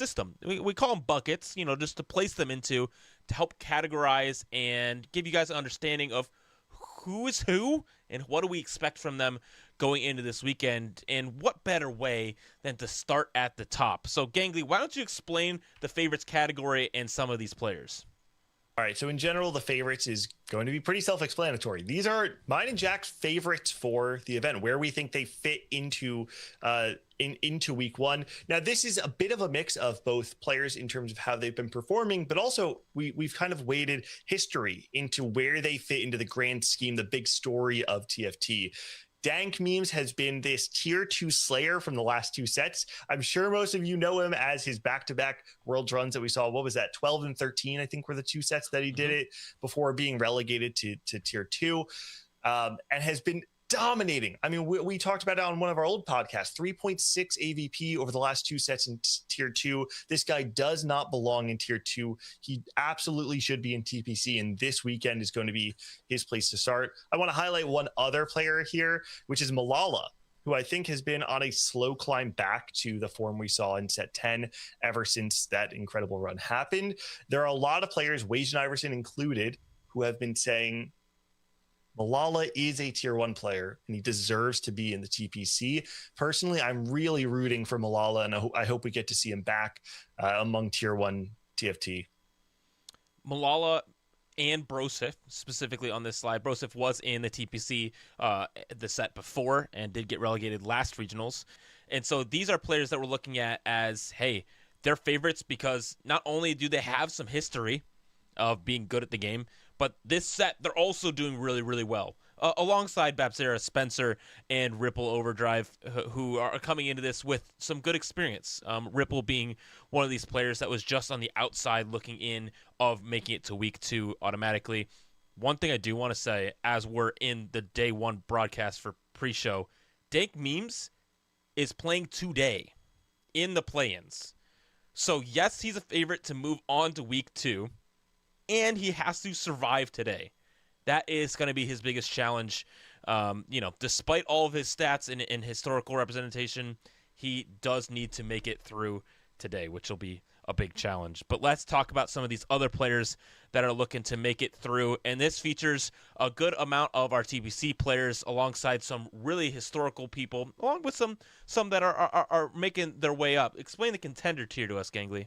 system. We call them buckets, just to place them into, to help categorize and give you guys an understanding of who is who and what do we expect from them going into this weekend. And what better way than to start at the top? So, Gangly, why don't you explain the favorites category and some of these players? All right, so in general, the favorites is going to be pretty self-explanatory. These are mine and Jack's favorites for the event, where we think they fit into into week one. Now, this is a bit of a mix of both players in terms of how they've been performing, but also we've kind of weighted history into where they fit into the grand scheme, the big story of TFT. Dank Memes has been this tier 2 slayer from the last two sets. I'm sure most of you know him as his back-to-back Worlds runs that we saw. What was that? 12 and 13, I think, were the two sets that he did it before being relegated to tier 2, and has been dominating. I mean, we talked about it on one of our old podcasts, 3.6 AVP over the last two sets in tier 2. This guy does not belong in tier 2. He absolutely should be in TPC, and this weekend is going to be his place to start. I want to highlight one other player here, which is Malala, who I think has been on a slow climb back to the form we saw in set 10 ever since that incredible run happened. There are a lot of players, Wage and Iverson included, who have been saying Malala is a tier 1 player and he deserves to be in the TPC. Personally, I'm really rooting for Malala, and I hope we get to see him back among tier 1 TFT. Malala and Brosif, specifically on this slide. Brosif was in the TPC the set before and did get relegated last regionals. And so these are players that we're looking at as, hey, they're favorites because not only do they have some history of being good at the game, but this set, they're also doing really, really well. Alongside Babsera, Spencer, and Ripple Overdrive, who are coming into this with some good experience. Ripple being one of these players that was just on the outside looking in of making it to week 2 automatically. One thing I do want to say, as we're in the day 1 broadcast for pre-show, Dank Memes is playing today in the play-ins. So yes, he's a favorite to move on to week 2, and he has to survive today. That is going to be his biggest challenge. Despite all of his stats and historical representation, he does need to make it through today, which will be a big challenge. But let's talk about some of these other players that are looking to make it through. And this features a good amount of our TBC players alongside some really historical people, along with some that are making their way up. Explain the contender tier to us, Gangly.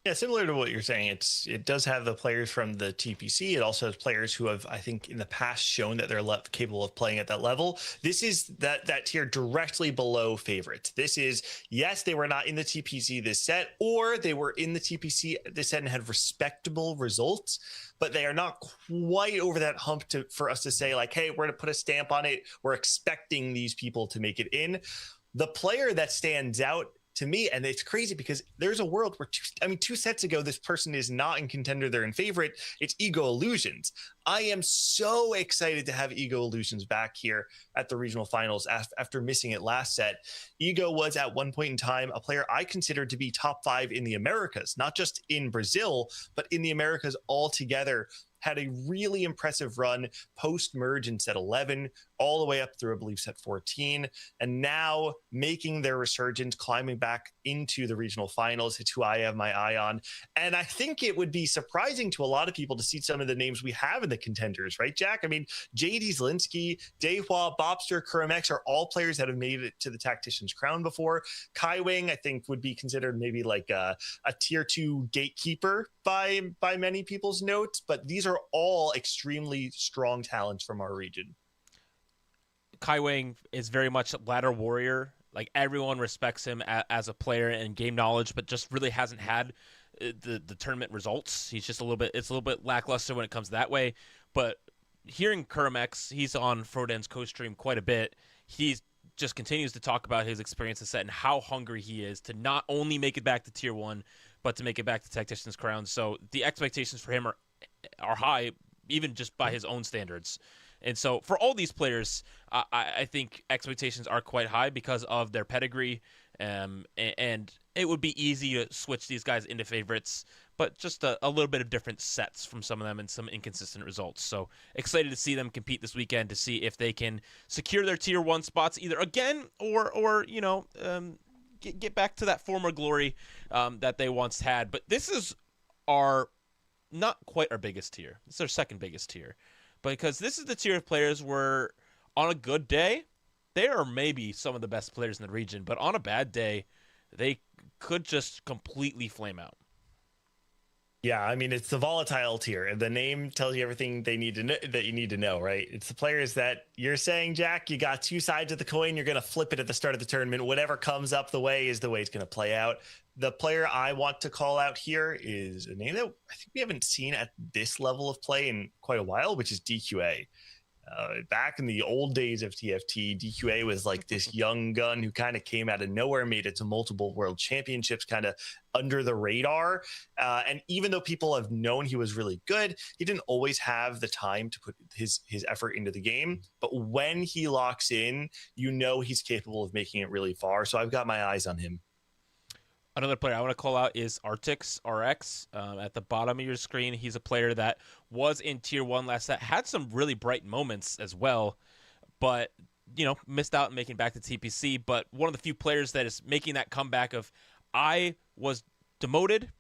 Yeah, similar to what you're saying, it does have the players from the TPC. It also has players who have, I think, in the past shown that they're capable of playing at that level. This is that tier directly below favorites. This is, yes, they were not in the TPC this set, or they were in the TPC this set and had respectable results, but they are not quite over that hump for us to say, like, hey, we're going to put a stamp on it. We're expecting these people to make it in. The player that stands out to me, and it's crazy because there's a world where two sets ago, this person is not in contender, they're in favorite. It's Ego Illusions. I am so excited to have Ego Illusions back here at the regional finals after missing it last set. Ego was at one point in time a player I considered to be top 5 in the Americas, not just in Brazil, but in the Americas altogether. Had a really impressive run post-merge in set 11, all the way up through, I believe, set 14, and now making their resurgence, climbing back into the regional finals. It's who I have my eye on. And I think it would be surprising to a lot of people to see some of the names we have in the contenders, right, Jack? I mean, JD Zelinsky, Dehua, Bobster, Kurimex are all players that have made it to the Tactician's crown before. Kai Wing, I think, would be considered maybe like a tier 2 gatekeeper by many people's notes, but these are all extremely strong talents from our region. Kai Wang is very much a ladder warrior. Like, everyone respects him as a player and game knowledge, but just really hasn't had the tournament results. He's just it's a little bit lackluster when it comes that way. But hearing Kurimex, he's on Froden's co-stream quite a bit. He just continues to talk about his experience in set and how hungry he is to not only make it back to tier 1, but to make it back to Tactician's crown. So the expectations for him are high, even just by his own standards. And so for all these players, I think expectations are quite high because of their pedigree, and it would be easy to switch these guys into favorites, but just a little bit of different sets from some of them and some inconsistent results. So excited to see them compete this weekend to see if they can secure their tier 1 spots either again or get back to that former glory that they once had. But this is our not quite our biggest tier. It's our second biggest tier, because this is the tier of players where on a good day they are maybe some of the best players in the region, but on a bad day they could just completely flame out. Yeah, I mean, it's the volatile tier, and the name tells you everything they need to know, that you need to know, right? It's the players that you're saying, Jack, you got two sides of the coin. You're going to flip it at the start of the tournament. Whatever comes up the way is the way it's going to play out. The player I want to call out here is a name that I think we haven't seen at this level of play in quite a while, which is DQA. Back in the old days of TFT, DQA was like this young gun who kind of came out of nowhere, made it to multiple world championships, kind of under the radar. And even though people have known he was really good, he didn't always have the time to put his effort into the game. But when he locks in, you know he's capable of making it really far. So I've got my eyes on him. Another player I want to call out is Artix RX. At the bottom of your screen, he's a player that was in Tier 1 last set, had some really bright moments as well, but, missed out on making back to TPC. But one of the few players that is making that comeback of, I was demoted,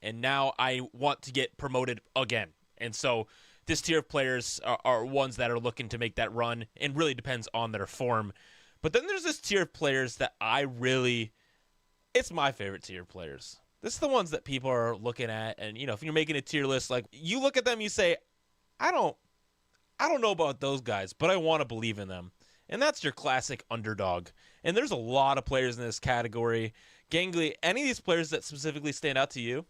and now I want to get promoted again. And so this tier of players are ones that are looking to make that run, and really depends on their form. But then there's this tier of players that it's my favorite tier of players. This is the ones that people are looking at, and if you're making a tier list, like, you look at them, you say, I don't know about those guys, but I want to believe in them. And that's your classic underdog. And there's a lot of players in this category. Gangly, any of these players that specifically stand out to you?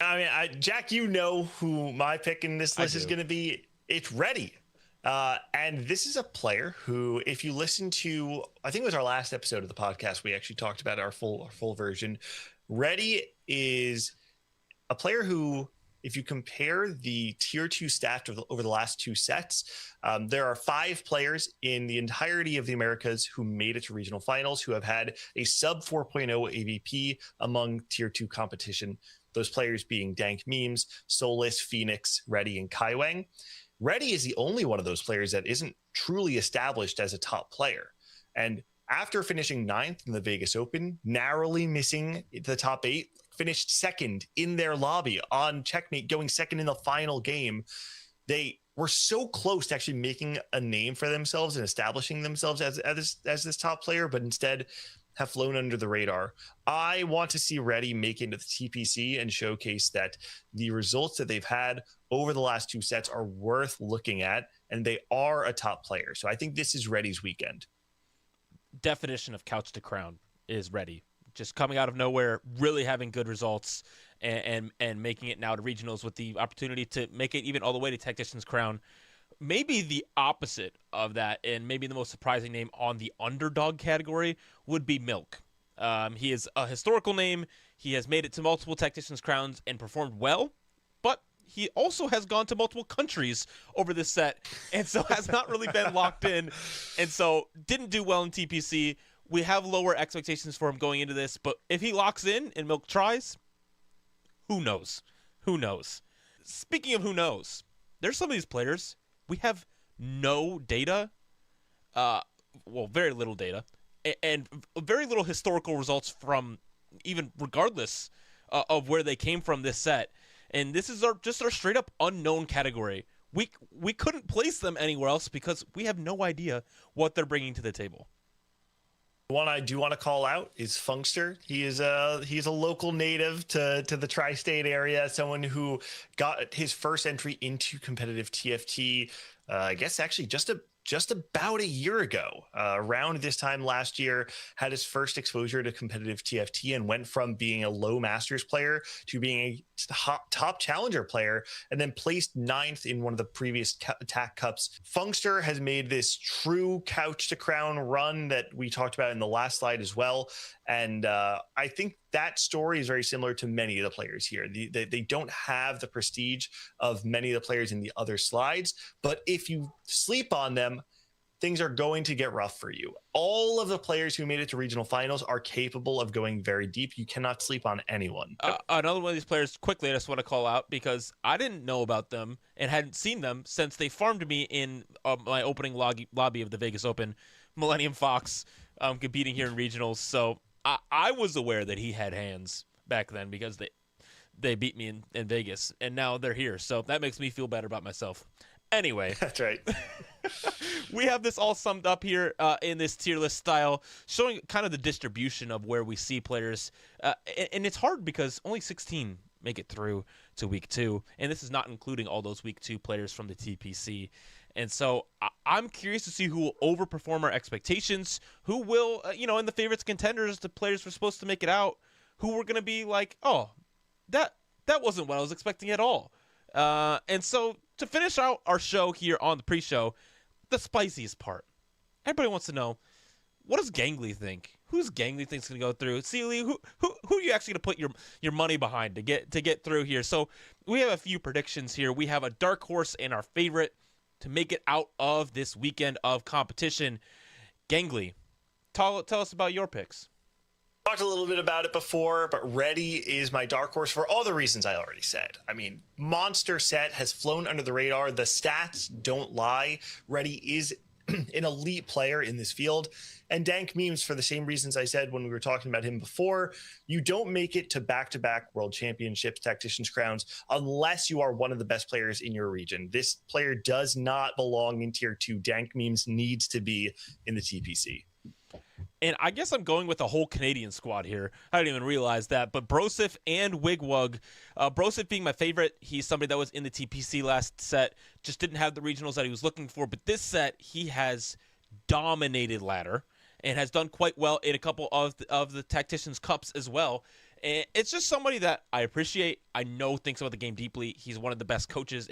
I mean, Jack, you know who my pick in this list is going to be. It's Ready. And this is a player who, if you listen to, I think it was our last episode of the podcast, we actually talked about our full version. Ready is a player who, if you compare the tier 2 stats over the last two sets, there are 5 players in the entirety of the Americas who made it to regional finals, who have had a sub 4.0 AVP among tier 2 competition. Those players being Dank Memes, Solus, Phoenix, Ready, and Kaiwang. Ready is the only one of those players that isn't truly established as a top player. And after finishing 9th in the Vegas Open, narrowly missing the top 8, finished second in their lobby on Checkmate, going second in the final game. They were so close to actually making a name for themselves and establishing themselves as this top player, but instead have flown under the radar. I want to see Ready make into the TPC and showcase that the results that they've had over the last two sets are worth looking at, and they are a top player. So I think this is Ready's weekend. Definition of couch to crown is Ready. Just coming out of nowhere, really having good results, and making it now to regionals with the opportunity to make it even all the way to Tactician's crown. Maybe the opposite of that, and maybe the most surprising name on the underdog category, would be Milk. He is a historical name. He has made it to multiple Tactician's crowns and performed well, but he also has gone to multiple countries over this set, and so has not really been locked in, and so didn't do well in TPC. We have lower expectations for him going into this, but if he locks in and Milk tries, who knows? Who knows? Speaking of who knows, there's some of these players we have no data, very little data, and very little historical results from, even regardless of where they came from this set. And this is just our straight up unknown category. We couldn't place them anywhere else because we have no idea what they're bringing to the table. One I do want to call out is Funkster. He's a local native to the tri-state area, someone who got his first entry into competitive TFT, I guess actually just about a year ago, around this time last year, had his first exposure to competitive TFT and went from being a low Masters player to being a top challenger player, and then placed 9th in one of the previous TAC Cups. Funkster has made this true couch to crown run that we talked about in the last slide as well. And I think that story is very similar to many of the players here. They don't have the prestige of many of the players in the other slides, but if you sleep on them, things are going to get rough for you. All of the players who made it to regional finals are capable of going very deep. You cannot sleep on anyone. Another one of these players, quickly, I just want to call out because I didn't know about them and hadn't seen them since they farmed me in my opening lobby of the Vegas Open. Millennium Fox competing here in regionals. So I was aware that he had hands back then because they beat me in Vegas, and now they're here. So that makes me feel better about myself. Anyway, That's right. we have this all summed up here in this tier list style, showing kind of the distribution of where we see players. And it's hard because only 16 make it through to week 2, and this is not including all those week 2 players from the TPC. And so I'm curious to see who will overperform our expectations, who will, in the favorites contenders, the players we're supposed to make it out, who we're going to be like, oh, that wasn't what I was expecting at all. And so to finish out our show here on the pre-show, the spiciest part. Everybody wants to know, what does Gangly think? Who's Gangly thinks going to go through? Sealy, who are you actually going to put your money behind to get through here? So we have a few predictions here. We have a dark horse and our favorite to make it out of this weekend of competition. Gangly, tell us about your picks. Talked a little bit about it before, but Reddy is my dark horse for all the reasons I already said. I mean, monster set has flown under the radar. The stats don't lie. Reddy is an elite player in this field. And Dank Memes, for the same reasons I said when we were talking about him before, you don't make it to back-to-back world championships, Tacticians crowns, unless you are one of the best players in your region. This player does not belong in tier 2. Dank Memes needs to be in the TPC. And I guess I'm going with the whole Canadian squad here. I didn't even realize that. But Brosif and Wigwug. Brosif being my favorite. He's somebody that was in the TPC last set. Just didn't have the regionals that he was looking for. But this set, he has dominated ladder and has done quite well in a couple of the Tacticians Cups as well. And it's just somebody that I appreciate. I know thinks about the game deeply. He's one of the best coaches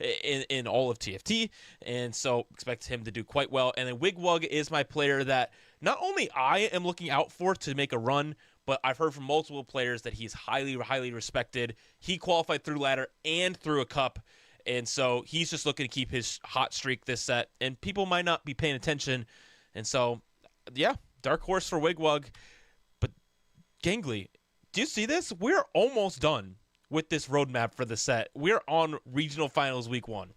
in all of TFT, and so expect him to do quite well. And then Wigwug is my player that not only I am looking out for to make a run, but I've heard from multiple players that he's highly, highly respected. He qualified through ladder and through a cup, and so he's just looking to keep his hot streak this set. And people might not be paying attention, and so yeah, dark horse for Wigwug. But Gangly, do you see this? We're almost done with this roadmap for the set. We're on regional finals week 1.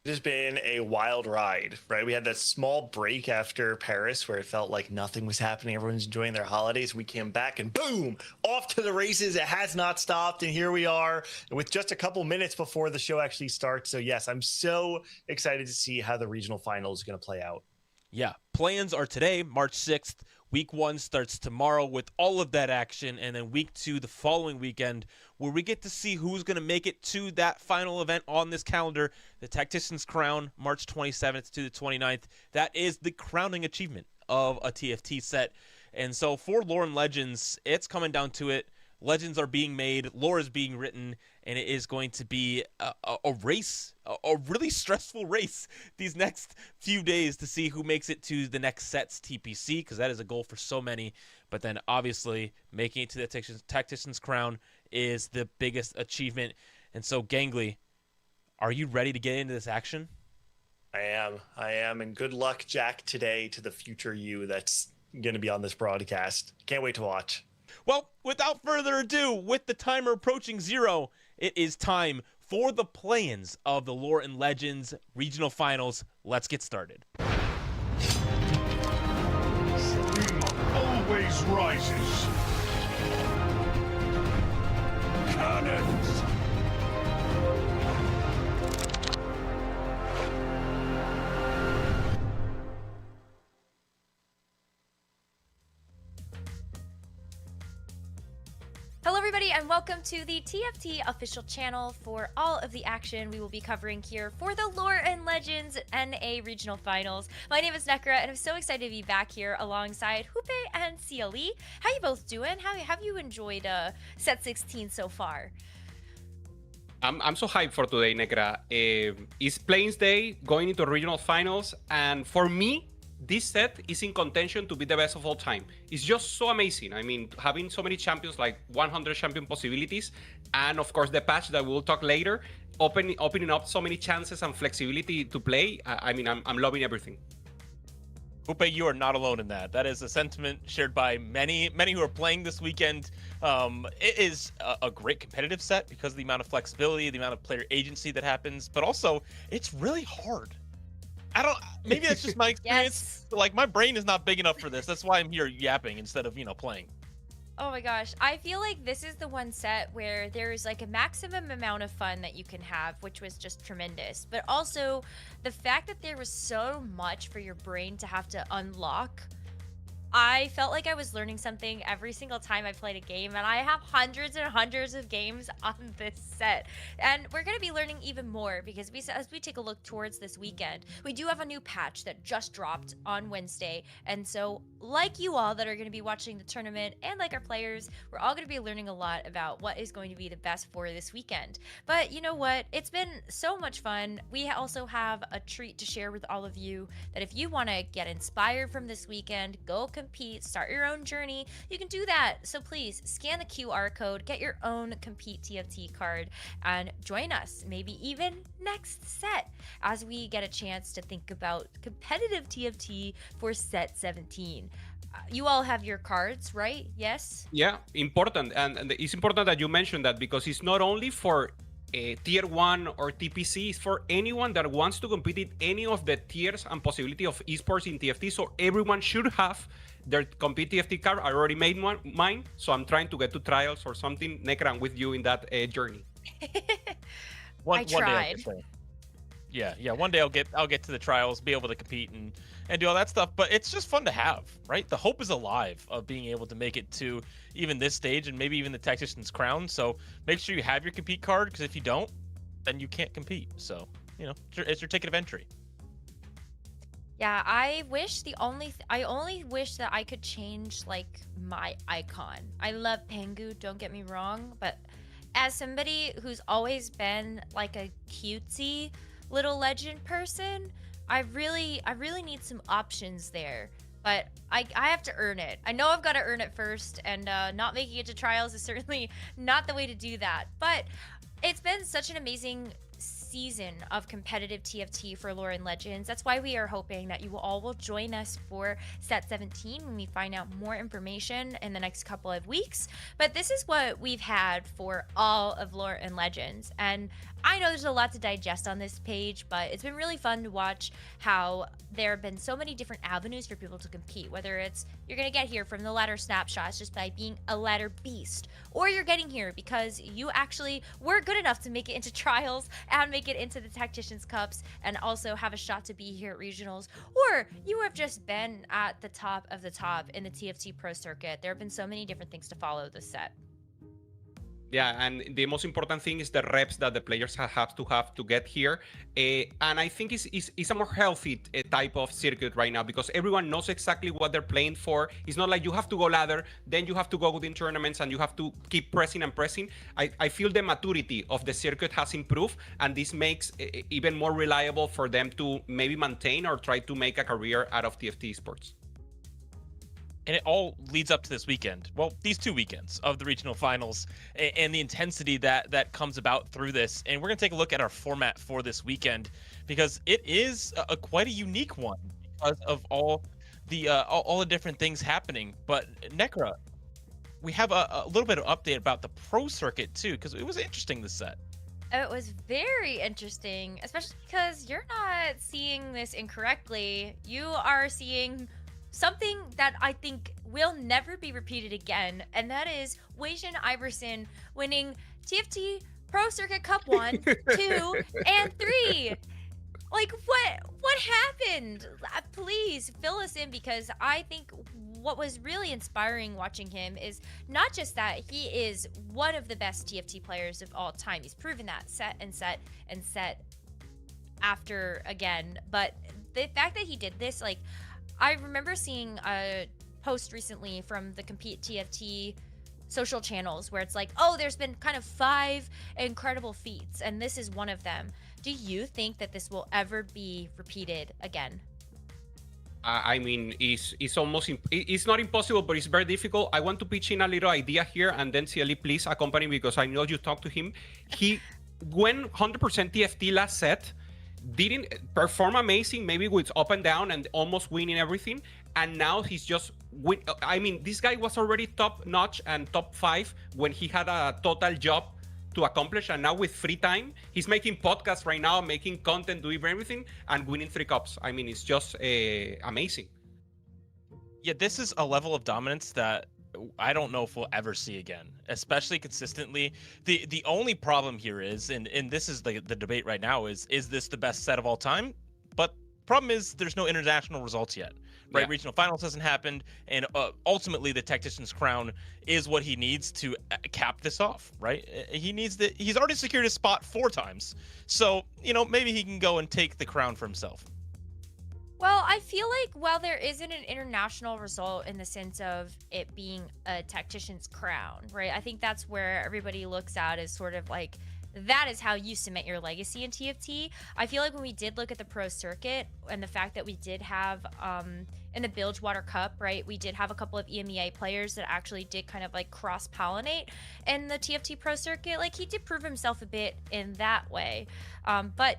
It has been a wild ride, right? We had that small break after Paris where it felt like nothing was happening. Everyone's enjoying their holidays. We came back and boom, off to the races. It has not stopped. And here we are with just a couple minutes before the show actually starts. So yes, I'm so excited to see how the regional final is going to play out. Yeah, plans are today, March 6th. Week 1 starts tomorrow with all of that action, and then week 2 the following weekend, where we get to see who's going to make it to that final event on this calendar, the Tactician's Crown, March 27th to the 29th. That is the crowning achievement of a TFT set. And so for Lore and Legends, it's coming down to it. Legends are being made, lore is being written, and it is going to be a race, a really stressful race these next few days to see who makes it to the next set's TPC, because that is a goal for so many. But then obviously making it to the Tactician's Crown is the biggest achievement. And so Gangly, are you ready to get into this action? I am. And good luck, Jack, today to the future you that's going to be on this broadcast. Can't wait to watch. Well, without further ado, with the timer approaching 0, it is time for the play-ins of the Lore and Legends regional finals. Let's get started. Dream always rises. Cannons. Hello everybody and welcome to the TFT official channel for all of the action we will be covering here for the Lore and Legends NA Regional Finals. My name is Nekra and I'm so excited to be back here alongside Hoope and CLE. How you both doing? How have you enjoyed set 16 so far? I'm so hyped for today, Nekra. It's Plains Day, going into regional finals, and for me, this set is in contention to be the best of all time. It's just so amazing. I mean, having so many champions, like 100 champion possibilities, and of course the patch that we'll talk later, opening up so many chances and flexibility to play. I mean, I'm loving everything. Hoope, you are not alone in that. That is a sentiment shared by many who are playing this weekend. It is a great competitive set because of the amount of flexibility, the amount of player agency that happens, but also it's really hard. I don't. Maybe that's just my experience. Yes. But, like, my brain is not big enough for this. That's why I'm here yapping instead of playing. Oh my gosh. I feel like this is the one set where there is like a maximum amount of fun that you can have, which was just tremendous. But also the fact that there was so much for your brain to have to unlock. I felt like I was learning something every single time I played a game, and I have hundreds and hundreds of games on this set. And we're going to be learning even more because as we take a look towards this weekend, we do have a new patch that just dropped on Wednesday. And so, like you all that are going to be watching the tournament and like our players, we're all going to be learning a lot about what is going to be the best for this weekend. But you know what? It's been so much fun. We also have a treat to share with all of you that if you want to get inspired from this weekend, go compete, start your own journey, you can do that. So please scan the QR code, get your own Compete TFT card, and join us maybe even next set as we get a chance to think about competitive TFT for set 17. You all have your cards, right? Yes? Yeah, important. And it's important that you mentioned that because it's not only for tier 1 or TPC, it's for anyone that wants to compete in any of the tiers and possibility of esports in TFT. So everyone should have their Compete TFT card. I already made mine, so I'm trying to get to trials or something. Nekra, I'm with you in that journey. One day I'll tried. get there. Yeah. One day I'll get to the trials, be able to compete and do all that stuff. But it's just fun to have, right? The hope is alive of being able to make it to even this stage and maybe even the Tactician's crown. So make sure you have your compete card, because if you don't, then you can't compete. So it's your ticket of entry. Yeah, I only wish that I could change like my icon. I love Pengu, don't get me wrong, but as somebody who's always been like a cutesy little legend person, I really need some options there. But I have to earn it. I know I've got to earn it first, and not making it to trials is certainly not the way to do that. But it's been such an amazing season of competitive TFT for Lore and Legends. That's why we are hoping that you all will join us for set 17 when we find out more information in the next couple of weeks. But this is what we've had for all of Lore and Legends. And I know there's a lot to digest on this page, but it's been really fun to watch how there have been so many different avenues for people to compete, whether it's you're going to get here from the ladder snapshots just by being a ladder beast, or you're getting here because you actually were good enough to make it into trials and make it into the Tacticians Cups and also have a shot to be here at regionals, or you have just been at the top of the top in the TFT Pro circuit. There have been so many different things to follow this set. Yeah, and the most important thing is the reps that the players have to get here. And I think it's a more healthy type of circuit right now because everyone knows exactly what they're playing for. It's not like you have to go ladder, then you have to go within tournaments and you have to keep pressing and pressing. I feel the maturity of the circuit has improved, and this makes it even more reliable for them to maybe maintain or try to make a career out of TFT esports. And it all leads up to this weekend. Well, these 2 weekends of the regional finals and the intensity that comes about through this. And we're going to take a look at our format for this weekend because it is quite a unique one because of all the different things happening. But Nekra, we have a little bit of update about the pro circuit too, because it was interesting this set. It was very interesting, especially because you're not seeing this incorrectly. You are seeing something that I think will never be repeated again, and that is Weijin Iverson winning TFT Pro Circuit Cup 1, 2, and 3. Like, what happened? Please fill us in, because I think what was really inspiring watching him is not just that he is one of the best TFT players of all time. He's proven that set and set and set after again, but the fact that he did this, like, I remember seeing a post recently from the Compete TFT social channels where it's like, oh, there's been kind of 5 incredible feats, and this is one of them. Do you think that this will ever be repeated again? I mean, it's almost it's not impossible, but it's very difficult. I want to pitch in a little idea here, and then CLE, please accompany me because I know you talked to him. He went 100% TFT last set. Didn't perform amazing, maybe with up and down and almost winning everything, and now he's just win. I mean, this guy was already top notch and top 5 when he had a total job to accomplish, and now with free time, he's making podcasts right now, making content, doing everything, and winning 3 cups. I mean, it's just amazing. Yeah, this is a level of dominance that I don't know if we'll ever see again, especially consistently. The only problem here is, and this is the debate right now, is this the best set of all time? But problem is there's no international results yet, right? Yeah. Regional finals hasn't happened, and ultimately the Tactician's crown is what he needs to cap this off, right? He's already secured his spot 4 times, so maybe he can go and take the crown for himself. Well, I feel like while there isn't an international result in the sense of it being a Tactician's crown, right? I think that's where everybody looks at as sort of like, that is how you cement your legacy in TFT. I feel like when we did look at the pro circuit and the fact that we did have in the Bilgewater Cup, right, we did have a couple of EMEA players that actually did kind of like cross-pollinate in the TFT pro circuit. Like, he did prove himself a bit in that way. But,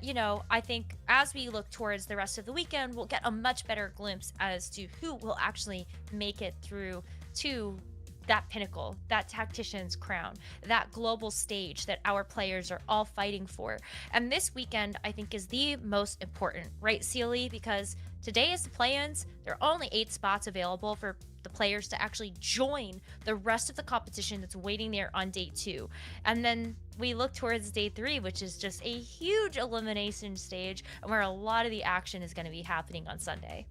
I think as we look towards the rest of the weekend, we'll get a much better glimpse as to who will actually make it through to that pinnacle, that Tactician's crown, that global stage that our players are all fighting for. And this weekend, I think, is the most important, right, Sealy? Because today is the play-ins. There are only 8 spots available for the players to actually join the rest of the competition that's waiting there on day 2. And then we look towards day 3, which is just a huge elimination stage, and where a lot of the action is going to be happening on Sunday.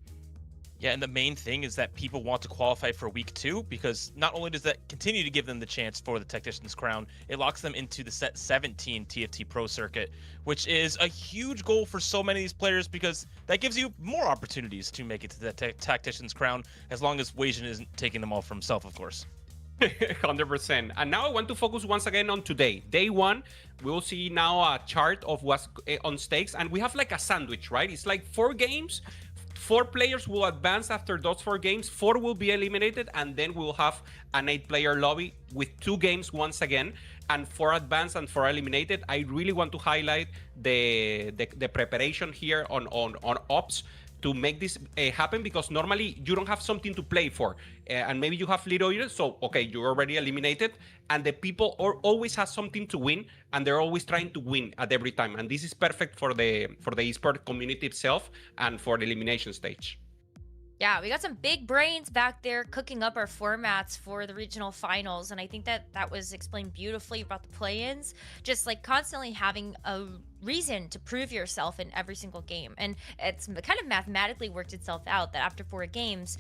Yeah, and the main thing is that people want to qualify for week 2, because not only does that continue to give them the chance for the Tactician's crown, it locks them into the set 17 TFT Pro Circuit, which is a huge goal for so many of these players, because that gives you more opportunities to make it to the Tactician's crown, as long as Weijin isn't taking them all for himself, of course. 100%. And now I want to focus once again on today. Day 1, we will see now a chart of what's on stakes, and we have like a sandwich, right? It's like 4 games. 4 players will advance after those 4 games, 4 will be eliminated, and then we'll have an 8-player lobby with 2 games once again, and 4 advanced and 4 eliminated. I really want to highlight the preparation here on ops to make this happen, because normally you don't have something to play for, and maybe you have little years, so okay, you're already eliminated, and the people always has something to win, and they're always trying to win at every time, and this is perfect for the esport community itself and for the elimination stage. Yeah, we got some big brains back there cooking up our formats for the regional finals, and I think that was explained beautifully about the play-ins, just like constantly having a reason to prove yourself in every single game. And it's kind of mathematically worked itself out that after 4 games,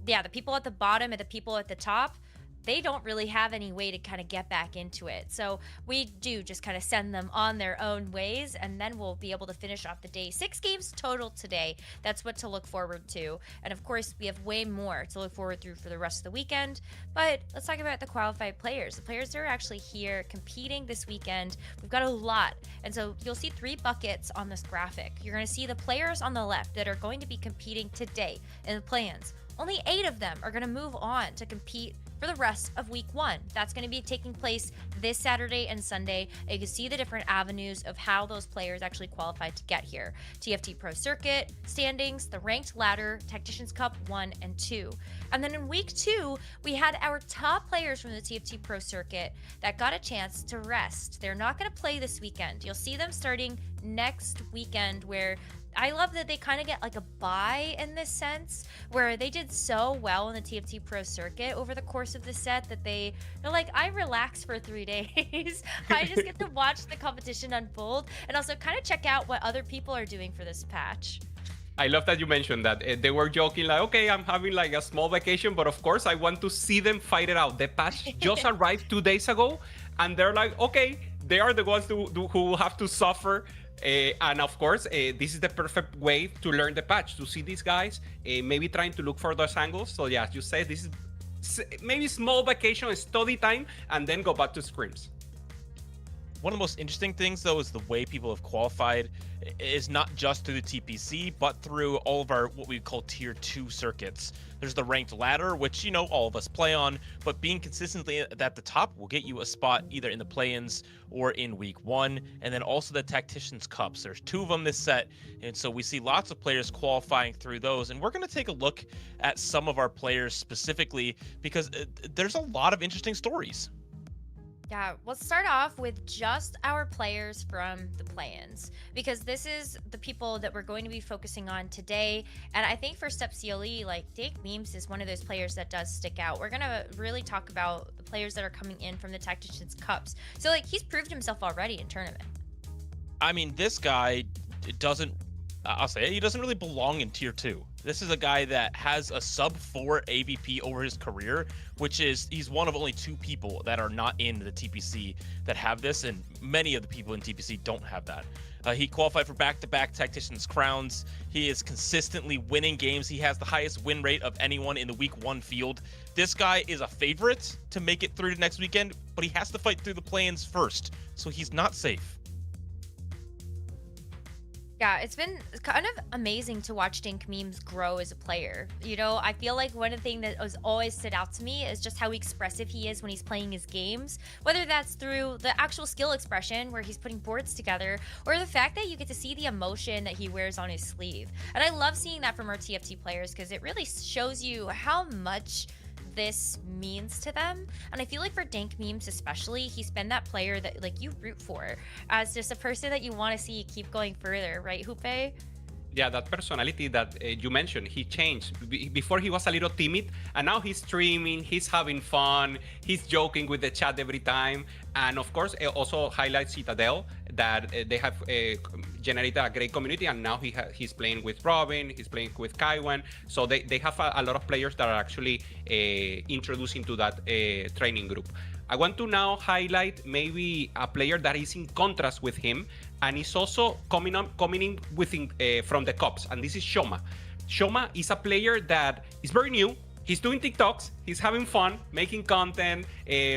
yeah, the people at the bottom and the people at the top, they don't really have any way to kind of get back into it. So we do just kind of send them on their own ways, and then we'll be able to finish off the day. 6 games total today. That's what to look forward to. And of course, we have way more to look forward to for the rest of the weekend. But let's talk about the qualified players. The players that are actually here competing this weekend. We've got a lot. And so you'll see 3 buckets on this graphic. You're going to see the players on the left that are going to be competing today in the play-ins. Only 8 of them are going to move on to compete for the rest of week 1. That's going to be taking place this Saturday and Sunday. And you can see the different avenues of how those players actually qualified to get here. TFT Pro Circuit, standings, the ranked ladder, Tacticians Cup 1 and 2. And then in week 2, we had our top players from the TFT Pro Circuit that got a chance to rest. They're not going to play this weekend. You'll see them starting next weekend, where I love that they kind of get like a bye in this sense, where they did so well in the TFT Pro Circuit over the course of the set that they're like, I relax for 3 days. I just get to watch the competition unfold and also kind of check out what other people are doing for this patch. I love that you mentioned that. They were joking like, okay, I'm having like a small vacation, but of course I want to see them fight it out. The patch just arrived 2 days ago, and they're like, okay, they are the ones who have to suffer. And of course, this is the perfect way to learn the patch, to see these guys maybe trying to look for those angles. So yeah, as you said, this is maybe small vacation, study time, and then go back to scrims. One of the most interesting things, though, is the way people have qualified is not just through the TPC, but through all of our what we call tier 2 circuits. There's the ranked ladder, which, all of us play on, but being consistently at the top will get you a spot either in the play-ins or in week 1. And then also the Tacticians Cups. There's 2 of them this set, and so we see lots of players qualifying through those. And we're going to take a look at some of our players specifically, because there's a lot of interesting stories. Yeah, let's start off with just our players from the play-ins, because this is the people that we're going to be focusing on today. And I think for Step CLE, like Dank Memes is one of those players that does stick out. We're gonna really talk about the players that are coming in from the Tacticians Cups. So like he's proved himself already in tournament. I mean, this guy doesn't, I'll say it, he doesn't really belong in tier 2. This is a guy that has a sub 4 AVP over his career, which is, he's one of only 2 people that are not in the TPC that have this, and many of the people in TPC don't have that. He qualified for back-to-back Tacticians crowns. He is consistently winning games. He has the highest win rate of anyone in the week 1 field. This guy is a favorite to make it through to next weekend, but he has to fight through the play-ins first, so he's not safe. Yeah, it's been kind of amazing to watch Dank Memes grow as a player. You know, I feel like one of the things that has always stood out to me is just how expressive he is when he's playing his games, whether that's through the actual skill expression where he's putting boards together, or the fact that you get to see the emotion that he wears on his sleeve. And I love seeing that from our TFT players because it really shows you how much this means to them. And I feel like for Dank Memes especially, he's been that player that like you root for as just a person that you want to see keep going further, right, Hoope? Yeah, that personality that you mentioned, he changed. Before he was a little timid, and now he's streaming, he's having fun, he's joking with the chat every time. And of course, also highlights Citadel, that they have generated a great community, and now he's playing with Robin, he's playing with Kaiwan. So they have a lot of players that are actually introduced into that training group. I want to now highlight maybe a player that is in contrast with him, and is also coming in within, from the Cups, and this is Shoma. Shoma is a player that is very new. He's doing TikToks, he's having fun, making content,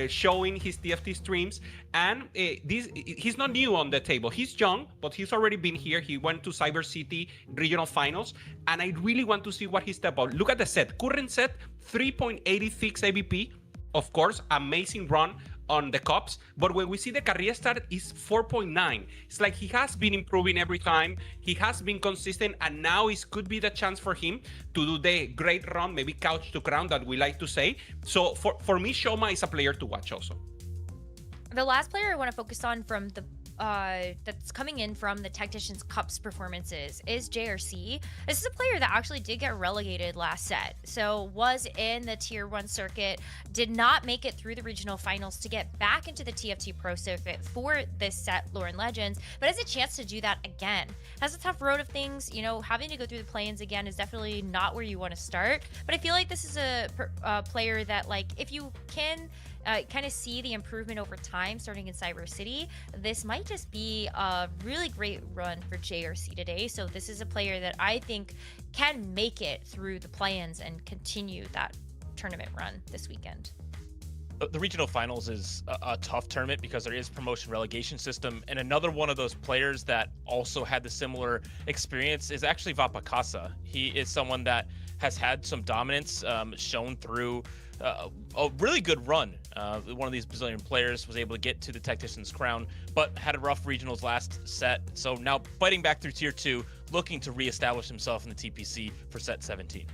showing his TFT streams, and he's not new on the table. He's young, but he's already been here. He went to Cyber City regional finals, and I really want to see what he's about. Look at the set. Current set, 3.86 AVP. Of course, amazing run on the Cups, but when we see the career start is 4.9. It's like he has been improving every time, he has been consistent, and now it could be the chance for him to do the great run, maybe couch to crown that we like to say. So for me, Shoma is a player to watch also. The last player I want to focus on from the that's coming in from the Tacticians Cups performances is JRC. This is a player that actually did get relegated last set, so was in the tier 1 circuit, did not make it through the regional finals to get back into the TFT Pro circuit for this set, Lore and Legends, but has a chance to do that again. Has a tough road of things, you know, having to go through the play-ins again is definitely not where you want to start, but I feel like this is a player that, like, if you can kind of see the improvement over time starting in Cyber City, this might just be a really great run for JRC today. So this is a player that I think can make it through the play-ins and continue that tournament run this weekend. The regional finals is a tough tournament because there is promotion relegation system, and another one of those players that also had the similar experience is actually Vapakasa. He is someone that has had some dominance shown through a really good run. One of these Brazilian players was able to get to the Tactician's crown, but had a rough regionals last set. So now fighting back through tier 2, looking to reestablish himself in the TPC for set 17.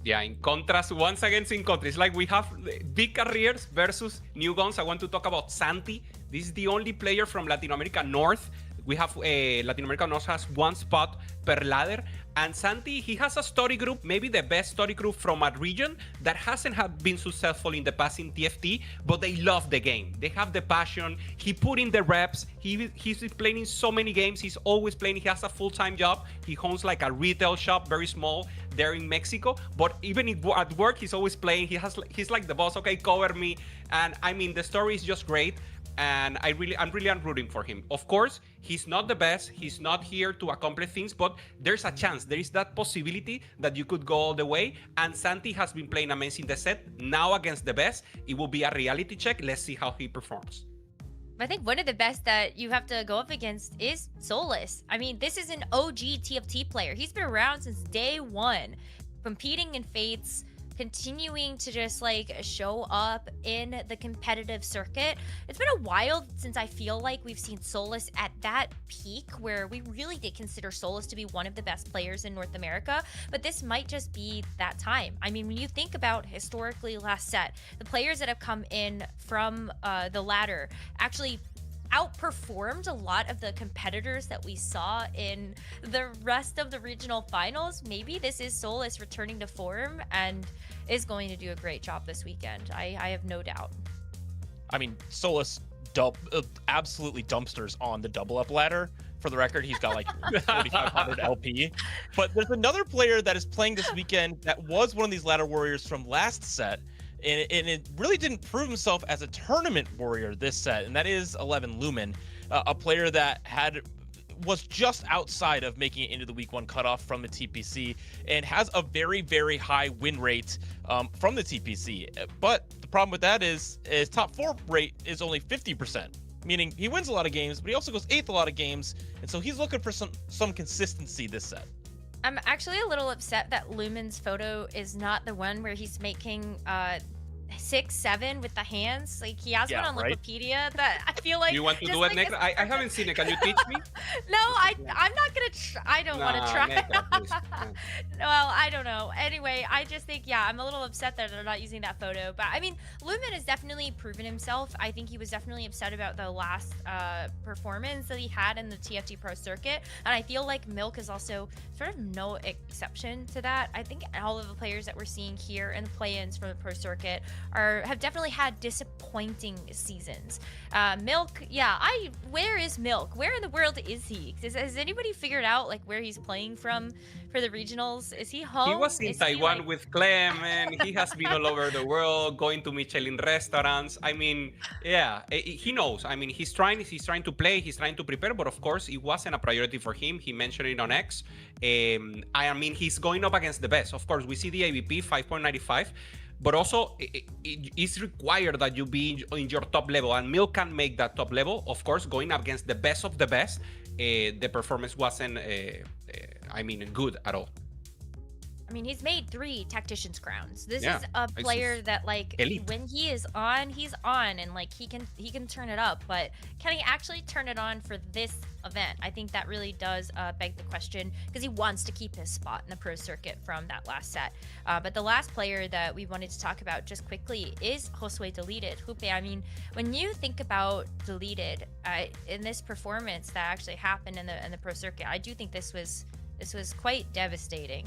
Yeah, in contrast, once again, in contrast, it's like we have big careers versus new guns. I want to talk about Santi. This is the only player from Latin America North. We have Latin America North has 1 spot per ladder, and Santi, he has a study group, maybe the best study group from a region that hasn't been successful in the past in TFT, but they love the game. They have the passion. He put in the reps. He's playing in so many games. He's always playing. He has a full-time job. He owns like a retail shop, very small, there in Mexico. But even at work, he's always playing. He's like the boss. Okay, cover me. And I mean, the story is just great. And I'm really rooting for him. Of course, he's not the best. He's not here to accomplish things, but there's a chance. There is that possibility that you could go all the way. And Santi has been playing amazing the set. Now against the best, it will be a reality check. Let's see how he performs. I think one of the best that you have to go up against is Solus. I mean, this is an OG TFT player. He's been around since day 1, competing in Fates, continuing to just like show up in the competitive circuit. It's been a while since I feel like we've seen Solus at that peak where we really did consider Solus to be one of the best players in North America, but this might just be that time. I mean, when you think about historically last set, the players that have come in from the ladder actually outperformed a lot of the competitors that we saw in the rest of the regional finals. Maybe this is Solus returning to form and is going to do a great job this weekend. I have no doubt. I mean, Solus absolutely dumpsters on the double up ladder. For the record, he's got like 4,500 LP. But there's another player that is playing this weekend that was one of these ladder warriors from last set, and it really didn't prove himself as a tournament warrior this set, and that is 11 Lumen, a player that was just outside of making it into the week 1 cutoff from the TPC and has a very, very high win rate from the TPC. But the problem with that is his top 4 rate is only 50%, meaning he wins a lot of games, but he also goes 8th a lot of games, and so he's looking for some consistency this set. I'm actually a little upset that Lumen's photo is not the one where he's making 6-7 with the hands. Like he has one on Wikipedia that I feel like. You want to do it next? I haven't seen it. Can you teach me? No, I'm not gonna. I don't want to try. Well, I don't know. Anyway, I just think I'm a little upset that they're not using that photo. But I mean, Lumen has definitely proven himself. I think he was definitely upset about the last performance that he had in the TFT Pro circuit, and I feel like Milk is also sort of no exception to that. I think all of the players that we're seeing here in the play-ins from the Pro circuit have definitely had disappointing seasons. Milk, where is Milk? Where in the world is he? Has anybody figured out like where he's playing from for the regionals? Is he home? He was in Taiwan with Clem, and he has been all over the world, going to Michelin restaurants. I mean, he knows. I mean, he's trying to play, he's trying to prepare, but of course, it wasn't a priority for him. He mentioned it on X. I mean, he's going up against the best. Of course, we see the AVP 5.95. But also, it's required that you be in your top level, and Milk can make that top level. Of course, going up against the best of the best, the performance wasn't, good at all. I mean, he's made 3 Tacticians crowns. This is a player that, like, elite. When he is on, he's on, and like he can turn it up. But can he actually turn it on for this event? I think that really does beg the question, because he wants to keep his spot in the pro circuit from that last set. But the last player that we wanted to talk about just quickly is Josue Deleted. Hupe, I mean, when you think about Deleted in this performance that actually happened in the pro circuit, I do think this was quite devastating.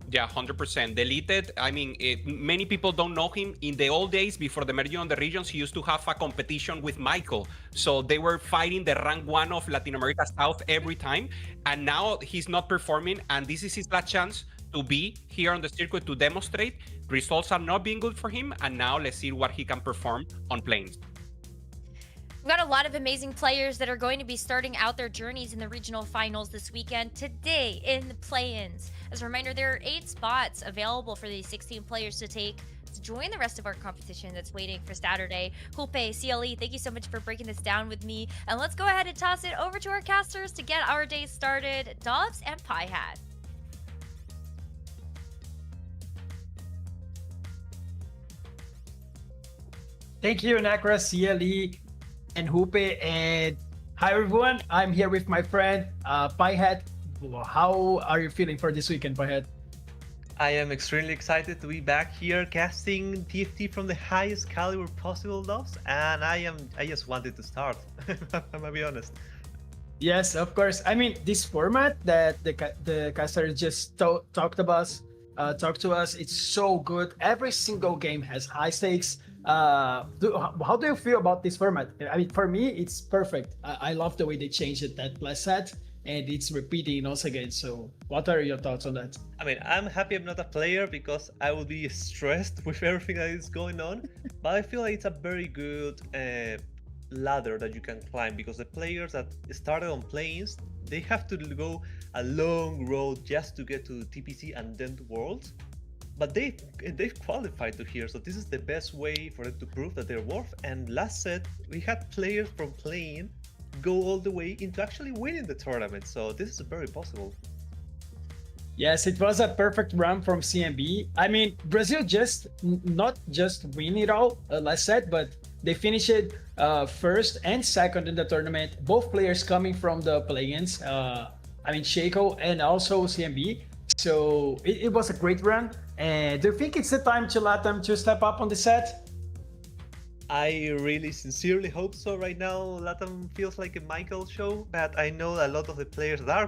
Yeah, 100%. Deleted. I mean, many people don't know him. In the old days, before the merging on the regions, he used to have a competition with Michael. So they were fighting the rank 1 of Latin America South every time. And now he's not performing. And this is his last chance to be here on the circuit to demonstrate. Results are not being good for him. And now let's see what he can perform on planes. We've got a lot of amazing players that are going to be starting out their journeys in the regional finals this weekend today in the play-ins. As a reminder, there are 8 spots available for these 16 players to take to join the rest of our competition that's waiting for Saturday. Hupe, CLE, thank you so much for breaking this down with me. And let's go ahead and toss it over to our casters to get our day started. Dobbs and Pie Hat. Thank you, Nakra, CLE, and Hupe. And hi, everyone. I'm here with my friend, Pie Hat. How are you feeling for this weekend, Pie Hat? I am extremely excited to be back here casting TFT from the highest caliber possible, Dobbs, and I just wanted to start. I'm gonna be honest. Yes, of course. I mean, this format that the caster just talked to us, it's so good. Every single game has high stakes. How do you feel about this format? I mean, for me, it's perfect. I love the way they changed it that last set, and it's repeating once again. So what are your thoughts on that? I mean, I'm happy I'm not a player because I will be stressed with everything that is going on, but I feel like it's a very good ladder that you can climb, because the players that started on planes, they have to go a long road just to get to TPC and then to Worlds. But they've qualified to here, so this is the best way for them to prove that they're worth. And last set, we had players from playing go all the way into actually winning the tournament, so this is very possible. Yes, it was a perfect run from CMB. I mean, Brazil just not just win it all, last set, but they finished it first and second in the tournament. Both players coming from the play-ins. I mean, Shaco and also CMB. So it was a great run. And do you think it's the time to let them to step up on the set? I really sincerely hope so. Right now, Latam feels like a Michael show, but I know a lot of the players that are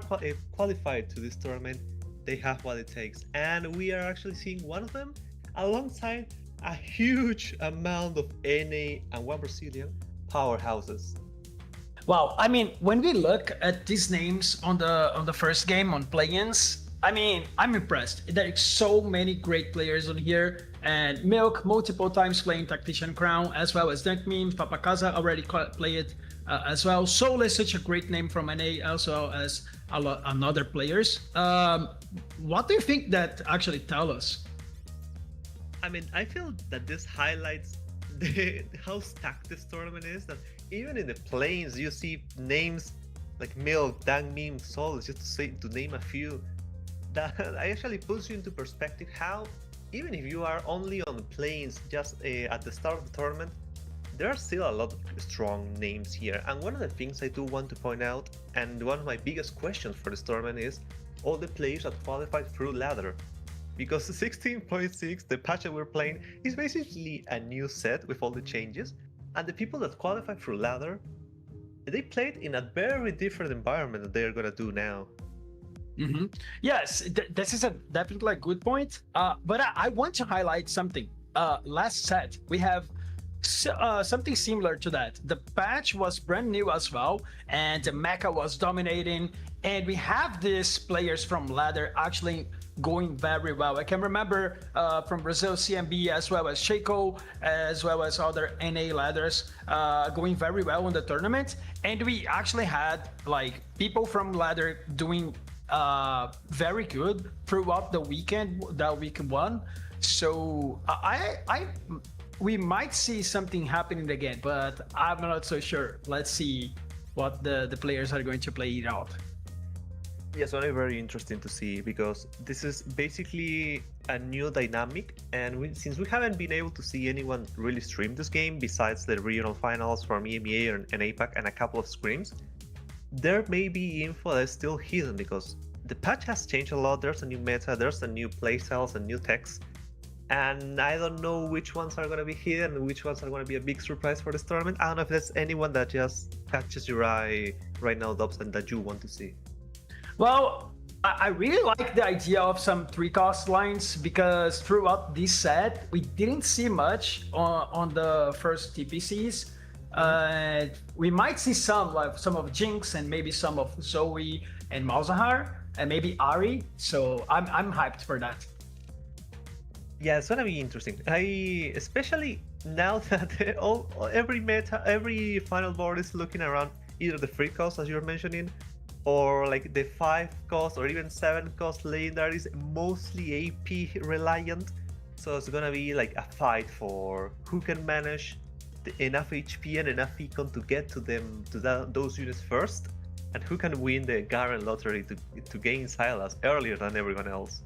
qualified to this tournament, they have what it takes. And we are actually seeing one of them alongside a huge amount of NA and one Brazilian powerhouses. Wow, I mean, when we look at these names on the first game on play-ins, I mean, I'm impressed. There are so many great players on here, and Milk multiple times playing Tactician Crown, as well as Dunk Memes, Papakaza already played as well. Soul is such a great name from NA, as well as another players. What do you think that actually tell us? I mean, I feel that this highlights how stacked this tournament is, that even in the planes you see names like Milk, Dang Meme, Soul, just to name a few. That actually puts you into perspective how, even if you are only on the planes just at the start of the tournament, there are still a lot of strong names here. And one of the things I do want to point out, and one of my biggest questions for this tournament, is all the players that qualified through ladder. Because 16.6, the patch that we're playing, is basically a new set with all the changes, and the people that qualified through ladder, they played in a very different environment that they're gonna do now. Mm-hmm. Yes, this is a definitely a good point. But I want to highlight something. Last set we have something similar to that. The patch was brand new as well, and the mecha was dominating. And we have these players from ladder actually going very well. I can remember from Brazil CMB, as well as Shaco, as well as other NA ladders going very well in the tournament. And we actually had like people from ladder doing very good throughout the weekend, that week one. So we might see something happening again, but I'm not so sure. Let's see what the players are going to play it out. Yes, only very interesting to see, because this is basically a new dynamic, and since we haven't been able to see anyone really stream this game besides the regional finals from EMEA and APAC and a couple of scrims, there may be info that's still hidden, because the patch has changed a lot. There's a new meta, there's a new playstyles and new techs, and I don't know which ones are going to be hidden and which ones are going to be a big surprise for this tournament. I don't know if there's anyone that just catches your eye right now, Dobson, that you want to see. Well, I really like the idea of some 3-cost lines, because throughout this set we didn't see much on the first TPCs. We might see some of Jinx and maybe some of Zoe and Malzahar and maybe Ari. So I'm hyped for that. Yeah, it's gonna be interesting. Especially now that every final board is looking around either the 3-cost as you're mentioning, or like the 5-cost or even 7-cost legendaries, mostly AP reliant. So it's gonna be like a fight for who can manage enough HP and enough econ to get to those units first, and who can win the Garen lottery to gain Silas earlier than everyone else.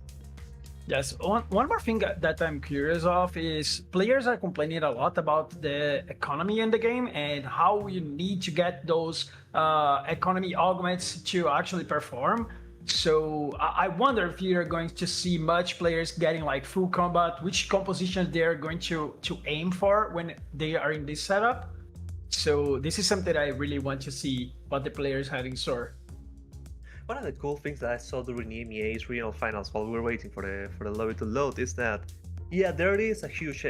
Yes, one more thing that I'm curious of is players are complaining a lot about the economy in the game and how you need to get those economy augments to actually perform. So I wonder if you're going to see much players getting like full combat, which compositions they're going to aim for when they are in this setup. So this is something I really want to see what the players have in store. One of the cool things that I saw during EMEA's regional finals while we were waiting for the lobby to load is that, yeah, there is a huge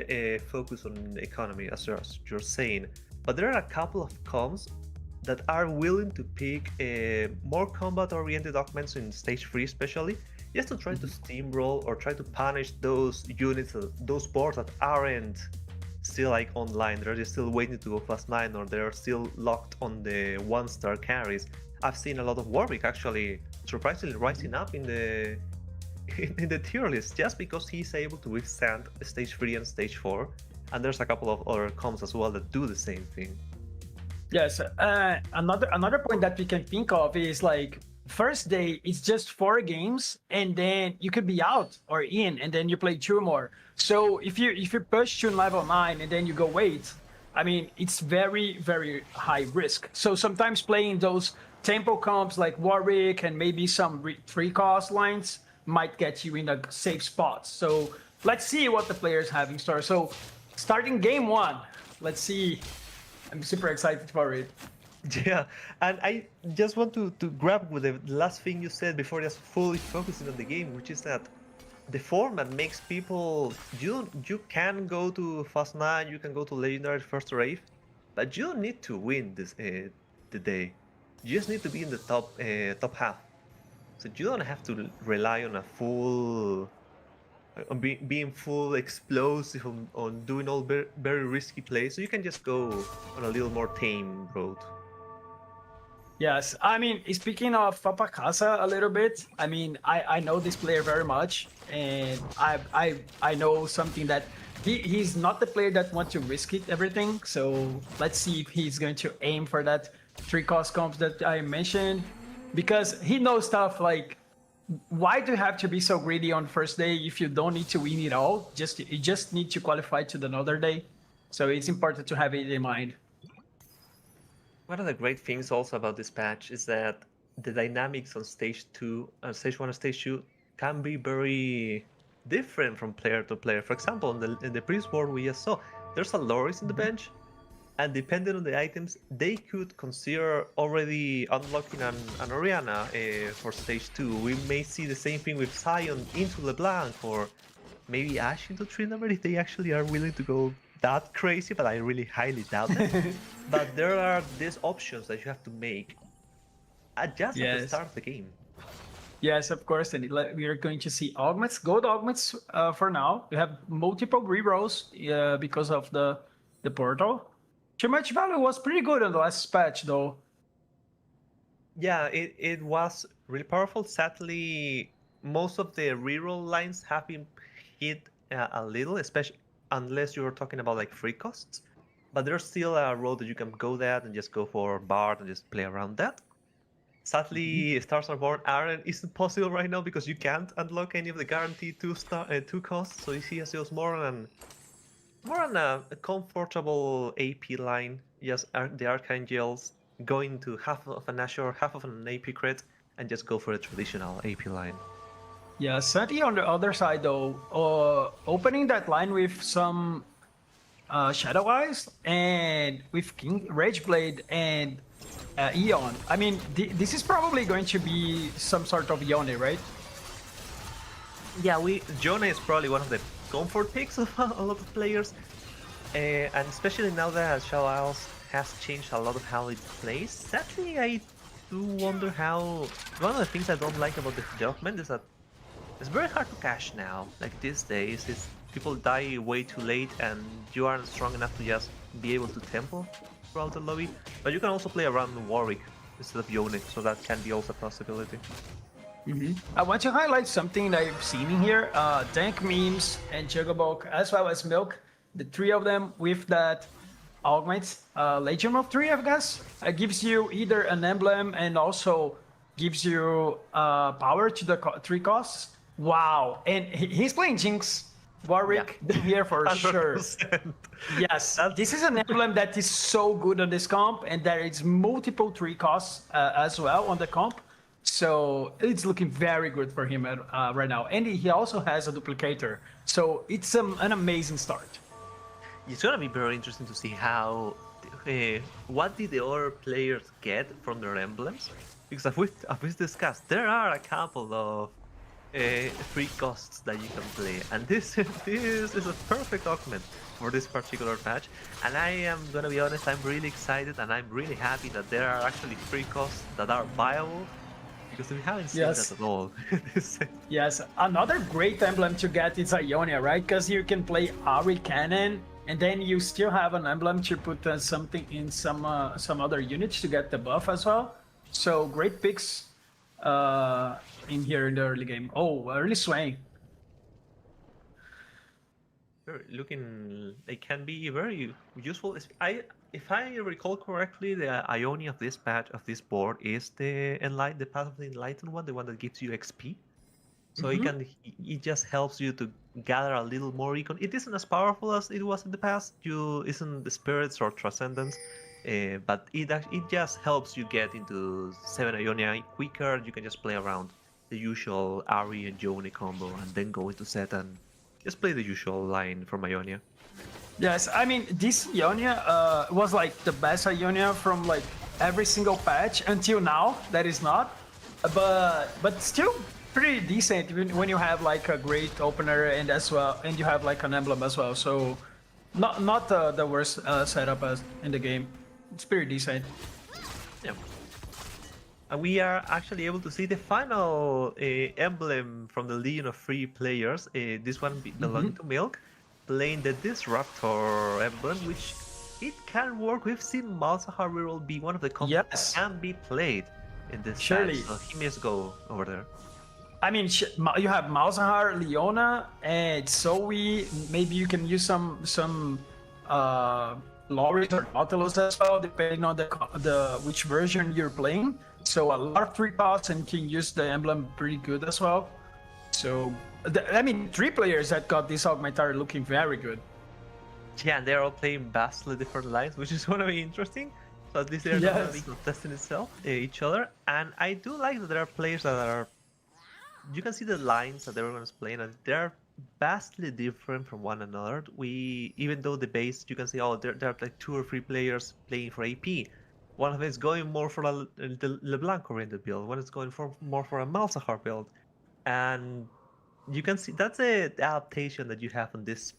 focus on the economy, as you're saying, but there are a couple of comps that are willing to pick more combat-oriented augments in stage 3 especially, just to try to steamroll or try to punish those units, those boards that aren't still like online. They're just still waiting to go fast 9, or they're still locked on the 1-star carries. I've seen a lot of Warwick actually surprisingly rising up in the tier list just because he's able to withstand stage 3 and stage 4, and there's a couple of other comps as well that do the same thing. Yes, another point that we can think of is like first day it's just 4 games, and then you could be out or in, and then you play 2 more. So if you push to level 9 and then you go wait, I mean, it's very, very high risk. So sometimes playing those tempo comps like Warwick and maybe some 3-cost lines might get you in a safe spot. So let's see what the players have in store. So starting game 1, let's see. I'm super excited for it. Yeah, and I just want to grab with the last thing you said before just fully focusing on the game, which is that the format makes people you can go to Fast 9, you can go to Legendary first or 8th, but you don't need to win this the day. You just need to be in the top half. So you don't have to rely on a full being full explosive on doing all very risky plays. So you can just go on a little more tame road. Yes, I mean, speaking of Papacasa a little bit, I mean, I know this player very much, and I know something that he's not the player that wants to risk it everything. So let's see if he's going to aim for that 3-cost comps that I mentioned, because he knows stuff like, why do you have to be so greedy on first day if you don't need to win it all? You just need to qualify to another day. So it's important to have it in mind. One of the great things also about this patch is that the dynamics on stage 1 and stage 2 can be very different from player to player. For example, in the previous world we just saw, there's a Loris in the bench, and depending on the items, they could consider already unlocking an Oriana for stage 2. We may see the same thing with Sion into LeBlanc, or maybe Ashe into Trinidad if they actually are willing to go that crazy, but I really highly doubt it. But there are these options that you have to make just at the start of the game. Yes, of course, and we are going to see augments, gold augments for now. We have multiple rerolls because of the portal. Too much value was pretty good on the last patch, though. Yeah, it was really powerful. Sadly, most of the reroll lines have been hit a little, especially unless you're talking about like free costs. But there's still a road that you can go that and just go for Bard and just play around that. Sadly, Stars Are Born isn't possible right now because you can't unlock any of the guaranteed 2 costs. So you see us just more on a comfortable AP line. Just the Archangels going to half of an Azure, half of an AP crit, and just go for a traditional AP line. Yeah, Seti on the other side though, opening that line with some Shadow Eyes and with King Rageblade and Eon. I mean, this is probably going to be some sort of Yone, right? Yeah, Yone is probably one of the comfort picks of a lot of players, and especially now that Shadow Isles has changed a lot of how it plays. Sadly, I do wonder how. One of the things I don't like about the development is that it's very hard to cash now. Like these days, people die way too late, and you aren't strong enough to just be able to tempo throughout the lobby. But you can also play around Warwick instead of Yone, so that can be also a possibility. I want to highlight something that I've seen in here. Dank Memes and Jugglebug, as well as Milk, the 3 of them with that augment, Legion of 3, I guess. It gives you either an emblem and also gives you power to the 3 costs. Wow, and he's playing Jinx. Warwick here for 100%. Sure. Yes, this is an emblem that is so good on this comp, and there is multiple 3 costs as well on the comp. So it's looking very good for him right now. And he also has a duplicator. So it's an amazing start. It's going to be very interesting to see how, what did the other players get from their emblems? Because as we've discussed, there are a couple of free costs that you can play. And this is a perfect augment for this particular patch. And I am going to be honest, I'm really excited and I'm really happy that there are actually free costs that are viable. Because we haven't seen that at all. Yes, another great emblem to get is Ionia, right? Because you can play Ari Cannon, and then you still have an emblem to put something in some other units to get the buff as well. So great picks in here in the early game. Oh, early Swain. looking, they can be very useful. If I recall correctly, the Ionia of this patch of this board is the path of the enlightened one, the one that gives you XP. So it just helps you to gather a little more econ. It isn't as powerful as it was in the past. Isn't the spirits or transcendence, but it just helps you get into 7 Ionia quicker. You can just play around the usual Ari and Joni combo, and then go into set and just play the usual line from Ionia. Yes, I mean, this Ionia was like the best Ionia from like every single patch until now. That is not, but still pretty decent when you have like a great opener and as well, and you have like an emblem as well. So not the worst setup as in the game. It's pretty decent. Yeah. And we are actually able to see the final emblem from the Legion of Free Players. This one belonging to Milk, playing the Disruptor emblem, which it can work. We've seen Malzahar will be one of the combos that can be played in this Surely. match, so he must go over there. I mean, you have Malzahar, Leona, and Zoe. Maybe you can use some Loris or Nautilus as well, depending on the which version you're playing. So a lot of 3 costs and can use the emblem pretty good as well. So I mean, 3 players that got this augment are looking very good. Yeah, and they're all playing vastly different lines, which is going to be interesting. So at least they're not going to be contesting each other. And I do like that there are players that are. You can see the lines that everyone's playing, and they're vastly different from one another. Even though the base, you can see, oh, there are like 2 or 3 players playing for AP. One of them is going more for the LeBlanc-oriented build. One is going more for a Malzahar build. And you can see that's the adaptation that you have in this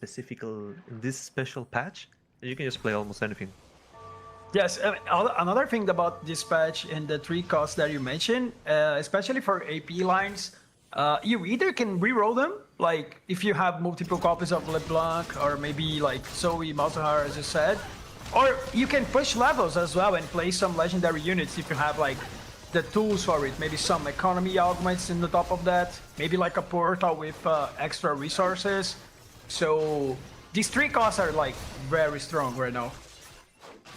special patch. You can just play almost anything. Yes, another thing about this patch and the 3 costs that you mentioned, especially for AP lines, you either can reroll them, like if you have multiple copies of LeBlanc or maybe like Zoe, Malzahar, as you said, or you can push levels as well and play some legendary units if you have like the tools for it. Maybe some economy augments in the top of that, maybe like a portal with extra resources. So these 3 costs are like very strong right now.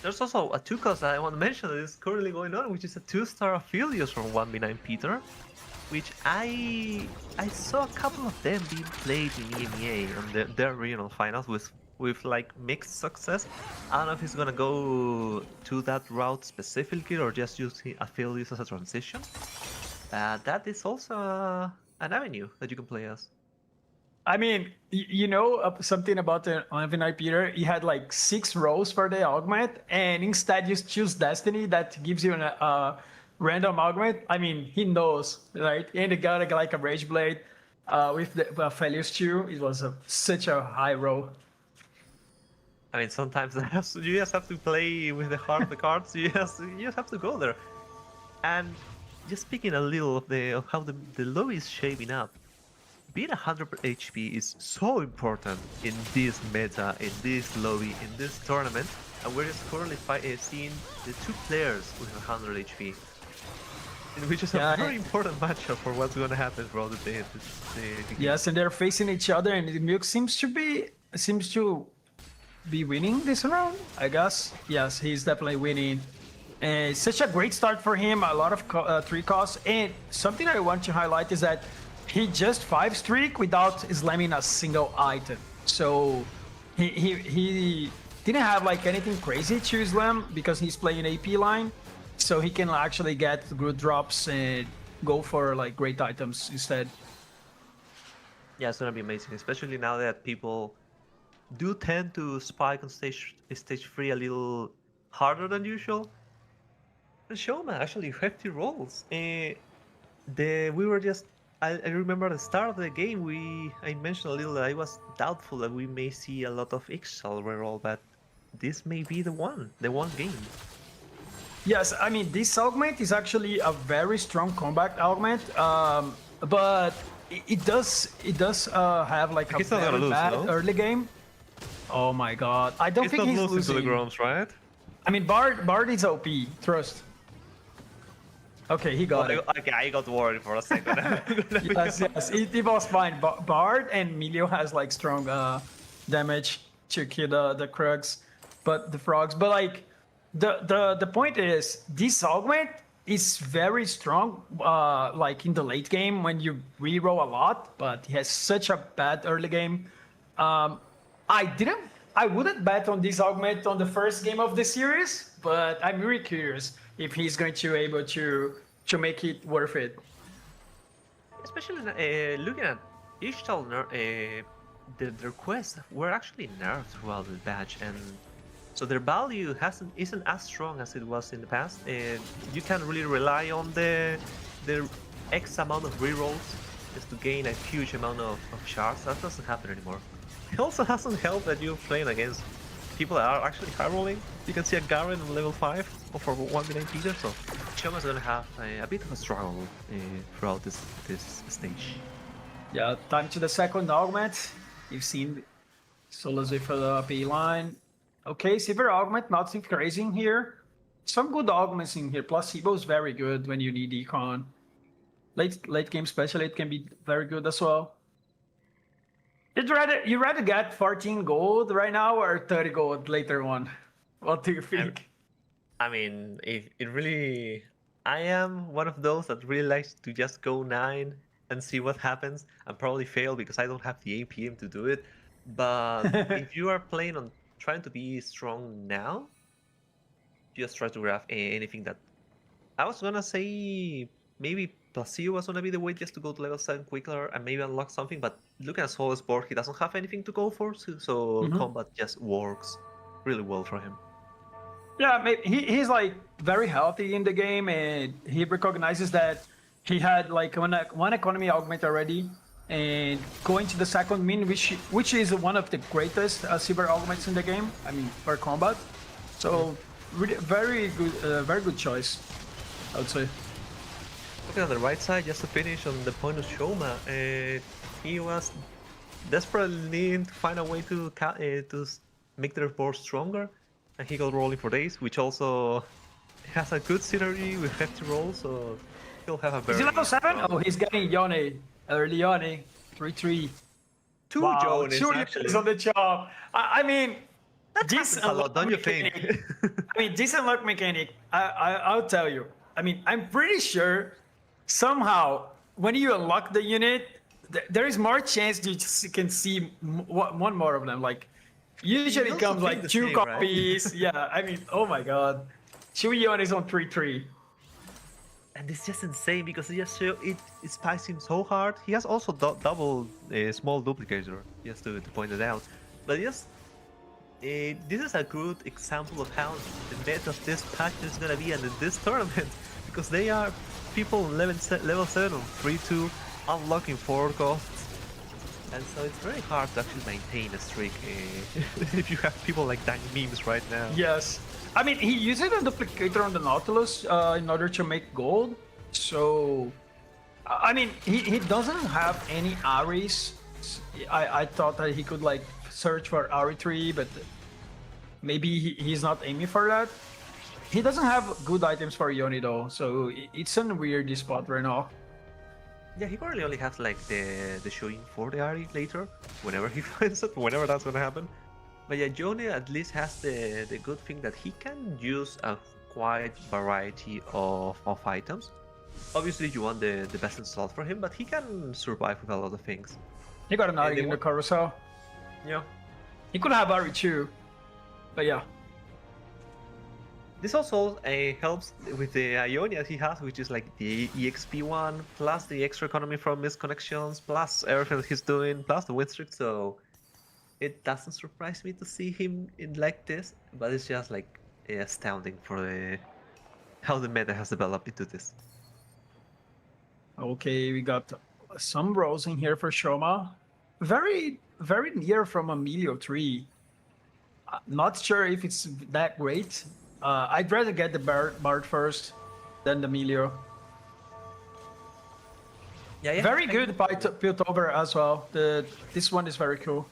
There's also a 2 cost that I want to mention that is currently going on, which is a 2-star Aphelios from 1v9 Peter, which I saw a couple of them being played in EMEA on their regional finals with like mixed success. I don't know if he's gonna go to that route specifically or just use Aphelios as a transition. That is also an avenue that you can play as. I mean, you know something about the Levinar Peter? He had like 6 rows for the augment, and instead you choose Destiny that gives you a random augment. I mean, he knows, right? And he got like a Rage Blade with the Aphelios too. It was such a high row. I mean, sometimes you just have to play with the heart of the cards. You just have to go there. And just speaking a little of how the lobby is shaping up. Being 100 HP is so important in this meta, in this lobby, in this tournament, and we're just currently seeing the 2 players with 100 HP, which is a very important matchup for what's going to happen throughout the day. Yes, and they're facing each other, and Milk seems to be winning this round, I guess. Yes, he's definitely winning. And it's such a great start for him. A lot of 3 costs, and something I want to highlight is that he just 5 streak without slamming a single item. So he didn't have like anything crazy to slam because he's playing AP line. So he can actually get good drops and go for like great items instead. Yeah, it's gonna be amazing, especially now that people do tend to spike on stage 3 a little harder than usual. The Showman actually hefty rolls. I remember at the start of the game, I mentioned a little that I was doubtful that we may see a lot of Ixchel reroll, but this may be the one game. Yes, I mean, this augment is actually a very strong combat augment, but it does have like a very bad early game. Oh my god, I don't think he's losing. To the Groms, right? I mean, Bard is OP, trust. Okay, he got it. Okay, I got worried for a second. yes, it was fine. Bard and Milio has like strong damage to kill the Krugs, but the frogs. But like the point is, this augment is very strong. Like in the late game when you reroll a lot, but he has such a bad early game. I wouldn't bet on this augment on the first game of the series, but I'm really curious if he's going to able to make it worth it. Especially looking at Ishtal, their quests were actually nerfed throughout the patch, and so their value isn't as strong as it was in the past. And you can't really rely on their X amount of rerolls just to gain a huge amount of shards. That doesn't happen anymore. It also hasn't helped that you're playing against people that are actually high rolling. You can see a Garen on level 5 for 1 million Peter, so Choma's gonna have a bit of a struggle throughout this stage. Yeah, time to the second augment. You've seen solos with the P line. Okay, silver augment, nothing crazy in here. Some good augments in here. Placebo is very good when you need econ. Late game especially, it can be very good as well. You rather get 14 gold right now or 30 gold later on? What do you think? I mean, it really... I am one of those that really likes to just go 9 and see what happens, and probably fail because I don't have the APM to do it. But if you are playing on trying to be strong now, just try to grab anything that... I was gonna say maybe Placio was gonna be the way just to go to level 7 quicker and maybe unlock something, but looking at Soul's board, he doesn't have anything to go for, so combat just works really well for him. Yeah, he's like very healthy in the game, and he recognizes that he had like one economy augment already, and going to the second min, which is one of the greatest silver augments in the game. I mean, for combat. So really, very good choice, I would say. Looking on the right side, just to finish on the point of Shoma, he was desperately needing to find a way to make their board stronger, and he got rolling for days, which also has a good synergy with hefty rolls, so he'll have a very... Is he level 7? Oh, he's getting Yone. Early Yone. 3-3. Two Jones actually. On the job. I mean, this a lot, don't you think? I mean, this unlock mechanic, I'll tell you. I mean, I'm pretty sure somehow when you unlock the unit, there is more chance you can see one more of them. Like, usually it comes like 2 copies. Right? Yeah, I mean, oh my god. Chuyon is on 3-3. And it's just insane because it spikes him so hard. He has also double small duplicator, just to point it out. But yes, this is a good example of how the meta of this patch is gonna be and in this tournament, because they are people level 7 on 3-2, unlocking 4 costs, and so it's very hard to actually maintain a streak if you have people like Danny Memes right now. Yes. I mean, he uses a duplicator on the Nautilus in order to make gold. So, I mean, he doesn't have any Aries. I thought that he could like search for Ari3, but maybe he's not aiming for that. He doesn't have good items for Yone though, so it's a weird spot right now. Yeah, he probably only has like the showing for the Ari later, whenever he finds it, whenever that's gonna happen. But yeah, Yone at least has the good thing that he can use a quite variety of items. Obviously, you want the best installed for him, but he can survive with a lot of things. He got an Ari in the carousel. Yeah. He could have Ari too, but yeah. This also helps with the Ionia he has, which is like the EXP one, plus the extra economy from his connections, plus everything that he's doing, plus the win streak, so it doesn't surprise me to see him in like this, but it's just like astounding for how the meta has developed into this. Okay, we got some rolls in here for Shoma. Very near from Emilio 3. Not sure if it's that great. I'd rather get the Bard first than the Emilio. Yeah. Very good by Piltover as well. This one is very cool.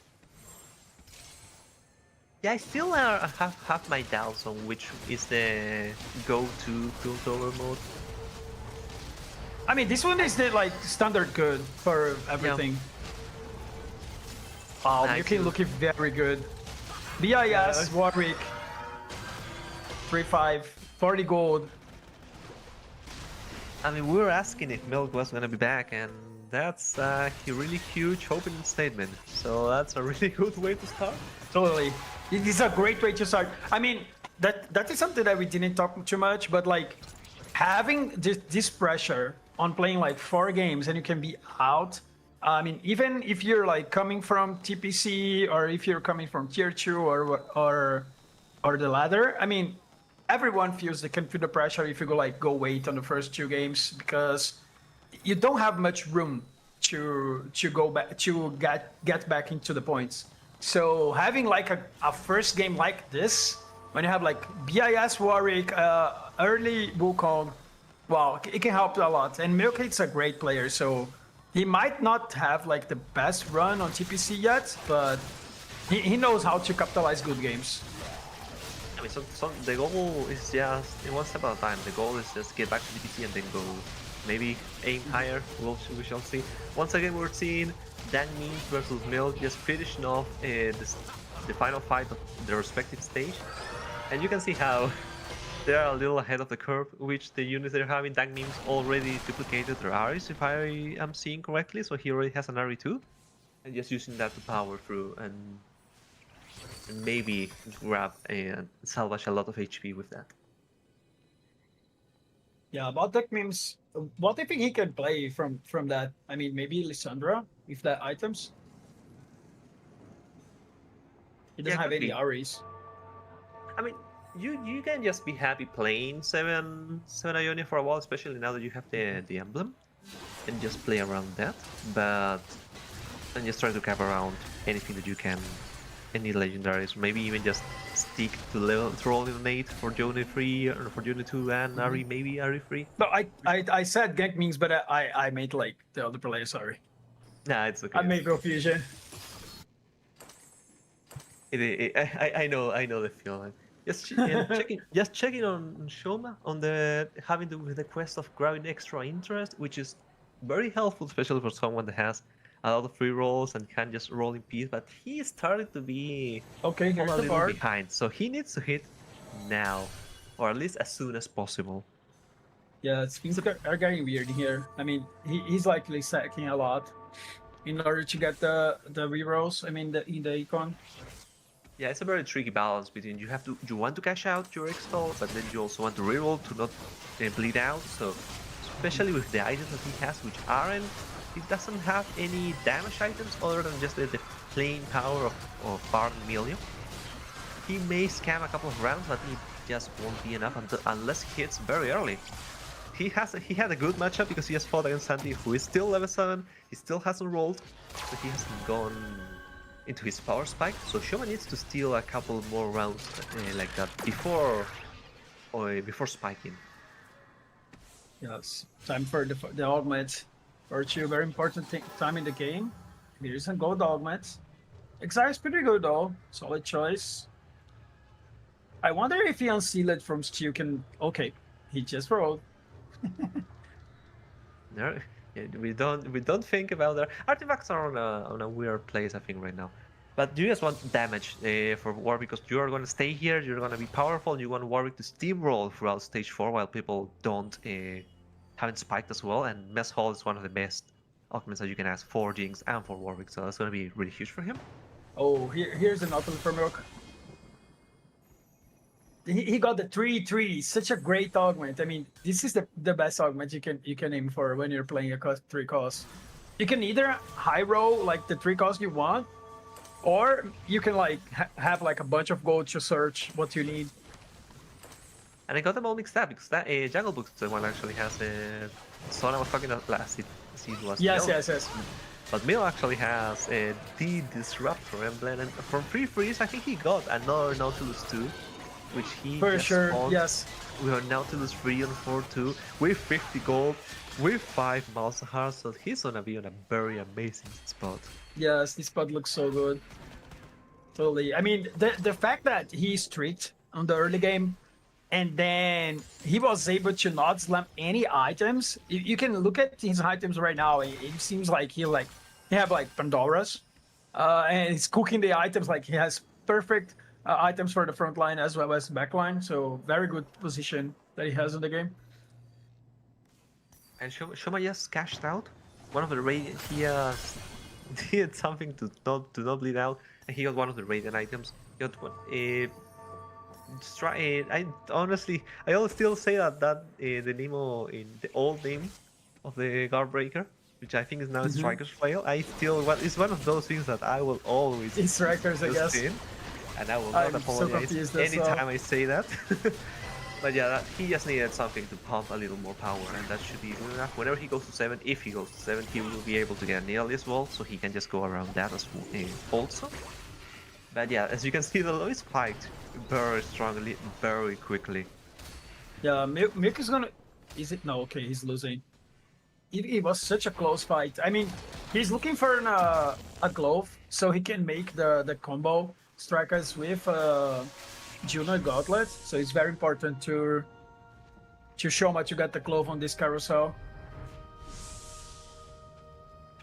Yeah, I still have my doubts on which is the go-to Piltover mode. I mean, this one is the like standard good for everything. Wow, Nice. Milky looking very good. BIS, Warwick. 3-5, 40 gold. I mean, we were asking if Milk was gonna be back, and that's a really huge opening statement. So that's a really good way to start. Totally. It is a great way to start. I mean, that is something that we didn't talk too much, but like having this pressure on playing like 4 games and you can be out. I mean, even if you're like coming from TPC or if you're coming from tier 2 or the ladder, I mean, everyone can feel the pressure if you go wait on the first 2 games because you don't have much room to go back to get back into the points. So having like a first game like this, when you have like BIS Warwick, early Wukong, wow, it can help a lot. And Milkate's a great player, so he might not have like the best run on TPC yet, but he knows how to capitalize good games. I mean, so the goal is just in one step at a time. The goal is just get back to DPC and then go maybe aim higher. We shall see. Once again, we're seeing Dan Means versus Milk just finishing off the final fight of the respective stage. And you can see how they're a little ahead of the curve, which the units they're having. Dan Memes already duplicated their Ares, if I am seeing correctly. So he already has an Ares too. And just using that to power through and maybe grab and salvage a lot of HP with that. Yeah, about that memes, what do you think he can play from that? I mean, maybe Lissandra, if that items. He doesn't have could any be. Ares. I mean, you can just be happy playing 7 Ionia for a while, especially now that you have the emblem, and just play around that. And just try to cap around anything that you can, any legendaries. Maybe even just stick to rolling an 8 for Journey 3 or for Journey 2 and Ari, maybe Ari 3. No, I said gank memes, but I made like the other player. Sorry, Nah, it's okay. I made confusion. I know the feeling. Just checking on Shoma on having the quest of grabbing extra interest, which is very helpful, especially for someone that has a lot of free rolls and can just roll in peace. But he started to be Okay, a here's the little part. behind, so he needs to hit now, or at least as soon as possible. Yeah, things are getting weird here. I mean, he's likely sacking a lot in order to get the rerolls. I mean, in the econ. Yeah, it's a very tricky balance between you want to cash out your X-Stall, but then you also want to reroll to not bleed out. So, especially with the items that he has, which aren't, he doesn't have any damage items other than just the plain power of Bard and Emilio. He may scam a couple of rounds, but it just won't be enough unless he hits very early. He had a good matchup because he has fought against Sandy, who is still level 7. He still hasn't rolled, so he hasn't gone into his power spike. So Shoma needs to steal a couple more rounds like that before spiking. Yes, time for the augment. Virtue, very important time in the game. There isn't gold augment. Exile is pretty good though. Solid choice. I wonder if he unsealed from Stew can. Okay, he just rolled. No, we don't think about that. Artifacts are on a weird place, I think, right now. But you just want damage for Warwick because you are going to stay here. You're going to be powerful. You want Warwick to steamroll throughout stage 4 while people haven't spiked as well. And Mess Hall is one of the best augments that you can ask for Jinx and for Warwick, so that's going to be really huge for him. Oh, here's an ultimate for Milk. He got the 3/3, such a great augment. I mean, this is the best augment you can aim for when you're playing a 3 cost. You can either high roll like the 3 cost you want, or you can like have like a bunch of gold to search what you need. And I got them all mixed up because that Jungle Book's the one actually has Son I was talking about last season was Yes, Mil. yes. But Mil actually has the Disruptor emblem, and from free freeze I think he got another Nautilus 2, which he For just sure, spawned. yes. We are Nautilus 3 on 4-2 with 50 gold, with 5 Malzahar, so he's gonna be on a very amazing spot. Yes, this spot looks so good. Totally. I mean, the fact that he streaked on the early game, and then he was able to not slam any items. You can look at his items right now. It seems like he have like Pandora's, And he's cooking the items. Like he has perfect items for the front line as well as back line. So very good position that he has in the game. And Shoma just cashed out one of the radiant. He did something to not bleed out, and he got one of the radiant items. He got one. I honestly, I will still say that the name in the old name of the Guardbreaker, which I think is now Striker's Flail. I still, it's one of those things that I will always It's Strikers, I guess. in, and I will not I'm so apologize confused as well. anytime I say that. But yeah, he just needed something to pump a little more power, and that should be good enough. Whenever he goes to 7, if he goes to 7, he will be able to get a nail as well, so he can just go around that as also. But yeah, as you can see, the low is spiked very strongly, very quickly. Yeah, Milk is gonna. Is it? No, okay, he's losing. It was such a close fight. I mean, he's looking for a glove so he can make the combo strikers with Juno Gauntlet. So it's very important to show much you got the glove on this carousel.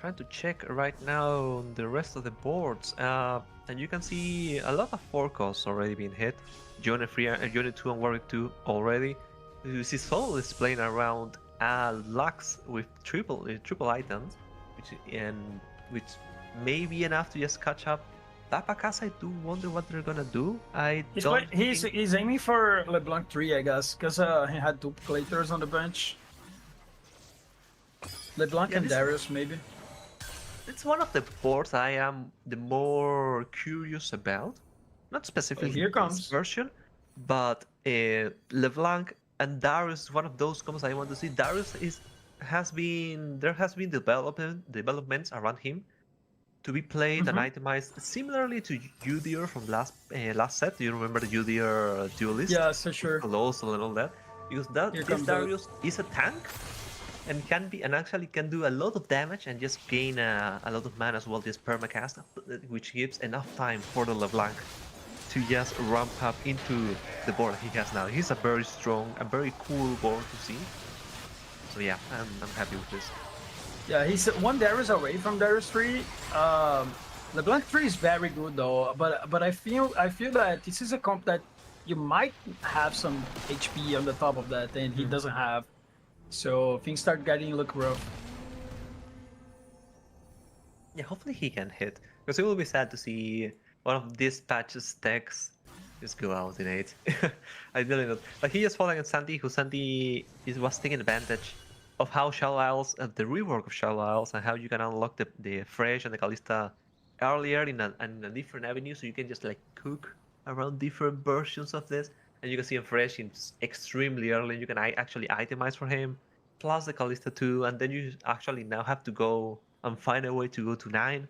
Trying to check right now the rest of the boards, and you can see a lot of forecasts already being hit. Unit 3 and Unit 2 and Warwick 2 already. You see Soul is playing around Lux with triple items, which may be enough to just catch up. Papakas, I do wonder what they're gonna do. He's aiming for LeBlanc 3, I guess, because he had duplicators on the bench. LeBlanc and Darius, maybe. It's one of the boards I am the more curious about. Not specifically here comes. this version, but LeBlanc and Darius is one of those combos I want to see. Darius there has been developments around him to be played and itemized similarly to Udyr from last set. Do you remember the Udyr duelist? Yeah, so sure. Colossal and all that. Because this Darius is a tank and actually can do a lot of damage and just gain a lot of mana as well, this permacast, which gives enough time for the LeBlanc to just ramp up into the board he has now. He's a very strong and very cool board to see. So yeah, I'm happy with this. Yeah, he's one Darius away from Darius 3. LeBlanc 3 is very good though, but I feel that this is a comp that you might have some HP on the top of that, and he doesn't have. So things start getting look rough. Yeah, hopefully he can hit, because it will be sad to see one of these patches decks just go out in 8. I really don't. But he just fought against Sandy, who was taking advantage of how Shallow Isles, the rework of Shallow Isles, and how you can unlock the Fresh and the Kalista earlier in a different avenue, so you can just like cook around different versions of this. And you can see him Fresh extremely early. You can actually itemize for him, plus the Kalista too, and then you actually now have to go and find a way to go to 9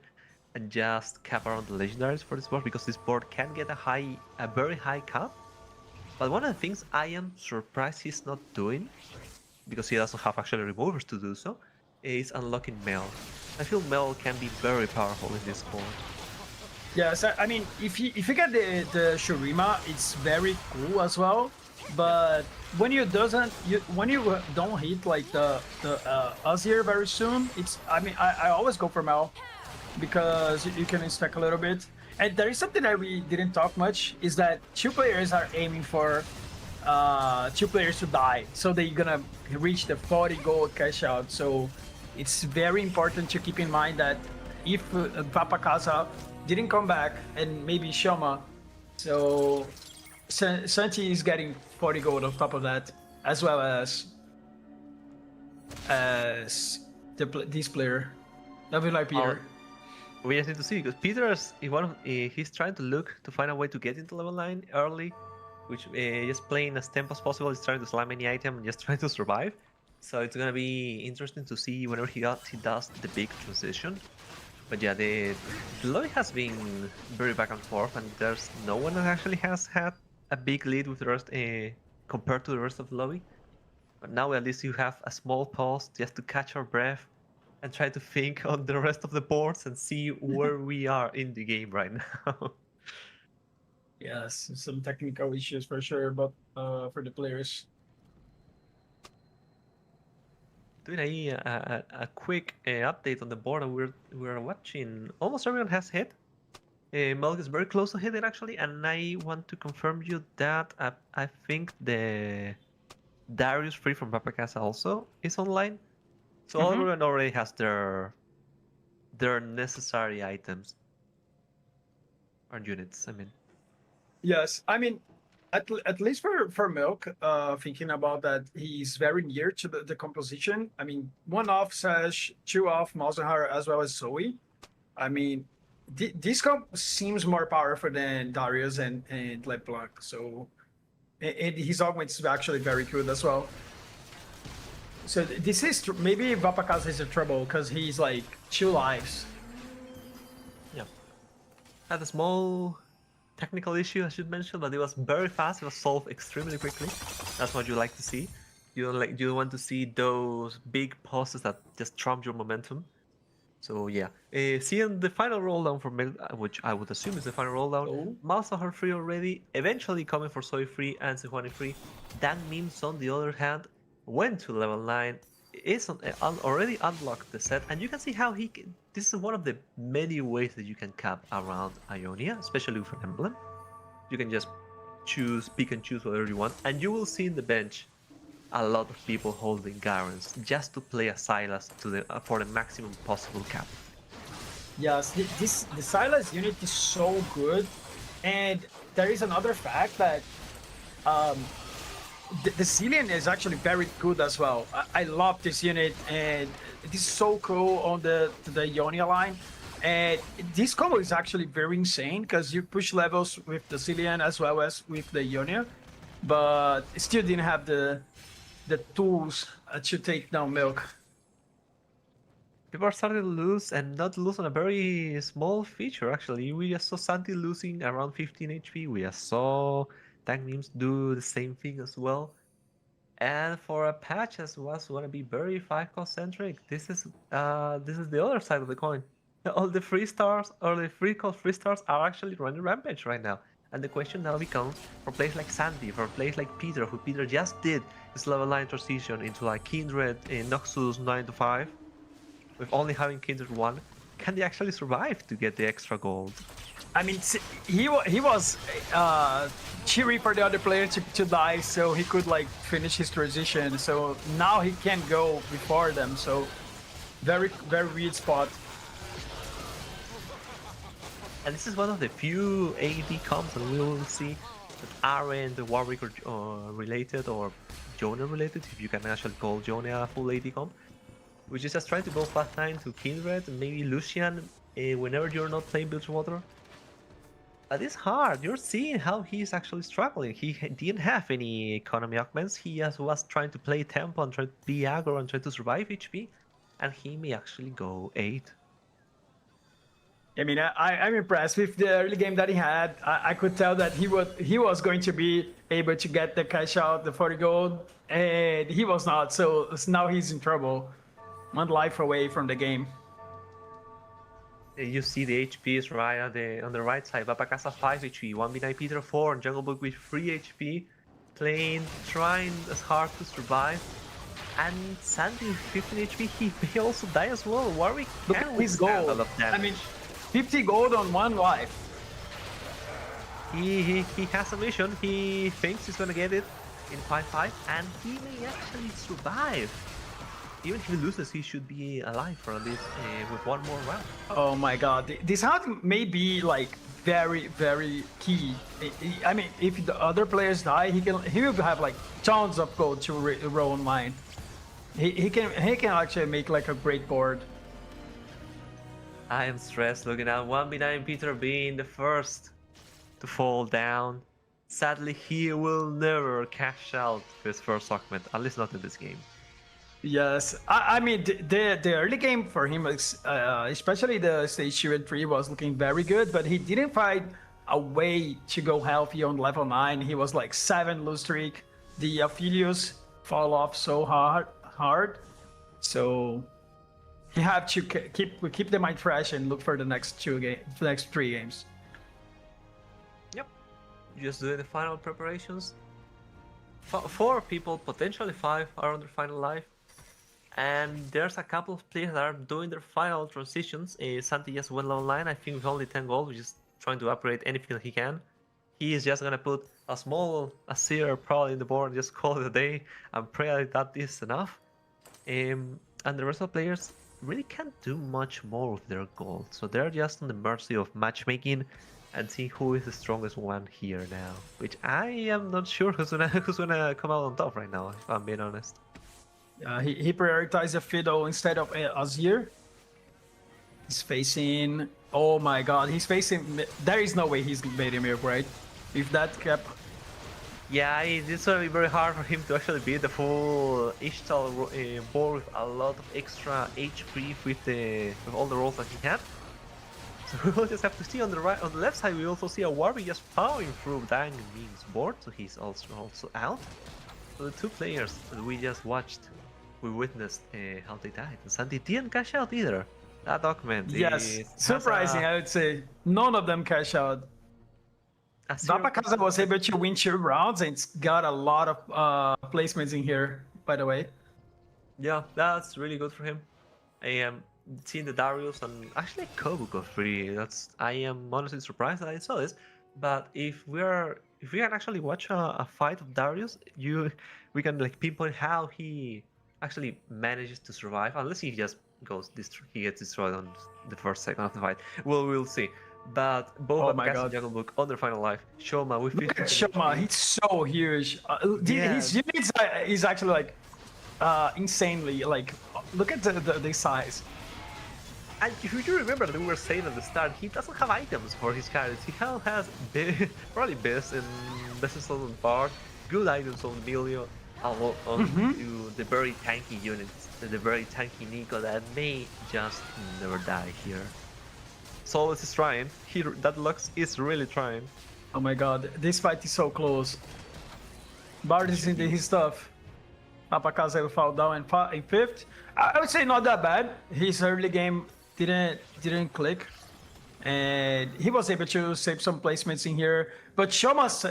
and just cap around the legendaries for this board, because this board can get a very high cap. But one of the things I am surprised he's not doing, because he doesn't have actually removers to do so, is unlocking Mel. I feel Mel can be very powerful in this board. Yes, I mean, if you get the Shurima, it's very cool as well. But when you don't hit like the Azir very soon, I always go for Mel, because you can stack a little bit. And there is something that we didn't talk much, is that 2 players are aiming for 2 players to die, so they're gonna reach the 40 gold cash out. So it's very important to keep in mind that if Papa Casa didn't come back, and maybe Shoma, so Santi is getting 40 gold on top of that, as well as this player, like Peter. We just need to see, because Peter he's trying to look to find a way to get into level 9 early, which just playing as tempo as possible. He's trying to slam any item and just trying to survive. So it's gonna be interesting to see whenever he does the big transition. But yeah, the lobby has been very back and forth, and there's no one that actually has had a big lead with the rest compared to the rest of the lobby. But now at least you have a small pause just to catch our breath and try to think on the rest of the boards and see where we are in the game right now. Yes, some technical issues for sure, but for the players. doing a quick update on the board, and we're watching. Almost everyone has hit. Milk is very close to hitting actually, and I want to confirm you that I think the Darius free from Papacasa also is online. So everyone already has their necessary items or units. I mean, Yes, I mean, at least for Milk, thinking about that, he's very near to the composition. I mean, one off Sash, two off Malzahar, as well as Zoe. I mean, this comp seems more powerful than Darius and LeBlanc. So, and his augment is actually very good as well. So this is maybe Vapakasa is in trouble because he's like 2 lives. yeah, had a small technical issue I should mention, but it was very fast. It was solved extremely quickly. That's what you like to see. You don't want to see those big pauses that just trump your momentum. So yeah, seeing the final rolldown for Mil, which I would assume is the final rolldown. Malzahar free already, eventually coming for Soy free and Sejuani free. Dan Mims on the other hand went to level 9, is already unlocked the set, and you can see how this is one of the many ways that you can cap around Ionia, especially with an emblem. You can just pick and choose whatever you want, and you will see in the bench a lot of people holding Garens just to play a Silas for the maximum possible cap. Yes, the Silas unit is so good, and there is another fact that the Cillian is actually very good as well. I love this unit, and it is so cool on the Ionia line. And this combo is actually very insane because you push levels with the Cillian as well as with the Ionia, but it still didn't have the tools to take down Milk. People are starting to lose, and not lose on a very small feature actually. We just saw Santi losing around 15 HP. We just saw Tank Memes do the same thing as well. And for a patch as was want to be very 5-cost centric, this is the other side of the coin. All the free stars or the free stars are actually running rampage right now. And the question now becomes, for players like Sandy, for players like Peter, who Peter just did his level 9 transition into like Kindred in Noxus 9 to 5, with only having Kindred 1, can they actually survive to get the extra gold? I mean, he was cheering for the other player to die so he could like finish his transition. So now he can go before them. So very weird spot. And this is one of the few AD comps that we will see that aren't the Warwick related or Jonah related, if you can actually call Jonah a full AD comp, which is just trying to go flat 9 to Kindred and maybe Lucian whenever you're not playing Bilgewater. But it's hard. You're seeing how he's actually struggling. He didn't have any economy augments. He just was trying to play tempo and try to be aggro and try to survive HP, and he may actually go 8. I mean, I'm impressed with the early game that he had. I could tell that he was going to be able to get the cash out, the 40 gold, and he was not. So now he's in trouble. 1 life away from the game. You see the HPs right on the right side. Vapakasa 5 HP, 1v9 Peter 4, and Jungle Book with 3 HP, trying as hard to survive. And Sandy with 15 HP, he may also die as well. Warwick Look can at his withstand a gold. lot of damage. I mean, 50 gold on 1 life. He has a mission. He thinks he's gonna get it in 5-5, and he may actually survive. Even if he loses, he should be alive for at least with 1 more round. Oh my god, this hunt may be like very key. I mean, if the other players die, he will have like tons of gold to roll on mine. He can actually make like a great board. I am stressed looking at 1v9 Peter being the first to fall down. Sadly, he will never cash out his first augment, at least not in this game. Yes, I mean the early game for him, especially the stage 2 and 3, was looking very good, but he didn't find a way to go healthy on level 9. He was like 7 lose streak. The Aphelios fall off so hard, so he have to keep the mind fresh and look for the next 3 games. Yep, just doing the final preparations. 4 people, potentially 5, are on their final life. And there's a couple of players that are doing their final transitions. Santi just went online, I think with only 10 gold, which is trying to upgrade anything that he can. He is just gonna put a seer probably in the board, just call it a day, and pray that is enough. And the rest of the players really can't do much more with their gold, so they're just on the mercy of matchmaking and see who is the strongest one here now. Which I am not sure who's gonna come out on top right now, if I'm being honest. He prioritized a Fiddle instead of Azir. He's facing... Oh my god, he's facing... There is no way he's beating me, right? If that kept... Yeah, it's gonna be very hard for him to actually beat the full Ishtal board with a lot of extra HP with all the rolls that he had. So we'll just have to see on the left side. We also see a Warby just powering through Dang Ming's board, so he's also out. So the two players that we just watched, we witnessed how they died. And Santi didn't cash out either. That document. Yes, surprising, I would say. None of them cash out. Vapakaza was able to win 2 rounds and it's got a lot of placements in here, by the way. Yeah, that's really good for him. I am seeing the Darius and actually Kobu got free. I am honestly surprised that I saw this. But if we can actually watch a fight of Darius, we can like pinpoint how he actually manages to survive. Unless he just he gets destroyed on the first second of the fight. Well, we'll see. But both Vapakaza and Jungle Book on their final life. Shoma with Look at Shoma, he's so huge. His units is actually like insanely like. Look at the size. And if you remember that we were saying at the start, he doesn't have items for his carries. He has probably best on part, good items on Emilio, on the very tanky units, the very tanky Nico that may just never die here. Solus is trying. That Lux is really trying. Oh my god, this fight is so close. Bard is into his stuff. Vapakaza will fall down in 5th. I would say not that bad. His early game didn't click, and he was able to save some placements in here. But Shoma's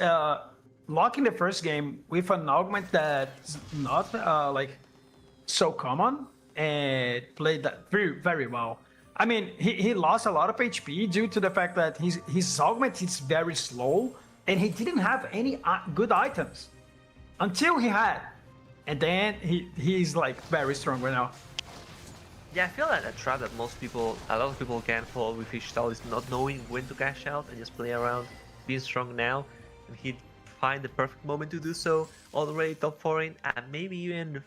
locking the first game with an augment that's not like so common, and played that very well. I mean, he lost a lot of HP due to the fact that his augment is very slow, and he didn't have any good items until he had, and then he's like very strong right now. Yeah, I feel like a trap that a lot of people can fall with his style is not knowing when to cash out and just play around, being strong now, and he'd find the perfect moment to do so, already top 4ing, and maybe even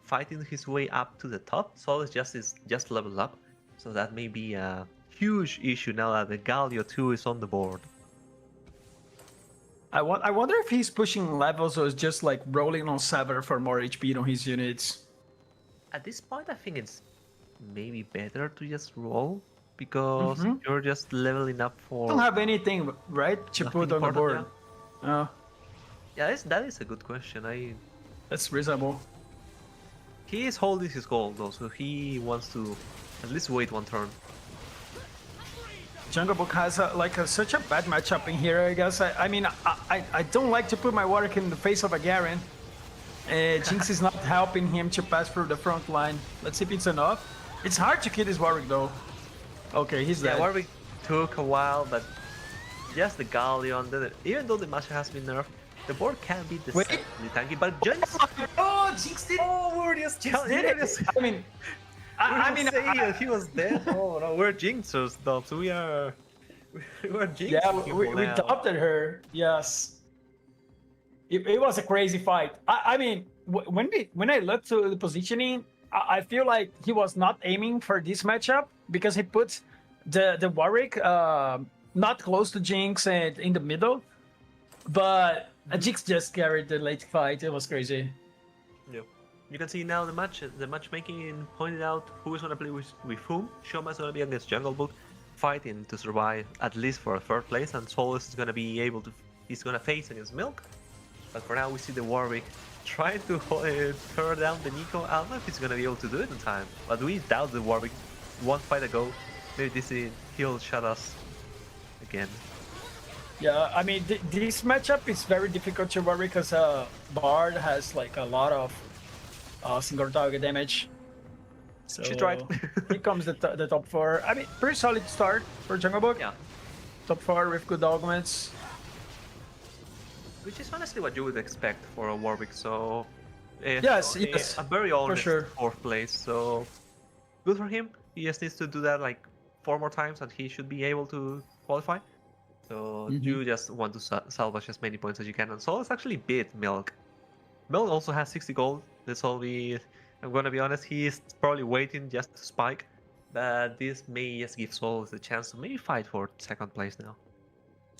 fighting his way up to the top. So it's just level up, so that may be a huge issue now that the Galio 2 is on the board. I wonder if he's pushing levels or is just like rolling on Sever for more HP on his units. At this point, I think it's maybe better to just roll, because you're just leveling up for... Don't have anything, right, to put on the board. Yeah, that is a good question. That's reasonable. He is holding his gold though, so he wants to at least wait one turn. Jungle Book has such a bad matchup in here, I guess. I mean, I don't like to put my Warwick in the face of a Garen. Jinx is not helping him to pass through the front line. Let's see if it's enough. It's hard to kill this Warwick though. Okay, he's dead. Yeah, Warwick took a while, but just the Galleon, even though the match has been nerfed, the board can be deceptively tanky, but Jinx... Oh, Jinx did it! Oh, we're just... Jinx did it! I mean... I mean, he was dead. Oh no, we're Jinxers though, so we're Jinx. Yeah, we adopted her. Yes. It was a crazy fight. I mean, when I looked to the positioning, I feel like he was not aiming for this matchup because he puts the Warwick not close to Jinx and in the middle, but Jinx just carried the late fight. It was crazy. Yep. You can see now the matchmaking pointed out who is gonna play with whom. Shoma is gonna be against Jungle Book, fighting to survive at least for a 3rd place, and Solus is gonna be able to. He's gonna face against Milk. But for now, we see the Warwick trying to tear down the Nico. I don't know if he's gonna be able to do it in time, but we doubt the Warwick. One fight ago, maybe he'll shut us again. Yeah, I mean, this matchup is very difficult to worry because Bard has like a lot of single target damage. So She tried. here comes the top 4. I mean, pretty solid start for Jungle Book. Yeah. Top 4 with good augments. Which is honestly what you would expect for a Warwick. So Yes, yes, a very honest sure. 4th place. So good for him. He just needs to do that like 4 more times, and he should be able to qualify. So you just want to salvage as many points as you can. And Solus actually beat Milk. Milk also has 60 gold. This will be. I'm gonna be honest. He is probably waiting just to spike, but this may just give Solus the chance to maybe fight for 2nd place now.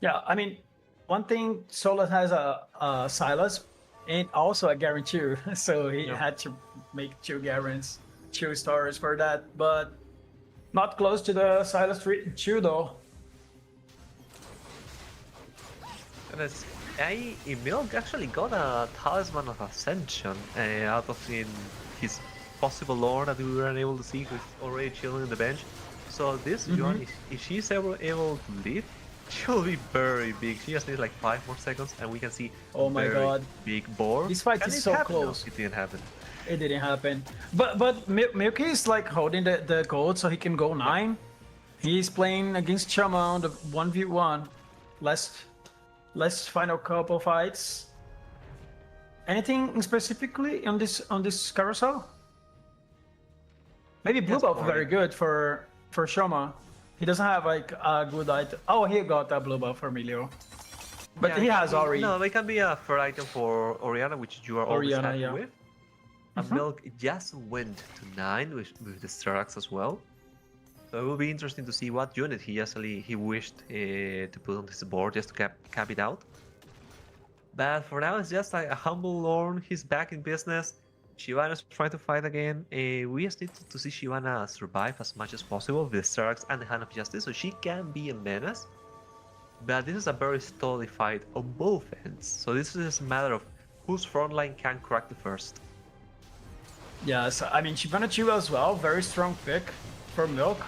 Yeah, I mean, one thing, Solus has a Silas and also a guarantee, so he had to make 2 guarantees, 2 stars for that, but not close to the Silas 2 though. And Milk actually got a Talisman of Ascension out of his possible lore that we weren't able to see, who's already chilling on the bench. So this Yuan, if she's able to leave, she'll be very big. She just needs like 5 more seconds, and we can see Oh my god, big boar. this fight And is it so happened. No, close. it didn't happen. It didn't happen. But Milky is like holding the gold so he can go 9. He's playing against Chama on the 1v1. Last final couple fights. Anything specifically on this carousel? Maybe Blue Yes, Buff boy. very good for Shoma. He doesn't have like a good item. Oh, he got a Blue Buff for Emilio. But he has Ori. No, it can be a fair item for Oriana, which you are always Oriana, happy yeah. with. And Milk just went to 9 with the Strax as well. So it will be interesting to see what unit he wished to put on this board just to cap it out. But for now, it's just like a humble Lorne. He's back in business. Shyvana's trying to fight again. We just need to see Shyvana survive as much as possible with the Strax and the Hand of Justice, so she can be a menace. But this is a very stally fight on both ends. So this is just a matter of whose frontline can crack the first. Yes, I mean Shyvana Chiva as well. Very strong pick for Milk.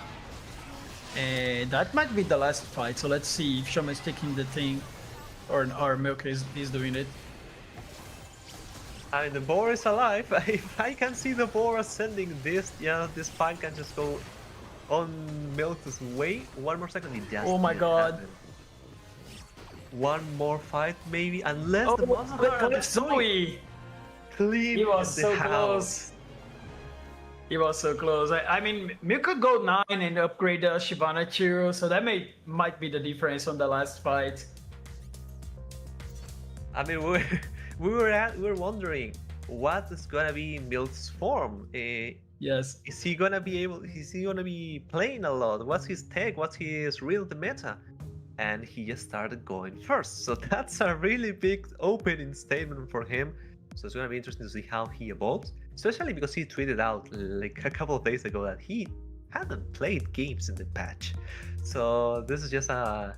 And that might be the last fight, so let's see if Shoma is taking the thing or Milk is doing it. I mean, the boar is alive. If I can see the boar ascending this, this fight can just go on Milk's way. 1 more second, it just Oh my didn't god. happen. 1 more fight, maybe, unless Oh, the monster look, Zoe! clean He was the so house. close. He was so close. I mean, Milk could go 9 and upgrade the Shyvana too, so that might be the difference on the last fight. I mean, we were wondering what is gonna be Milk's form. Yes. Is he gonna be playing a lot? What's his tech? What's his real meta? And he just started going first. So that's a really big opening statement for him. So it's gonna be interesting to see how he evolves, especially because he tweeted out like a couple of days ago that he hadn't played games in the patch. So this is just a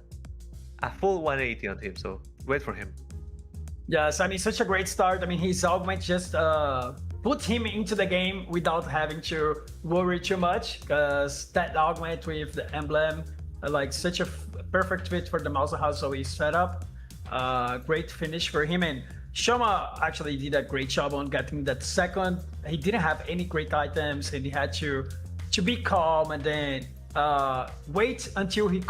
full 180 on him. So wait for him. Yes, I mean, such a great start. I mean, his augment just put him into the game without having to worry too much, because that augment with the emblem, like such a perfect fit for the mouse house, so he's set up. Great finish for him, and Shoma actually did a great job on getting that second. He didn't have any great items, and he had to be calm and then wait until he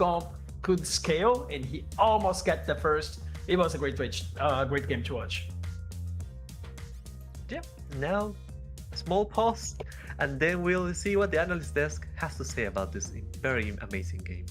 could scale, and he almost got the first. It was a great game to watch. Yep. Now, a small pause, and then we'll see what the analyst desk has to say about this very amazing game.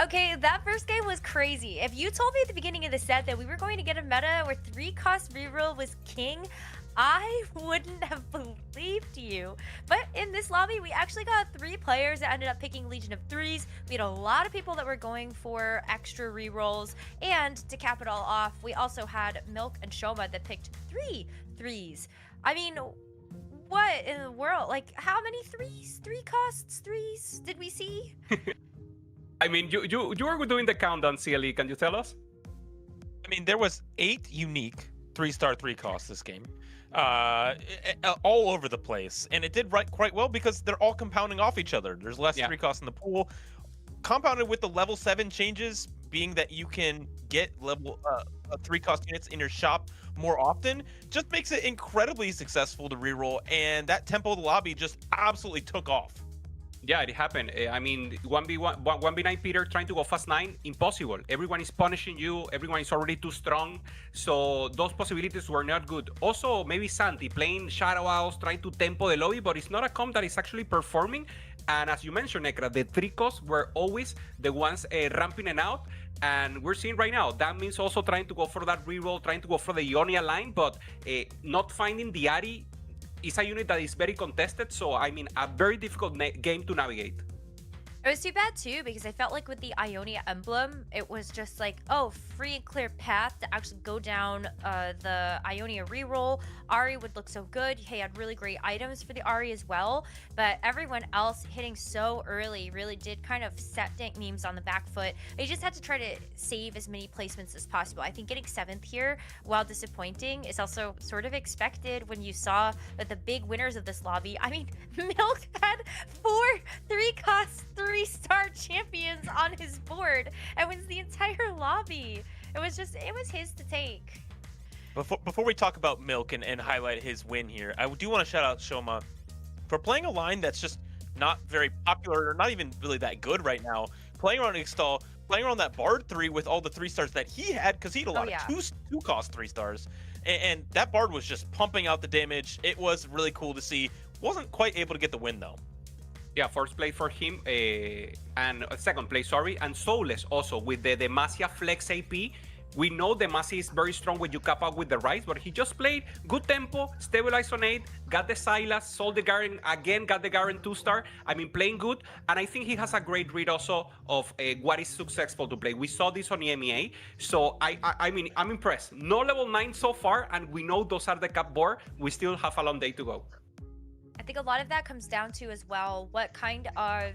Okay, that first game was crazy. If you told me at the beginning of the set that we were going to get a meta where 3-cost reroll was king, I wouldn't have believed you. But in this lobby, we actually got 3 players that ended up picking Legion of Threes. We had a lot of people that were going for extra rerolls. And to cap it all off, we also had Milk and Shoma that picked 3 threes. I mean, what in the world? Like, how many threes? 3-costs threes did we see? I mean, you were doing the countdown, CLE. Can you tell us? I mean, there was 8 unique 3-star 3-costs this game, all over the place, and it did quite well because they're all compounding off each other. There's less 3-costs in the pool, compounded with the level 7 changes, being that you can get level 3-cost units in your shop more often, just makes it incredibly successful to reroll, and that tempo of the lobby just absolutely took off. Yeah, it happened. I mean, 1v9 Peter trying to go fast 9, impossible. Everyone is punishing you. Everyone is already too strong. So those possibilities were not good. Also, maybe Santi playing Shadow Owls, trying to tempo the lobby, but it's not a comp that is actually performing. And as you mentioned, Nekra, the 3-costs were always the ones ramping it out. And we're seeing right now, that means also trying to go for that reroll, trying to go for the Ionia line, but not finding the Ari. It's a unit that is very contested, so I mean, a very difficult game to navigate. It was too bad too, because I felt like with the Ionia emblem, it was just like, oh, free and clear path to actually go down the Ionia reroll. Ari would look so good. He had really great items for the Ari as well, but everyone else hitting so early really did kind of set Dank Memes on the back foot. They just had to try to save as many placements as possible. I think getting 7th here, while disappointing, is also sort of expected when you saw that the big winners of this lobby, I mean, Milk had 4 3-cost 3-star champions on his board and wins the entire lobby. It was his to take. Before we talk about Milk and highlight his win here, I do want to shout out Shoma for playing a line that's just not very popular or not even really that good right now. Playing around Ixtal, playing around that Bard 3 with all the 3-stars that he had, because he had a lot of 2-cost 3-stars. And that Bard was just pumping out the damage. It was really cool to see. Wasn't quite able to get the win though. Yeah, first place for him, and second place, sorry, and Soulless also with the Demacia Flex AP. We know Demacia is very strong when you cap out with the Rise, but he just played good tempo, stabilized on 8, got the Sylas, sold the Garen, again got the Garen 2-star. I mean, playing good, and I think he has a great read also of what is successful to play. We saw this on EMEA, so I mean, I'm impressed. No level 9 so far, and we know those are the cap board. We still have a long day to go. I think a lot of that comes down to as well what kind of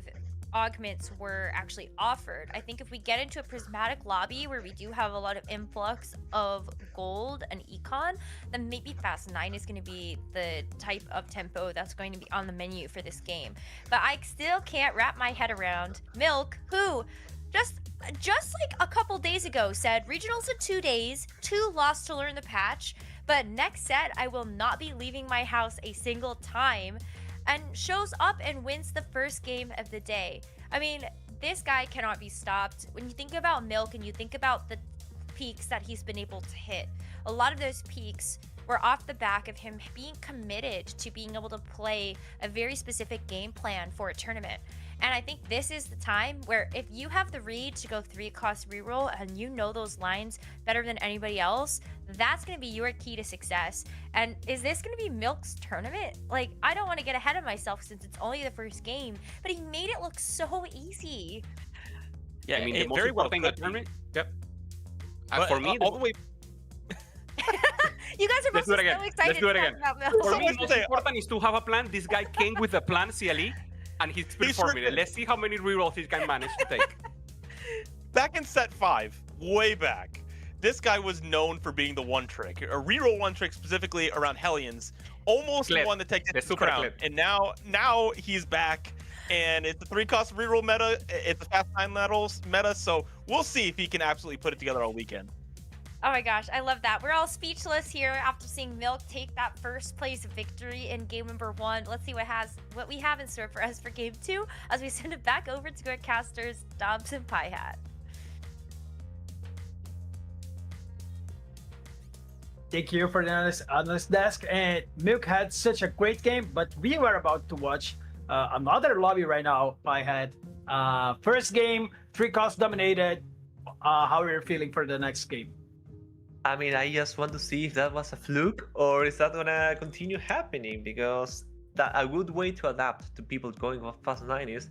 augments were actually offered. I think if we get into a prismatic lobby where we do have a lot of influx of gold and econ, then maybe fast 9 is going to be the type of tempo that's going to be on the menu for this game. But I still can't wrap my head around Milk, who just like a couple days ago said regionals in 2 days, 2 lost to learn the patch, but next set I will not be leaving my house a single time, and shows up and wins the first game of the day. I mean, this guy cannot be stopped. When you think about Milk and you think about the peaks that he's been able to hit, a lot of those peaks were off the back of him being committed to being able to play a very specific game plan for a tournament. And I think this is the time where if you have the read to go 3-cost reroll and you know those lines better than anybody else, that's going to be your key to success. And is this going to be Milk's tournament? Like, I don't want to get ahead of myself since it's only the first game, but he made it look so easy. Yeah, I mean, the most very important thing in the tournament. Yep. For me, all the way. You guys are both so excited Let's do it again. about Milk. For me, the most important is to have a plan. This guy came with a plan, CLE, and he's performing it. Let's see how many rerolls he can manage to take. Back in set 5, way back, this guy was known for being the one trick, a reroll one trick specifically around Hellions, almost won the Tactician crown. And now he's back and it's a 3-cost reroll meta. It's a fast time meta, so we'll see if he can absolutely put it together all weekend. Oh my gosh, I love that. We're all speechless here after seeing Milk take that first place victory in game number 1. Let's see what we have in store for us for game 2 as we send it back over to our casters, Dobbs and Pie Hat. Thank you for the honest desk. And Milk had such a great game, but we were about to watch another lobby right now. Pie Hat. First game, 3-cost dominated. How are you feeling for the next game? I mean, I just want to see if that was a fluke or is that gonna continue happening, because a good way to adapt to people going off past 9 is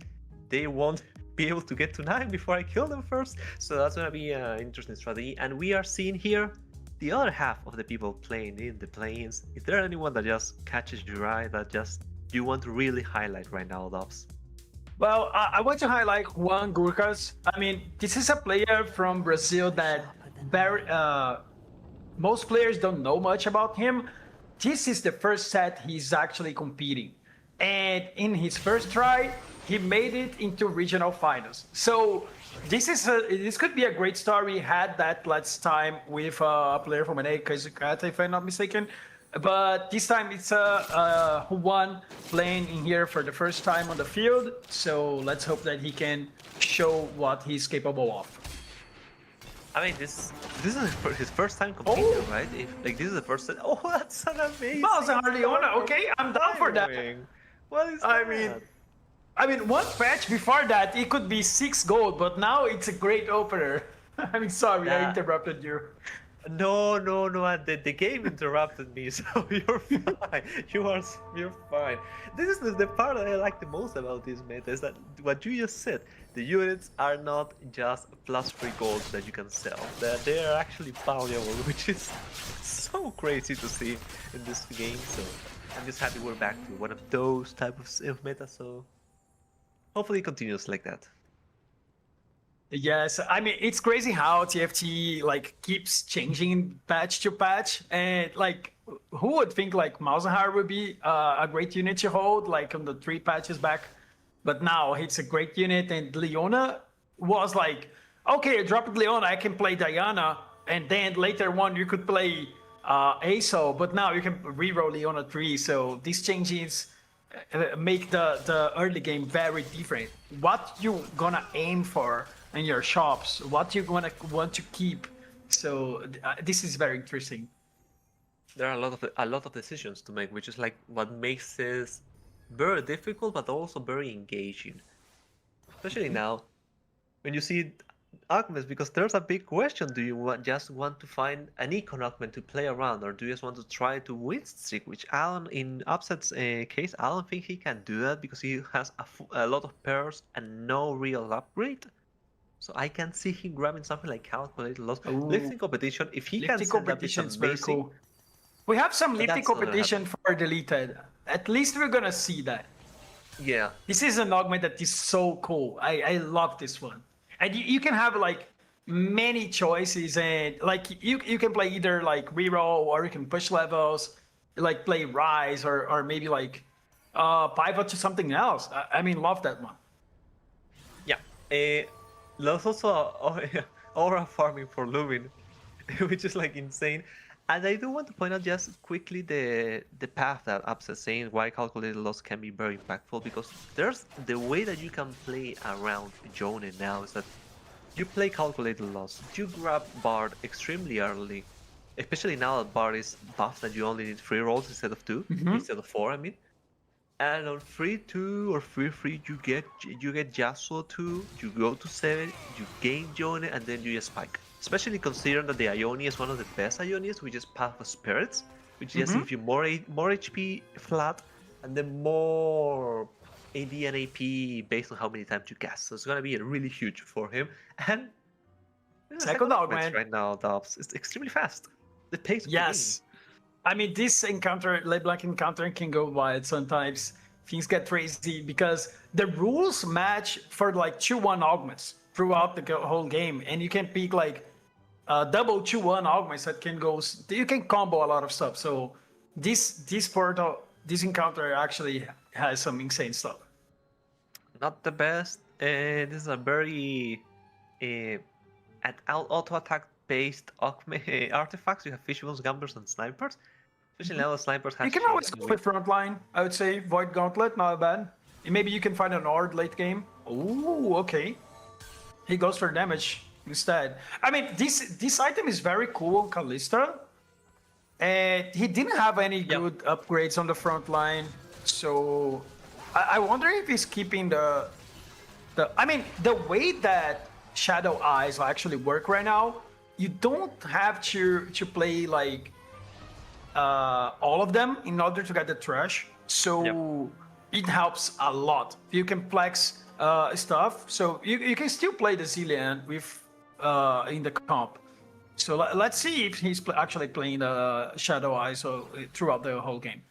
they won't be able to get to 9 before I kill them first. So that's gonna be an interesting strategy. And we are seeing here the other half of the people playing in the planes. Is there anyone that just catches your eye that just you want to really highlight right now, Dobbs? Well, I want to highlight Juan Gurkas. I mean, this is a player from Brazil that most players don't know much about him. This is the first set he's actually competing. And in his first try, he made it into regional finals. So this could be a great story. He had that last time with a player from an Kazukata, if I'm not mistaken. But this time it's Juan playing in here for the first time on the field. So let's hope that he can show what he's capable of. I mean, this is his first time competing, right? This is the first set. Oh, that's an amazing. Bowser Leona, okay, I'm down for that. What is that? I mean, one patch before that, it could be 6 gold, but now it's a great opener. I mean, sorry, I interrupted you. No, the game interrupted me, so you're fine. You're fine. This is the part that I like the most about this meta, is that what you just said. The units are not just +3 gold that you can sell. They are actually valuable, which is so crazy to see in this game. So I'm just happy we're back to one of those type of meta. So hopefully it continues like that. Yes, I mean, it's crazy how TFT keeps changing patch to patch, and who would think Malzahar would be a great unit to hold on the 3 patches back, but now it's a great unit. And Leona was okay, I dropped Leona, I can play Diana, and then later on you could play Aso, but now you can reroll Leona 3. So these changes make the early game very different. What you gonna aim for in your shops, what you gonna want to keep. So this is very interesting. There are a lot of decisions to make, which is what makes this very difficult, but also very engaging. Especially now, when you see augments, because there's a big question: do you just want to find an econ augment to play around, or do you just want to try to win streak? Which Alan, in Upset's case, I don't think he can do that because he has a lot of pairs and no real upgrade. So I can see him grabbing something like calculated loss. Lifting competition, if he can set up, it's amazing. Very cool. We have some lifting competition for deleted. At least we're gonna see that. Yeah. This is an augment that is so cool. I love this one. And you can have many choices, and you can play either reroll, or you can push levels, play rise, or maybe pivot to something else. I mean, love that one. Yeah. There's also aura farming for Lubin, which is insane. And I do want to point out just quickly the path that Ups is saying why calculated loss can be very impactful, because there's the way that you can play around Jonin now is that you play calculated loss, you grab Bard extremely early, especially now that Bard is buffed that you only need 3 rolls instead of 2, instead of 4, I mean. And on 3-2 or 3-3 you get Yasuo 2, you go to 7, you gain Jonin, and then you just spike. Especially considering that the Ione is one of the best Ionias, which is Path of Spirits, which just gives you more HP flat, and then more AD and AP based on how many times you cast. So it's gonna be really huge for him. And second augment right now, Dobbs, it's extremely fast. The pace of the game. I mean, this encounter, LeBlanc encounter, can go wild sometimes. Things get crazy because the rules match for 2-1 augments throughout the whole game, and you can pick double 2-1 augments that can go. You can combo a lot of stuff. So this encounter actually has some insane stuff. not the best. This is a very auto attack based artifacts. You have visuals, gamblers, and snipers. Especially now, the snipers have You can always go with frontline. I would say Void Gauntlet, not bad. Maybe you can find an Ord late game. Ooh, okay. He goes for damage instead. I mean, this item is very cool on Kalista. And he didn't have any good upgrades on the front line. So I wonder if he's keeping the I mean, the way that Shadow Eyes actually work right now, you don't have to play like all of them in order to get the trash. So it helps a lot. You can flex stuff. So you can still play the Zillion with in the comp. So let's see if he's actually playing the Shadow Eyes throughout the whole game.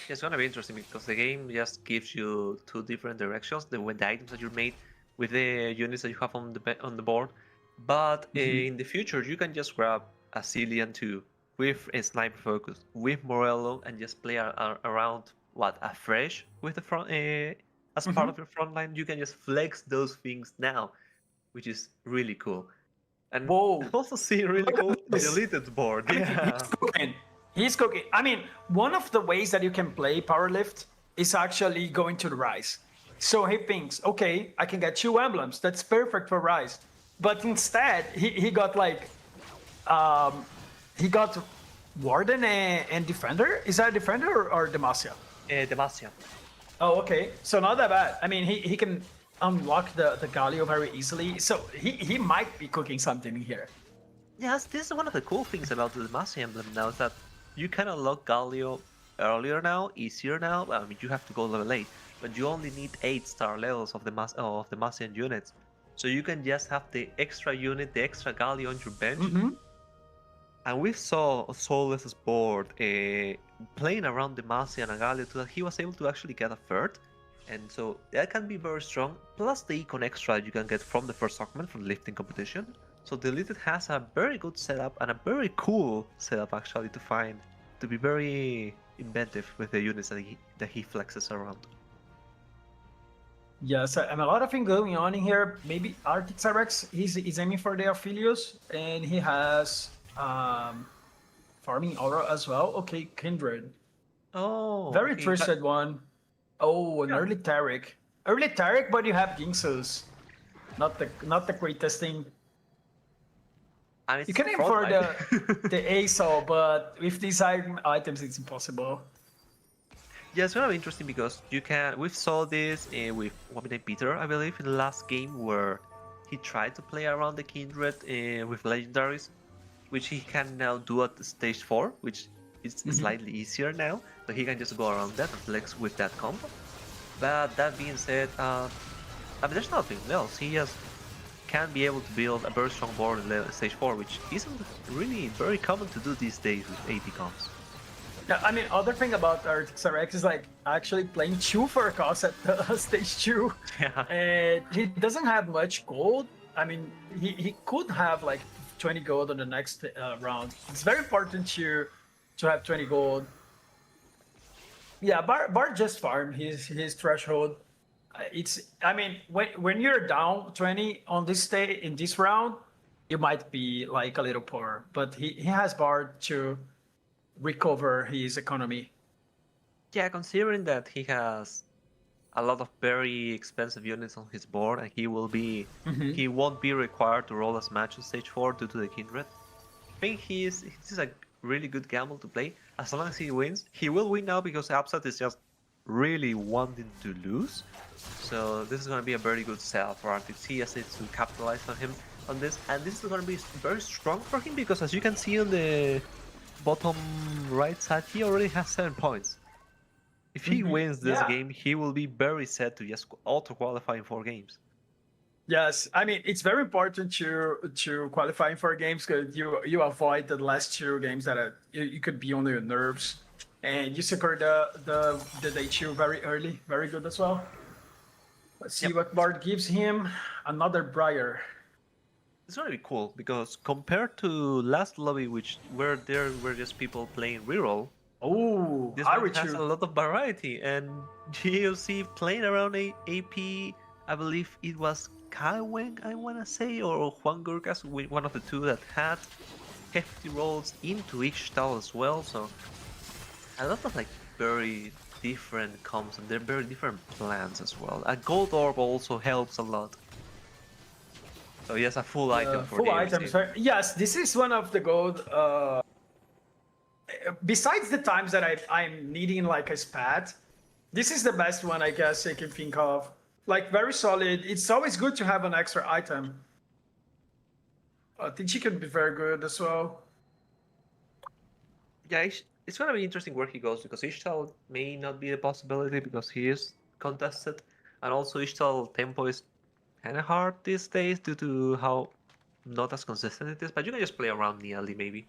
It's gonna be interesting because the game just gives you two different directions: the items that you made with the units that you have on the board. But in the future, you can just grab a Cillian 2 with a sniper focus, with Morello, and just play around a fresh with the front as part of your front line. You can just flex those things now, which is really cool. And also see really cool the deleted board. Yeah. He's cooking. I mean, one of the ways that you can play Powerlift is actually going to the Rise. So he thinks, okay, I can get 2 emblems. That's perfect for Rise. But instead, he got like, he got Warden and Defender. Is that Defender or Demacia? Demacia. Oh, okay. So not that bad. I mean, he can unlock the Galio very easily. So he might be cooking something in here. Yes, this is one of the cool things about the Demacia emblem now, is that you can unlock Galio earlier now, easier now. Well, I mean, you have to go level 8, but you only need 8-star levels of the Demacian units. So you can just have the extra unit, the extra Galio on your bench. And we saw Soulless's board playing around Demacia and Galio so that he was able to actually get a third. And so that can be very strong, plus the econ extra you can get from the first augment from the lifting competition. So Deleted has a very good setup and a very cool setup actually to be very inventive with the units that he flexes around. Yes, and a lot of things going on in here. Maybe Arctic Cyrex, he's aiming for the Aphelios, and he has Farming Aura as well. Okay, Kindred. Oh, Very okay. twisted one. Oh, an early Taric. Early Taric, but you have Ginsus. Not the greatest thing. And You can aim for the ASO, but with these items, it's impossible. Yeah, it's gonna be interesting because we saw this with Wabine Peter, I believe, in the last game where he tried to play around the Kindred with legendaries, which he can now do at stage 4, which is slightly easier now, so he can just go around that and flex with that combo. But that being said, I mean, there's nothing else. He just can be able to build a very strong board in stage 4, which isn't really very common to do these days with AD comps. Yeah, I mean, other thing about Arctic Cyrex is like actually playing 2 for a cost at stage 2. Yeah. And he doesn't have much gold. I mean, he could have like 20 gold on the next round. It's very important to have 20 gold. Yeah, Bard just farmed his threshold. I mean, when you're down 20 on this in this round, you might be like a little poor. But he has Bard to recover his economy. Yeah, considering that he has a lot of very expensive units on his board, and he won't be required to roll as much on stage 4 due to the Kindred. I think this is a really good gamble to play. As long as he wins, he will win now because Upset is just really wanting to lose. So this is going to be a very good setup for Arctic. He has to capitalize on this, and this is going to be very strong for him because, as you can see on the bottom right side, he already has 7 points. If he wins this game, he will be very set to just auto-qualify in 4 games. Yes, I mean, it's very important to qualify in 4 games because you avoid the last 2 games that you could be on your nerves, and you secure the day 2 very early, very good as well. Let's see what Bard gives him. Another Briar. It's going to be cool because compared to last lobby, where there were just people playing reroll, this one has a lot of variety, and GLC playing around AP I believe it was Kaiweng, I want to say, or Juan Gurkas, one of the two that had hefty rolls into each style as well. So a lot of like very different comps and they're very different plans as well. A gold orb also helps a lot. So yes, a full item for full the items. ARC. Yes, this is one of the gold. Besides the times that I'm needing like a spat, this is the best one I guess I can think of. Like very solid. It's always good to have an extra item. I think she can be very good as well. Yeah, it's gonna be interesting where he goes because Ishtal may not be a possibility because he is contested, and also Ishtal tempo is kind of hard these days due to how not as consistent it is. But you can just play around Niali maybe.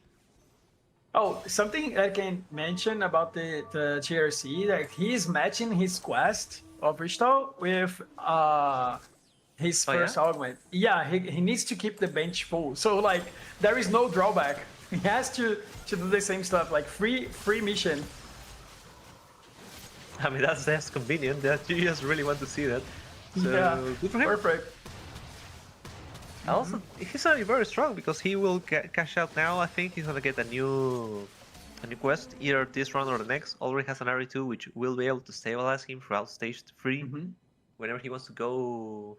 Oh, something I can mention about the GRC, like he is matching his quest of Rishtal with his Oh, yeah? first augment. Yeah, he needs to keep the bench full. So like there is no drawback. He has to do the same stuff, like free mission. I mean, that's convenient that you just really want to see that. So Yeah, good for him. perfect. Also, he's gonna be very strong because he will cash out now. I think he's gonna get a new quest either this round or the next. Already has an RE2 which will be able to stabilize him throughout stage 3 whenever he wants to go.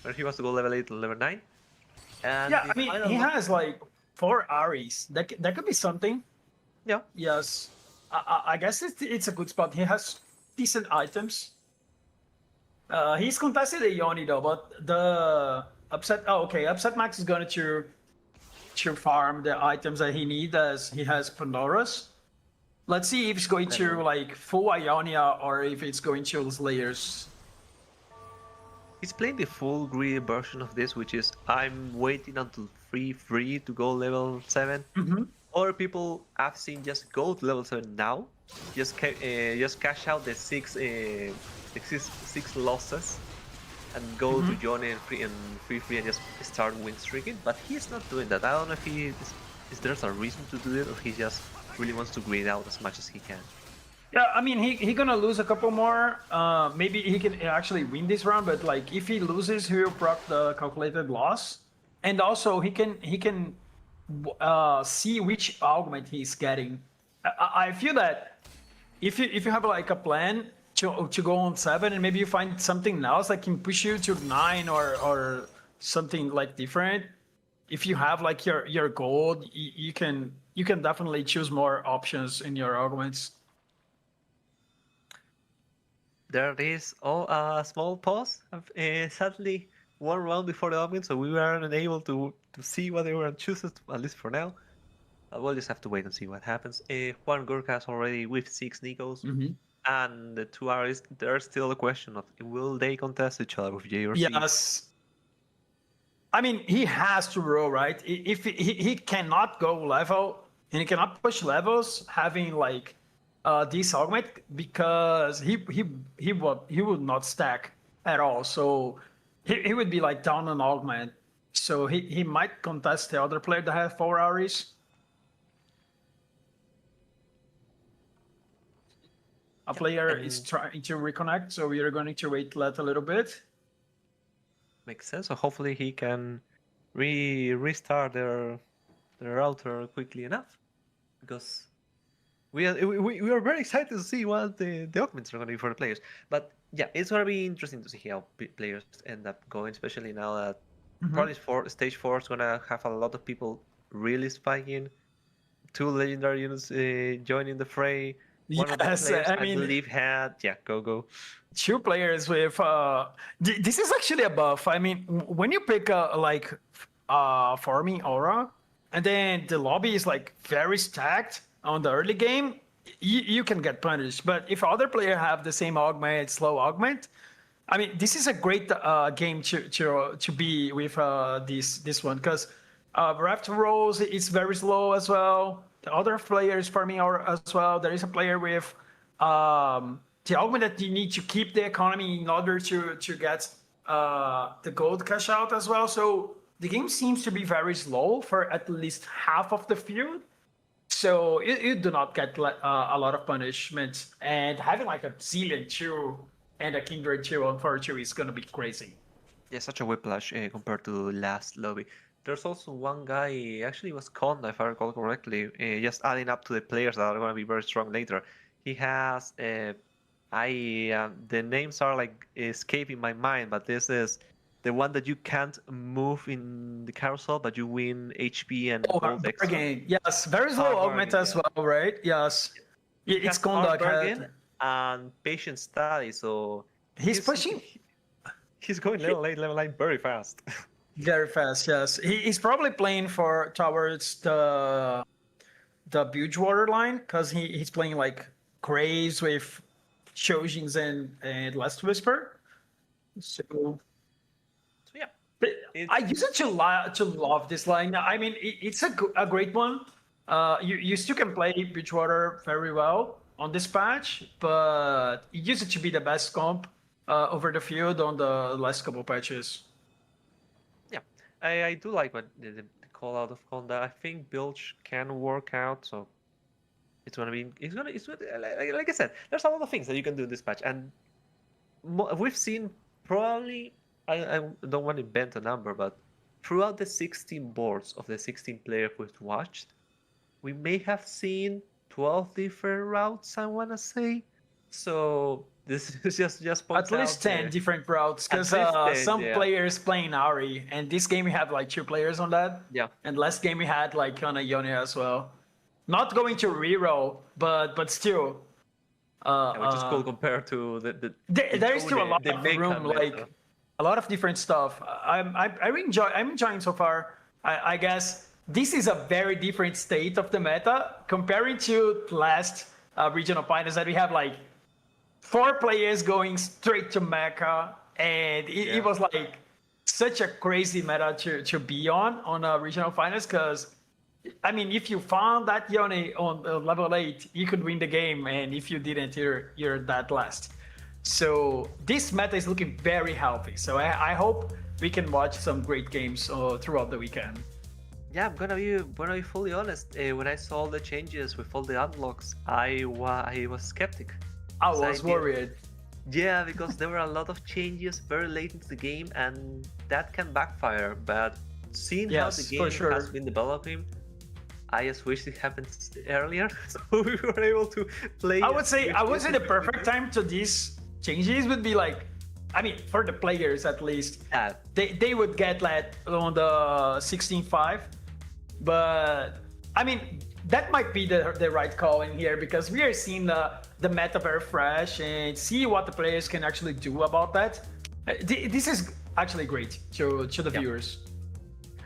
Whenever he wants to go level 8 or level 9. And Yeah, the I mean final he one- has like 4 Aries. That could be something. Yeah. Yes, I guess it's a good spot. He has decent items. He's contested a Yoni though, but the upset. Oh, okay. Upset Max is going to farm the items that he needs as he has Pandora's. Let's see if it's going to like full Ionia or if it's going to Slayers. He's playing the full greedy version of this, which is I'm waiting until free to go level 7. Other people I've seen just go to level 7 now, just cash out the six losses, and go to Johnny and free and just start win streaking. But he's not doing that. I don't know if is there's a reason to do it or he just really wants to grind out as much as he can. Yeah, I mean he gonna lose a couple more. Maybe he can actually win this round, but like if he loses, he will proc the calculated loss, and also he can see which augment he's getting. I feel that if you have like a plan to go on 7 and maybe you find something else that can push you to 9 or something like different. If you have like your gold, you can definitely choose more options in your augments. There is a small pause. Sadly, one round before the augment, so we weren't able to see what they were choosing, at least for now. We'll just have to wait and see what happens. Juan Gurkas already with 6 Nikos, and the 2 Aries. There's still a question of will they contest each other with J or C? Yes. I mean, he has to roll, right? If he cannot go level and he cannot push levels having like this augment because he would not stack at all. So he would be like down on augment. So he might contest the other player that has 4 Aries. A player is trying to reconnect, so we are going to wait a little bit. Makes sense. So hopefully he can restart their router quickly enough, because we are very excited to see what the augments are going to be for the players. But yeah, it's going to be interesting to see how players end up going, especially now that probably stage 4 is going to have a lot of people really spiking. 2 legendary units joining the fray. One of the players, I believe, had go. 2 players with this is actually a buff. I mean, when you pick like farming aura, and then the lobby is like very stacked on the early game, you can get punished. But if other player have the same augment, slow augment, I mean, this is a great game to be with this one, because Raft rolls is very slow as well. The other players farming aura as well. There is a player with the augment that you need to keep the economy in order to get the gold cash out as well. So the game seems to be very slow for at least half of the field. So you do not get a lot of punishment. And having like a zillion and a Kindred 2 on 4-2 is gonna be crazy. Yeah, such a whiplash compared to last lobby. There's also one guy, actually it was Conda, if I recall correctly, just adding up to the players that are going to be very strong later. He has, the names are like escaping my mind, but this is the one that you can't move in the carousel, but you win HP and gold extra. Bargain. Yes, very slow augment as well, right? Yes. It's Conduct. And patient study, so he's pushing. He's going level 8, level 9 very fast. Very fast, yes. He's probably playing towards the Bilgewater line, because he's playing like Craze with Shojins and Last Whisper. So yeah. I used to love this line. I mean, it's a great one. You still can play Bridgewater very well on this patch, but it used to be the best comp over the field on the last couple patches. Yeah, I do like what the call out of Honda. I think Bilge can work out, so it's gonna like I said, there's a lot of things that you can do in this patch, and we've seen probably. I don't want to invent a number, but throughout the 16 boards of the 16 players we've watched, we may have seen 12 different routes, I want to say. So this is just at least 10 different routes, because some players playing Ari, and this game we have like 2 players on that. Yeah. And last game we had like on a Yone as well. Not going to reroll, but still. Which is cool compared to there is still a lot of room, like a lot of different stuff. I'm enjoying so far. I guess this is a very different state of the meta comparing to last regional finals that we have like 4 players going straight to Mecha, and it was like such a crazy meta to be on a regional finals, because I mean, if you found that Yone on level 8, you could win the game, and if you didn't, you're that last. So this meta is looking very healthy. So I hope we can watch some great games throughout the weekend. Yeah, I'm gonna be fully honest. When I saw the changes with all the unlocks, I was skeptic. I was worried. Yeah, because there were a lot of changes very late into the game, and that can backfire. But seeing how the game has been developing, I just wish it happened earlier, so we were able to play. I would say the perfect time to these changes would be like, I mean, for the players at least, they would get that on the 16.5, but I mean that might be the right call in here, because we are seeing the meta very fresh and see what the players can actually do about that. This is actually great to the viewers.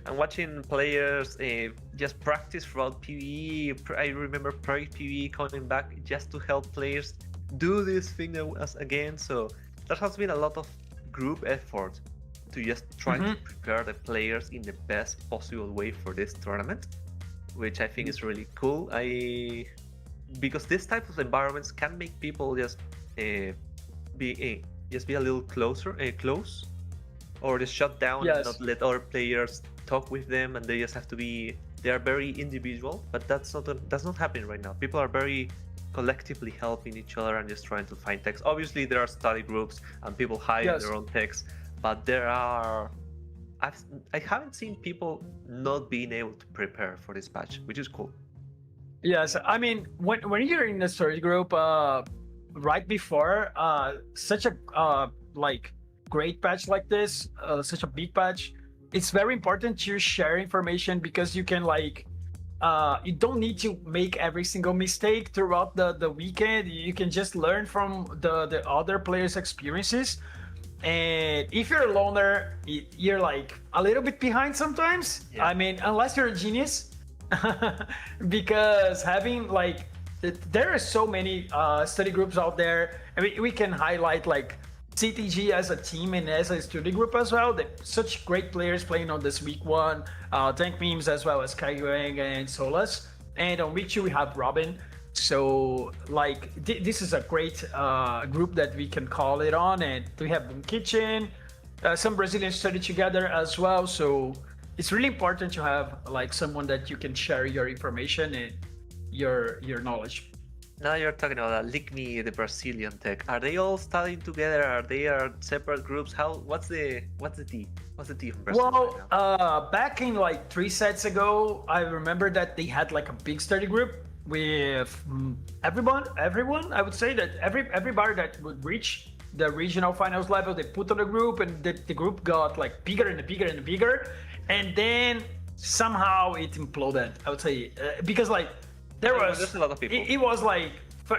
And watching players just practice throughout PvE. I remember Project PvE coming back just to help players do this thing again. So there has been a lot of group effort to just try to prepare the players in the best possible way for this tournament, which I think is really cool. Because this type of environments can make people just be a little close, or just shut down and not let other players talk with them, and they just have to be. They are very individual, but that's not happening right now. People are very collectively helping each other and just trying to find text. Obviously, there are study groups and people hide their own text, but there are. I haven't seen people not being able to prepare for this patch, which is cool. Yes, I mean when you're in a study group, right before such a great patch like this, such a big patch, it's very important to share information, because you can you don't need to make every single mistake throughout the weekend. You can just learn from the other players' experiences. And if you're a loner, you're like a little bit behind sometimes. I mean, unless you're a genius, because having there are so many study groups out there. I mean, we can highlight CTG as a team and as a study group as well. They're such great players playing on this week 1. Tank Memes as well as Kaiyueng and Solas. And on week 2 we have Robin. So this is a great group that we can call it on. And we have Boom Kitchen, some Brazilians study together as well. So it's really important to have someone that you can share your information and your knowledge. Now you're talking about Me, the Brazilian tech. Are they all studying together? Are they separate groups? What's the T? What's the T from Brazil Well, right now? back in like 3 sets ago, I remember that they had like a big study group with everyone. I would say that everybody that would reach the regional finals level, they put on a group, and the group got like bigger and bigger and bigger, and then somehow it imploded. I would say because like there was there's a lot of people. It was like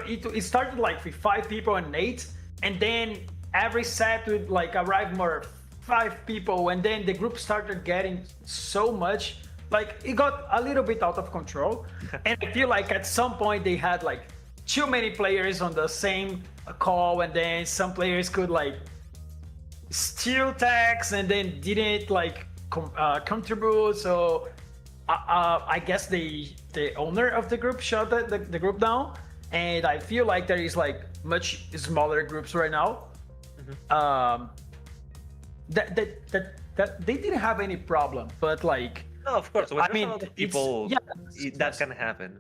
it started like with 5 people and 8, and then every set would like arrive more 5 people, and then the group started getting so much, like it got a little bit out of control. And I feel like at some point they had like too many players on the same call, and then some players could like steal tags and then didn't like contribute. So I guess the owner of the group shut the group down, and I feel like there is like much smaller groups right now. That they didn't have any problem, but like No, of course. When I there's mean, a lot of it's- people, yeah, that can happen.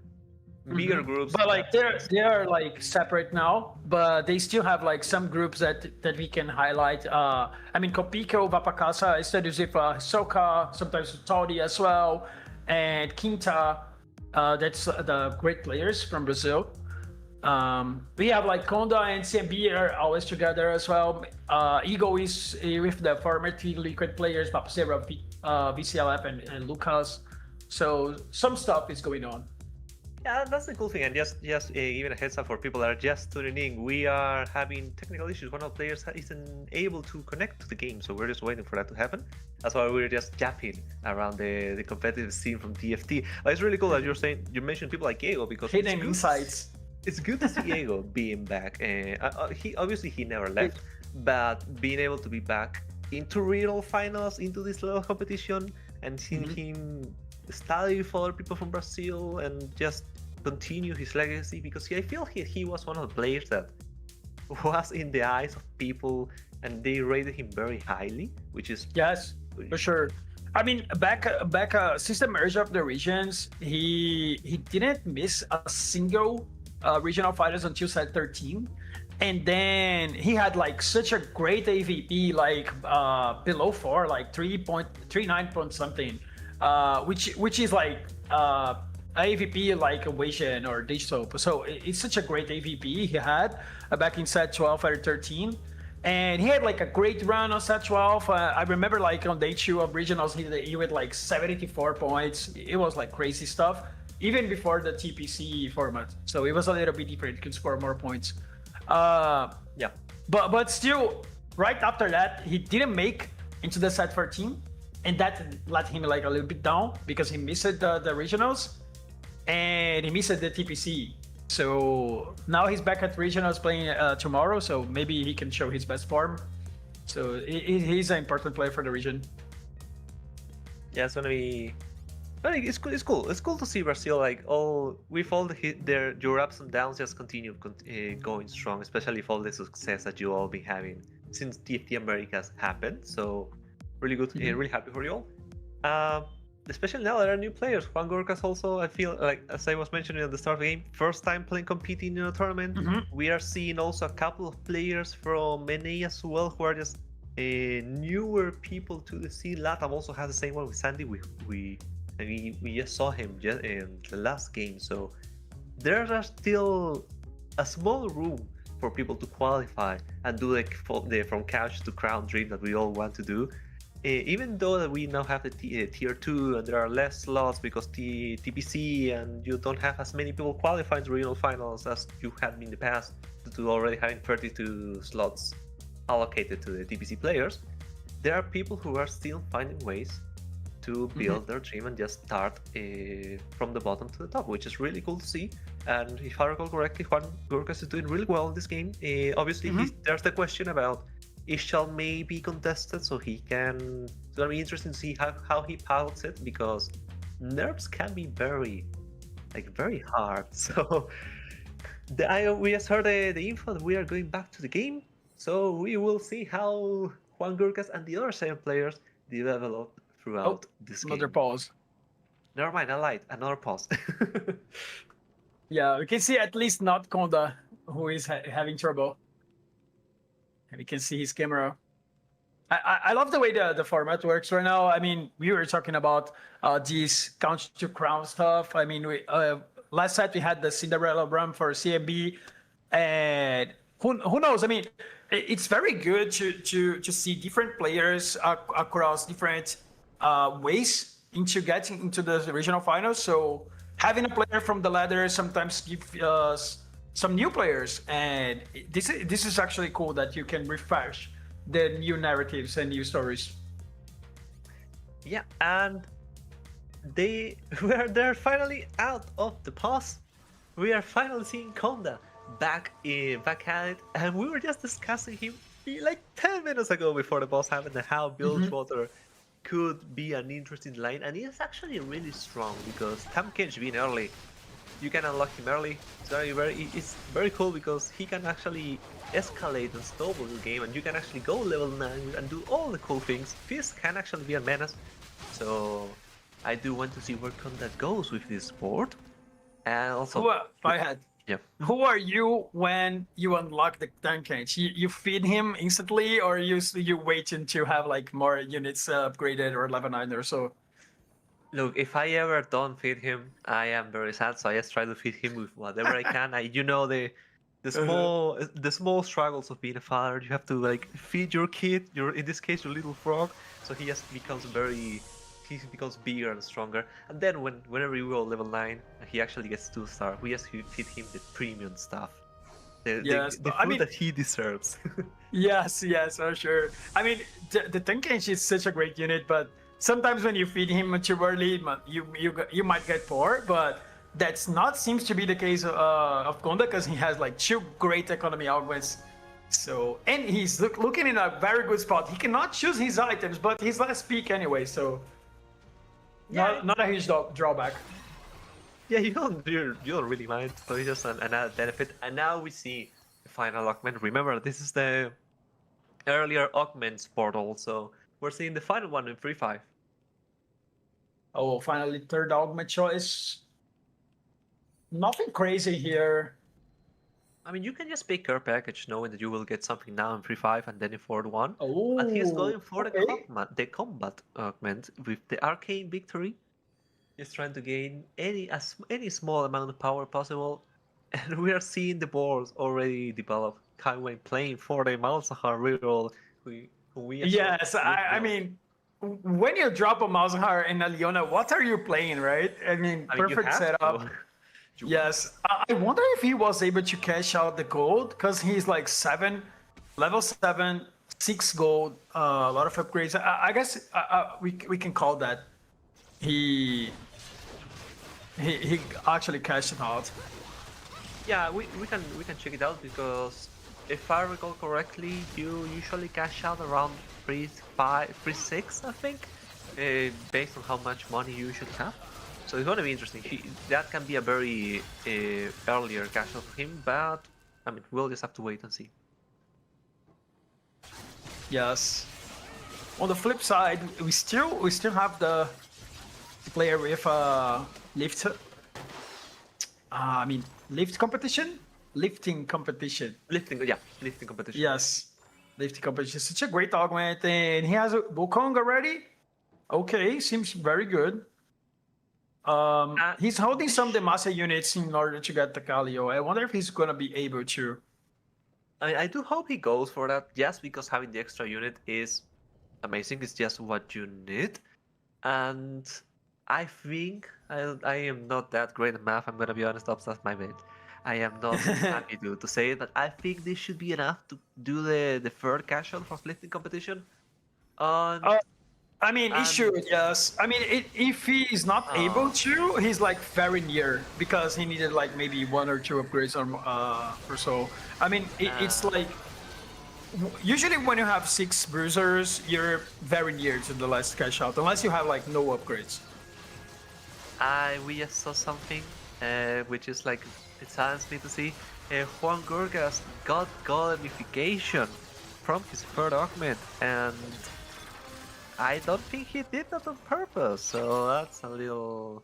Bigger groups. but like they are like separate now, but they still have like some groups that we can highlight. I mean, Copico, Vapacasa studies with Hisoka, sometimes with Toddy as well, and Quinta. That's the great players from Brazil. We have like Konda and CMB are always together as well. Eagle is with the former Team Liquid players, Papacera, VCLF, and Lucas. So some stuff is going on. Yeah, that's the cool thing. And just even a heads up for people that are just tuning in, we are having technical issues. One of the players isn't able to connect to the game, so we're just waiting for that to happen. That's why we're just japping around the competitive scene from TFT. But it's really cool that you mentioned people like Diego, because Hidden insights. it's good to see Diego being back. He never left, but being able to be back into regional finals, into this level of competition, and seeing him study with other people from Brazil and just continue his legacy, because I feel he was one of the players that was in the eyes of people and they rated him very highly, which is Yes, for sure. I mean, back since the merge of the regions, he didn't miss a single regional finals until set 13, and then he had like such a great AVP, like below 4, like 3.39 point something, which is like AVP like Asian or digital. So it's such a great AVP he had back in set 12 or 13. And he had like a great run on set 12. I remember like on day 2 of regionals, he had like 74 points. It was like crazy stuff, even before the TPC format. So it was a little bit different. You could score more points. yeah. But still, right after that, he didn't make into the set 14. And that let him like a little bit down because he missed the regionals and he missed the TPC. So now he's back at regionals playing tomorrow. So maybe he can show his best form. So he's an important player for the region. Yeah, it's gonna be. But it's cool. It's cool. It's cool to see Brazil like your ups and downs just continue going strong, especially with all the success that you all been having since TFT Americas happened. So really good. Really happy for you all. Especially now there are new players. Juan Gorkas also, I feel like, as I was mentioning at the start of the game, first time competing in a tournament. We are seeing also a couple of players from NA as well who are just newer people to the scene. Latam also has the same one with Sandy. We just saw him just in the last game. So there are still a small room for people to qualify and do the from couch to crown dream that we all want to do. Even though that we now have the tier 2 and there are less slots because TPC and you don't have as many people qualifying to regional finals as you had in the past, due to already having 32 slots allocated to the TPC players, there are people who are still finding ways to build their dream and just start from the bottom to the top, which is really cool to see. And if I recall correctly, Juan Gorkas is doing really well in this game. Obviously, there's the question about Ishal may be contested, so he can. It's gonna be interesting to see how he pilots it, because nerfs can be very hard. So we just heard the info that we are going back to the game, so we will see how Juan Gorkas and the other 7 players develop throughout this game. Another pause. Never mind, I lied. Another pause. Yeah, we can see at least not Konda, who is having trouble. And we can see his camera. I love the way the format works right now. I mean, we were talking about this count to crown stuff. I mean, we last set we had the Cinderella run for CMB, and who knows? I mean, it's very good to see different players across different ways into getting into the regional finals. So having a player from the ladder sometimes give us some new players, and this is actually cool that you can refresh the new narratives and new stories. Yeah, and they're finally out of the pause. We are finally seeing Konda back at it, and we were just discussing him like 10 minutes ago before the boss happened and how Bilgewater could be an interesting line, and he's actually really strong because Tamkench being early, you can unlock him early. It's very cool because he can actually escalate and snowball the game, and you can actually go level 9 and do all the cool things. Fist can actually be a menace, so I do want to see where Condat goes with this board. And also, yeah. Who are you when you unlock the Tankage? You feed him instantly, or you wait until have like more units upgraded or level 9 or so? Look, if I ever don't feed him, I am very sad. So I just try to feed him with whatever I can. The small struggles of being a father. You have to like feed your kid. In this case your little frog. So he just becomes bigger and stronger. And then whenever you go level 9, he actually gets 2-star. We just feed him the premium stuff. The food that he deserves. Yes, for sure. I mean, the Tankage is such a great unit, but sometimes when you feed him too early, you might get poor, but that's not seems to be the case of Konda, because he has like 2 great economy augments. So, and he's looking in a very good spot. He cannot choose his items, but he's last peak anyway, so not a huge drawback. Yeah, you don't really mind. So it's just an added benefit. And now we see the final augment. Remember, this is the earlier augments portal, so we're seeing the final one in 3-5. Oh, finally, third augment choice. Nothing crazy here. I mean, you can just pick your package knowing that you will get something now in 3-5 and then in 4-1. Oh, But he's going for the combat augment with the arcane victory. He's trying to gain any small amount of power possible. And we are seeing the boards already develop. Kaiwen playing for the Malzahar reroll. Yes, I mean, when you drop a Malzahar and a Leona, what are you playing, right? I mean perfect setup. Yes, I wonder if he was able to cash out the gold, because he's like level 7, 6 gold, a lot of upgrades. I guess we can call that he actually cashed it out. Yeah, we can check it out, because if I recall correctly, you usually cash out around 3-5, 3-6, I think, based on how much money you usually have. So it's going to be interesting. That can be a very earlier cash out for him, but I mean, we'll just have to wait and see. Yes. On the flip side, we still have the player with lift. Lift competition. Lifting competition. Lifting competition. Yes, lifting competition. Such a great augment, and he has a Wukong already. Okay, seems very good. He's holding some Demacia units in order to get the Calio. I wonder if he's gonna be able to. I do hope he goes for that, just because having the extra unit is amazing. It's just what you need, and I think I am not that great at math. I'm gonna be honest, that's my bad. I am not happy to say it, but I think this should be enough to do the third cash out for lifting competition. I mean, he should, yes. I mean, if he is not able to, he's like very near, because he needed like maybe 1 or 2 upgrades or so. I mean, it's like usually when you have 6 bruisers, you're very near to the last cash out, unless you have like no upgrades. We just saw something, which is like, it saddens me to see. Juan Gorgas got golemification from his third augment, and I don't think he did that on purpose, so that's a little...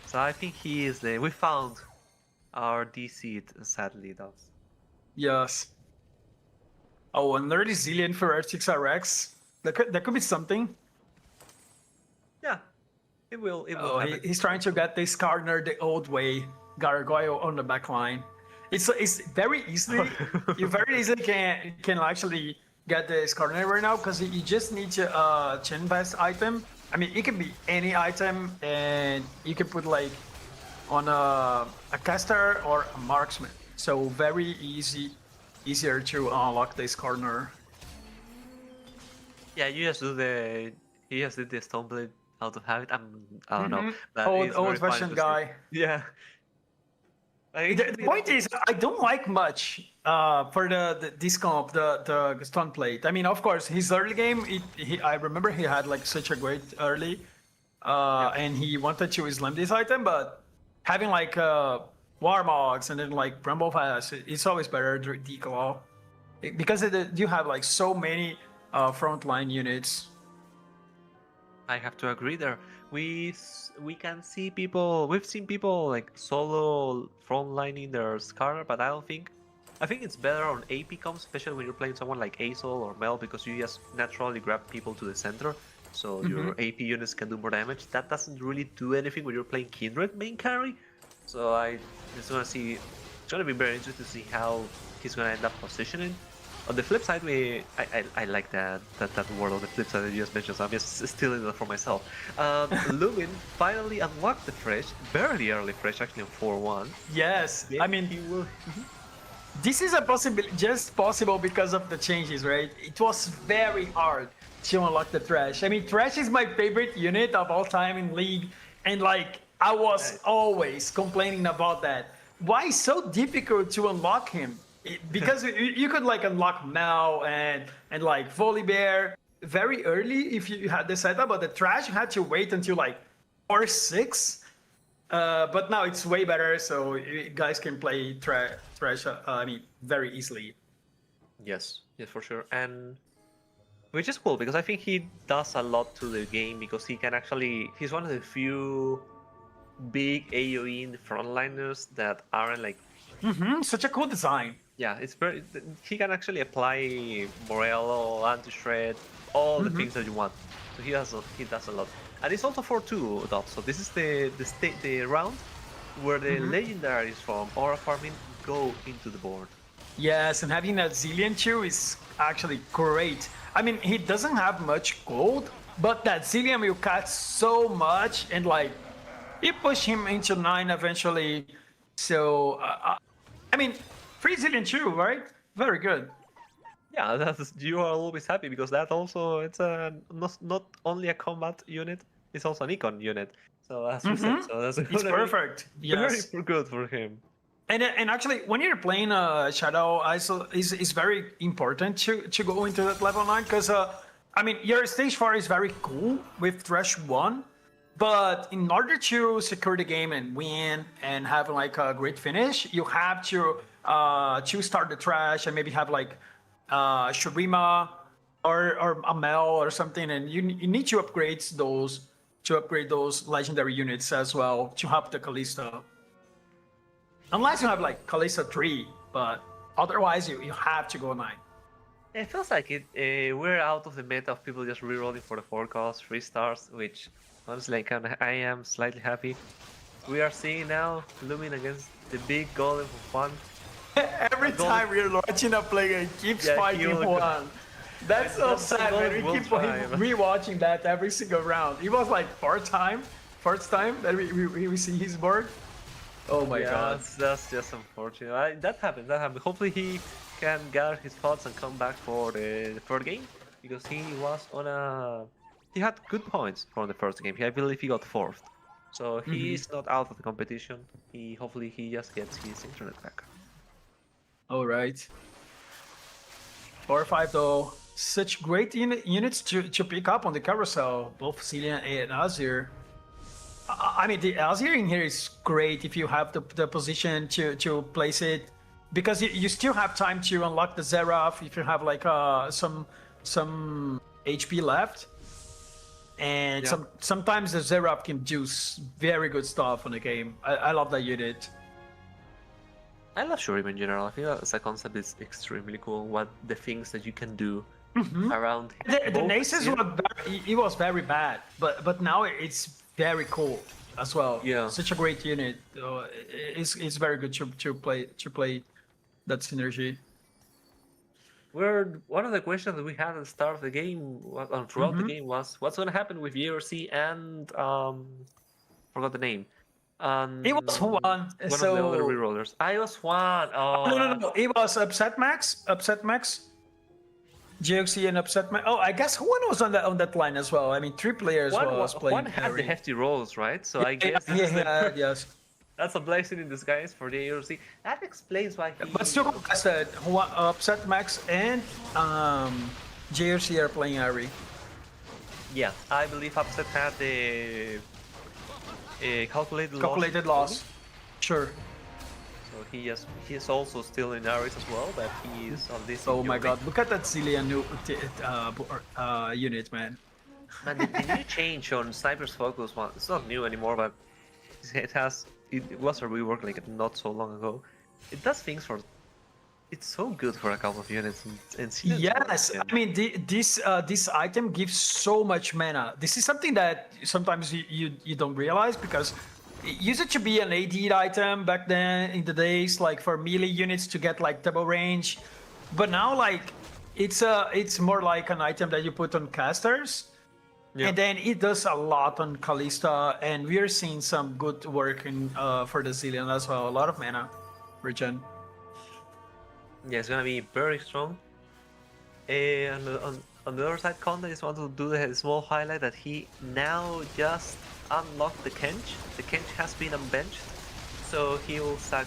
So I think he is we found our DC it sadly does. Yes. Oh, and early Zillion for R6RX. That could be something. Yeah, it will. It will Oh, happen. he's trying to get this corner the old way. Gargoyle on the back line. It's very easily. You very easily can actually get this corner right now because you just need to chin best item. I mean, it can be any item, and you can put like on a caster or a marksman. So very easier to unlock this corner. Yeah, you just do the. He just did the Stoneblade out of habit. I don't know. But Old it's very funny fashioned to see. guy. Yeah. Like, The point is, I don't like much for the discomp, the stun plate. I mean, of course, his early game, I remember he had like such a great early, and he wanted to slam this item, but having like Warmogs and then like Brumblefast, it's always better to declaw. Because you have like so many frontline units. I have to agree there. We can see people. We've seen people like solo frontlining their Skarner, but I think it's better on AP comps, especially when you're playing someone like Azol or Mel, because you just naturally grab people to the center, so your AP units can do more damage. That doesn't really do anything when you're playing Kindred main carry. So I just wanna see. It's gonna be very interesting to see how he's gonna end up positioning. On the flip side, I like that word on the flip side that you just mentioned, so I'm just stealing that for myself. Lumin finally unlocked the Fresh, very early Fresh, actually on 4-1. Yes, Yeah, I mean, he will. this is a possibility, just possible because of the changes, right? It was very hard to unlock the Thresh. I mean, Thresh is my favorite unit of all time in League, and like, I was always complaining about that. Why so difficult to unlock him? Because you could like unlock Mao and like Volibear very early if you had the setup, but the Thresh you had to wait until like 4-6. But now it's way better, so you guys can play Thresh. I mean, very easily. Yes, yes, for sure. And which is cool because I think he does a lot to the game because he can actually. He's one of the few big AoE in the frontliners that aren't like. Such a cool design. Yeah, it's very. He can actually apply Morello, anti-shred, all the things that you want. So he does a lot, and it's also 4-2 though. So this is the round where the legendaries from aura farming go into the board. Yes, and having that Zillion too is actually great. I mean, he doesn't have much gold, but that Zillion will cut so much, and like, you push him into 9 eventually. So, I mean, 3 Zillion too, right? Very good. Yeah, you are always happy because that also it's not only a combat unit, it's also an econ unit. So as we said, so that's It's perfect. Yes. very good for him. And actually, when you're playing Shadow ISO, is very important to go into that level 9 because I mean your stage 4 is very cool with Thresh 1, but in order to secure the game and win and have like a great finish, you have to start the Thresh and maybe have like Shurima or Amel or something, and you need to upgrade those legendary units as well to help the Kalista. Unless you have like Kalista 3, but otherwise you have to go 9. It feels like we're out of the meta of people just rerolling for the 4 cost 3 stars, which honestly I am slightly happy. We are seeing now Lumin against the big golem for fun. Every time we're watching a player, he keeps fighting one. That's so sad, man. We keep rewatching that every single round. It was like first time that we see his board. Oh my god. That's just unfortunate. That happened. Hopefully he can gather his thoughts and come back for the third game because he was on a. He had good points from the first game. I believe he got 4th, so he's not out of the competition. Hopefully he just gets his internet back. All right. 4 or 5 though. Such great units to pick up on the carousel, both Cillian and Azir. I mean, the Azir in here is great if you have the position to place it, because you still have time to unlock the Seraph if you have like some HP left, and sometimes the Seraph can do very good stuff on the game. I love that unit. I love Shurima in general. I think that as a concept is extremely cool. What the things that you can do around. The both Naces here. it was very bad, but now it's very cool as well. Yeah. Such a great unit. It's very good to play that synergy. One of the questions that we had at the start of the game, throughout the game, was what's going to happen with JRC and forgot the name. It was one. One of the other rerollers. I was one. Oh, No. It was Upset Max. GXC and Upset Max. Oh, I guess one was on that line as well. I mean, 3 players was playing. One had the hefty rolls, right? So I guess yes. that's a blessing in disguise for the JRC. That explains why he. But still, I said Upset Max and JRC are playing Ari. Yeah, I believe Upset had the calculated loss. Sure. So he's also still in Aris as well, but he is on this. Oh my God! Look at that Zillion new unit, man. Man, the new change on Sniper's Focus one, it's not new anymore, but it was a rework like not so long ago. It does things for. It's so good for a couple of units and yes, I mean this item gives so much mana. This is something that sometimes you don't realize because it used to be an AD item back then in the days, like for melee units to get like double range, but now like it's more like an item that you put on casters. Yeah. And then it does a lot on Kalista, and we're seeing some good work in for the Zillion as well. A lot of mana regen. Yeah, it's gonna be very strong. And on the other side, Conde just want to do the small highlight that he now just unlocked the Kench. The Kench has been unbenched, so he will start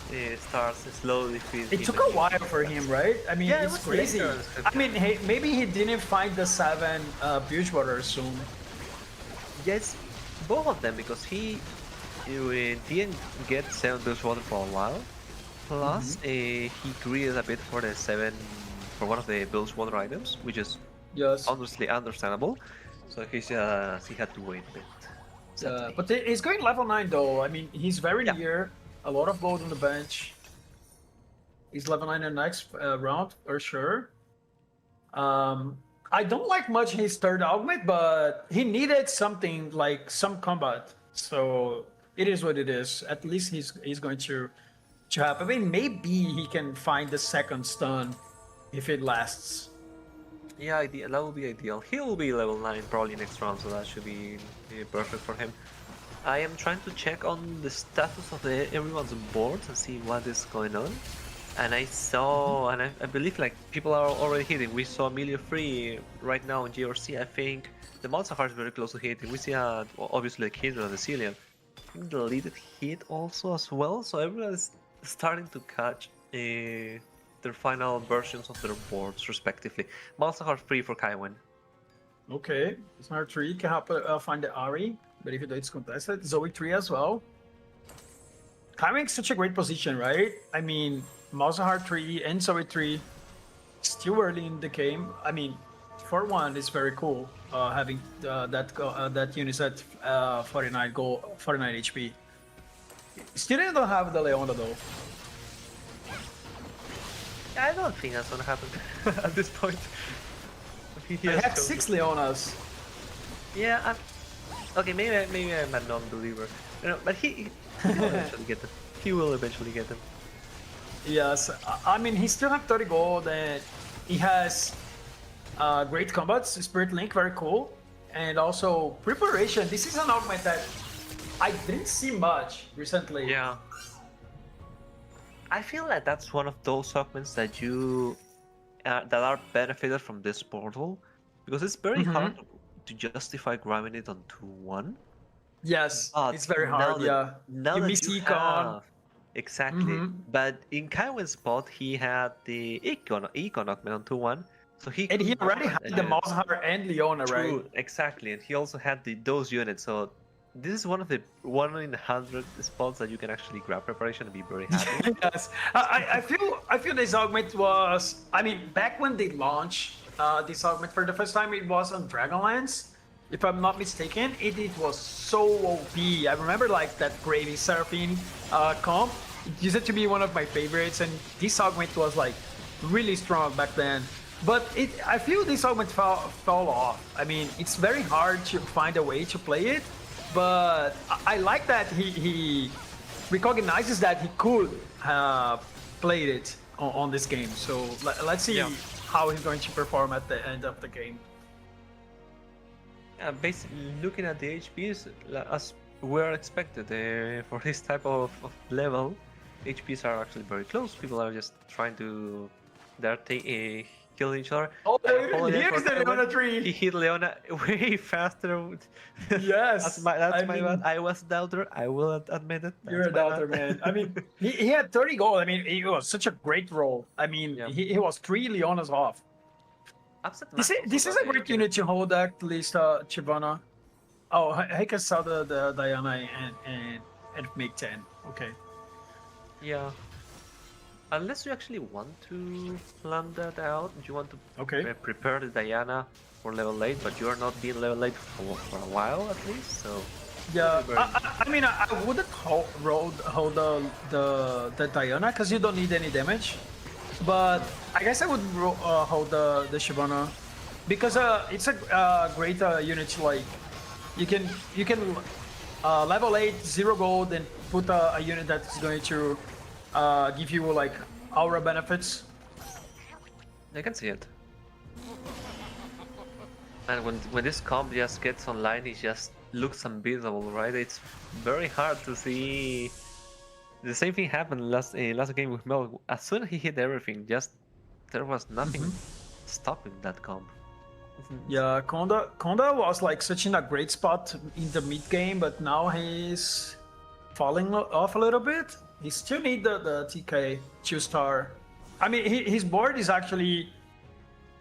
slowly feeding. It took a while for him, right? I mean, yeah, it's crazy. I mean, hey, maybe he didn't find the 7 Bilgewater soon. Yes, both of them, because he didn't get 7 Bilgewater for a while. Plus, he greeded a bit for the 7 for one of the Bilgewater items, which is honestly understandable. So he had to wait a bit. But he's going level 9 though. I mean, he's very near. A lot of gold on the bench. He's level 9 in the next round for sure. I don't like much his third augment, but he needed something like some combat. So it is what it is. At least he's going to have. I mean, maybe he can find the second stun if it lasts. Yeah, that would be ideal. He will be level 9 probably next round, so that should be perfect for him. I am trying to check on the status of everyone's boards and see what is going on. And I saw, and I believe like people are already hitting. We saw Amelia free right now in GRC. I think the Malzahar is very close to hitting. We see obviously the Kindred and the Cillian. I think the deleted hit also as well. So everyone is starting to catch their final versions of their boards respectively. Malzahar free for Kaiwen. Okay, Smart 3 can help find the Ari, but even though it's contested, Zoe 3 as well. Kaiwen's such a great position, right? I mean, Malzahar 3 and Zoe 3 still early in the game. I mean, 4-1 is very cool, having that unit at 49 HP. Still don't have the Leona though. I don't think that's gonna happen at this point. I had 6 Leonas. Yeah, okay, maybe I'm a non-believer. But he will eventually get them. He will eventually get them. Yes, I mean, he still has 30 gold and he has great combats, Spirit Link, very cool. And also, Preparation, this is an augment that I didn't see much recently. Yeah. I feel like that's one of those augments that that are benefited from this portal, because it's very hard to justify grabbing it on 2-1. Yes, it's very hard, Now you that miss you Econ. have, exactly. But in Kaiwen's spot, he had the Econ augment on 2-1. So he already had the Malzahar and Leona, right? Exactly, and he also had those units. So this is one of the 1 in 100 spots that you can actually grab preparation and be very happy. Yes, I feel this augment was. I mean, back when they launched this augment for the first time, it was on Dragonlance. If I'm not mistaken, it was so OP. I remember like that Gravy Seraphine comp. It used to be one of my favorites, and this augment was like really strong back then. But I feel this augment fell off. I mean, it's very hard to find a way to play it, but I like that he recognizes that he could play it on this game. So let's see how he's going to perform at the end of the game. Basically, looking at the HPs, as were expected for this type of level, HPs are actually very close. People are just trying to, kill each other. Oh, here's the Leona tree. He hit Leona way faster. Yes, that's my bad. I was a doubter. I will admit it. You're a doubter, man. I mean, he had 30 gold. I mean, it was such a great roll. I mean, he was 3 Leonas off. This is a great unit to hold, at least, Chivana. Oh, I can sell the Diana and make 10. Okay. Yeah. Unless you actually want to land that out, you want to prepare the Diana for level 8, but you are not being level 8 for a while at least, so... Yeah, I mean, I wouldn't hold the Diana, because you don't need any damage. But I guess I would hold the Shyvana, because it's a great unit to, like, you can level 8, 0 gold, and put a unit that's going to give you like aura benefits. I can see it. And when this comp just gets online, it just looks unbeatable, right? It's very hard to see. The same thing happened last game with Mel. As soon as he hit everything, there was nothing stopping that comp. Yeah, Konda was like such in a great spot in the mid game, but now he's falling off a little bit. He still need the TK 2-star. I mean, his board is actually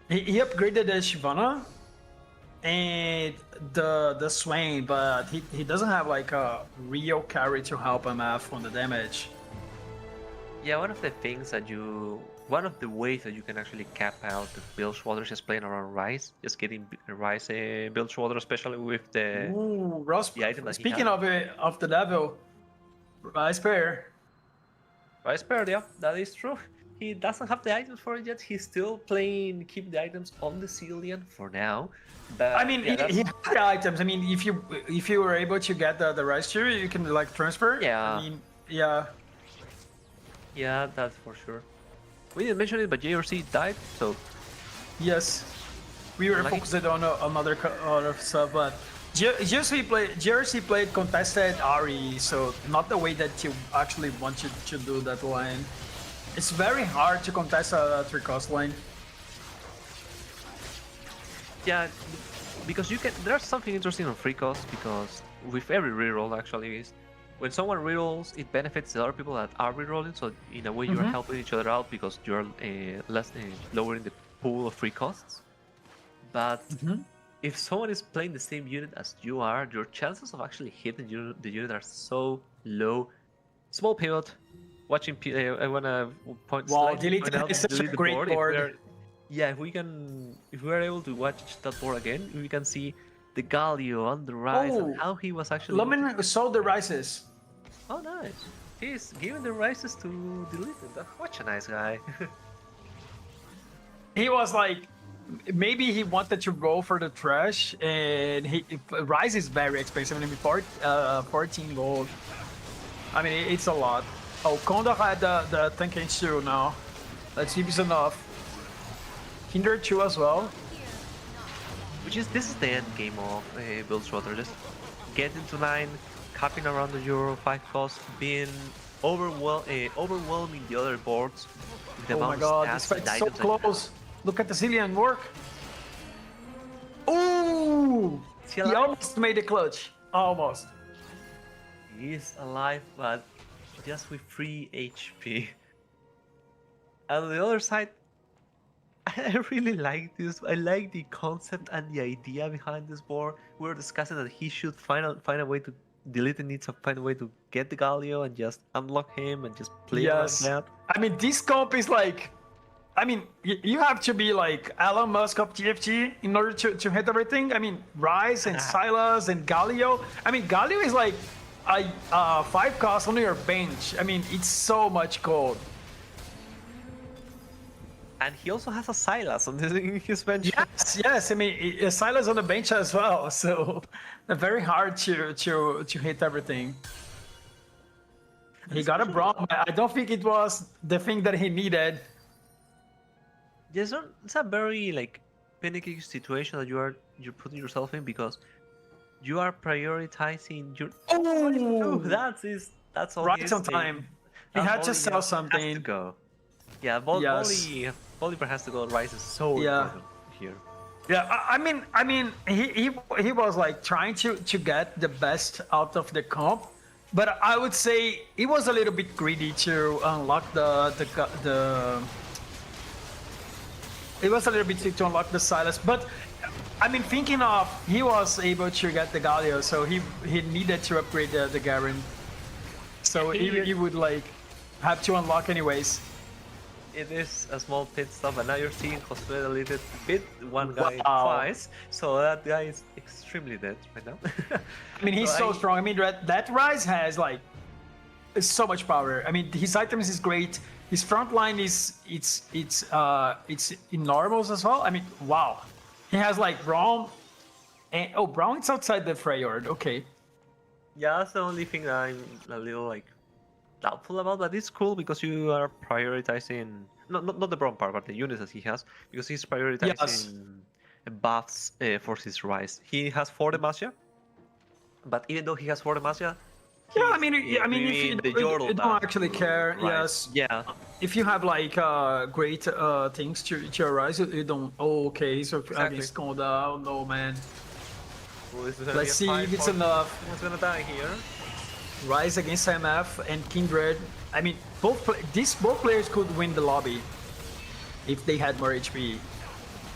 he upgraded the Shyvana and the Swain, but he doesn't have like a real carry to help him out on the damage. Yeah, one of the ways that you can actually cap out the Bilgewater is just playing around Rice, just getting Rice Bilgewater, especially with the item that speaking of the level, Rice pair. Rice pair, yeah, that is true. He doesn't have the items for it yet. He's still keep the items on the Cillian for now. But I mean, he has the items. I mean, if you were able to get the Rice tier, you can like transfer. Yeah. I mean, yeah. Yeah, that's for sure. We didn't mention it, but JRC died, so... Yes. We were focused on other stuff, but JRC played contested Ari, so not the way that you actually want to do that lane. It's very hard to contest a 3-cost lane. Yeah, because there's something interesting on free cost, because with every reroll actually is, when someone rerolls, it benefits the other people that are rerolling, so in a way you're helping each other out because you're lowering the pool of free costs. But if someone is playing the same unit as you are, your chances of actually hitting the unit are so low. Small pivot. Watching, I wanna point. Wow, delete is such a great board. If we are able to watch that board again, we can see the Galio on the rise and how he was actually. Lumen sold the rises. Oh, nice. He's giving the rises to delete it. What a nice guy. He was like, maybe he wanted to go for the trash, and Rise is very expensive. I mean, 14 gold. I mean, it's a lot. Oh, Konda had the Tanking 2 now. Let's see if it's enough. Hinder 2 as well. This is the end game of Bilgewater. Just get into 9, capping around the Euro 5 cost, being overwhelming the other boards. Oh my god, this fight's so close. Look at the Cillian work. Ooh! He almost made a clutch. Almost. He is alive, but just with 3 HP. And on the other side, I really like this. I like the concept and the idea behind this board. We were discussing that he should find a way to delete the needs, find a way to get the Galio and just unlock him and just play like that. I mean, this comp is like, I mean, you have to be like Elon Musk of TFT in order to hit everything. I mean, Rise and Silas and Galio. I mean, Galio is like I 5 cost on your bench. I mean, it's so much gold. And he also has a Silas on in his bench. Yes. I mean, Silas on the bench as well. So very hard to hit everything. He got a Braum. I don't think it was the thing that he needed. Yes, it's a very like finicky situation that you're putting yourself in because you are prioritizing your. Oh, that's all. Right on time. He had to sell something. To go. Yeah, Bolivar has to go. Rice is so important here. Yeah, I mean, he was like trying to get the best out of the comp, but I would say he was a little bit greedy to unlock the. It was a little bit to unlock the Silas, but I mean, thinking of he was able to get the Galio, so he needed to upgrade the Garen, so he would like have to unlock anyways. It is a small pit stop, and now you're seeing Josué a little bit one guy twice, so that guy is extremely dead right now. I mean, he's so strong. I mean, that Rise has like so much power. I mean, his items is great. His front line is it's in normals as well. I mean, wow. He has like Braum, and Braum is outside the Freyord. Okay. Yeah, that's the only thing that I'm a little like doubtful about, but it's cool because you are prioritizing not the Braum part, but the units that he has, because he's prioritizing buffs for his Rise. He has 4 Demacia, but even though he has 4 Demacia, yeah, I mean, if you don't actually care, right. yes. Yeah. If you have like great things to your Rise, you don't. Oh, okay, so against Konda. Oh no, man. Let's see if it's enough. Who's gonna die here? Rise against MF and Kindred. I mean, both players could win the lobby if they had more HP.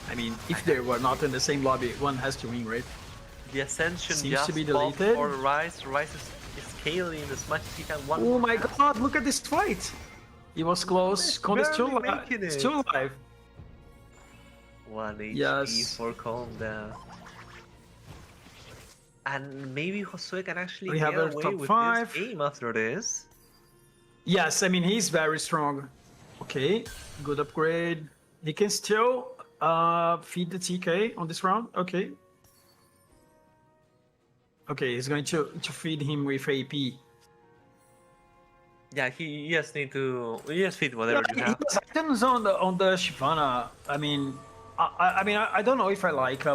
I mean, if they were not in the same lobby, one has to win, right? The Ascension seems just to be deleted. For Rise is scaling as much as he can. Oh my god, look at this fight! It was close. Konda's still alive. 1 HP for Konda. And maybe Josué can actually get away with this game after this. Yes, I mean, he's very strong. Okay, good upgrade. He can still feed the TK on this round. Okay. Okay, he's going to feed him with AP. Yeah, he just need to feed whatever you have. He has items on the Shyvana. I mean, I don't know if I like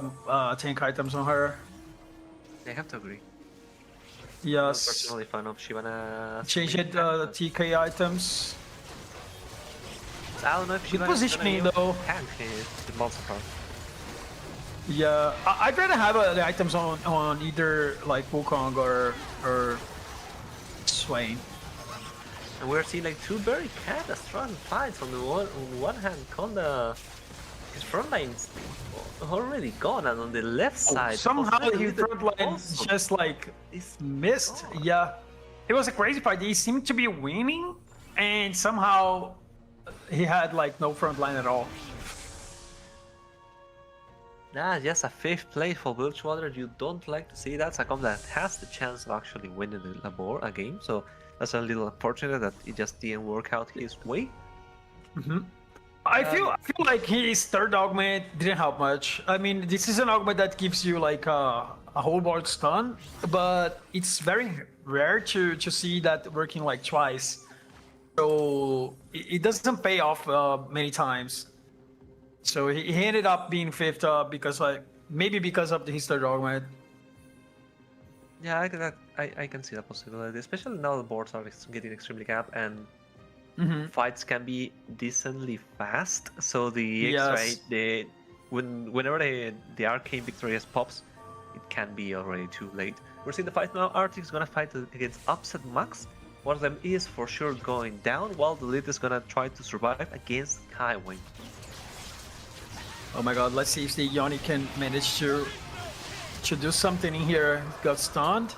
tank items on her. I have to agree. Yes. I'm personally fan of Shyvana. Change it TK items. I don't know if Good positioning though. Tank the monster part. Yeah, I'd rather have the items on either like Wukong or Swain. And we're seeing like 2 very catastrophic fights. On the one hand, Konda, his front line's already gone, and on the left side, somehow his front line just like missed. Yeah, it was a crazy fight. He seemed to be winning, and somehow he had like no front line at all. Nah, just a 5th place for Bilgewater. You don't like to see that. Sacom that has the chance of actually winning a game, so that's a little unfortunate that it just didn't work out his way. I feel like his third augment didn't help much. I mean, this is an augment that gives you like a whole board stun, but it's very rare to see that working like twice. So it doesn't pay off many times. So he ended up being 5th because maybe because of his third augment. Yeah, I can see that possibility, especially now the boards are getting extremely capped and fights can be decently fast. So the X-ray, whenever the arcane victorious pops, it can be already too late. We're seeing the fight now. Arctic is gonna fight against Upset Max. One of them is for sure going down, while the lead is gonna try to survive against Kaiwing. Oh my god, let's see if the Yoni can manage to do something in here. Got stunned.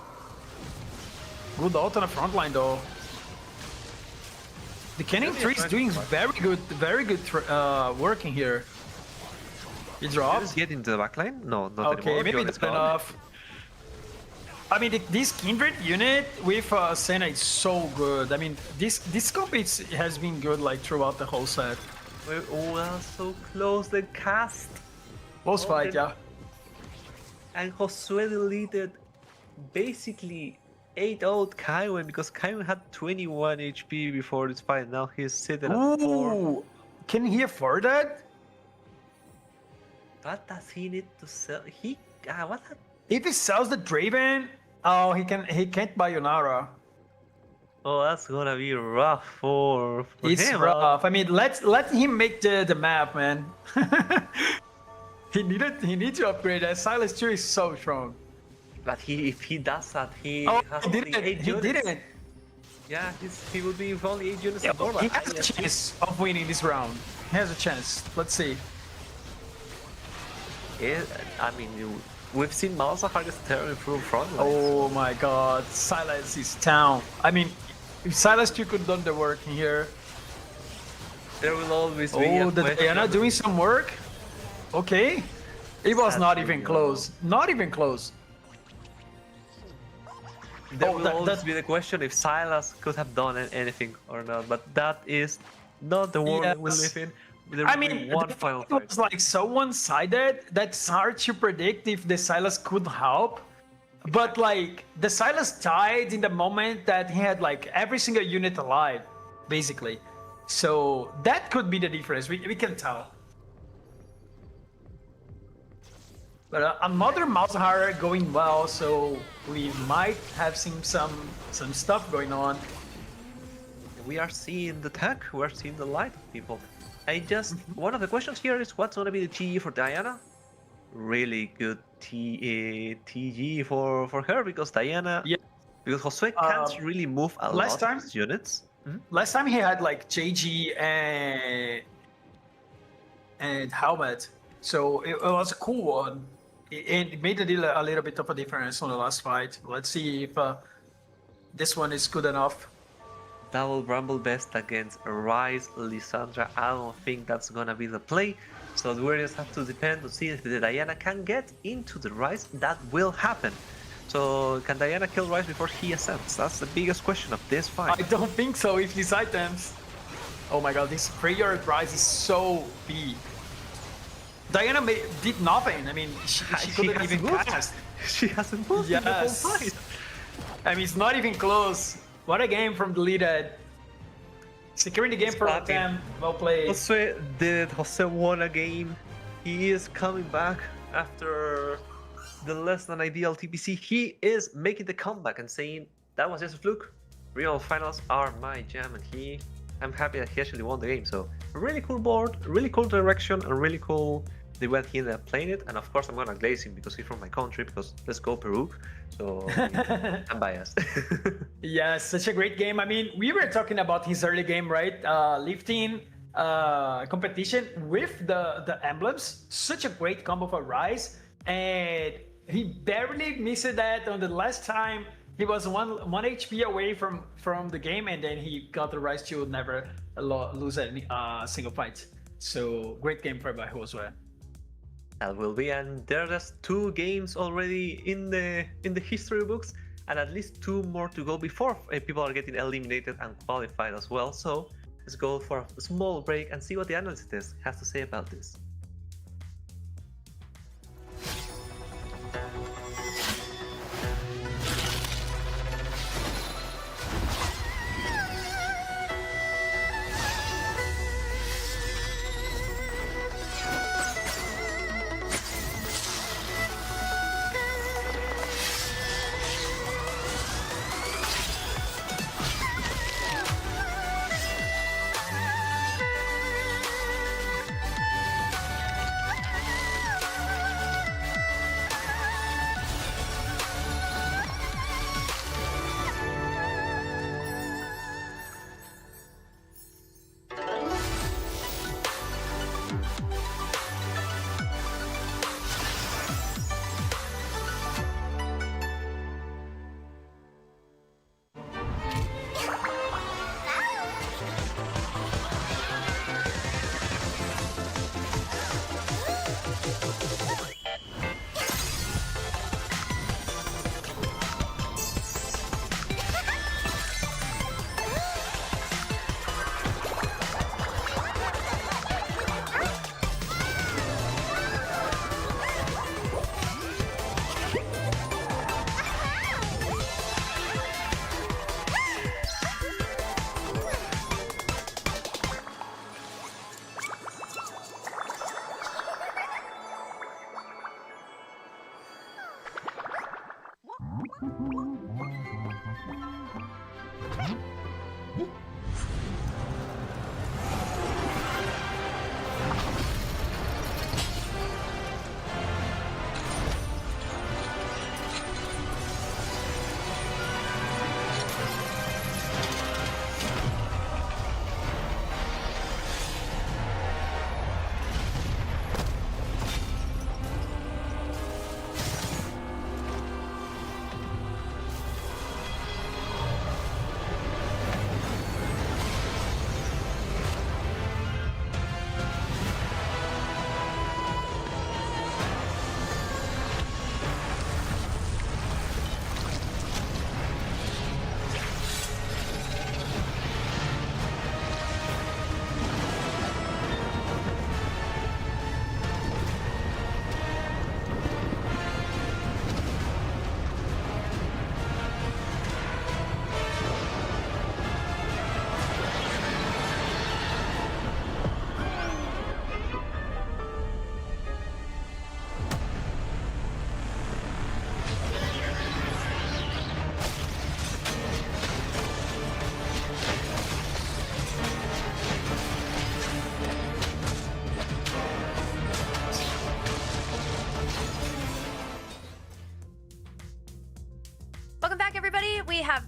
Good ult on the front line though. The Canning Tree is doing very good work in here. He dropped. Just get into the backline? No, not okay, anymore. maybe that's enough. I mean, this Kindred unit with Senna is so good. I mean, this comp has been good like throughout the whole set. We're so close, the cast. Boss fight, yeah. And Josue deleted basically 8-0'd Kaiwen because Kaiwen had 21 HP before this fight. Now he's sitting at 4. Ooh, can he afford that? What does he need to sell? What? If he sells the Draven, oh, he can't buy Yonara. Oh, that's gonna be rough for It's him. rough. I mean, let him make the map, man. he needs to upgrade that. Silas 2 is so strong. But if he does that, he Oh, has he only didn't. 8 He units. didn't. Yeah, he will be with only 8 units. Yeah, more, he but has a chance of winning this round. He has a chance. Let's see. I mean, we've seen Malzahar just tear through front lines. Oh my god, Silas is down. I mean, if Silas 2 could done the work here. There will always be Oh, a the question. Diana doing some work. Okay. It was not even close. Not even close. There Oh, will that- always that- be the question if Silas could have done anything or not, but that is not the world we Yes. live in. There I will be mean, one the final fight fight. was like so one-sided that's hard to predict if the Silas could help. But like the Silas died in the moment that he had like every single unit alive, basically. So that could be the difference. We can tell. But another Malzahar going well, so we might have seen some stuff going on. We are seeing the tech, we are seeing the light of people. One of the questions here is what's gonna be the TG for Diana? Really good TG for her because Diana, Yeah. because Josue can't really move a last lot time- of his units. Last time he had like JG and Helmet, so it was a cool one. It made a little bit of a difference on the last fight. Let's see if this one is good enough. Double Rumble Best against Rise Lissandra. I don't think that's gonna be the play. So we just have to depend to see if the Diana can get into the Rise. That will happen. So can Diana kill Rise before he ascends? That's the biggest question of this I fight. don't think so if these items. Oh my god, this prayer rise is so big. Diana did nothing. I mean, she couldn't hasn't even moved. cast. She hasn't moved in the whole Yes. fight. I mean, it's not even close. What a game from deleted. Securing the game for Scrapping. them. Well played. Jose won a game. He is coming back after the less than ideal TPC. He is making the comeback and saying that was just a fluke. Real finals are my jam, and I'm happy that he actually won the game. So a really cool board, really cool direction, and really cool the way he ended up playing it. And of course, I'm gonna glaze him because he's from my country. Because let's go Peru. So I'm biased. Yeah, such a great game. I mean, we were talking about his early game, right? Lifting competition with the emblems. Such a great combo for Rise. And he barely missed that on the last time. He was one HP away from the game, and then he got the Rise to never lose any single fight. So great game for Bahu as well. That will be, and there are just 2 games already in the history books, and at least 2 more to go before people are getting eliminated and qualified as well. So let's go for a small break and see what the analyst has to say about this.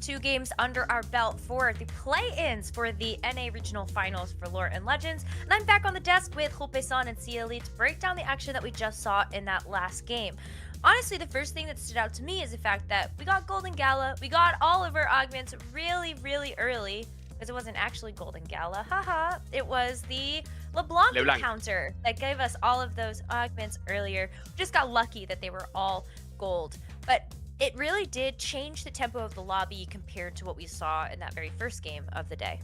2 games under our belt for the play-ins for the NA Regional Finals for Lore and Legends. And I'm back on the desk with Hope-san and Cieli to break down the action that we just saw in that last game. Honestly, the first thing that stood out to me is the fact that we got Golden Gala, we got all of our augments really, really early, because it wasn't actually Golden Gala, haha. It was the LeBlanc encounter that gave us all of those augments earlier. We just got lucky that they were all gold. But it really did change the tempo of the lobby compared to what we saw in that very first game of the day.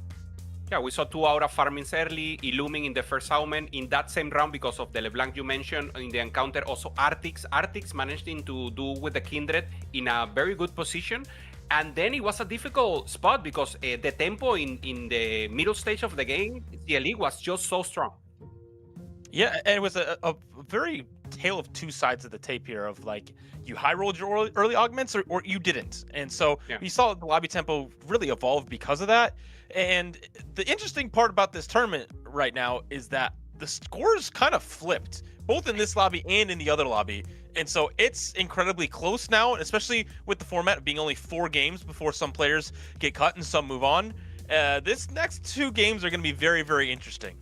Yeah, we saw 2 Aura farmings early, Illuming in the first augment. In that same round, because of the LeBlanc you mentioned, in the encounter, also Artix managed to do with the Kindred in a very good position. And then it was a difficult spot because the tempo in the middle stage of the game, the elite was just so strong. Yeah, and it was a very tale of two sides of the tape here of like you high rolled your early augments or you didn't. And so you saw the lobby tempo really evolve because of that. And the interesting part about this tournament right now is that the scores kind of flipped, both in this lobby and in the other lobby. And so it's incredibly close now, especially with the format being only 4 games before some players get cut and some move on. This next 2 games are going to be very, very interesting.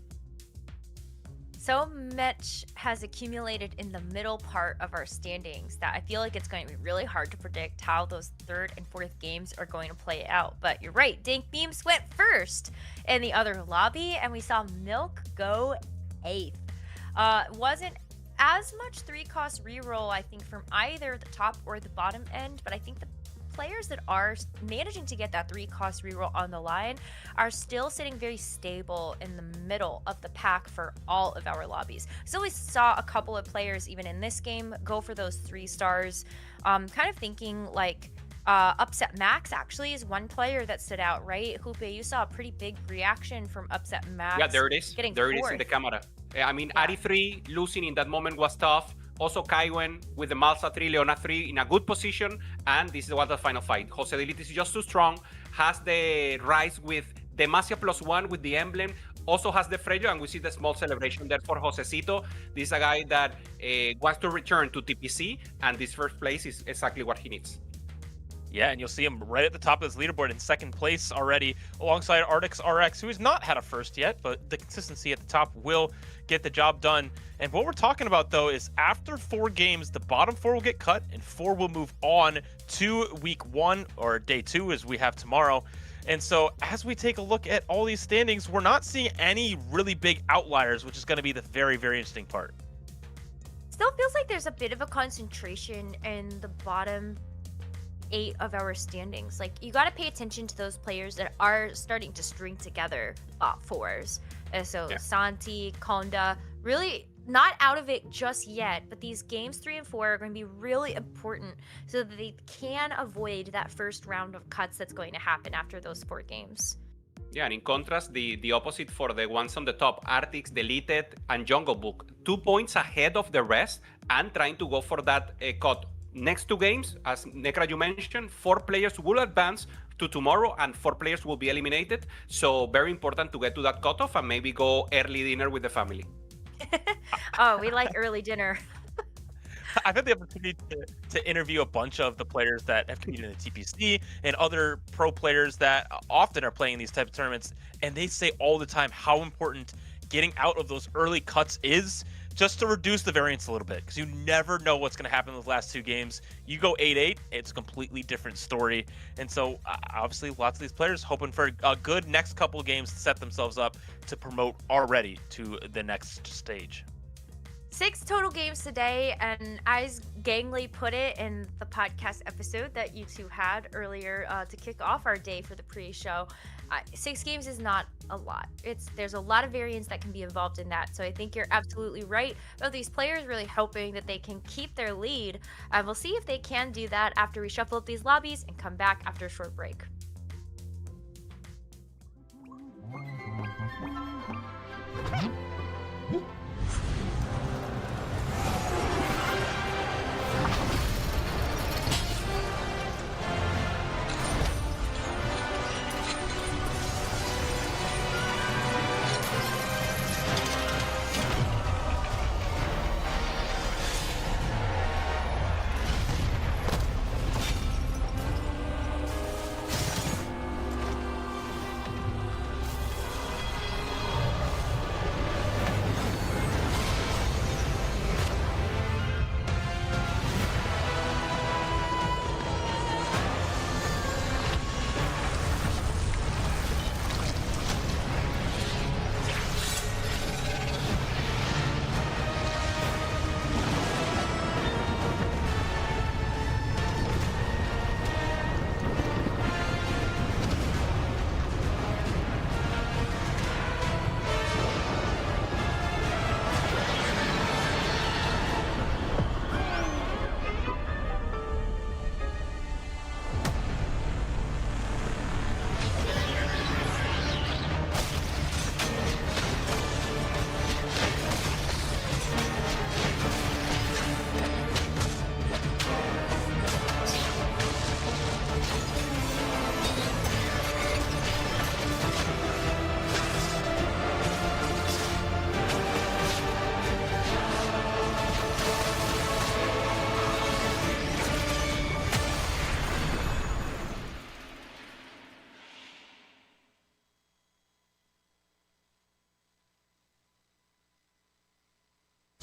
So much has accumulated in the middle part of our standings that I feel like it's going to be really hard to predict how those 3rd and 4th games are going to play out. But you're right, Dank Beams went first in the other lobby, and we saw Milk go 8th. Wasn't as much 3-cost reroll, I think, from either the top or the bottom end, but I think the players that are managing to get that 3-cost reroll on the line are still sitting very stable in the middle of the pack for all of our lobbies. So we saw a couple of players even in this game go for those 3 stars, kind of thinking like Upset Max actually is one player that stood out, right? Hupe, you saw a pretty big reaction from Upset Max. Yeah, there it is. There it is in the camera. I mean, Ari 3 losing in that moment was tough. Also, Kaiwen with the Malsa 3, Leona 3 in a good position. And this was the final fight. Jose Delite is just too strong. Has the Rise with Demacia +1 with the emblem. Also has the Freyo, and we see the small celebration there for Josecito. This is a guy that wants to return to TPC, and this first place is exactly what he needs. Yeah, and you'll see him right at the top of this leaderboard in 2nd place already, alongside Artix RX, who has not had a first yet, but the consistency at the top will get the job done. And what we're talking about, though, is after 4 games, the bottom 4 will get cut, and 4 will move on to week 1, or day 2, as we have tomorrow. And so as we take a look at all these standings, we're not seeing any really big outliers, which is going to be the very, very interesting part. Still feels like there's a bit of a concentration in the bottom 8 of our standings. Like, you got to pay attention to those players that are starting to string together top 4s. Santi, Konda, really not out of it just yet, but these games 3 and 4 are going to be really important so that they can avoid that first round of cuts that's going to happen after those 4 games. Yeah, and in contrast, the opposite for the ones on the top, Artix, Deleted, and Jungle Book, 2 points ahead of the rest and trying to go for that cut. Next 2 games, as Nekra you mentioned, 4 players will advance to tomorrow and 4 players will be eliminated. So very important to get to that cutoff and maybe go early dinner with the family. Oh, we like early dinner. I've had the opportunity to interview a bunch of the players that have competed in the TPC and other pro players that often are playing these types of tournaments, and they say all the time how important getting out of those early cuts is, just to reduce the variance a little bit, because you never know what's going to happen in the last 2 games. You go 8-8, it's a completely different story. And so obviously lots of these players hoping for a good next couple of games to set themselves up to promote already to the next stage. 6 total games today, and as Gangly put it in the podcast episode that you two had earlier to kick off our day for the pre-show, 6 games is not a lot. There's a lot of variance that can be involved in that, so I think you're absolutely right about these players really hoping that they can keep their lead, and we'll see if they can do that after we shuffle up these lobbies and come back after a short break.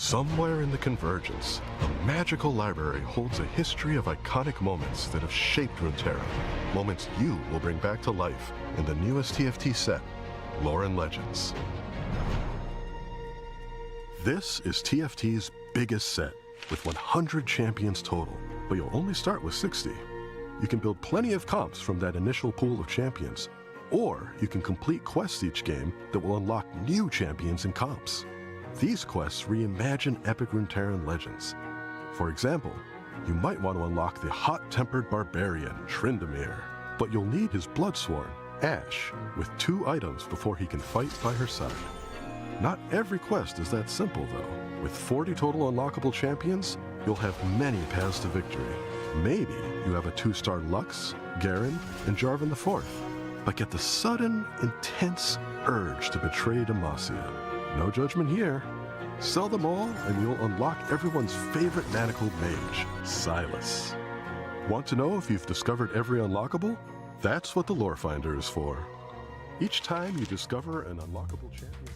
Somewhere in the convergence, a magical library holds a history of iconic moments that have shaped Runeterra. Moments you will bring back to life in the newest TFT set, Lore and Legends. This is TFT's biggest set, with 100 champions total, but you'll only start with 60. You can build plenty of comps from that initial pool of champions, or you can complete quests each game that will unlock new champions and comps. These quests reimagine epic Runeterran legends. For example, you might want to unlock the hot-tempered barbarian, Tryndamere, but you'll need his bloodsworn, Ash, with 2 items before he can fight by her side. Not every quest is that simple, though. With 40 total unlockable champions, you'll have many paths to victory. Maybe you have a 2-star Lux, Garen, and Jarvan IV, but get the sudden, intense urge to betray Demacia. No judgment here. Sell them all and you'll unlock everyone's favorite manacled mage, Silas. Want to know if you've discovered every unlockable? That's what the Lore Finder is for. Each time you discover an unlockable champion.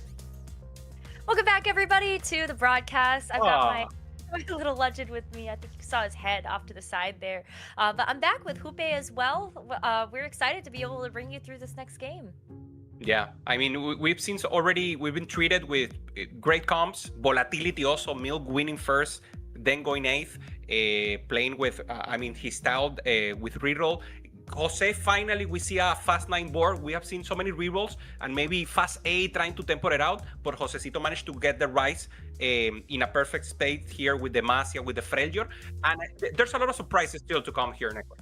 Welcome back, everybody, to the broadcast. I've got my little legend with me. I think you saw his head off to the side there. But I'm back with Hupe as well. We're excited to be able to bring you through this next game. Yeah, I mean, we've seen already, we've been treated with great comps, volatility also, Milk winning first, then going 8th, playing with, his style with reroll. Jose, finally, we see a fast 9 board. We have seen so many rerolls and maybe fast 8 trying to temper it out, but Josecito managed to get the Rise in a perfect state here with the Demacia, with the Freljord, and there's a lot of surprises still to come here, Neko.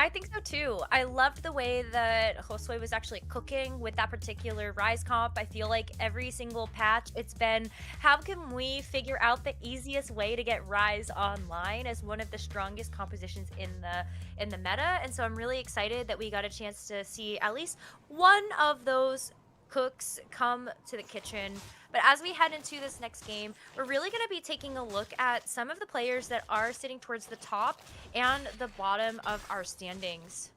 I think so too. I loved the way that Josue was actually cooking with that particular Rise comp. I feel like every single patch, it's been, how can we figure out the easiest way to get Rise online as one of the strongest compositions in the meta? And so I'm really excited that we got a chance to see at least one of those cooks come to the kitchen. But as we head into this next game, we're really going to be taking a look at some of the players that are sitting towards the top and the bottom of our standings.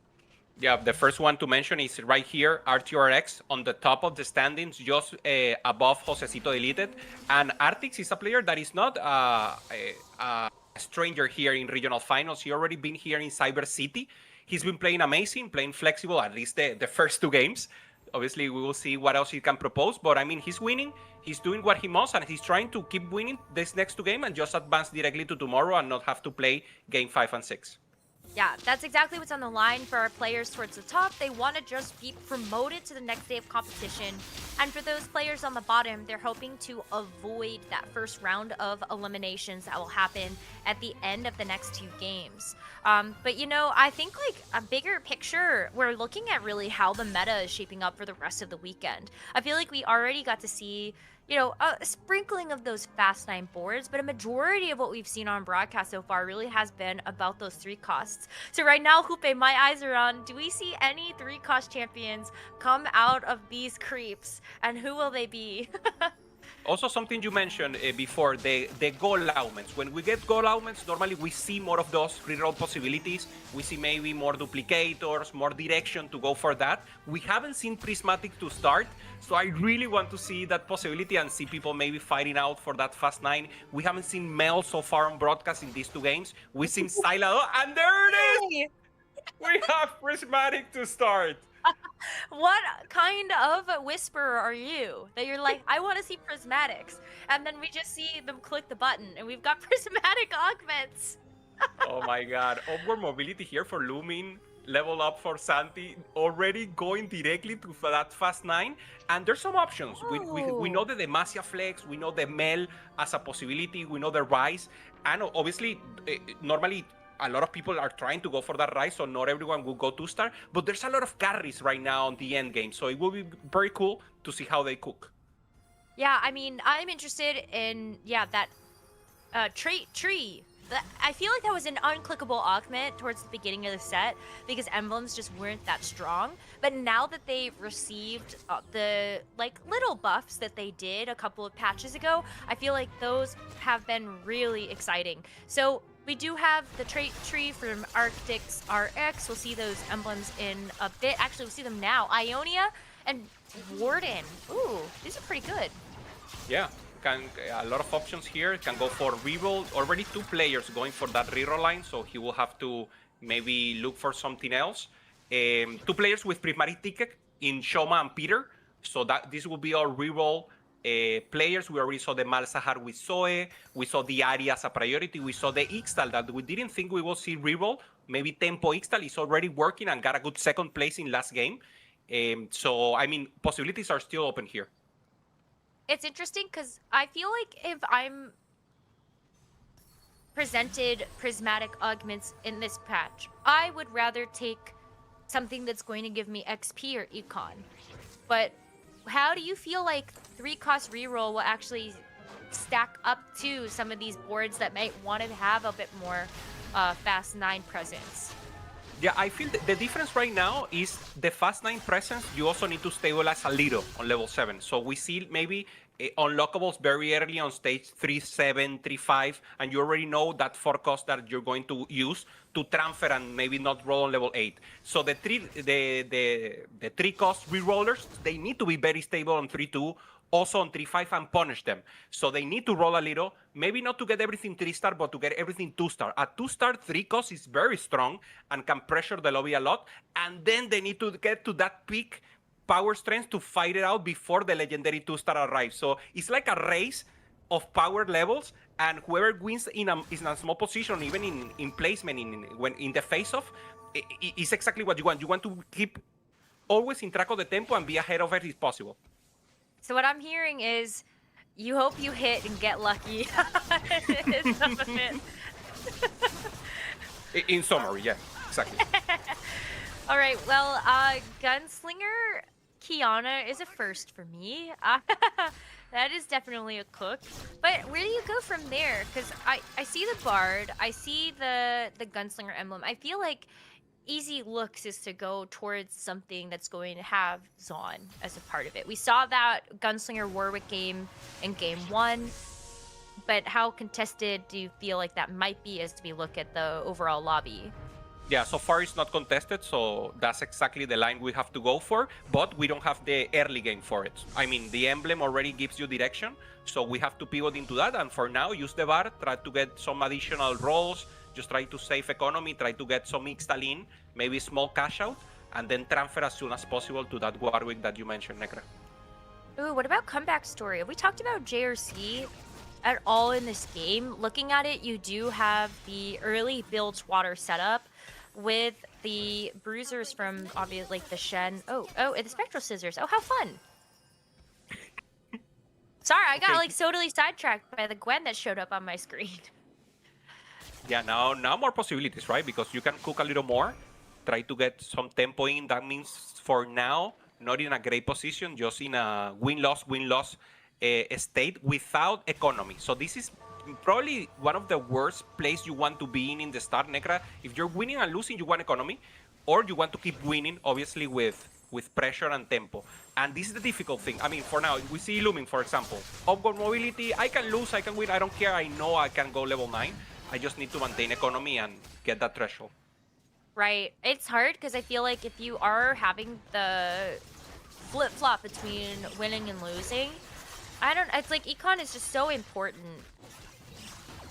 Yeah, the first one to mention is right here, RTRX on the top of the standings, just above Josecito Deleted. And Artix is a player that is not a stranger here in regional finals. He already been here in Cyber City. He's been playing amazing, playing flexible, at least the first 2 games. Obviously, we will see what else he can propose. But, I mean, he's winning. He's doing what he must, and he's trying to keep winning this next 2 games and just advance directly to tomorrow and not have to play game 5 and 6. Yeah, that's exactly what's on the line for our players towards the top. They want to just be promoted to the next day of competition. And for those players on the bottom, they're hoping to avoid that first round of eliminations that will happen at the end of the next 2 games. But, you know, I think like a bigger picture, we're looking at really how the meta is shaping up for the rest of the weekend. I feel like we already got to see, you know, a sprinkling of those fast 9 boards, but a majority of what we've seen on broadcast so far really has been about those 3 costs. So right now, Hupe, my eyes are on, do we see any 3 cost champions come out of these creeps, and who will they be? Also, something you mentioned before, the goal augments. When we get goal augments, normally we see more of those reroll possibilities. We see maybe more duplicators, more direction to go for that. We haven't seen Prismatic to start, so I really want to see that possibility and see people maybe fighting out for that fast 9. We haven't seen Mel so far on broadcast in these 2 games. We've seen Syla, and there it is! We have Prismatic to start. What kind of whisperer are you that you're like, I want to see prismatics, and then we just see them click the button and we've got prismatic augments? Oh my god, upward mobility here for Lumin, level up for Santi, already going directly to that fast 9, and there's some options. We know the Demacia Flex, we know the Mel as a possibility, we know the Rise, and obviously normally a lot of people are trying to go for that Rise, so not everyone will go 2-star, but there's a lot of carries right now on the end game, so it will be very cool to see how they cook. Yeah, I mean, I'm interested in, that trait tree. I feel like that was an unclickable augment towards the beginning of the set because emblems just weren't that strong. But now that they've received the little buffs that they did a couple of patches ago, I feel like those have been really exciting. So we do have the trait tree from Arctic's RX. We'll see those emblems in a bit. Actually, we'll see them now. Ionia and Warden. Ooh, these are pretty good. Yeah. can a lot of options here. Can go for reroll. Already 2 players going for that reroll line, so he will have to maybe look for something else. 2 players with prismatic ticket in Shoma and Peter, so that this will be all reroll players. We already saw the Malzahar with Zoe. We saw the Ari as a priority. We saw the Ixtal that we didn't think we will see reroll. Maybe Tempo Ixtal is already working and got a good second place in last game. So, I mean, possibilities are still open here. It's interesting because I feel like if I'm presented prismatic augments in this patch, I would rather take something that's going to give me XP or econ. But how do you feel like 3-cost reroll will actually stack up to some of these boards that might want to have a bit more fast 9 presence? Yeah, I feel the difference right now is the fast 9 presence. You also need to stabilize a little on level 7. So we see maybe unlockables very early on stage 3-7, 3-5, and you already know that 4 cost that you're going to use to transfer and maybe not roll on level 8. So the 3 cost rerollers, they need to be very stable on 3-2, also on 3-5, and punish them. So they need to roll a little, maybe not to get everything 3-star, but to get everything 2-star. A 2-star 3 cost is very strong and can pressure the lobby a lot, and then they need to get to that peak power strength to fight it out before the legendary 2-star arrives. So it's like a race of power levels, and whoever wins is in a small position, even in placement, when in the face-off, is exactly what you want. You want to keep always in track of the tempo and be ahead of it if possible. So what I'm hearing is you hope you hit and get lucky. Some of it. In summary, yeah, exactly. All right, well, Gunslinger Kiana is a first for me. That is definitely a cook. But where do you go from there? Because I see the Bard, I see the Gunslinger emblem. I feel like easy looks is to go towards something that's going to have Zaun as a part of it. We saw that Gunslinger Warwick game in game 1, but how contested do you feel like that might be as we look at the overall lobby? Yeah, so far it's not contested, so that's exactly the line we have to go for, but we don't have the early game for it. I mean, the emblem already gives you direction, so we have to pivot into that, and for now, use the bar, try to get some additional rolls, just try to save economy, try to get some Ixtal in, maybe small cash out, and then transfer as soon as possible to that Warwick that you mentioned, Necra. Ooh, what about comeback story? Have we talked about JRC at all in this game? Looking at it, you do have the early build water setup with the bruisers from obviously like the Shen. Oh, and the spectral scissors. Oh, how fun! Sorry, I got like totally sidetracked by the Gwen that showed up on my screen. Yeah, now more possibilities, right? Because you can cook a little more, try to get some tempo in. That means for now, not in a great position, just in a win-loss state without economy. So this is probably one of the worst places you want to be in the start, Necra. If you're winning and losing, you want economy, or you want to keep winning, obviously, with pressure and tempo. And this is the difficult thing. I mean, for now, we see Illumine, for example. Upward mobility, I can lose, I can win, I don't care. I know I can go level 9. I just need to maintain economy and get that threshold. Right. It's hard because I feel like if you are having the flip-flop between winning and losing, it's like econ is just so important.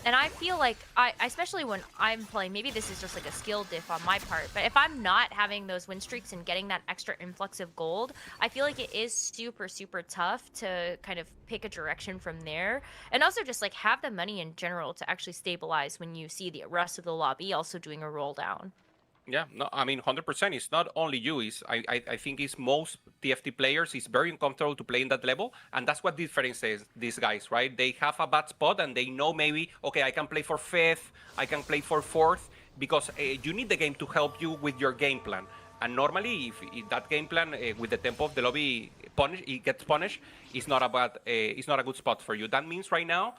And I feel like, especially when I'm playing, maybe this is just like a skill diff on my part, but if I'm not having those win streaks and getting that extra influx of gold, I feel like it is super, super tough to kind of pick a direction from there. And also just like have the money in general to actually stabilize when you see the rest of the lobby also doing a roll down. Yeah, no, I mean, 100%. It's not only you. I think it's most TFT players. It's very uncomfortable to play in that level. And that's what differentiates these guys, right? They have a bad spot and they know maybe, okay, I can play for 5th, I can play for 4th, because you need the game to help you with your game plan. And normally, if that game plan with the tempo of the lobby gets punished, it's not a good spot for you. That means right now,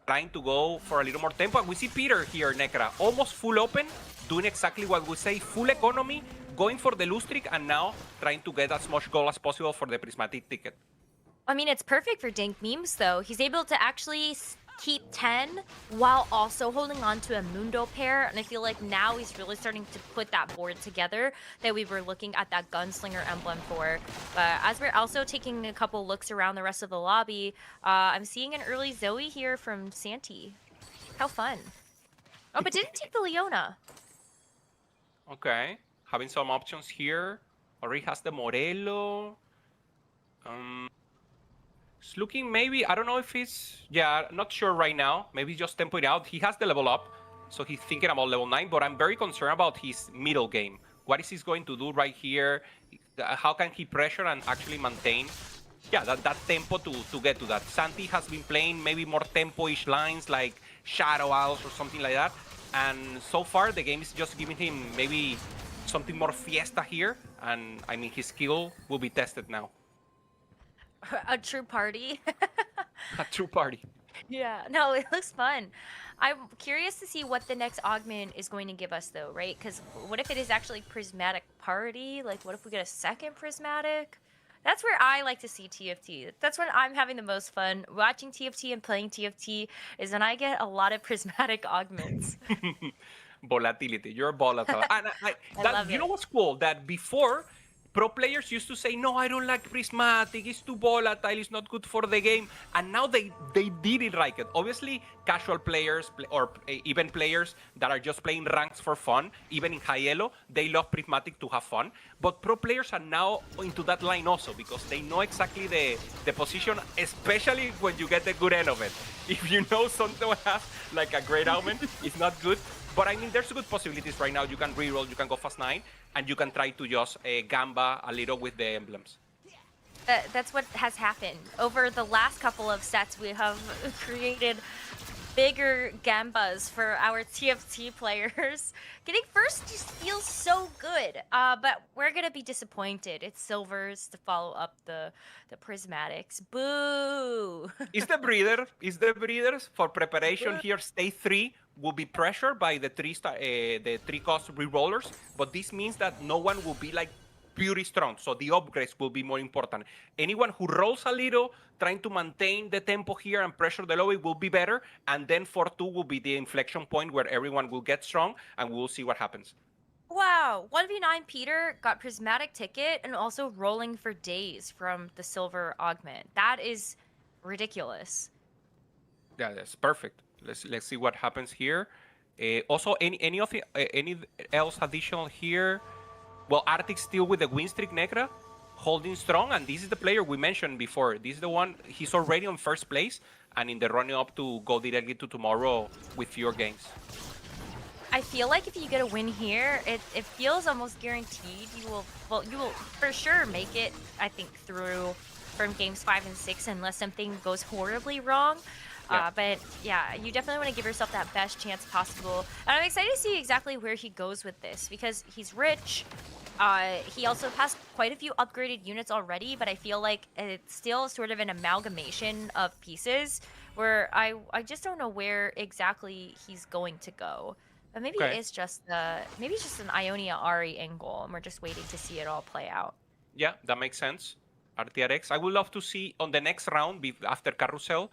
trying to go for a little more tempo. And we see Peter here, Necra, almost full open, doing exactly what we say, full economy, going for the lose streak, and now trying to get as much gold as possible for the prismatic ticket. I mean, it's perfect for dank memes, though. He's able to actually keep 10 while also holding on to a Mundo pair. And I feel like now he's really starting to put that board together that we were looking at that Gunslinger emblem for. But as we're also taking a couple looks around the rest of the lobby, I'm seeing an early Zoe here from Santi. How fun. Oh, but didn't take the Leona. Okay, having some options here. Already has the Morello. It's looking maybe, I don't know if he's, yeah, not sure right now. Maybe just tempo it out. He has the level up, so he's thinking about level 9, but I'm very concerned about his middle game. What is he going to do right here? How can he pressure and actually maintain, yeah, that tempo to get to that? Santi has been playing maybe more tempo-ish lines like Shadow Owls or something like that. And so far, the game is just giving him maybe something more fiesta here. And I mean, his skill will be tested now. A true party. A true party. Yeah, no, it looks fun. I'm curious to see what the next augment is going to give us, though, right? Because what if it is actually prismatic party? Like, what if we get a second prismatic? That's where I like to see TFT. That's when I'm having the most fun. Watching TFT and playing TFT is when I get a lot of prismatic augments. Volatility. You're volatile. And love you it. know what's cool? That before, pro players used to say, no, I don't like prismatic, it's too volatile, it's not good for the game. And now they did it like it. Obviously, casual players or even players that are just playing ranks for fun, even in high elo, they love prismatic to have fun. But pro players are now into that line also because they know exactly the position, especially when you get the good end of it. If you know someone has like a great augment, it's not good. But I mean, there's good possibilities right now. You can reroll, you can go fast 9, and you can try to just gamba a little with the emblems. That's what has happened. Over the last couple of sets, we have created bigger gambas for our TFT players. Getting first just feels so good, but we're going to be disappointed. It's silvers to follow up the prismatics. Boo! Is the breeders for preparation here? Stage 3 will be pressured by the three cost rerollers, but this means that no one will be like purely strong, so the upgrades will be more important. Anyone who rolls a little, trying to maintain the tempo here and pressure the lobby will be better, and then 4-2 will be the inflection point where everyone will get strong, and we'll see what happens. Wow, 1v9 Peter got prismatic ticket and also rolling for days from the silver augment. That is ridiculous. Yeah, that's perfect. Let's see what happens here. Also, any else additional here? Well, Arctic still with the win streak, Negra, holding strong, and this is the player we mentioned before. This is the one, he's already on first place, and in the running up to go directly to tomorrow with fewer games. I feel like if you get a win here, it feels almost guaranteed you will for sure make it, I think, through from games 5 and 6 unless something goes horribly wrong. Yeah. But yeah, you definitely want to give yourself that best chance possible. And I'm excited to see exactly where he goes with this because he's rich. He also has quite a few upgraded units already, but I feel like it's still sort of an amalgamation of pieces where I just don't know where exactly he's going to go. But maybe Okay. it's just an Ionia Ari angle, and we're just waiting to see it all play out. Yeah, that makes sense. RTRX. I would love to see on the next round after Carousel,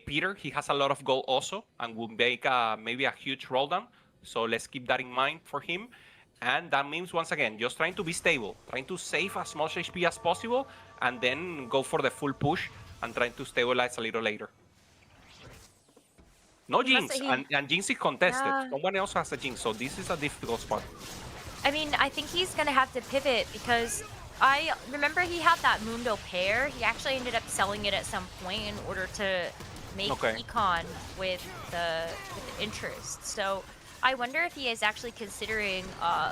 Peter, he has a lot of gold also and will make maybe a huge roll down. So let's keep that in mind for him. And that means, once again, just trying to be stable, trying to save as much HP as possible, and then go for the full push and trying to stabilize a little later. No Jinx, and Jinx is contested. Yeah. Someone else has a Jinx, so this is a difficult spot. I mean, I think he's going to have to pivot because I remember he had that Mundo pair. He actually ended up selling it at some point in order to make econ with the interest. So I wonder if he is actually considering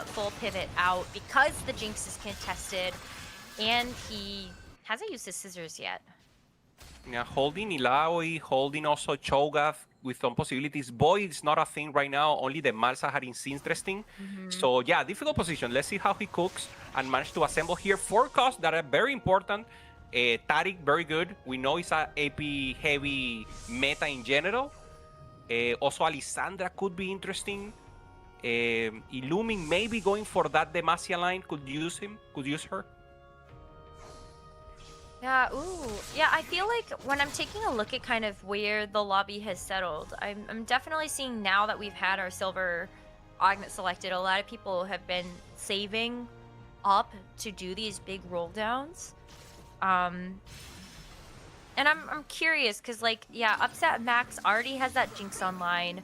full pivot out because the Jinx is contested and he hasn't used his scissors yet. Yeah, holding Ilaoi, holding also Cho'Gath with some possibilities. Boy, it's not a thing right now. Only the Malzahar is interesting. So yeah, difficult position. Let's see how he cooks and manage to assemble here 4 costs that are very important. Taric, very good. We know it's a AP heavy meta in general. Also, Alessandra could be interesting. Illuming maybe going for that Demacia line could use her. Yeah, ooh. Yeah, I feel like when I'm taking a look at kind of where the lobby has settled, I'm definitely seeing now that we've had our silver augment selected, a lot of people have been saving up to do these big roll downs. And I'm curious because, like, yeah, Upset Max already has that Jinx online.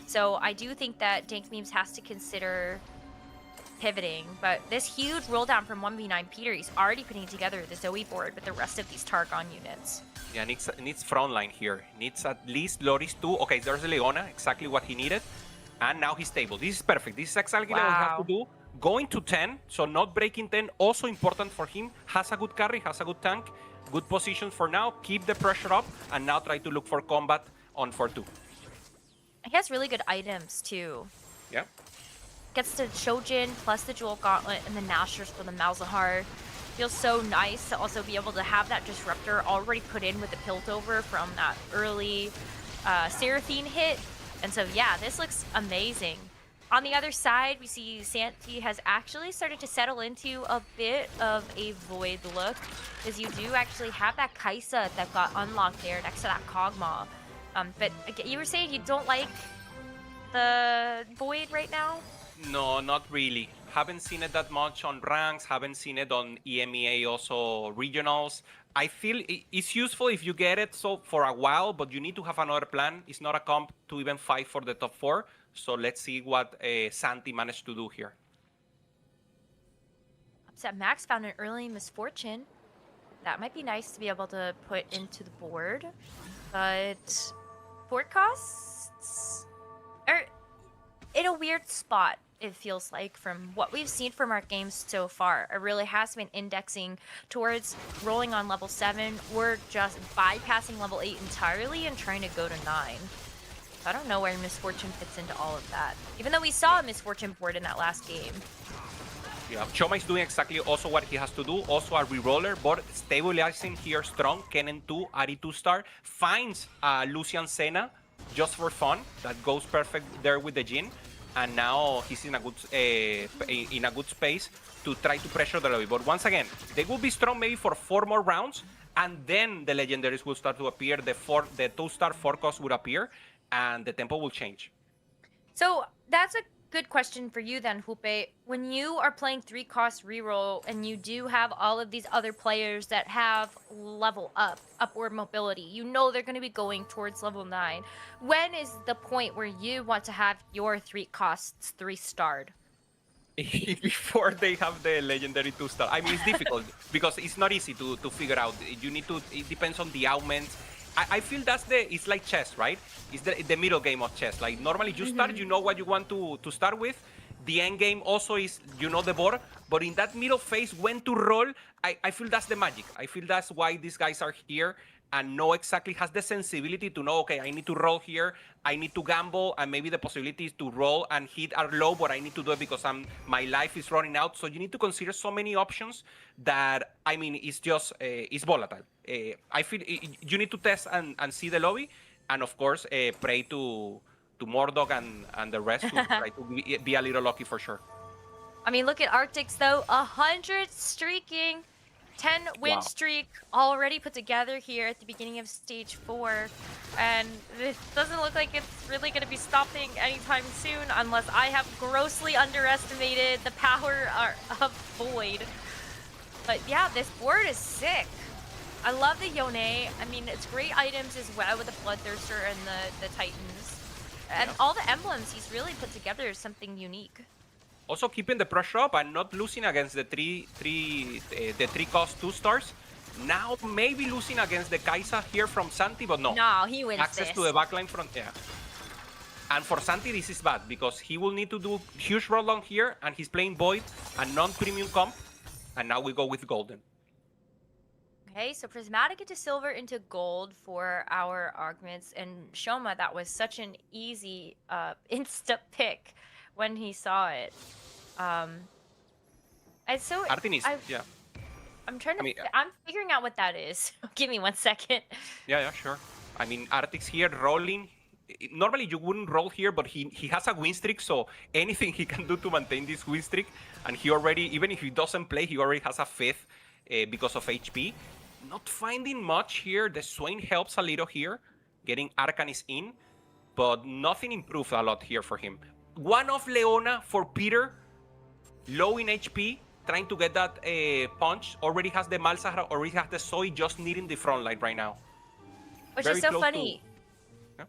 So I do think that Dank Memes has to consider pivoting, but this huge roll down from 1v9 Peter, he's already putting together the Zoe board with the rest of these Targon units. Yeah, needs front line here. Needs at least Loris 2. Okay, there's the Leona, exactly what he needed. And now he's stable. This is perfect. This is exactly what we have to do. Going to 10, so not breaking 10, also important for him. Has a good carry, has a good tank. Good position for now. Keep the pressure up, and now try to look for combat on 4-2. He has really good items, too. Yeah. Gets the Shojin plus the Jewel Gauntlet and the Nashers for the Malzahar. Feels so nice to also be able to have that Disruptor already put in with the Piltover from that early Seraphine hit. And so, yeah, this looks amazing. On the other side, we see Santi has actually started to settle into a bit of a Void look, because you do actually have that Kaisa that got unlocked there next to that Kog'Maw. But you were saying you don't like the Void right now? No, not really. Haven't seen it that much on ranks, haven't seen it on EMEA also regionals. I feel it's useful if you get it so for a while, but you need to have another plan. It's not a comp to even fight for the top 4. So let's see what Santi managed to do here. Upset Max found an early misfortune. That might be nice to be able to put into the board. But board costs are in a weird spot, it feels like, from what we've seen from our games so far. It really has been indexing towards rolling on level 7 or just bypassing level 8 entirely and trying to go to 9. I don't know where Misfortune fits into all of that. Even though we saw a Misfortune board in that last game. Yeah, Choma is doing exactly also what he has to do. Also a reroller, but stabilizing here strong. Kennen 2, Ari 2-star. Finds Lucian Senna just for fun. That goes perfect there with the Jhin. And now he's in a good space to try to pressure the lobby. But once again, they will be strong maybe for 4 more rounds. And then the legendaries will start to appear. The 2-star 4-cost would appear. And the tempo will change. So that's a good question for you then, Hupe. When you are playing 3-cost reroll and you do have all of these other players that have level up, upward mobility, you know they're going to be going towards level 9. When is the point where you want to have your 3-costs 3-starred? Before they have the legendary 2-star. I mean, it's difficult because it's not easy to figure out. You need to, it depends on the augments. I feel it's like chess, right? It's the middle game of chess. Like normally you start, you know what you want to start with. The end game also is, you know, the board. But in that middle phase, when to roll, I feel that's the magic. I feel that's why these guys are here and know exactly, has the sensibility to know, okay, I need to roll here, I need to gamble, and maybe the possibility is to roll and hit are low, but I need to do it because my life is running out. So you need to consider so many options that, I mean, it's just, it's volatile. I feel you need to test and see the lobby, and of course, pray to Mordog and the rest to try to be a little lucky for sure. I mean, look at Arctics though, 100 streaking. 10 win streak already put together here at the beginning of stage 4, and it doesn't look like it's really going to be stopping anytime soon unless I have grossly underestimated the power of Void. But yeah, this board is sick. I love the Yone. I mean, it's great items as well with the Bloodthirster and the Titans. And all the emblems he's really put together is something unique. Also keeping the pressure up and not losing against the 3-cost 2-stars. Now maybe losing against the Kaisa here from Santi, but no. No, he wins Access to the backline front, yeah. And for Santi, this is bad because he will need to do huge roll down here, and he's playing Void, a non-premium comp, and now we go with Golden. Okay, so Prismatic into Silver into Gold for our augments, and Shoma, that was such an easy insta pick when he saw it. And so Artemis, yeah. I'm trying to. I'm figuring out what that is. Give me 1 second. Yeah, sure. I mean, Artix here rolling. Normally you wouldn't roll here, but he has a win streak, so anything he can do to maintain this win streak, and he already, even if he doesn't play, he already has a 5th because of HP. not finding much here. The Swain helps a little here, getting Arcanis in, but nothing improved a lot here for him. One of Leona for Peter, low in HP, trying to get that punch. Already has the Malzahar, already has the Zoe, just needing the front line right now. Which Very is so close funny. Yeah.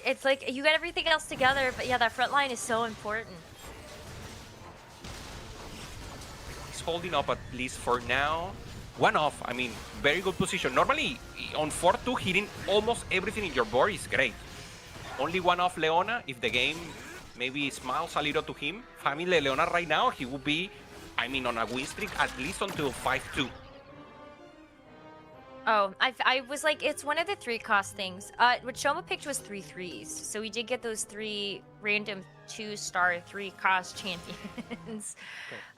It's like you get everything else together, but yeah, that front line is so important. He's holding up at least for now. One off, I mean, very good position. Normally, on 4-2, hitting almost everything in your board is great. Only one off Leona. If the game maybe smiles a little to him, having Leona right now, he will be, I mean, on a win streak at least until 5-2. Oh, I was like, it's one of the 3-cost things. What Shoma picked was 3 threes, so we did get those 3 random 2-star 3-cost champions.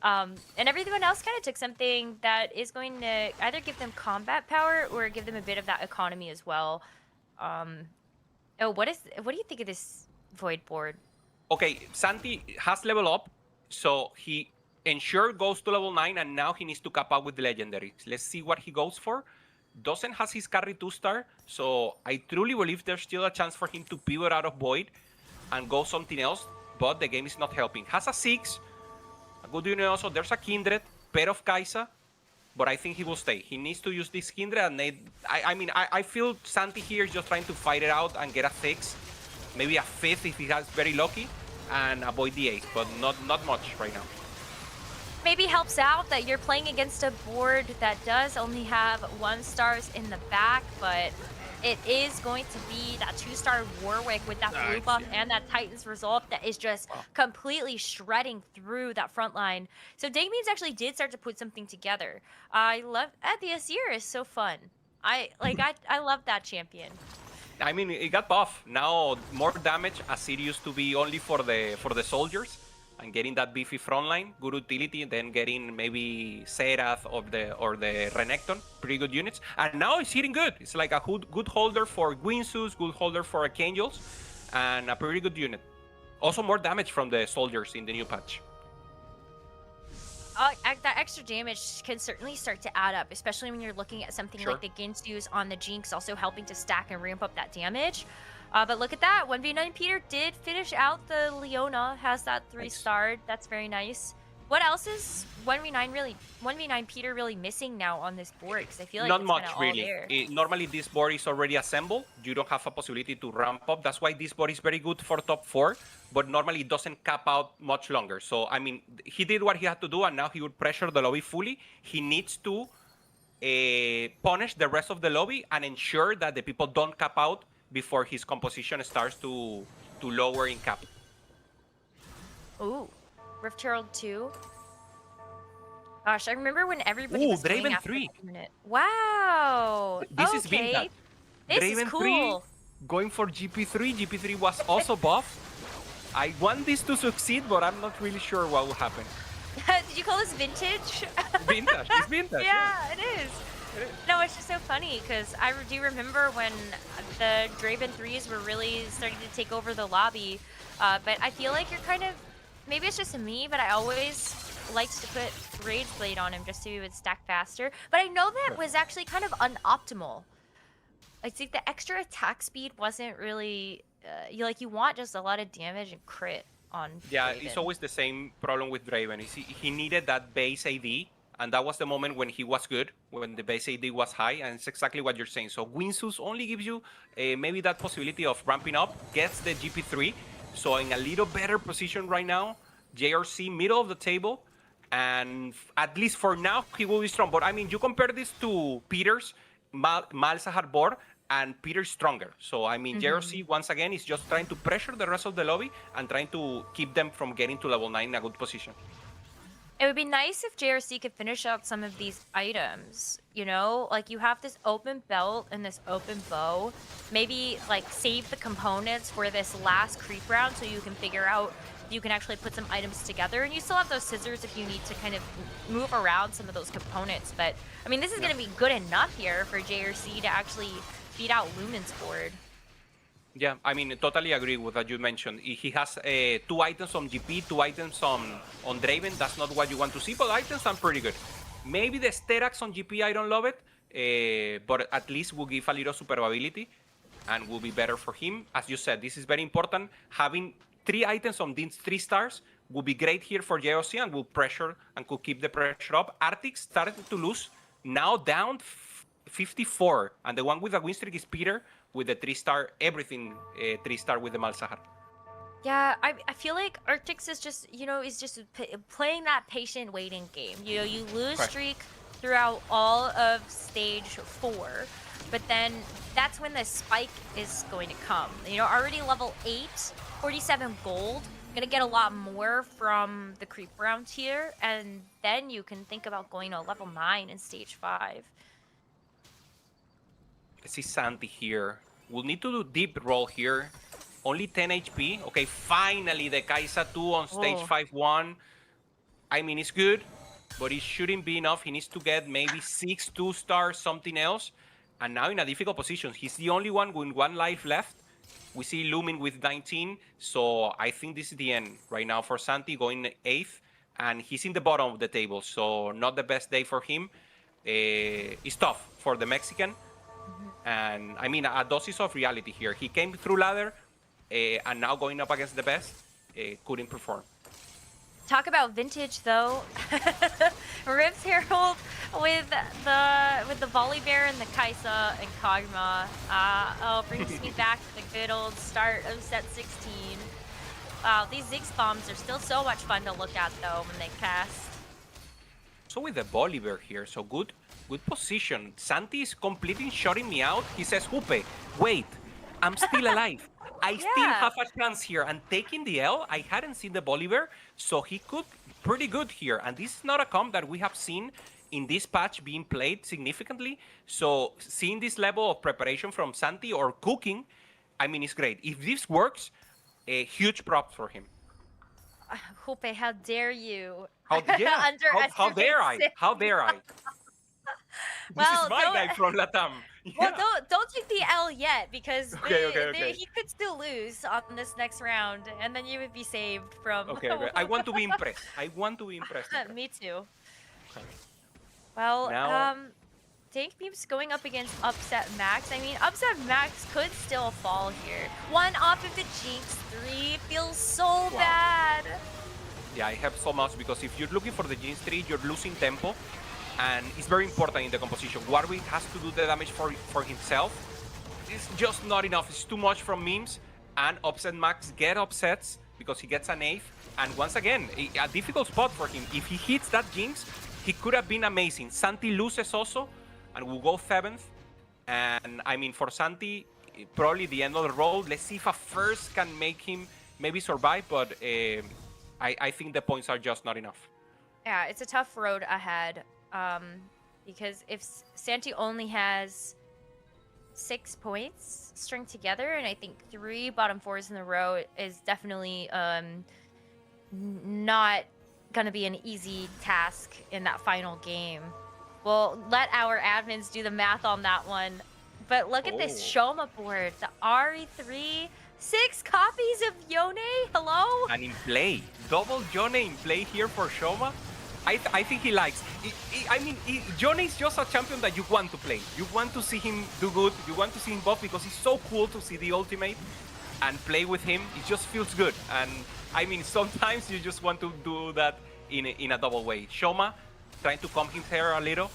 And everyone else kind of took something that is going to either give them combat power or give them a bit of that economy as well. Oh, what do you think of this Void board? Okay, Santi has level up, so he ensure goes to level 9, and now he needs to cap out with the legendaries. Let's see what he goes for. Doesn't has his carry 2-star, so I truly believe there's still a chance for him to pivot out of Void and go something else, but the game is not helping. Has a 6, a good unit also. There's a Kindred, pair of Kaisa, but I think he will stay. He needs to use this Kindred, and I feel Santi here is just trying to fight it out and get a 6, maybe a 5th if he has very lucky, and avoid the 8, but not much right now. Maybe helps out that you're playing against a board that does only have 1-stars in the back, but it is going to be that 2-star Warwick with that blue buff and that Titan's Resolve that is just completely shredding through that front line. So Daymeans actually did start to put something together. I love the Asir is so fun. I love that champion. I mean, it got buff. Now more damage. Asir used to be only for the soldiers, and getting that beefy frontline, good utility, and then getting maybe Serath or the Renekton, pretty good units. And now it's hitting good. It's like a good holder for Guinsoo's, good holder for Archangels, and a pretty good unit. Also more damage from the soldiers in the new patch. That extra damage can certainly start to add up, especially when you're looking at something like the Ginsu's on the Jinx, also helping to stack and ramp up that damage. But look at that, 1v9 Peter did finish out the Leona, has that 3-star. That's very nice. What else is 1v9 Peter really missing now on this board? Because I feel like not it's much all really. there. Normally this board is already assembled. You don't have a possibility to ramp up. That's why this board is very good for top 4, but normally it doesn't cap out much longer. So I mean, he did what he had to do, and now he would pressure the lobby fully. He needs to punish the rest of the lobby and ensure that the people don't cap out before his composition starts to lower in cap. Ooh, Rift Herald 2. Gosh, I remember when everybody was going Draven after 3. that unit. Wow. This is vintage. This Draven is cool. 3 going for GP3. GP3 was also buff. I want this to succeed, but I'm not really sure what will happen. Did you call this vintage? Vintage. It's vintage. Yeah, it is. No, it's just so funny because I do remember when the Draven 3s were really starting to take over the lobby. But I feel like you're kind of, maybe it's just me, but I always liked to put Rage Blade on him just so he would stack faster. But I know that was actually kind of unoptimal. I think the extra attack speed wasn't really, you want just a lot of damage and crit on Draven. It's always the same problem with Draven. He needed that base AD, and that was the moment when he was good, when the base AD was high, and it's exactly what you're saying. So Guinsoo's only gives you maybe that possibility of ramping up, gets the GP3, so in a little better position right now. JRC middle of the table, and at least for now, he will be strong. But I mean, you compare this to Peter's Malzahar board, and Peter's stronger. So I mean, JRC once again is just trying to pressure the rest of the lobby and trying to keep them from getting to level 9 in a good position. It would be nice if JRC could finish out some of these items, you know? Like, you have this open belt and this open bow. Maybe, like, save the components for this last creep round so you can figure out if you can actually put some items together. And you still have those scissors if you need to kind of move around some of those components. But, I mean, this is going to be good enough here for JRC to actually beat out Lumen's board. Yeah, I mean, totally agree with what you mentioned. He has 2 items on GP, 2 items on Draven. That's not what you want to see, but items are pretty good. Maybe the Sterax on GP, I don't love it, but at least will give a little survivability and will be better for him. As you said, this is very important. Having 3 items on these 3 stars will be great here for JOC and will pressure and could keep the pressure up. Arctic started to lose, now down 54, and the one with the win streak is Peter with the 3-star, everything 3-star with the Malzahar. Yeah, I feel like Arctix is just, playing that patient waiting game. You lose Right. streak throughout all of stage 4, but then that's when the spike is going to come. Already level 8, 47 gold, gonna get a lot more from the creep round here, and then you can think about going to level 9 in stage 5. Let's see Santi here. We'll need to do deep roll here. Only 10 HP. Okay, finally the Kaisa 2 on stage 5-1. I mean, it's good, but it shouldn't be enough. He needs to get maybe 6 2-stars, something else. And now in a difficult position. He's the only one with 1 life left. We see Lumin with 19. So I think this is the end right now for Santi, going 8th. And he's in the bottom of the table, so not the best day for him. It's tough for the Mexican. And I mean, a doses of reality here. He came through ladder, and now going up against the best, couldn't perform. Talk about vintage though. Riv's Herald with the Volley Bear and the Kaisa and Kaguma. Brings me back to the good old start of set 16. Wow, these Ziggs bombs are still so much fun to look at though when they cast. So with the Bolivar here, so good position. Santi is completely shutting me out. He says, Hupe, wait, I'm still alive. I still have a chance here. And taking the L, I hadn't seen the Bolivar, so he could pretty good here. And this is not a comp that we have seen in this patch being played significantly. So seeing this level of preparation from Santi or cooking, I mean, it's great. If this works, a huge prop for him. Hupe, how dare you? How dare I? How dare I? This is my guy from Latam. Yeah. Well, don't take the L yet, because Okay. he could still lose on this next round, and then you would be saved from. Okay. I want to be impressed. Me too. Okay. Well, Now- Tank Beam's going up against Upset Max. I mean, Upset Max could still fall here. 1 off of the Jinx, 3 feels so bad. Yeah, I have so much, because if you're looking for the Jinx 3, you're losing tempo, and it's very important in the composition. Warwick has to do the damage for himself. It's just not enough. It's too much from memes, and Upset Max get upsets because he gets an 8th. And once again, a difficult spot for him. If he hits that Jinx, he could have been amazing. Santi loses also, and will go 7th. And I mean, for Santi, probably the end of the road. Let's see if a first can make him maybe survive, but I think the points are just not enough. Yeah, it's a tough road ahead. Because if Santi only has 6 points strung together, and I think 3 bottom 4s in a row is definitely not gonna be an easy task in that final game. We'll let our admins do the math on that one. But look at this Shoma board. The RE3, 6 copies of Yone. Hello? And in play, double Yone in play here for Shoma. I think he likes. Yone is just a champion that you want to play. You want to see him do good. You want to see him buff, because it's so cool to see the ultimate and play with him. It just feels good. And I mean, sometimes you just want to do that in a double way. Shoma trying to calm him here a little,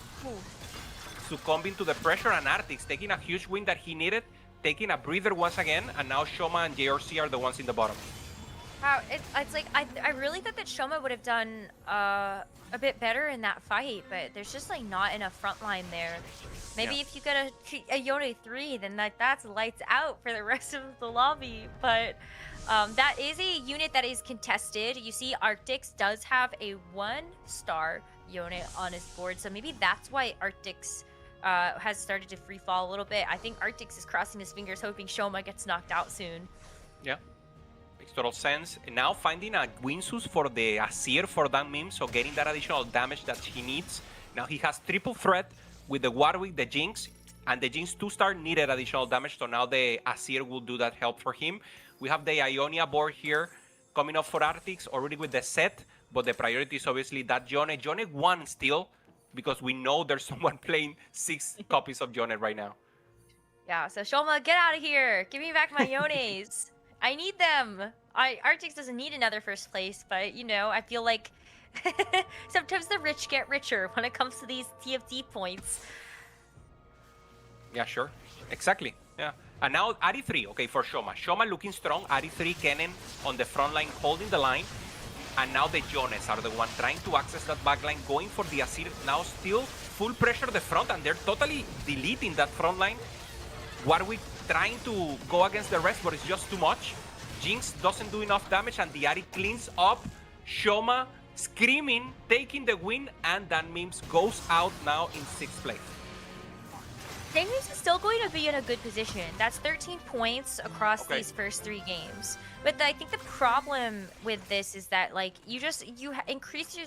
succumbing to the pressure, and Artix taking a huge win that he needed, taking a breather once again, and now Shoma and JRC are the ones in the bottom. Wow, it's like I really thought that Shoma would have done a bit better in that fight, but there's just like not enough front line there. Maybe if you get a Yone 3, then that's lights out for the rest of the lobby. But that is a unit that is contested. You see, Arctix does have a 1-star Yone on his board, so maybe that's why Arctix has started to free fall a little bit. I think Arctix is crossing his fingers, hoping Shoma gets knocked out soon. Yeah. Makes total sense. And now finding a Winsus for the Asir for that meme, so getting that additional damage that he needs. Now he has triple threat with the Warwick, the Jinx, and the Jinx 2-star needed additional damage, so now the Asir will do that help for him. We have the Ionia board here coming up for Arctix, already with the set, but the priority is obviously that Yone. Yone 1 still, because we know there's someone playing 6 copies of Yone right now. Yeah, so Shoma, get out of here. Give me back my Yones. I need them. Arctics doesn't need another first place, but, you know, I feel like sometimes the rich get richer when it comes to these TFT points. Yeah, sure. Exactly. Yeah. And now Ari3, okay, for Shoma. Shoma looking strong. Ari3, Kennen on the front line, holding the line. And now the Jones are the one trying to access that back line, going for the Asir. Now still full pressure the front, and they're totally deleting that front line. Warwick trying to go against the rest, but it's just too much. Jinx doesn't do enough damage, and the Ari cleans up. Shoma screaming, taking the win, and Dan Memes goes out now in 6th place. Daniels is still going to be in a good position. That's 13 points across these first 3 games. But I think the problem with this is that, like, you increase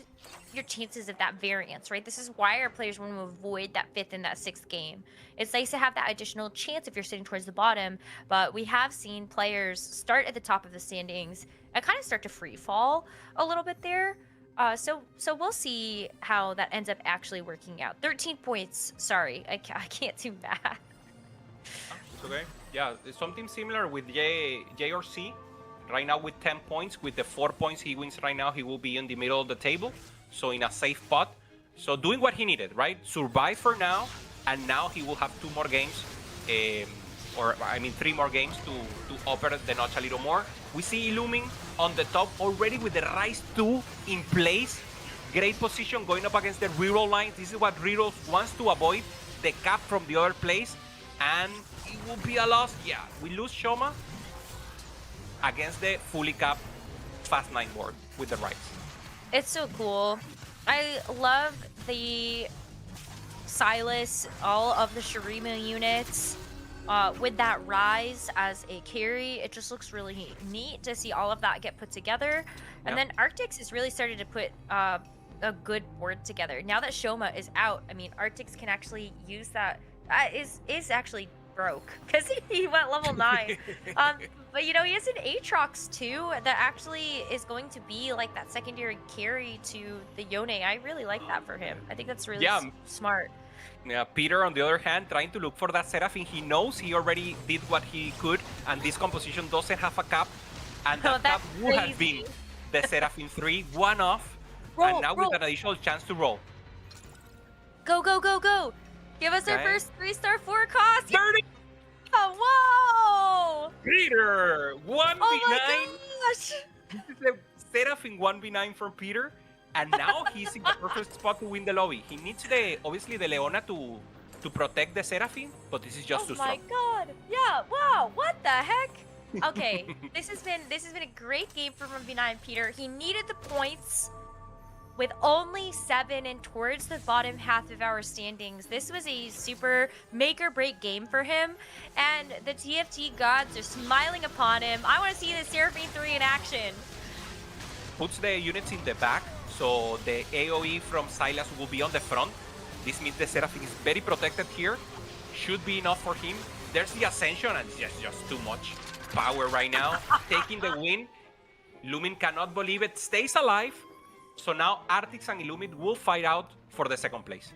your chances of that variance, right? This is why our players want to avoid that 5th and that 6th game. It's nice to have that additional chance if you're sitting towards the bottom, but we have seen players start at the top of the standings and kind of start to free fall a little bit there. So we'll see how that ends up actually working out. 13 points. Sorry, I can't do math. It's okay. Yeah, it's something similar with J or C. Right now with 10 points, with the 4 points he wins right now, he will be in the middle of the table. So in a safe spot. So doing what he needed, right? Survive for now, and now he will have 2 more games, 3 more games to upper the notch a little more. We see Illuming on the top already with the Rise 2 in place. Great position going up against the reroll line. This is what reroll wants to avoid, the cap from the other place. And it will be a loss. Yeah, we lose Shoma against the fully capped Fast 9 board with the Rise. It's so cool. I love the Silas, all of the Shurima units. With that Rise as a carry, it just looks really neat to see all of that get put together. And then Arctics has really started to put a good board together. Now that Shoma is out, I mean, Arctics can actually use that. Is actually broke because he went level 9. But, you know, he has an Aatrox too that actually is going to be like that secondary carry to the Yone. I really like that for him. I think that's really smart. Yeah, Peter, on the other hand, trying to look for that Seraphine. He knows he already did what he could, and this composition doesn't have a cap. And that cap would have been the Seraphine 3, one off, and now with an additional chance to roll. Go, go, go, go! Give us our first 3-star forecast! 30! Oh, whoa! Peter! 1v9! Oh my gosh! This is the Seraphine 1v9 from Peter. And now he's in the perfect spot to win the lobby. He needs obviously the Leona to protect the Seraphine, but this is just too strong. Oh my god! Yeah! Wow! What the heck? Okay, this has been a great game for 1v9 Peter. He needed the points with only 7 and towards the bottom half of our standings. This was a super make or break game for him, and the TFT gods are smiling upon him. I want to see the Seraphine 3 in action. Puts the units in the back. So the AoE from Silas will be on the front. This means the Seraphine is very protected here. Should be enough for him. There's the Ascension, and it's just too much power right now. Taking the win. Lumin cannot believe it. Stays alive. So now Arctics and Illumid will fight out for the 2nd place.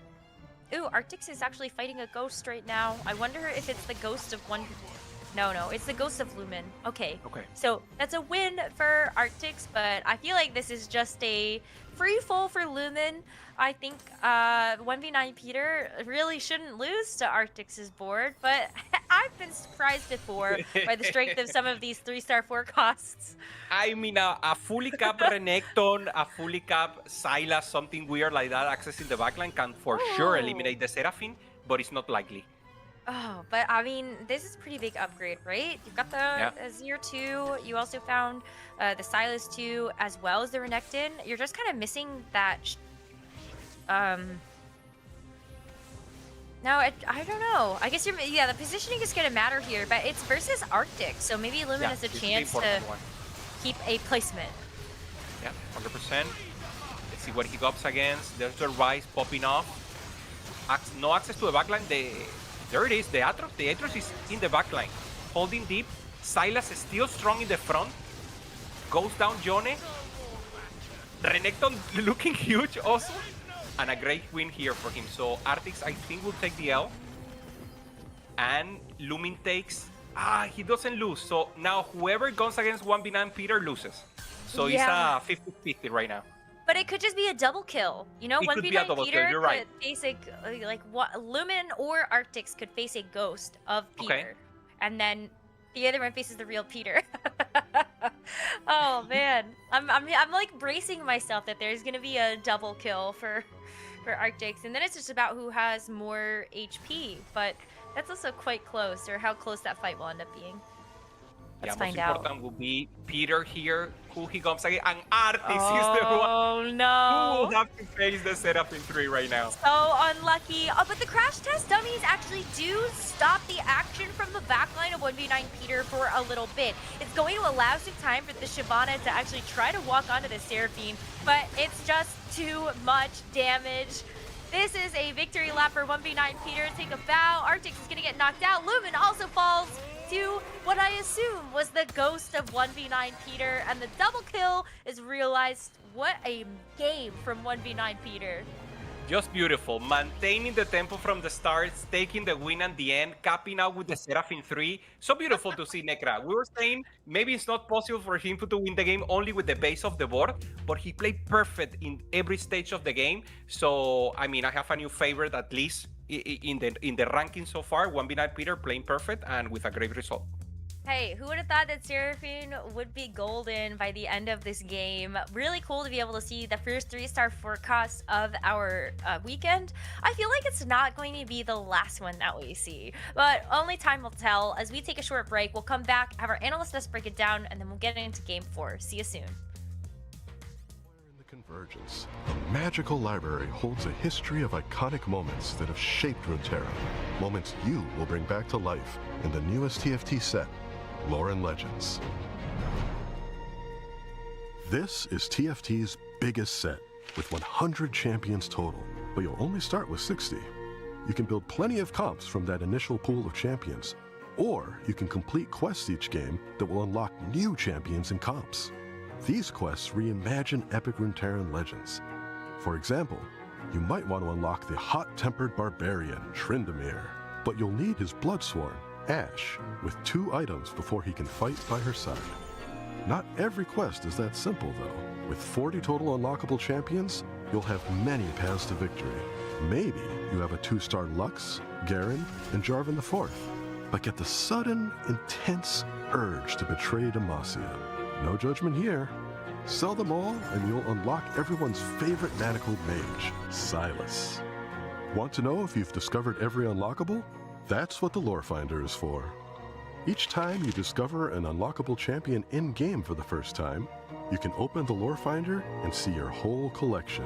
Ooh, Arctics is actually fighting a ghost right now. I wonder if it's the ghost of one... No, it's the ghost of Lumin. Okay. So that's a win for Arctics, but I feel like this is just a free fall for Lumin. I think 1v9 Peter really shouldn't lose to Arctics' board, but I've been surprised before by the strength of some of these 3-star forecasts. I mean, a fully capped Renekton, a fully capped Silas, something weird like that, accessing the backline can for sure eliminate the Seraphine, but it's not likely. Oh, but I mean, this is a pretty big upgrade, right? You've got the Azir 2, you also found the Silas 2, as well as the Renekton. You're just kind of missing that... No, I don't know. I guess the positioning is going to matter here, but it's versus Arctic, so maybe Lumin has a chance to keep a placement. Yeah, 100%. Let's see what he goes against. There's the Rise popping off. No access to the backline. There it is, the Aatrox. The Aatrox is in the backline, holding deep. Silas is still strong in the front. Goes down Yone. Renekton looking huge also. and a great win here for him. So Artix, I think, will take the L. And Lumin takes... he doesn't lose. So now whoever goes against 1v9 Peter loses. So Yeah. it's a 50-50 right now. But it could just be a double kill. You know, It could be a 1v9 double kill, Peter you're right. could face Lumen or Arctix could face a ghost of Peter. Okay. And then the other one faces the real Peter. Oh man. I'm like bracing myself that there's gonna be a double kill for Arctix. And then it's just about who has more HP. But that's also quite close, or how close that fight will end up being. Let's find most out. important will be Peter here, who he comes against, and Artix is the one Oh who no. will have to face the setup in 3 right now. So unlucky. Oh, but the crash test dummies actually do stop the action from the backline of 1v9 Peter for a little bit. It's going to allow some time for the Shyvana to actually try to walk onto the Seraphine, but it's just too much damage. This is a victory lap for 1v9 Peter. Take a bow. Arctix is going to get knocked out. Lumen also falls to what I assume was the ghost of 1v9 Peter, and the double kill is realized. What a game from 1v9 Peter. Just beautiful, maintaining the tempo from the start, taking the win at the end, capping out with the setup in 3. So beautiful to see Necra. We were saying maybe it's not possible for him to win the game only with the base of the board, but he played perfect in every stage of the game. So, I mean, I have a new favorite, at least in the ranking so far. 1v9 Peter playing perfect and with a great result. Hey, who would have thought that Seraphine would be golden by the end of this game? Really cool to be able to see the first 3-star forecast of our weekend. I feel like it's not going to be the last one that we see, but only time will tell. As we take a short break, we'll come back, have our analyst best break it down, and then we'll get into game 4. See you soon. In the Convergence, a magical library holds a history of iconic moments that have shaped Runeterra. Moments you will bring back to life in the newest TFT set, Lore and Legends. This is TFT's biggest set, with 100 champions total, but you'll only start with 60. You can build plenty of comps from that initial pool of champions, or you can complete quests each game that will unlock new champions and comps. These quests reimagine epic Runeterran legends. For example, you might want to unlock the hot-tempered barbarian, Tryndamere, but you'll need his Bloodsworn, Ash, with 2 items before he can fight by her side. Not every quest is that simple, though. With 40 total unlockable champions, you'll have many paths to victory. Maybe you have a 2-star Lux, Garen, and Jarvan IV, but get the sudden, intense urge to betray Demacia. No judgment here. Sell them all, and you'll unlock everyone's favorite manacled mage, Silas. Want to know if you've discovered every unlockable? That's what the Lore Finder is for. Each time you discover an unlockable champion in-game for the first time, you can open the Lore Finder and see your whole collection.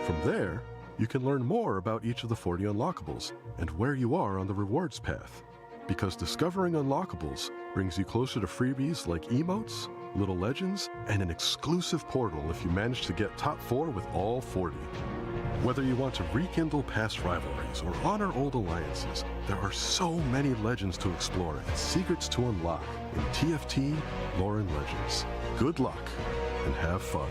From there, you can learn more about each of the 40 unlockables and where you are on the rewards path. Because discovering unlockables brings you closer to freebies like emotes, little legends, and an exclusive portal if you manage to get top 4 with all 40. Whether you want to rekindle past rivalries or honor old alliances, there are so many legends to explore and secrets to unlock in TFT Lore and Legends. Good luck and have fun.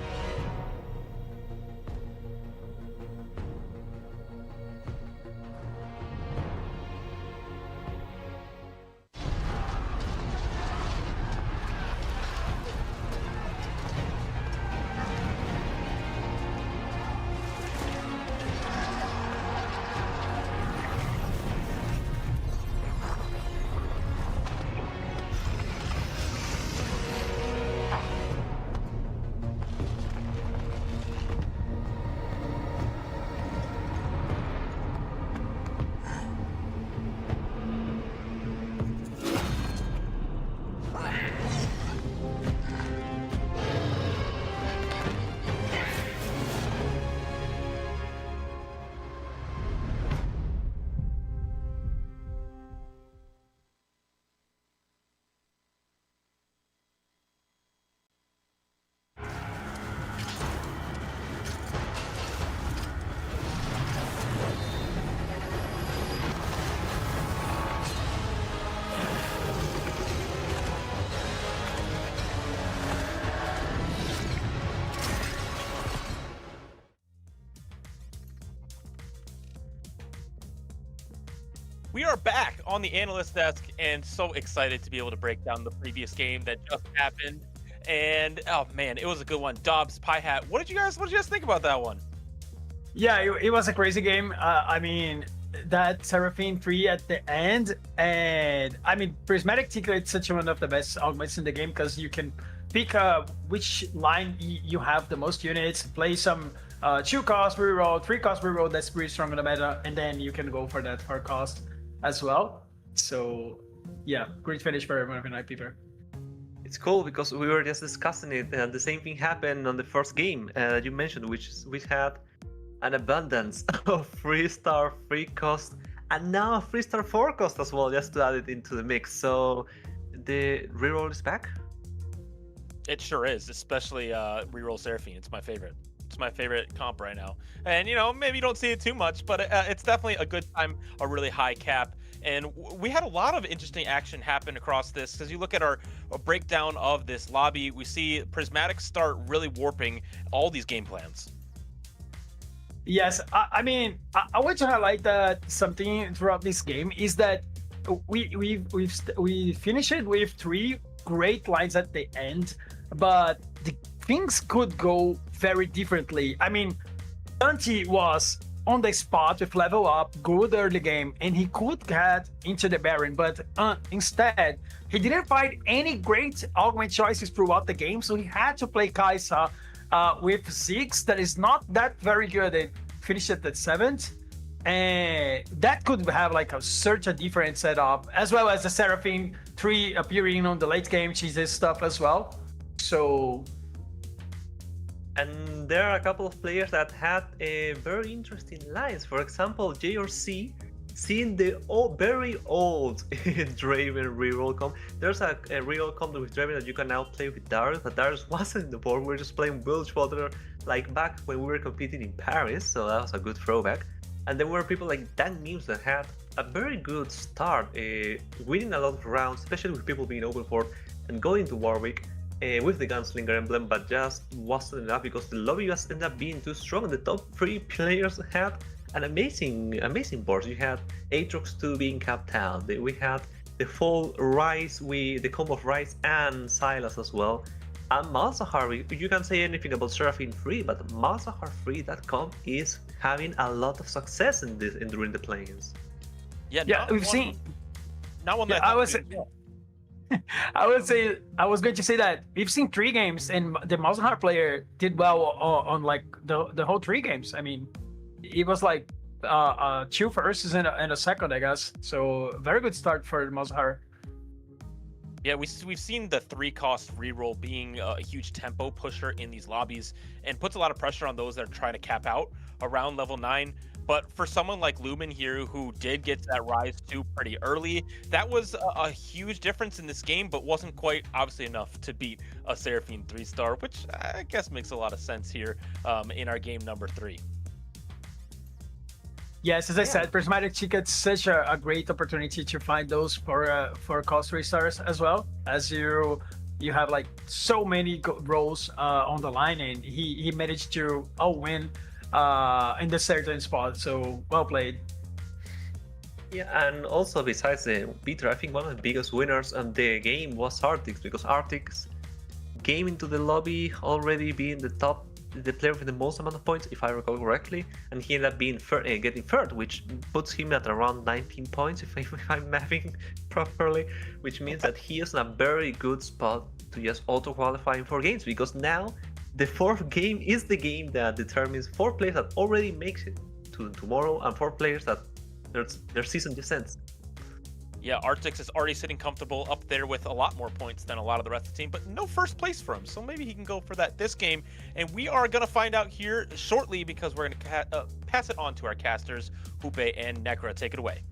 We are back on the analyst desk and so excited to be able to break down the previous game that just happened. And oh man, it was a good one. Dobbs, Pie Hat. What did you guys think about that one? Yeah, it was a crazy game. I mean, that Seraphine 3 at the end, and I mean, Prismatic Ticket is such one of the best augments in the game because you can pick which line you have the most units, play some 2-cost reroll, 3-cost reroll that's pretty strong in the meta, and then you can go for that 4-cost as well. So yeah, great finish for American Night Peeper. It's cool because we were just discussing it, and the same thing happened on the first game that you mentioned, which had an abundance of 3-star 3-cost, and now a 3-star 4-cost as well, just to add it into the mix. So the reroll is back. It sure is, especially reroll Seraphine. It's my favorite. It's my favorite comp right now. And, you know, maybe you don't see it too much, but it's definitely a good time, a really high cap. And we had a lot of interesting action happen across this. Because you look at our breakdown of this lobby, we see Prismatic start really warping all these game plans. Yes, I mean, I want to highlight that something throughout this game is that we finished it with 3 great lines at the end, but the things could go very differently. I mean, Dante was on the spot with level up, good early game, and he could get into the Baron, but instead, he didn't find any great augment choices throughout the game, so he had to play Kai'Sa with Ziggs that is not that very good and finished at the 7th. And that could have like such a different setup, as well as the Seraphine 3 appearing on the late game cheeses stuff as well. So, and there are a couple of players that had very interesting lines. For example, JRC, seeing the very old Draven reroll comp. There's a reroll comp with Draven that you can now play with Darius, but Darius wasn't in the board. We were just playing Bilgewater like back when we were competing in Paris, so that was a good throwback. And there were people like Dan News that had a very good start, winning a lot of rounds, especially with people being overboard and going to Warwick with the Gunslinger emblem, but just wasn't enough because the lobby just ended up being too strong. And the top 3 players had an amazing board. You had Aatrox 2 being capped out. We had the full Ryze, the combo of Ryze and Silas as well. And Malzahar, you can say anything about Seraphine 3, but Malzahar 3, that comp is having a lot of success during the play-ins. Yeah, we've seen. Not one that I was going to say that we've seen 3 games, and the Malzahar player did well on like the whole 3 games. I mean, it was like 2 verses and a second, I guess. So very good start for Malzahar. Yeah, we've seen the 3-cost reroll being a huge tempo pusher in these lobbies and puts a lot of pressure on those that are trying to cap out around level 9. But for someone like Lumen here, who did get that Ryze 2 pretty early, that was a huge difference in this game, but wasn't quite obviously enough to beat a Seraphine 3-star, which I guess makes a lot of sense here in our game number 3. Yes, as I said, Prismatic Ticket's such a great opportunity to find those for cost 3 stars as well, as you have like so many roles on the line, and he managed to win in the certain spot. So well played. Yeah, and also besides the Peter, I think one of the biggest winners of the game was Arctix, because Arctix came into the lobby already being the player with the most amount of points, if I recall correctly, and he ended up being getting third, which puts him at around 19 points, if I'm mapping properly, which means that he is in a very good spot to just auto-qualify for games, because now the 4th game is the game that determines 4 players that already makes it to tomorrow and 4 players that their season just ends. Yeah, Arctix is already sitting comfortable up there with a lot more points than a lot of the rest of the team, but no first place for him. So maybe he can go for that this game. And we are going to find out here shortly, because we're going to pass it on to our casters, Hoope and Necra. Take it away.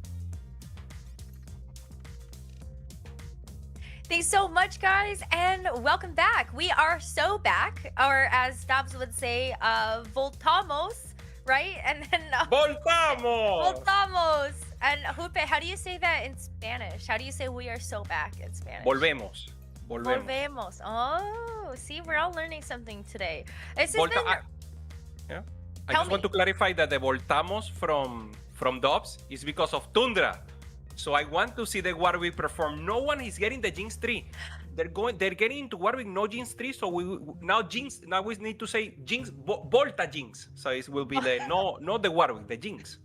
Thanks so much, guys, and welcome back. We are so back, or as Dobbs would say, voltamos, right? And then Voltamos! Voltamos! And Hoope, how do you say that in Spanish? How do you say we are so back in Spanish? Volvemos. Volvemos. Oh, see, we're all learning something today. This has been... I just want to clarify that the voltamos from Dobbs is because of Tundra. So I want to see the Warwick perform. No one is getting the Jinx 3. They're getting into Warwick, no Jinx 3. So now we need to say Jinx, Volta Jinx. So it will be the not the Warwick, the Jinx.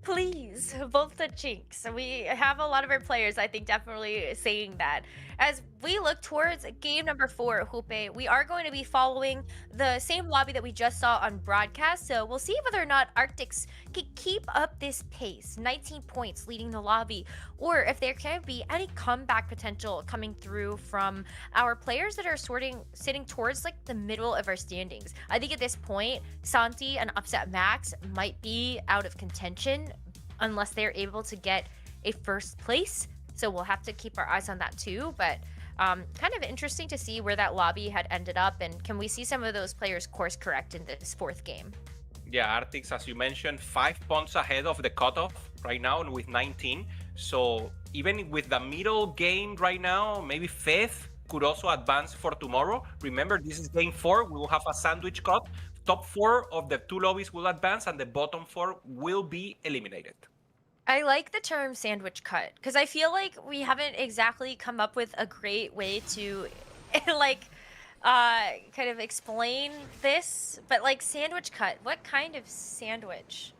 Please, both the Jinx. We have a lot of our players, I think, definitely saying that. As we look towards game number 4, Hupe, we are going to be following the same lobby that we just saw on broadcast. So we'll see whether or not Arctics can keep up this pace, 19 points leading the lobby, or if there can be any comeback potential coming through from our players that are sitting towards like the middle of our standings. I think at this point, Santi and Upset Max might be out of contention unless they're able to get a first place. So we'll have to keep our eyes on that too. But kind of interesting to see where that lobby had ended up, and can we see some of those players course correct in this 4th game? Yeah, Arctics, as you mentioned, 5 points ahead of the cutoff right now with 19. So even with the middle game right now, maybe 5th could also advance for tomorrow. Remember, this is game 4. We will have a sandwich cut. Top 4 of the 2 lobbies will advance, and the bottom 4 will be eliminated. I like the term sandwich cut because I feel like we haven't exactly come up with a great way to kind of explain this, but like sandwich cut, what kind of sandwich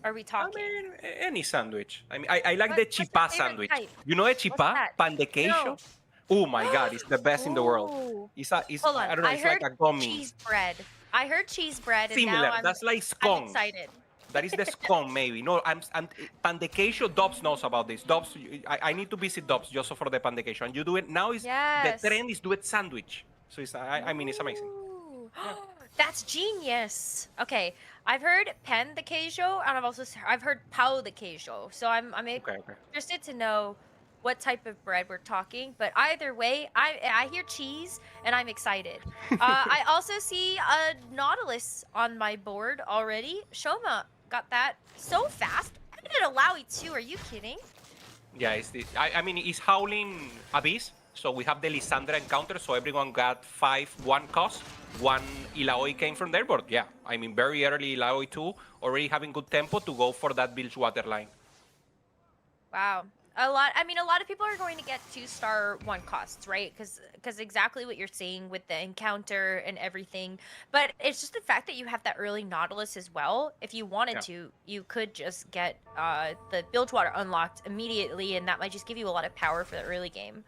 are we talking? I mean, any sandwich. I mean, I like the What's your chipa favorite sandwich. type? You know a chipa? that? Pan de queso? No. Oh my God, it's the best in the world. Ooh. It's Hold on, I don't know, I it's heard like a gummy. cheese bread. I heard cheese bread, and Similar, now I'm, that's like I'm scone. excited. That is the scone, maybe. No, I'm pan de queso. Dobbs knows about this. Dobbs, I need to visit Dobbs just for the pan de queso. And you do it now. Yes. The trend is do it sandwich. So it's I mean it's amazing. Ooh. That's genius. Okay, I've heard pan de queso, and I've heard pão de queso. So I'm Okay. interested to know what type of bread we're talking. But either way, I hear cheese, and I'm excited. I also see a Nautilus on my board already. Shoma got that so fast. I did a Lowy too. Are you kidding? Yeah, it's this. I mean, it's Howling Abyss. So we have the Lissandra encounter. So everyone got 1 cost. 1 Ilaoi came from there. But yeah, I mean, very early Ilaoi 2 already having good tempo to go for that Bilgewater line. Wow. A lot of people are going to get 2-star 1 costs, right? Because exactly what you're saying with the encounter and everything. But it's just the fact that you have that early Nautilus as well. If you wanted to, you could just get the Bilgewater unlocked immediately, and that might just give you a lot of power for the early game.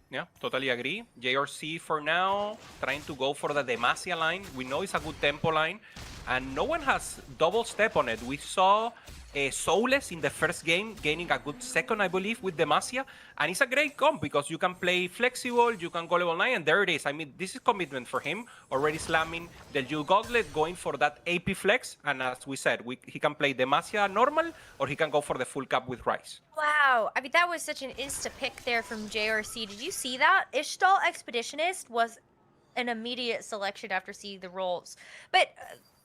Yeah, totally agree. JRC for now, trying to go for the Demacia line. We know it's a good tempo line, and no one has double step on it. We saw Soulless in the first game, gaining a good second, I believe, with Demacia. And it's a great comp because you can play flexible, you can go level 9, and there it is. I mean, this is commitment for him. Already slamming the Jewel Gauntlet, going for that AP flex. And as we said, he can play Demacia normal, or he can go for the full cap with Ryze. Wow. I mean, that was such an insta-pick there from JRC. Did you see that? Ishtal Expeditionist was an immediate selection after seeing the roles. But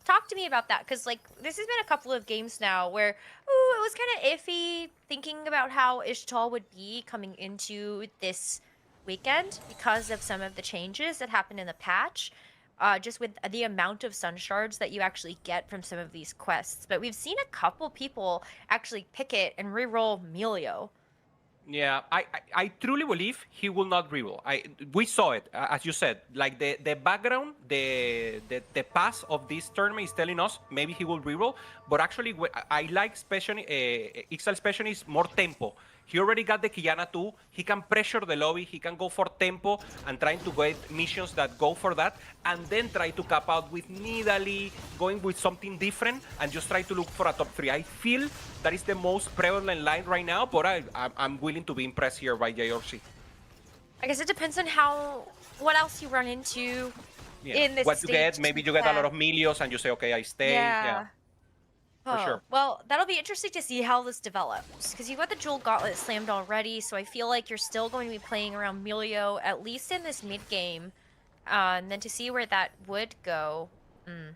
talk to me about that, because like this has been a couple of games now where it was kind of iffy thinking about how Ishtal would be coming into this weekend because of some of the changes that happened in the patch, just with the amount of sun shards that you actually get from some of these quests. But we've seen a couple people actually pick it and reroll Melio. Yeah, I truly believe he will not reroll. We saw it, as you said, like the background, the pass of this tournament is telling us maybe he will reroll, but actually I like Ixal Specialist more tempo. He already got the Kiana 2, he can pressure the lobby, he can go for tempo and trying to get missions that go for that, and then try to cap out with Nidalee, going with something different, and just try to look for a top 3. I feel that is the most prevalent line right now, but I'm willing to be impressed here by JRC. I guess it depends on what else you run into in this what you get, stage. maybe you get a lot of Melios and you say, okay, I stay. Yeah. For sure. Well, that'll be interesting to see how this develops, because you got the Jewel Gauntlet slammed already, so I feel like you're still going to be playing around Melio, at least in this mid-game, and then to see where that would go. I'm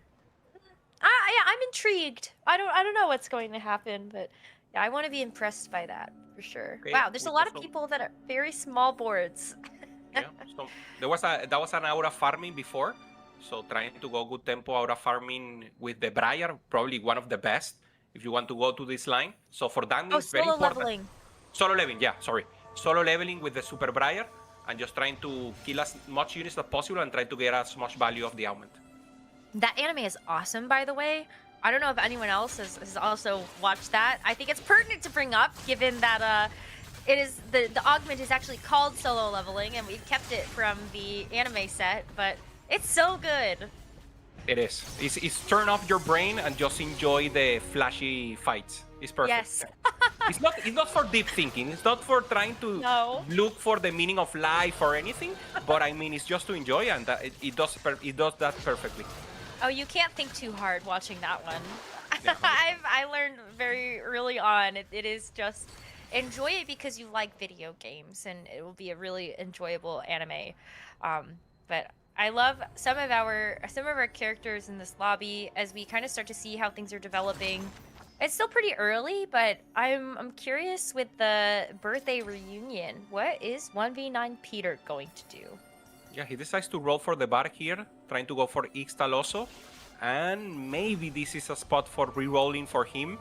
intrigued. I don't know what's going to happen, but yeah, I want to be impressed by that, for sure. Okay, Wow, there's a lot of people that are very small boards. Yeah, so that was an Aura farming before. So trying to go good tempo Aura farming with the Briar, probably one of the best if you want to go to this line. So for that means very solo important. leveling. Solo leveling, yeah, sorry. Solo leveling with the Super Briar and just trying to kill as much units as possible and try to get as much value of the augment. That anime is awesome, by the way. I don't know if anyone else has also watched that. I think it's pertinent to bring up, given that it is the augment is actually called solo leveling, and we've kept it from the anime set, but it's so good. It is. It's turn off your brain and just enjoy the flashy fights. It's perfect. Yes. It's not for deep thinking. It's not for trying to look for the meaning of life or anything. But I mean, it's just to enjoy, and it does that perfectly. Oh, you can't think too hard watching that one. Yeah. I learned very early on. It is just enjoy it because you like video games, and it will be a really enjoyable anime. But I love some of our characters in this lobby as we kind of start to see how things are developing. It's still pretty early, but I'm curious with the birthday reunion. What is 1v9 Peter going to do? Yeah, he decides to roll for the bar here, trying to go for Ixtal also. And maybe this is a spot for re-rolling for him.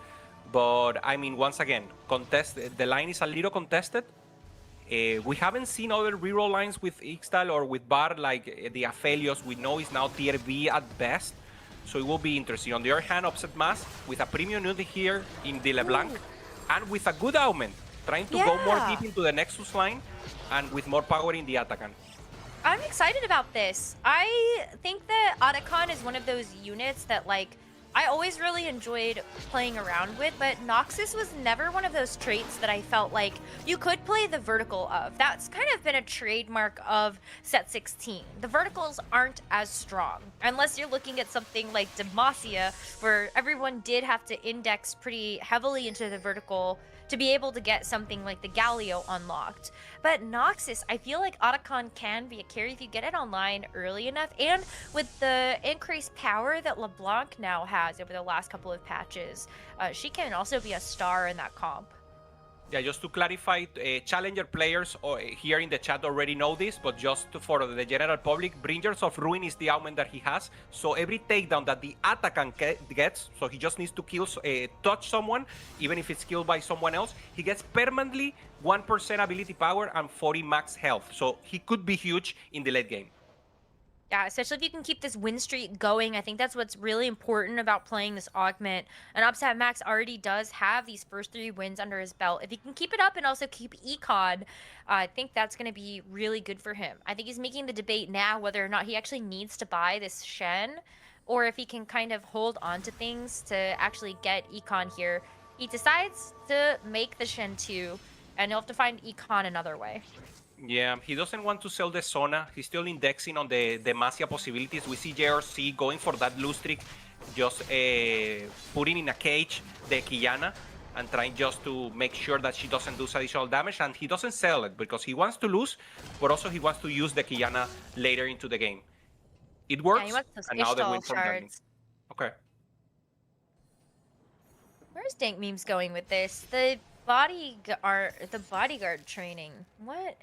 But, I mean, once again, the line is a little contested. We haven't seen other reroll lines with Ixtal or with Bar, like the Aphelios we know is now tier B at best. So it will be interesting. On the other hand, Upset Mass with a premium unit here in the LeBlanc and with a good augment, trying to go more deep into the Nexus line and with more power in the Atakan. I'm excited about this. I think that Otacon is one of those units that, like, I always really enjoyed playing around with, but Noxus was never one of those traits that I felt like you could play the vertical of. That's kind of been a trademark of set 16. The verticals aren't as strong, unless you're looking at something like Demacia, where everyone did have to index pretty heavily into the vertical to be able to get something like the Galio unlocked. But Noxus, I feel like Otacon can be a carry if you get it online early enough, and with the increased power that LeBlanc now has over the last couple of patches, she can also be a star in that comp. Yeah, just to clarify, Challenger players here in the chat already know this, but just for the general public, Bringers of Ruin is the augment that he has. So every takedown that the Atakan gets, so he just needs to kill, touch someone, even if it's killed by someone else, he gets permanently 1% ability power and 40 max health. So he could be huge in the late game. Yeah, especially if you can keep this win streak going. I think that's what's really important about playing this augment. And Upset Max already does have these first 3 wins under his belt. If he can keep it up and also keep Econ, I think that's going to be really good for him. I think he's making the debate now whether or not he actually needs to buy this Shen, or if he can kind of hold on to things to actually get Econ here. He decides to make the Shen 2, and he'll have to find Econ another way. Yeah, he doesn't want to sell the Sona. He's still indexing on the Demacia possibilities. We see JRC going for that loose trick, just putting in a cage the Quillana and trying just to make sure that she doesn't do additional damage. And he doesn't sell it because he wants to lose, but also he wants to use the Quillana later into the game. It works, and now the win from Darling. Okay. Where's Dank Memes going with this? The bodyguard training. What?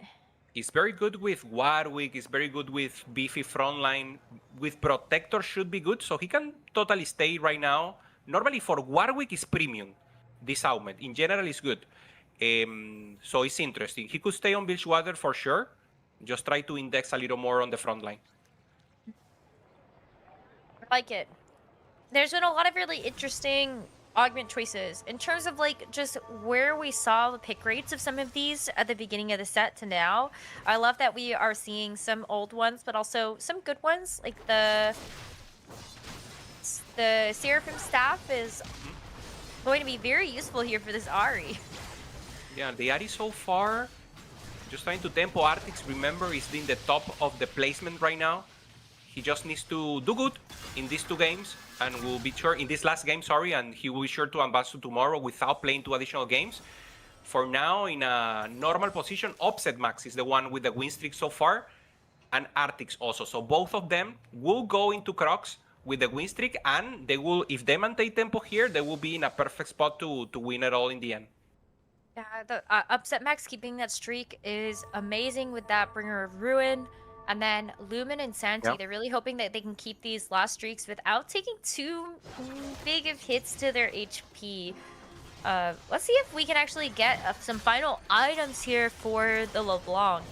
It's very good with Warwick, it's very good with beefy frontline. With Protector should be good, so he can totally stay right now. Normally for Warwick is premium, this augment. In general it's good. So it's interesting. He could stay on Bilgewater for sure. Just try to index a little more on the front line. I like it. There's been a lot of really interesting augment choices in terms of like just where we saw the pick rates of some of these at the beginning of the set to now. I love that we are seeing some old ones, but also some good ones. Like the Seraphim staff is going to be very useful here for this Ahri. Yeah, the Ahri so far, just trying to tempo Artix, remember, is in the top of the placement right now. He just needs to do good in these 2 games, and will be sure in this last game, sorry, and he will be sure to advance to tomorrow without playing 2 additional games. For now, in a normal position, Upset Max is the one with the win streak so far, and Artix also. So both of them will go into Crocs with the win streak, and they will, if they maintain tempo here, they will be in a perfect spot to win it all in the end. Yeah, the Upset Max keeping that streak is amazing with that Bringer of Ruin. And then Lumen and Santi, they're really hoping that they can keep these last streaks without taking too big of hits to their HP. Let's see if we can actually get some final items here for the LeBlanc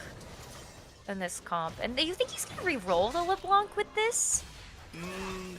in this comp. And do you think he's gonna re-roll the LeBlanc with this?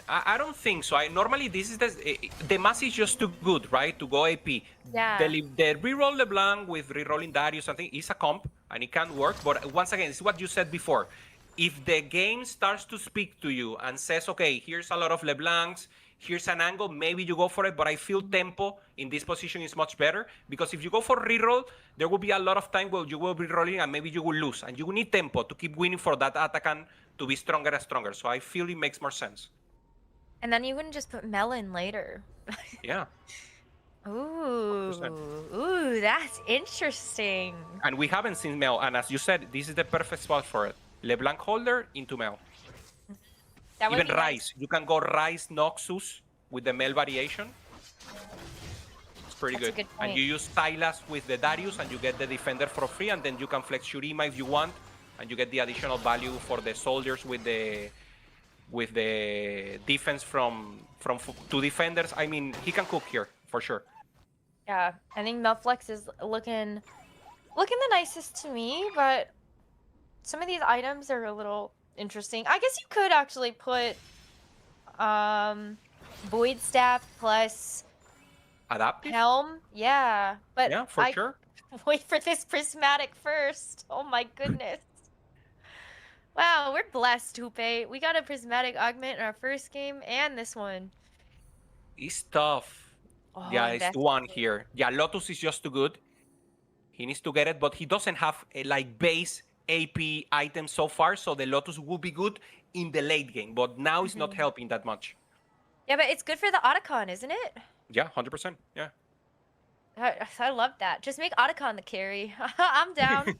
I don't think so. Normally this is the mass is just too good, right? To go AP. Yeah. The reroll LeBlanc with rerolling Darius, I think, is a comp and it can work. But once again, it's what you said before. If the game starts to speak to you and says, okay, here's a lot of LeBlancs, here's an angle, maybe you go for it. But I feel tempo in this position is much better because if you go for reroll, there will be a lot of time where you will be rolling and maybe you will lose. And you will need tempo to keep winning for that attack to be stronger and stronger. So I feel it makes more sense. And then you wouldn't just put Melon later. Yeah. Ooh, 100%. ooh, that's interesting. And we haven't seen Mel. And as you said, this is the perfect spot for it. LeBlanc holder into Mel. That would Even be Rise. nice. You can go Rise Noxus with the Mel variation. It's pretty That's a good. good And point. you use Silas with the Darius and you get the Defender for free. And then you can flex Shurima if you want. And you get the additional value for the soldiers with the defense from two defenders. I mean, he can cook here for sure. Yeah, I think Melflex is looking the nicest to me, but some of these items are a little interesting. I guess you could actually put Void Staff plus Adaptive? Helm. Yeah, but Yeah, for sure. wait for this prismatic first. Oh my goodness. Wow, we're blessed, Hupe. We got a prismatic augment in our first game and this one. It's tough. Oh, Yeah, it's invested. one here. Yeah, Lotus is just too good. He needs to get it, but he doesn't have a like base AP items so far, so the Lotus will be good in the late game, but now it's not helping that much. Yeah, but it's good for the Otacon, isn't it? Yeah, 100%. Yeah. I love that. Just make Otacon the carry. I'm down.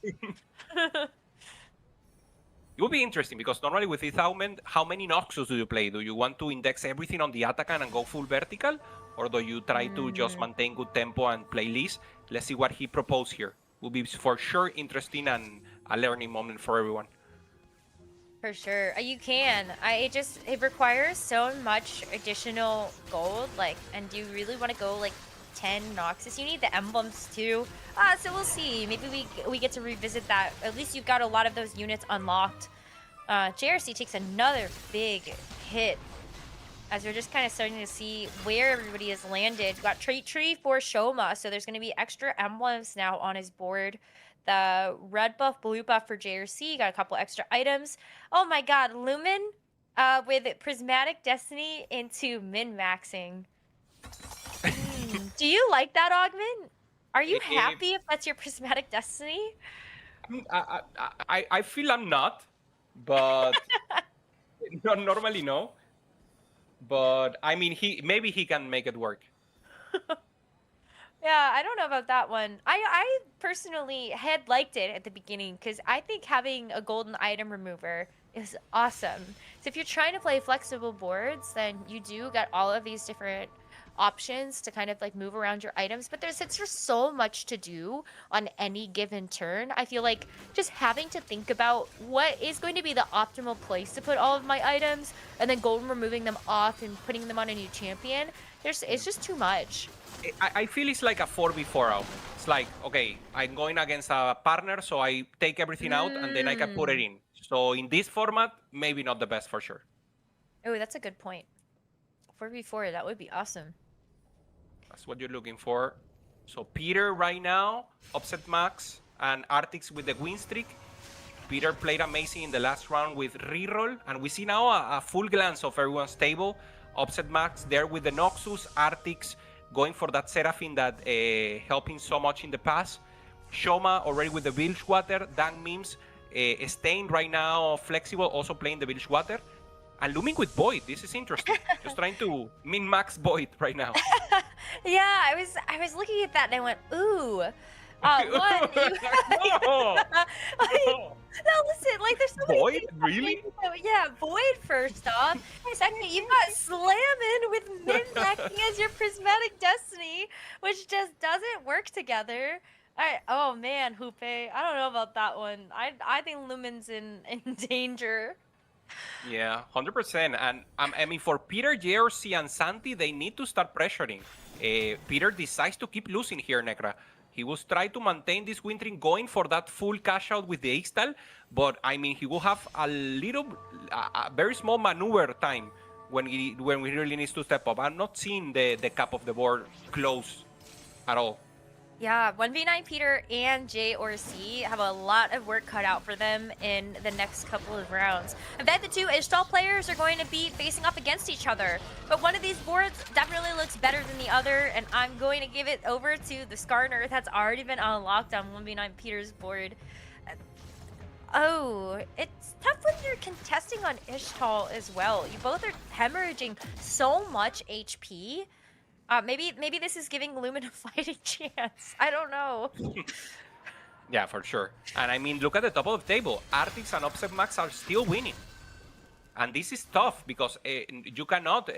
It will be interesting because normally with this augment, how many Noxus do you play? Do you want to index everything on the Atacan and go full vertical? Or do you try to just maintain good tempo and play least? Let's see what he proposed here. Will be for sure interesting and a learning moment for everyone. For sure. You can. It requires so much additional gold, and do you really want to go 10 Noxus? You need the emblems too. So we'll see. Maybe we get to revisit that. At least you've got a lot of those units unlocked. JRC takes another big hit as we're just kind of starting to see where everybody has landed. We've got Trait Tree for Shoma, so there's going to be extra emblems now on his board. The red buff, blue buff for JRC, got a couple extra items. Oh my god, Lumen with Prismatic Destiny into min-maxing. Do you like that augment? Are you happy if that's your Prismatic Destiny? I feel I'm not, but normally no. But I mean, maybe he can make it work. Yeah, I don't know about that one. I personally had liked it at the beginning because I think having a golden item remover is awesome. So if you're trying to play flexible boards, then you do get all of these different options to kind of move around your items, but there's just so much to do on any given turn. I feel like just having to think about what is going to be the optimal place to put all of my items and then golden removing them off and putting them on a new champion, it's just too much. I feel it's like a 4v4 out. It's like, okay, I'm going against a partner, so I take everything out and then I can put it in. So in this format, maybe not the best for sure. Oh, that's a good point. 4v4, that would be awesome. That's what you're looking for. So Peter right now, Upset Max, and Arctics with the win streak. Peter played amazing in the last round with reroll, and we see now a full glance of everyone's table. Upset Max there with the Noxus, Arctics going for that Seraphine that helped him so much in the past. Shoma already with the Bilgewater, Dan Mims staying right now flexible, also playing the Bilgewater. And looming with Void, this is interesting. Just trying to min-max Void right now. Yeah, I was looking at that and I went, ooh. One, No! no, listen, there's so many Void? things Really? Yeah, Void first off. Second, you've got Slammin' with min-maxing as your Prismatic Destiny, which just doesn't work together. Oh man, Hupe, I don't know about that one. I think Lumen's in danger. Yeah, 100%. And I mean, for Peter, JRC, and Santi, they need to start pressuring. Peter decides to keep losing here, Necra. He was trying to maintain this win streak going for that full cash out with the Ixtal, but I mean, he will have a very small maneuver time when he really needs to step up. I'm not seeing the cap of the board close at all. Yeah, 1v9 Peter and J or C have a lot of work cut out for them in the next couple of rounds. I bet the two Ishtal players are going to be facing off against each other, but one of these boards definitely looks better than the other, and I'm going to give it over to the Skarner that's already been unlocked on 1v9 Peter's board. Oh, it's tough when you're contesting on Ishtal as well. You both are hemorrhaging so much HP. Maybe this is giving Lumen a fighting chance. I don't know. Yeah, for sure. And I mean, look at the top of the table. Artix and Upset Max are still winning. And this is tough because you cannot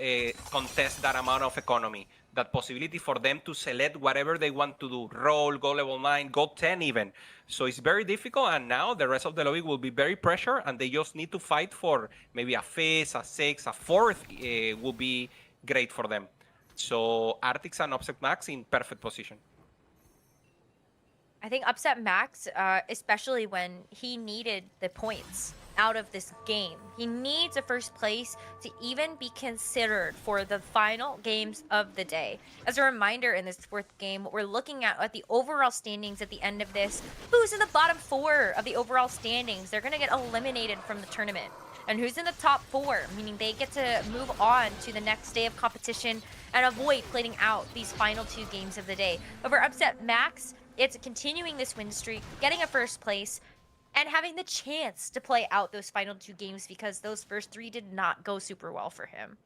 contest that amount of economy. That possibility for them to select whatever they want to do. Roll, go level 9, go 10 even. So it's very difficult, and now the rest of the lobby will be very pressured, and they just need to fight for maybe a 5th, a 6th, a 4th will be great for them. So Artix and Upset Max in perfect position. I think Upset Max, especially when he needed the points out of this game. He needs a first place to even be considered for the final games of the day. As a reminder, in this 4th game, we're looking at the overall standings at the end of this. Who's in the bottom 4 of the overall standings? They're going to get eliminated from the tournament. And who's in the top 4, meaning they get to move on to the next day of competition and avoid playing out these final 2 games of the day. Over Upset Max, it's continuing this win streak, getting a first place, and having the chance to play out those final 2 games because those first 3 did not go super well for him.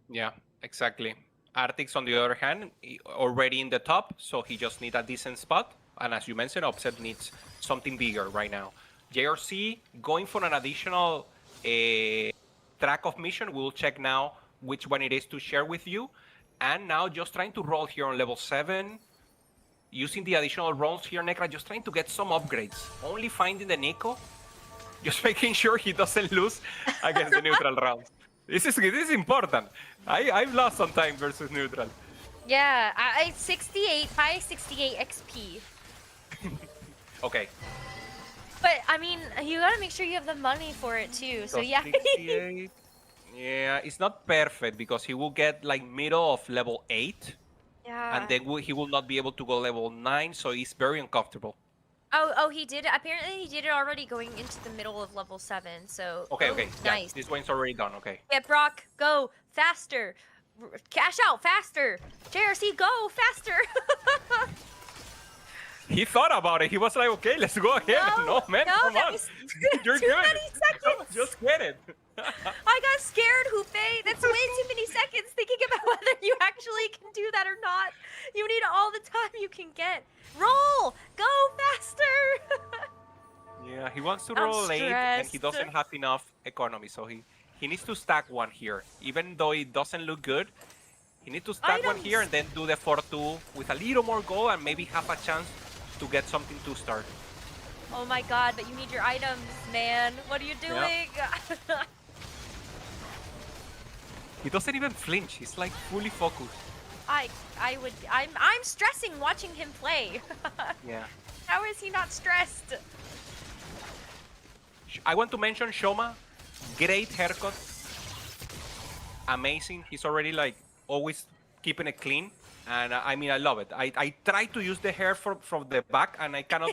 Yeah, exactly. Artix, on the other hand, already in the top, so he just needs a decent spot. And as you mentioned, Upset needs something bigger right now. JRC going for an additional track of mission. We'll check now which one it is to share with you. And now just trying to roll here on level 7. Using the additional rolls here, Necra, just trying to get some upgrades. Only finding the Nico. Just making sure he doesn't lose against the neutral rounds. This is important. I've lost some time versus neutral. Yeah, I 68 XP. Okay. But, I mean, you gotta make sure you have the money for it too, so yeah. 68. Yeah, it's not perfect because he will get like middle of level 8. Yeah. And then he will not be able to go level 9, so it's very uncomfortable. Oh, he did it. Apparently, he did it already going into the middle of level 7. So Okay. nice. Yeah, this one's already done. Okay. Yeah, Brock, go faster. Cash out faster. JRC, go faster. He thought about it. He was like, "Okay, let's go again." No, man, come that on. was You're too good. many seconds. Just get it. I got scared, Hupei. That's way too many seconds thinking about whether you actually can do that or not. You need all the time you can get. Roll! Go faster! Yeah, he wants to I'm roll late, and he stressed. doesn't have enough economy, so he needs to stack one here. Even though it doesn't look good, he needs to stack one here and then do the 4-2 with a little more gold and maybe have a chance to get something to start. Oh my god, but you need your items, man. What are you doing? He doesn't even flinch. He's like fully focused. I'm stressing watching him play. Yeah. How is he not stressed? I want to mention Shoma. Great haircut. Amazing. He's already like always keeping it clean. And I mean, I love it. I try to use the hair from the back and I cannot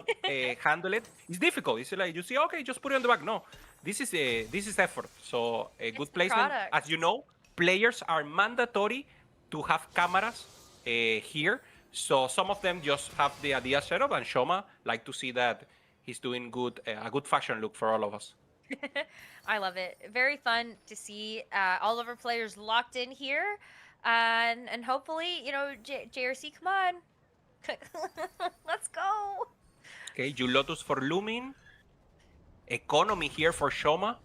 handle it. It's difficult. It's like, you see, okay, just put it on the back. No, this is effort. So a good placement. product. As you know, players are mandatory to have cameras here. So some of them just have the idea set up, and Shoma like to see that he's doing good, a good fashion look for all of us. I love it. Very fun to see all of our players locked in here. And hopefully, you know, JRC, come on. Let's go. Okay, Lotus for Lumin. Economy here for Shoma.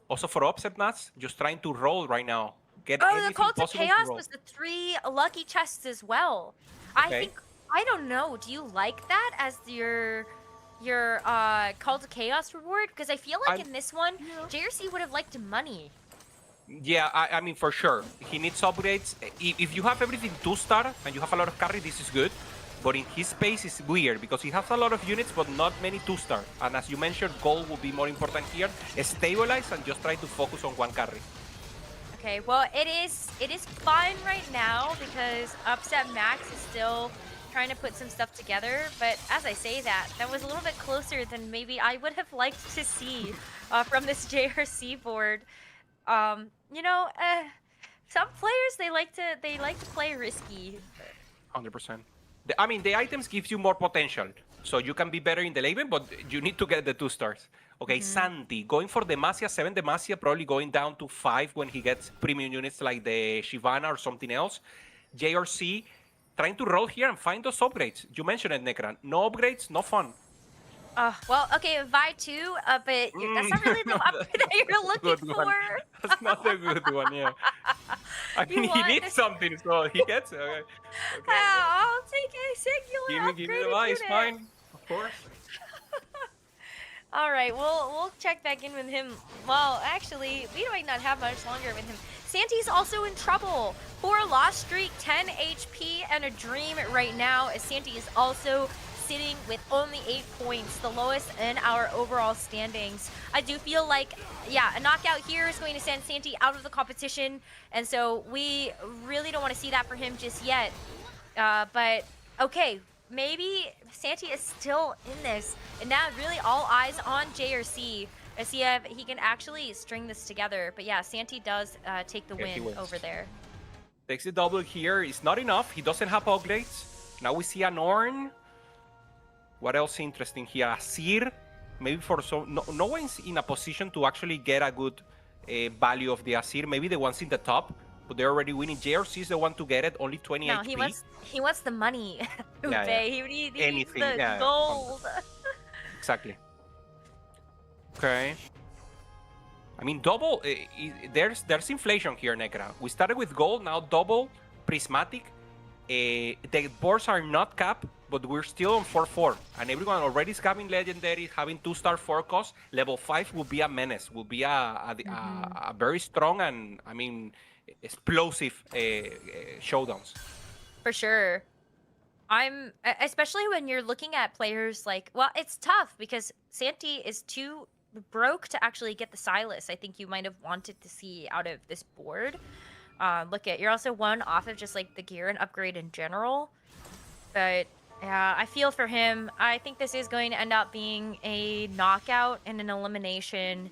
Also for Upset Nuts, just trying to roll right now. Get Oh, the anything Cult of possible to Chaos roll. was the 3 lucky chests as well. Okay. I don't know. Do you like that as your Cult of Chaos reward? Because I feel like in this one, JRC would have liked money. Yeah, I mean, for sure. He needs upgrades. If you have everything 2-star and you have a lot of carry, this is good. But in his space, it's weird because he has a lot of units, but not many 2-star. And as you mentioned, gold will be more important here. Stabilize and just try to focus on one carry. Okay, well, it is fun right now because Upset Max is still trying to put some stuff together. But as I say that was a little bit closer than maybe I would have liked to see from this JRC board. You know, some players they like to play risky. 100%. I mean, the items gives you more potential, so you can be better in the late game, but you need to get the 2 stars. Okay, Santi, going for Demacia, 7 Demacia, probably going down to 5 when he gets premium units like the Shyvana or something else. JRC, trying to roll here and find those upgrades. You mentioned it, Necran. No upgrades, no fun. Well, okay, Vi too, but that's not really the upgrade that you're looking for. That's not a good one, yeah. I mean, he needs something, so he gets it. Okay. I'll take a singular Give me the vice, fine. Of course. All right, we'll check back in with him. Well, actually, we might not have much longer with him. Santi's also in trouble. 4 loss streak, 10 HP, and a dream right now, as Santi is also sitting with only 8 points, the lowest in our overall standings. I do feel like, yeah, a knockout here is going to send Santi out of the competition, and so we really don't want to see that for him just yet. But, okay, maybe Santi is still in this, and now really all eyes on JRC to see if he can actually string this together. But yeah, Santi does take the win over there. Takes the double here. It's not enough. He doesn't have upgrades. Now we see an Ornn. What else interesting here? Asir. Maybe for no one's in a position to actually get a good value of the Asir. Maybe the ones in the top, but they're already winning. JRC is the one to get it. Only 20 no, HP. He wants the money. Yeah. He needs Anything, the gold. Exactly. Okay. I mean, double. There's inflation here, Necra. We started with gold, now double, prismatic. The boards are not capped, but we're still on 4-4. And everyone already is having legendary, having 2-star 4 cost. Level 5 will be a menace, will be a very strong and, I mean, explosive showdowns. For sure. Especially when you're looking at players like, well, it's tough because Santi is too broke to actually get the Silas I think you might have wanted to see out of this board. You're also 1 off of just like the gear and upgrade in general. But yeah, I feel for him. I think this is going to end up being a knockout and an elimination.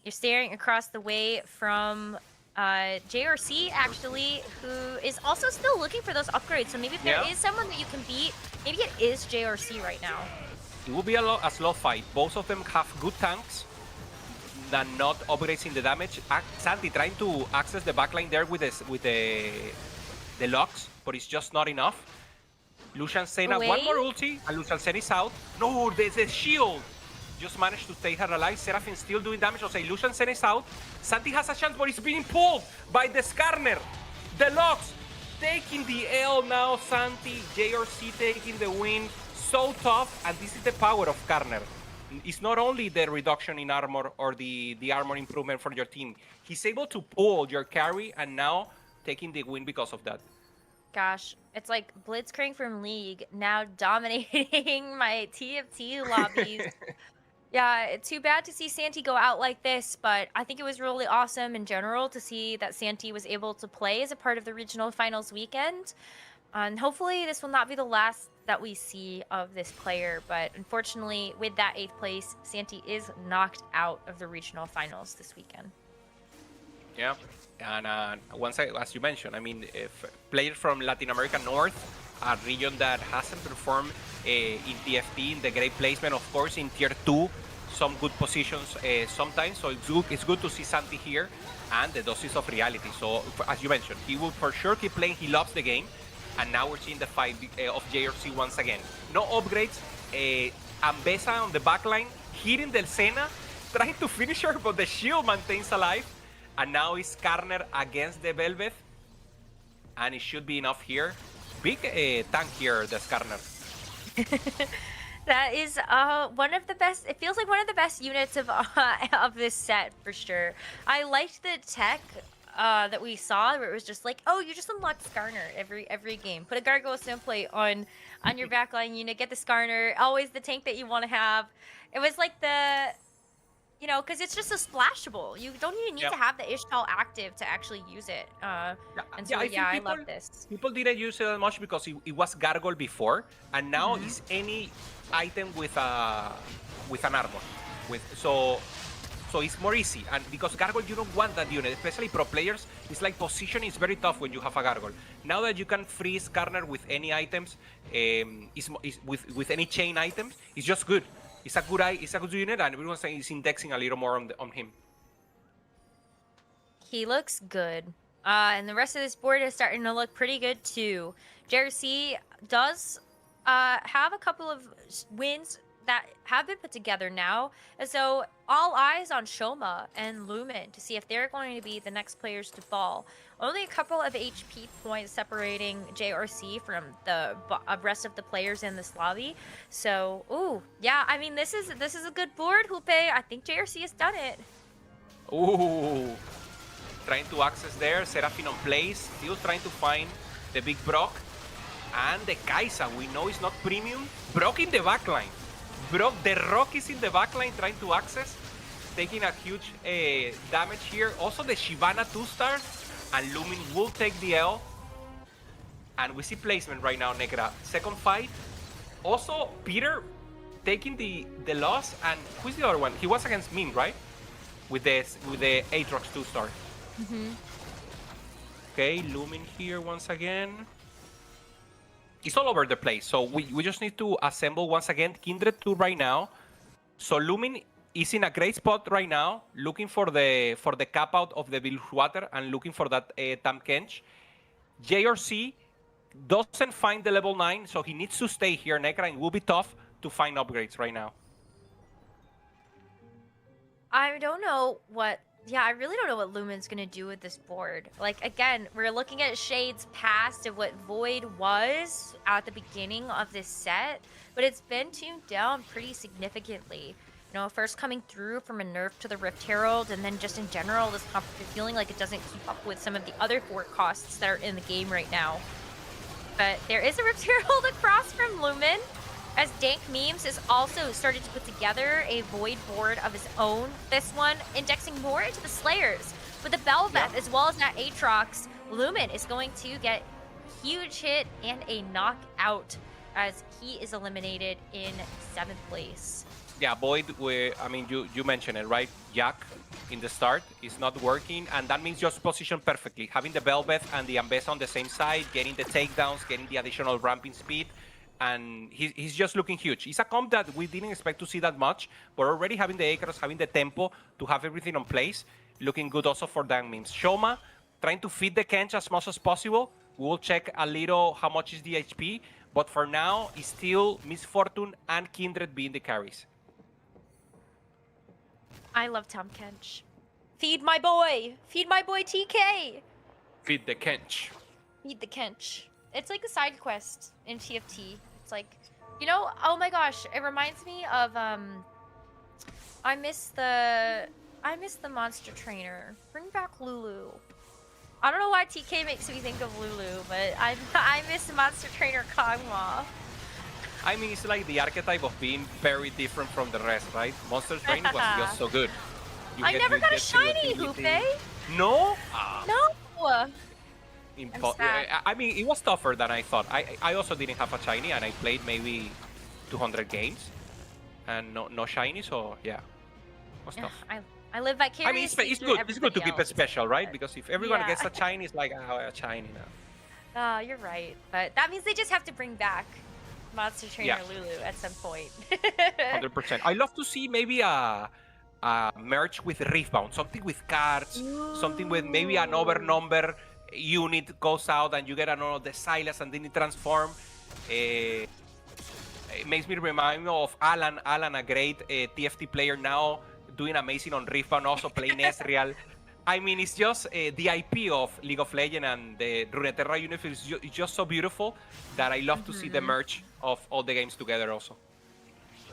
You're staring across the way from JRC, actually, who is also still looking for those upgrades. So maybe if there is someone that you can beat, maybe it is JRC right now. It will be a slow fight. Both of them have good tanks than not upgrades in the damage. Santi trying to access the backline there with the locks, but it's just not enough. Lucian Senna, one more ulti, and Lucian Senna is out. No, there's a shield. Just managed to stay her alive. Seraphine still doing damage. Okay, Lucian Senna is out. Santi has a chance, but it's being pulled by the Skarner. The locks taking the L now. Santi, JRC taking the win. So tough, and this is the power of Skarner. It's not only the reduction in armor or the armor improvement for your team. He's able to pull your carry and now taking the win because of that. Gosh, it's like Blitzcrank from League now dominating my TFT lobbies. Yeah, it's too bad to see Santi go out like this, but I think it was really awesome in general to see that Santi was able to play as a part of the regional finals weekend. And hopefully this will not be the last that we see of this player, but unfortunately with that 8th place, Santi is knocked out of the regional finals this weekend. Yeah, and as you mentioned, I mean, if players from Latin America North, a region that hasn't performed in TFT, in the great placement, of course, in tier 2, some good positions sometimes, so it's good to see Santi here, and the doses of reality. So, as you mentioned, he will for sure keep playing, he loves the game. And now we're seeing the fight of JRC once again. No upgrades. Ambessa on the backline, hitting the Senna, trying to finish her, but the shield maintains alive. And now it's Skarner against the Velvet. And it should be enough here. Big tank here, the Skarner. That is one of the best. It feels like one of the best units of of this set for sure. I liked the tech that we saw where it was just like, oh, you just unlock Skarner every game. Put a Gargoyle Snowplate on your backline unit, get the Skarner. Always the tank that you want to have. It was like the, you know, because it's just a splashable. You don't even need to have the Ishtal active to actually use it. And so I love this. People didn't use it that much because it was Gargoyle before, and now it's any item with an armor. So it's more easy, and because Gargoyle, you don't want that unit, especially pro players. It's like position is very tough when you have a Gargoyle. Now that you can freeze Skarner with any items, with any chain items, it's just good. It's a good unit, and everyone's saying it's indexing a little more on him. He looks good, and the rest of this board is starting to look pretty good too. JRC does have a couple of wins that have been put together now, and so all eyes on Shoma and Lumen to see if they're going to be the next players to fall. Only a couple of HP points separating JRC from the rest of the players in this lobby. So, ooh, yeah, I mean, this is a good board, Hupe. I think JRC has done it. Ooh, trying to access there, Seraphine on place, still trying to find the big Brock, and the Kaisa. We know it's not premium. Brock in the backline. Brock, the Rock is in the backline trying to access, taking a huge damage here. Also the Shyvana 2-star, and Lumin will take the L. And we see placement right now, Negra. Second fight. Also, Peter taking the loss, and who's the other one? He was against Min, right? With the Aatrox 2-star. Okay, Lumin here once again. It's all over the place, so we just need to assemble once again. Kindred 2 right now. So Lumin is in a great spot right now, looking for the cap out of the Bilgewater and looking for that Tam Kench. JRC doesn't find the level 9, so he needs to stay here, Nekra, and it will be tough to find upgrades right now. I don't know what... Yeah, I really don't know what Lumen's gonna do with this board. Like, again, we're looking at Shade's past of what Void was at the beginning of this set, but it's been tuned down pretty significantly. You know, first coming through from a nerf to the Rift Herald, and then just in general, this feeling like it doesn't keep up with some of the other fork costs that are in the game right now. But there is a Rift Herald across from Lumen, as Dank Memes has also started to put together a Void board of his own. This one indexing more into the Slayers. With the Belveth as well as that Aatrox, Lumen is going to get huge hit and a knockout as he is eliminated in 7th place. Yeah, Void, I mean, you mentioned it, right? Jack in the start is not working, and that means just position perfectly. Having the Belveth and the Ambessa on the same side, getting the takedowns, getting the additional ramping speed, and he's just looking huge. It's a comp that we didn't expect to see that much, but already having the Acres, having the tempo to have everything on place, looking good also for Dank Memes. Shoma trying to feed the Kench as much as possible. We will check a little how much is the HP, but for now, it's still Misfortune and Kindred being the carries. I love Tom Kench. Feed my boy! Feed my boy TK! Feed the Kench. Feed the Kench. It's like a side quest in TFT. It's like, you know, oh my gosh, it reminds me of I miss the monster trainer. Bring back Lulu. I don't know why TK makes me think of Lulu, but I miss the monster trainer Kagwa. I mean, it's like the archetype of being very different from the rest, right? Monster Train was just so good. I never got a shiny, Hupe. No? No. I mean, it was tougher than I thought. I also didn't have a shiny, and I played maybe 200 games, and no shiny, so yeah, it was tough. I live vicariously. I mean, it's good. It's good to keep it special, right? Because if everyone gets a shiny, it's like, oh, a shiny now. You're right, but that means they just have to bring back Monster Trainer Lulu at some point. 100%. I love to see maybe a merge with Riftbound, something with cards, something with maybe an over-number unit goes out and you get another the Silas and then it transform. It makes me remind me of Alan, a great TFT player now, doing amazing on Riftbound, also playing Ezreal. I mean, it's just the IP of League of Legends and the Runeterra universe is just so beautiful that I love to see the merge of all the games together also.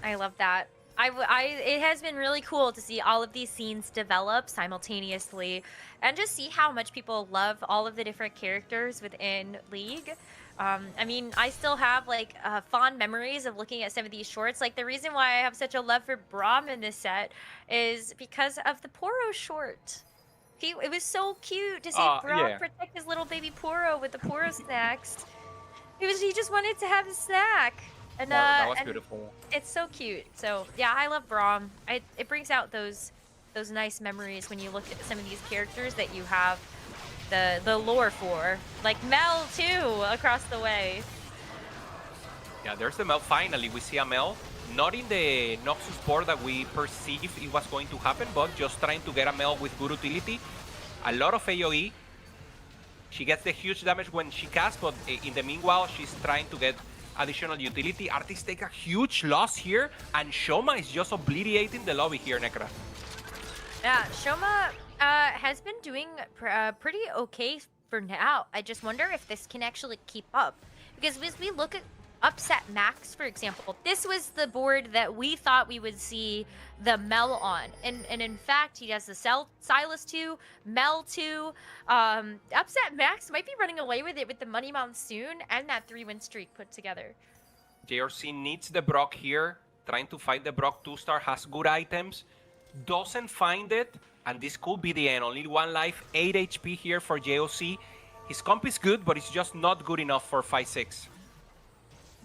I love that. It has been really cool to see all of these scenes develop simultaneously and just see how much people love all of the different characters within League. I mean, I still have like fond memories of looking at some of these shorts. Like the reason why I have such a love for Braum in this set is because of the Poro short. It was so cute to see Braum protect his little baby Poro with the Poro snacks. He just wanted to have a snack. And, that was beautiful. It's so cute. So yeah, I love Braum. It brings out those nice memories when you look at some of these characters that you have the lore for, like Mel too, across the way. Yeah, there's the Mel. Finally, we see a Mel. Not in the Noxus board that we perceived it was going to happen, but just trying to get a Mel with good utility. A lot of AoE. She gets the huge damage when she casts, but in the meanwhile, she's trying to get additional utility. Artists take a huge loss here, and Shoma is just obliterating the lobby here, Necra. Yeah, Shoma has been doing pretty okay for now. I just wonder if this can actually keep up. Because as we look at Upset Max, for example, this was the board that we thought we would see the Mel on. And in fact, he has the Silas 2, Mel 2. Upset Max might be running away with it with the Money Monsoon and that 3-win streak put together. JRC needs the Brock here, trying to fight the Brock 2-star, has good items, doesn't find it, and this could be the end. Only 1 life, 8 HP here for JOC. His comp is good, but it's just not good enough for 5-6.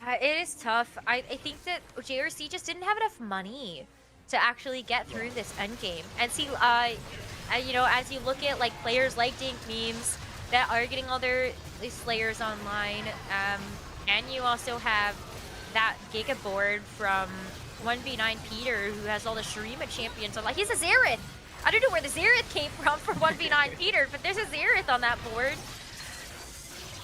It is tough. I think that JRC just didn't have enough money to actually get through this endgame. And see, you know, as you look at like players like Dink Memes that are getting all their Slayers online, and you also have that Giga board from 1v9 Peter, who has all the Shurima champions. I'm like, he's a Xerath. I don't know where the Xerath came from for 1v9 Peter, but there's a Xerath on that board.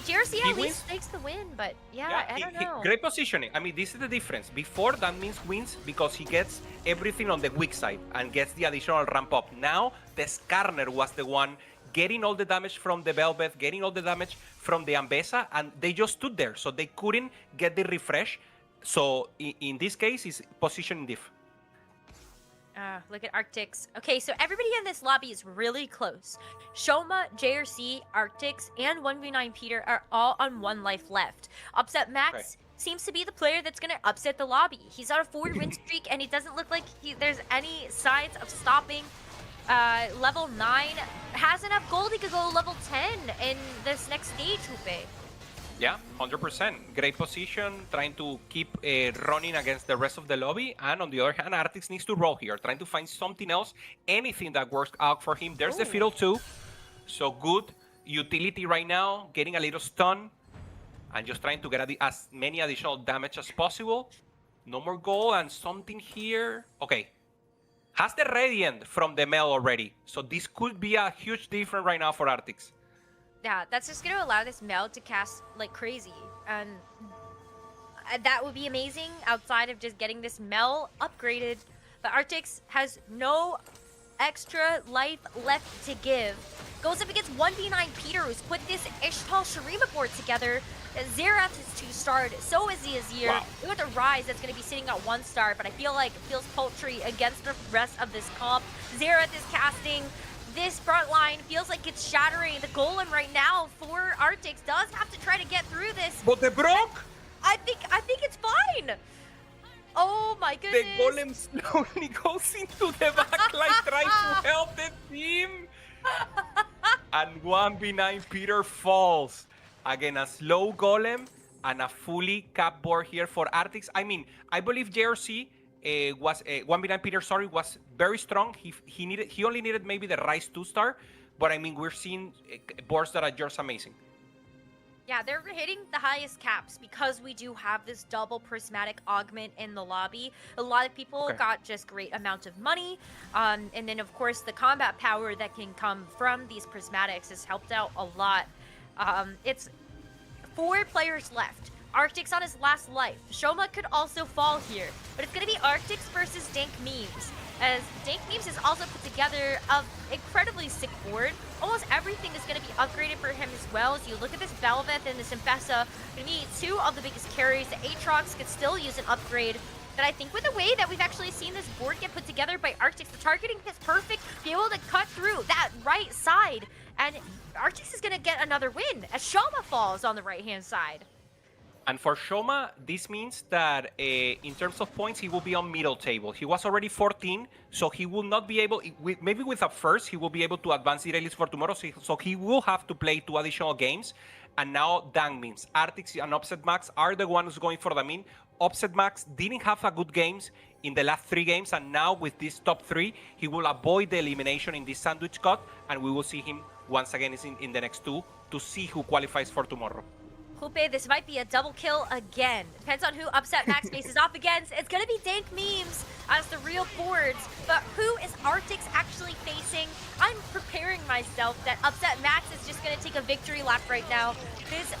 JRC at least takes the win, but yeah, I don't know. Great positioning. I mean, this is the difference. Before, that means wins because he gets everything on the weak side and gets the additional ramp up. Now, the Skarner was the one getting all the damage from the Velvet, getting all the damage from the Ambessa, and they just stood there, so they couldn't get the refresh. So in this case, it's positioning diff. Look at Arctics. Okay, so everybody in this lobby is really close. Shoma, JRC, Arctics, and 1v9 Peter are all on 1 life left. Upset Max seems to be the player that's going to upset the lobby. He's on a 4-win streak, and it doesn't look like there's any signs of stopping. Level 9 has enough gold. He could go level 10 in this next stage, Hupe. Yeah, 100%. Great position, trying to keep running against the rest of the lobby. And on the other hand, Artix needs to roll here, trying to find something else, anything that works out for him. There's the Fiddle too. So good utility right now, getting a little stun, and just trying to get as many additional damage as possible. No more gold and something here. Okay. Has the Radiant from the Mel already. So this could be a huge difference right now for Artix. Yeah, that's just going to allow this Mel to cast like crazy. And that would be amazing outside of just getting this Mel upgraded. But Arctics has no extra life left to give. Goes up against 1v9 Peter, who's put this Ishtal Shurima board together. Xerath is 2-starred, so is the Azir. Wow. We got the Rise that's going to be sitting at 1-star, but I feel like it feels paltry against the rest of this comp. Xerath is casting. This front line feels like it's shattering. The Golem right now for Arctics does have to try to get through this. But the Brock? I think it's fine. Oh my goodness. The Golem slowly goes into the backline, trying to help the team. And 1v9 Peter falls. Again, a slow Golem and a fully capped board here for Arctics. I mean, I believe JRC was 1v9 Peter, sorry, was very strong. He only needed maybe the Rise 2-star, but I mean, we're seeing boards that are just amazing. Yeah, they're hitting the highest caps because we do have this double prismatic augment in the lobby. A lot of people got just great amounts of money. And then, of course, the combat power that can come from these prismatics has helped out a lot. It's 4 players left. Arctics on his last life. Shoma could also fall here, but it's going to be Arctics versus Dank Memes, as Dank Memes has also put together an incredibly sick board. Almost everything is going to be upgraded for him as well. As you look at this Velvet and this Ambessa, going to be 2 of the biggest carries. The Aatrox could still use an upgrade. But I think with the way that we've actually seen this board get put together by Arctics, the targeting is perfect, be able to cut through that right side. And Arctics is going to get another win as Shoma falls on the right-hand side. And for Shoma, this means that in terms of points, he will be on middle table. He was already 14, so he will not be able, maybe with a first, he will be able to advance the list for tomorrow, so he will have to play 2 additional games. And now Dang means Arctics and Upset Max are the ones going for the min. Upset Max didn't have a good games in the last 3 games, and now with this top 3, he will avoid the elimination in this sandwich cut, and we will see him once again in the next 2 to see who qualifies for tomorrow. Hupe, this might be a double kill again. Depends on who Upset Max faces off against. It's gonna be Dank Memes as the real boards, but who is Arctics actually facing? I'm preparing myself that Upset Max is just gonna take a victory lap right now. This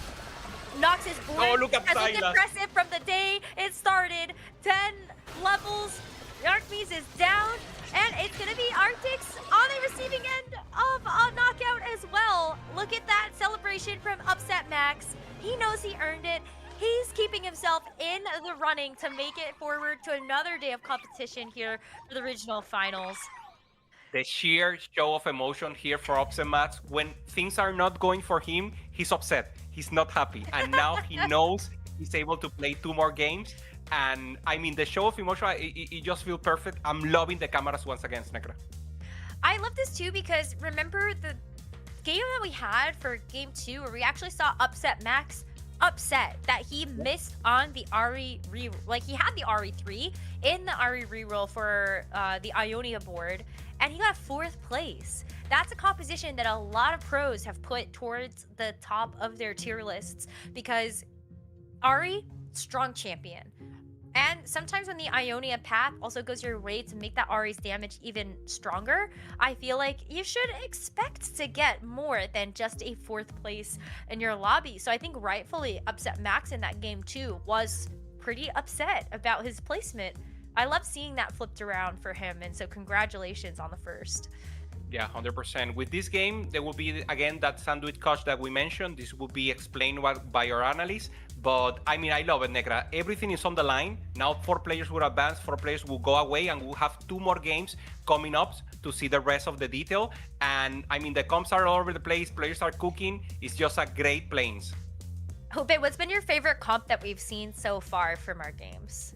Nox's board Oh, look at has looked Sylas. impressive from the day it started. 10 levels, Arcmees is down, and it's gonna be Arctics on the receiving end of a knockout as well. Look at that celebration from Upset Max. He knows he earned it. He's keeping himself in the running to make it forward to another day of competition here for the regional finals. The sheer show of emotion here for Upset Max. When things are not going for him, he's upset. He's not happy. And now he knows he's able to play 2 more games. And I mean, the show of emotion, it just feels perfect. I'm loving the cameras once again, Snekra. I love this too because remember the game that we had for game 2 where we actually saw Upset Max upset that he missed on the Ari like he had the RE3 in the Ari reroll for the Ionia board, and he got 4th place. That's a composition that a lot of pros have put towards the top of their tier lists because Ari, strong champion. And sometimes when the Ionia path also goes your way to make that Ari's damage even stronger, I feel like you should expect to get more than just a 4th place in your lobby. So I think rightfully Upset Max in that game too was pretty upset about his placement. I love seeing that flipped around for him, and so congratulations on the first. Yeah, 100%. With this game, there will be, again, that sandwich coach that we mentioned. This will be explained by our analysts. But, I mean, I love it, Negra. Everything is on the line. Now 4 players will advance, 4 players will go away, and we'll have 2 more games coming up to see the rest of the detail. And, I mean, the comps are all over the place. Players are cooking. It's just a great planes. Hope, what's been your favorite comp that we've seen so far from our games?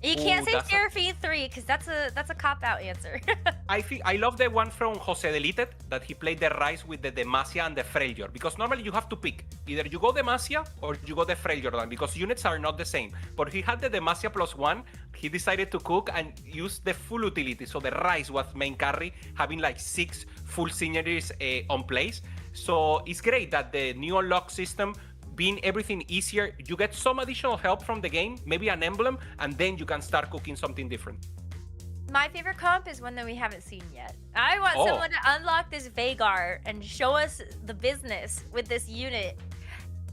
You can't say Seraphine 3 because that's a cop-out answer. I love the one from Jose Delited that he played the Rise with the Demacia and the Freljord, because normally you have to pick. Either you go Demacia or you go the Freljord, because units are not the same. But he had the Demacia +1, he decided to cook and use the full utility. So the Rise was main carry, having like 6 full synergies on place. So it's great that the new unlock system being everything easier, you get some additional help from the game, maybe an emblem, and then you can start cooking something different. My favorite comp is one that we haven't seen yet. I want someone to unlock this Vhagar and show us the business with this unit.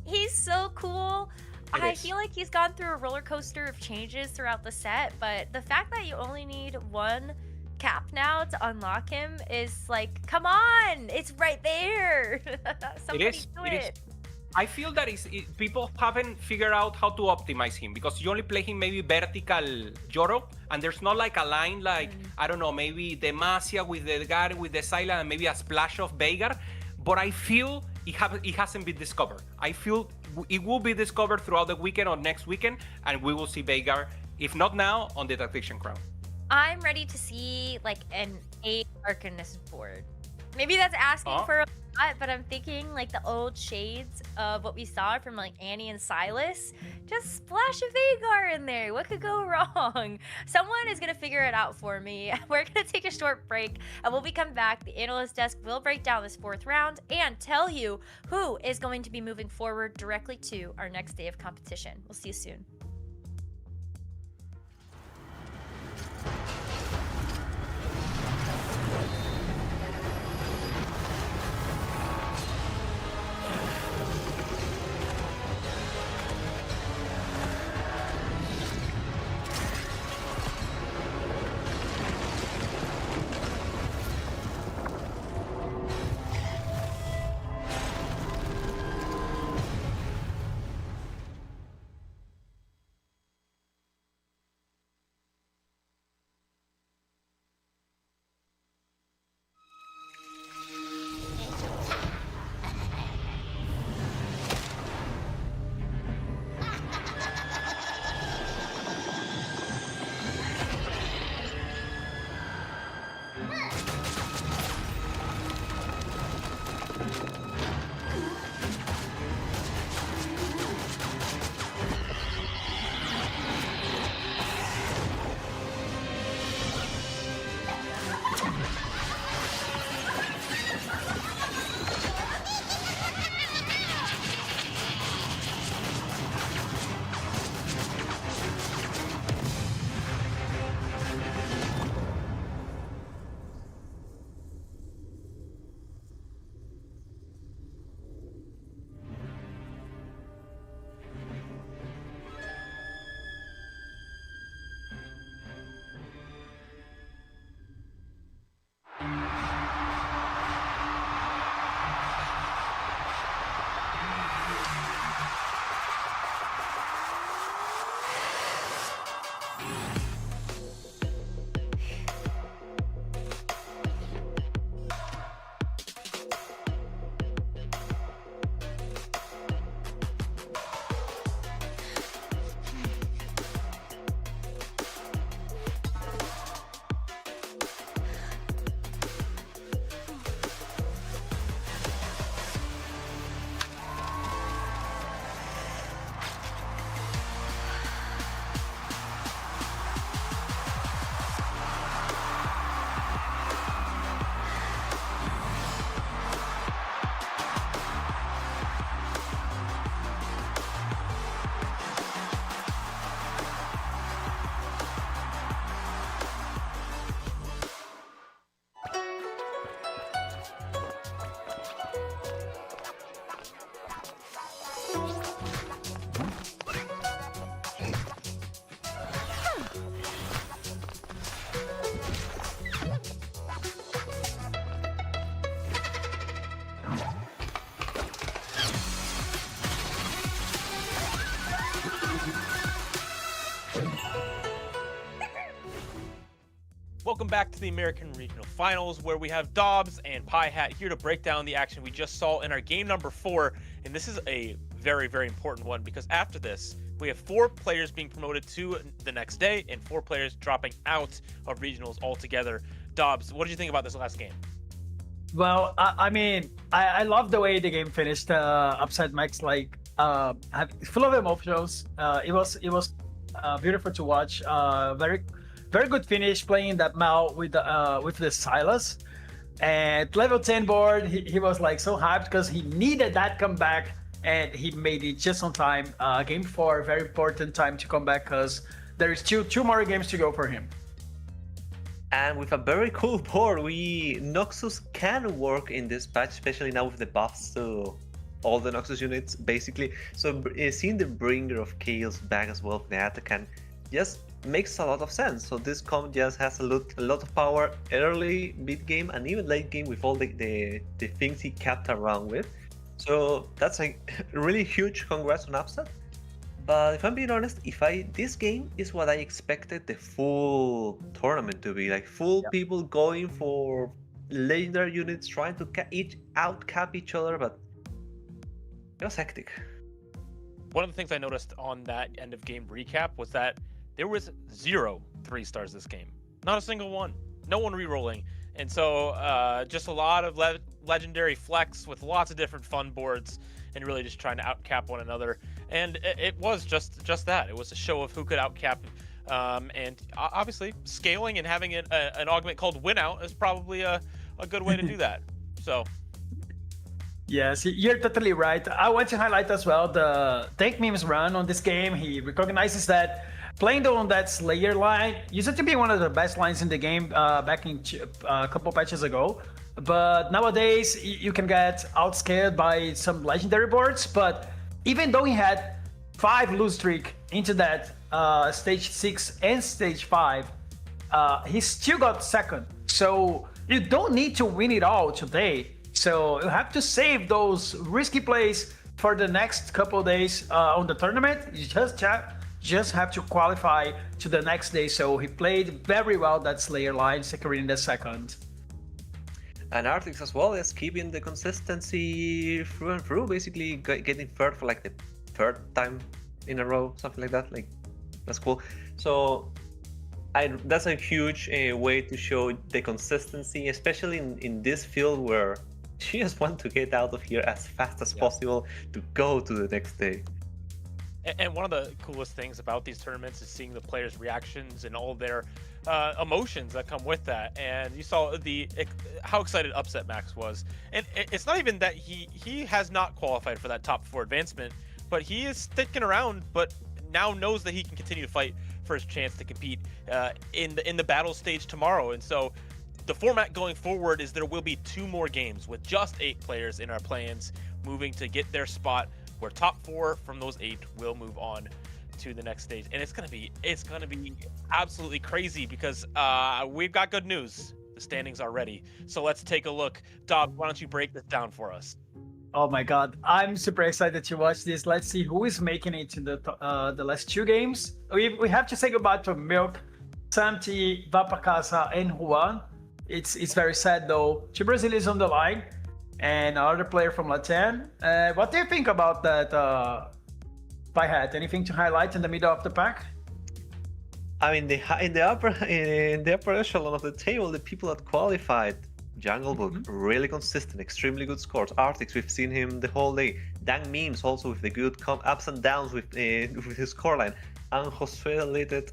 He's so cool. I feel like he's gone through a roller coaster of changes throughout the set, but the fact that you only need 1 cap now to unlock him is like, come on, it's right there. Somebody do it. I feel that people haven't figured out how to optimize him, because you only play him maybe vertical Yoro, and there's not like a line like, I don't know, maybe Demacia with the guard with the silent and maybe a splash of Vhagar. But I feel it hasn't been discovered. I feel it will be discovered throughout the weekend or next weekend, and we will see Vhagar, if not now, on the Tactician crown. I'm ready to see like an A Arcanist board. Maybe that's asking for a lot, but I'm thinking like the old shades of what we saw from like Annie and Silas. Just splash a Vhagar in there. What could go wrong? Someone is going to figure it out for me. We're going to take a short break, and when we come back, the analyst desk will break down this 4th round and tell you who is going to be moving forward directly to our next day of competition. We'll see you soon. Welcome back to the American Regional Finals, where we have Dobbs and Pie Hat here to break down the action we just saw in our game number 4. And this is a very, very important one because after this, we have 4 players being promoted to the next day and 4 players dropping out of regionals altogether. Dobbs, what did you think about this last game? Well, I mean, I love the way the game finished. Upside Max, like, full of emotions. It was beautiful to watch. Very good finish playing that Mal with the Silas. And level 10 board, he was like so hyped because he needed that comeback, and he made it just on time. Game 4, very important time to come back because there is two more games to go for him. And with a very cool board, Noxus can work in this patch, especially now with the buffs to all the Noxus units, basically. So seeing the Bringer of Chaos back as well, that can just makes a lot of sense. So this comp just has a lot of power early, mid game, and even late game with all the things he kept around with. So that's a really huge congrats on Upset. But if I'm being honest, this game is what I expected the full tournament to be, like full people going for legendary units, trying to outcap each other, but it was hectic. One of the things I noticed on that end of game recap was that there was 0 3-stars this game. Not a single one. No one re-rolling. And so just a lot of legendary flex with lots of different fun boards and really just trying to outcap one another. And it was just that. It was a show of who could outcap. And obviously, scaling and having an augment called Win Out is probably a good way to do that. So. Yes, you're totally right. I want to highlight as well the Tank Memes run on this game. He recognizes that playing on that Slayer line used to be one of the best lines in the game back in a couple patches ago. But nowadays, you can get outscared by some legendary boards. But even though he had 5 lose streak into that stage 6 and stage 5, he still got second. So you don't need to win it all today. So you have to save those risky plays for the next couple days on the tournament. You just have to qualify to the next day. So he played very well that Slayer line, securing the second. And Artix as well is keeping the consistency through and through, basically getting third for like the 3rd time in a row, something like that. Like, that's cool. So that's a huge way to show the consistency, especially in this field where you just want to get out of here as fast as possible to go to the next day. And one of the coolest things about these tournaments is seeing the players' reactions and all their emotions that come with that. And you saw how excited Upset Max was. And it's not even that he has not qualified for that top 4 advancement, but he is sticking around, but now knows that he can continue to fight for his chance to compete in the battle stage tomorrow. And so the format going forward is there will be 2 more games with just 8 players in our plans moving to get their spot, where top 4 from those 8 will move on to the next stage. And it's gonna be absolutely crazy because we've got good news. The standings are ready. So let's take a look. Dob, why don't you break this down for us? Oh my God, I'm super excited to watch this. Let's see who is making it in the last two games. We have to say goodbye to Milk, Santi, Vapacasa, and Juan. It's very sad though. Two Brazilians on the line, and another player from Latam. What do you think about that, Hat? Anything to highlight in the middle of the pack? I mean, in the upper echelon of the table, the people that qualified. Jungle Book, really consistent, extremely good scores. Artix, we've seen him the whole day. Dang Memes also with the good ups and downs with his scoreline. And Josué Litted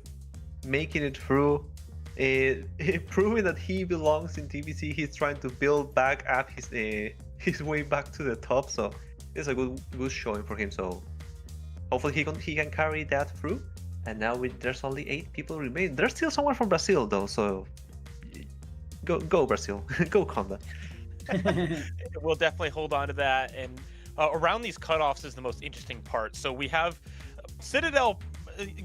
making it through, proving that he belongs in TBC. He's trying to build back up his way back to the top. So it's a good showing for him. So hopefully he can carry that through. And now there's only 8 people remaining. There's still someone from Brazil though, so go Brazil, go Conda. We'll definitely hold on to that. And around these cutoffs is the most interesting part. So we have Citadel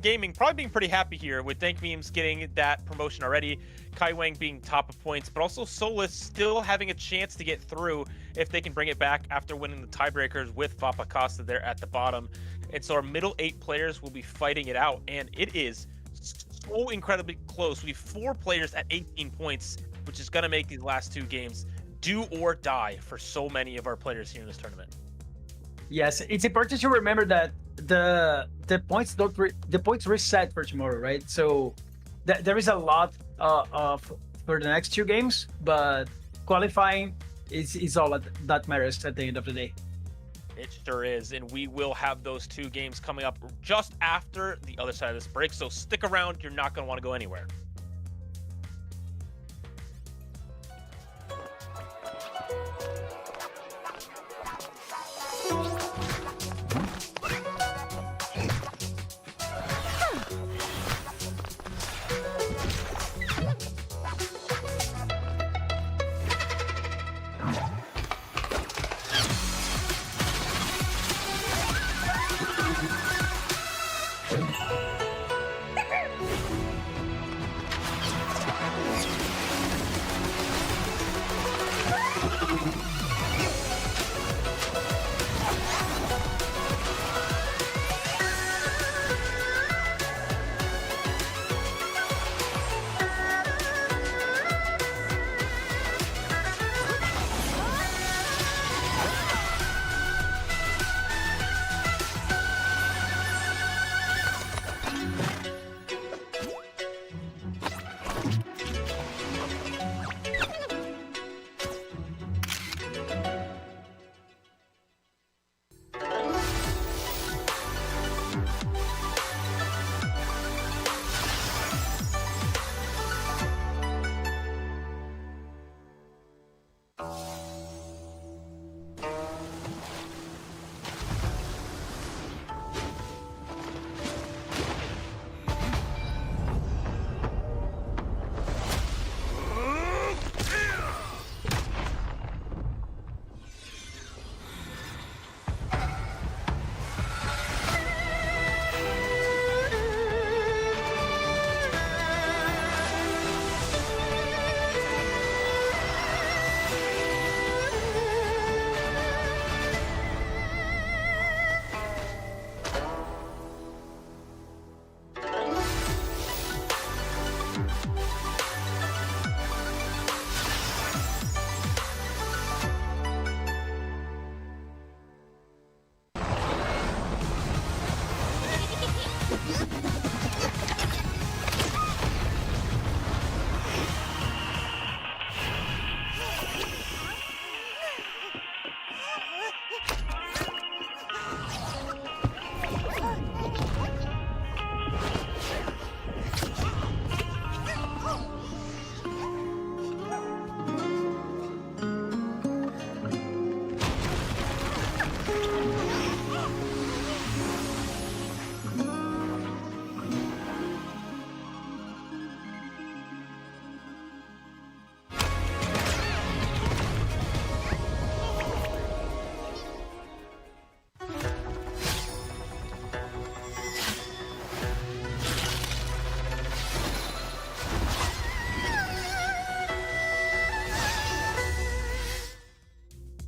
Gaming probably being pretty happy here with Dank Memes getting that promotion already, Kai Wang being top of points, but also Solus still having a chance to get through if they can bring it back after winning the tiebreakers with Vapa Costa there at the bottom. And so our middle 8 players will be fighting it out, and it is so incredibly close. We have 4 players at 18 points, which is going to make these last 2 games do or die for so many of our players here in this tournament. Yes, it's important to remember that the points the points reset for tomorrow, right? So there is a lot for the next 2 games, but qualifying is all that matters at the end of the day. It sure is, and we will have those 2 games coming up just after the other side of this break, so stick around. You're not going to want to go anywhere.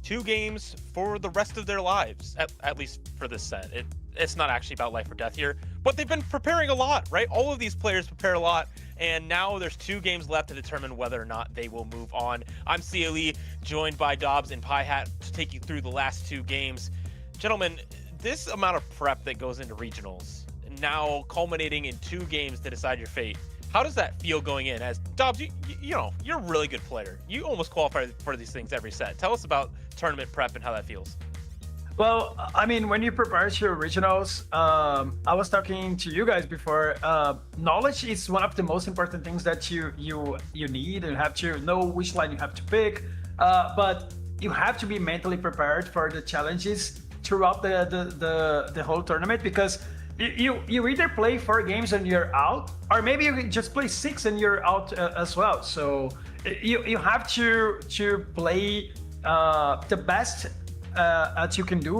2 games for the rest of their lives, at least for this set. It's not actually about life or death here, but they've been preparing a lot, right? All of these players prepare a lot, and now there's 2 games left to determine whether or not they will move on. I'm CLE, joined by Dobbs and Pie Hat to take you through the last 2 games. Gentlemen, this amount of prep that goes into regionals, now culminating in 2 games to decide your fate, how does that feel going in? As Dobbs, you know, you're a really good player. You almost qualify for these things every set. Tell us about tournament prep and how that feels. Well, I mean, when you prepare your originals, I was talking to you guys before. Knowledge is one of the most important things that you need. You have to know which line you have to pick, but you have to be mentally prepared for the challenges throughout the whole tournament, because you either play 4 games and you're out, or maybe you can just play 6 and you're out as well. So you have to play the best that you can do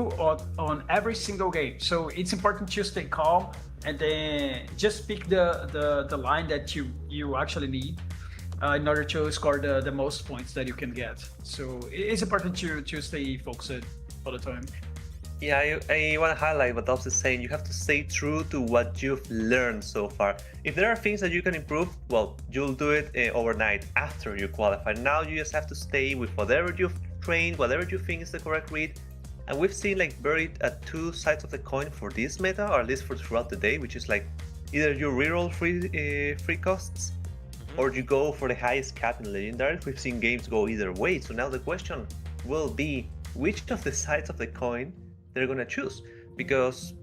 on every single game. So it's important to stay calm and then just pick the line that you actually need in order to score the most points that you can get. So it's important to stay focused all the time. Yeah, I want to highlight what Dobbs is saying. You have to stay true to what you've learned so far. If there are things that you can improve, well, you'll do it overnight after you qualify. Now you just have to stay with whatever you've trained, whatever you think is the correct read. And we've seen like buried at 2 sides of the coin for this meta, or at least for throughout the day, which is like either you reroll free costs, or you go for the highest cap in legendaries. We've seen games go either way. So now the question will be, which of the sides of the coin they're gonna choose, because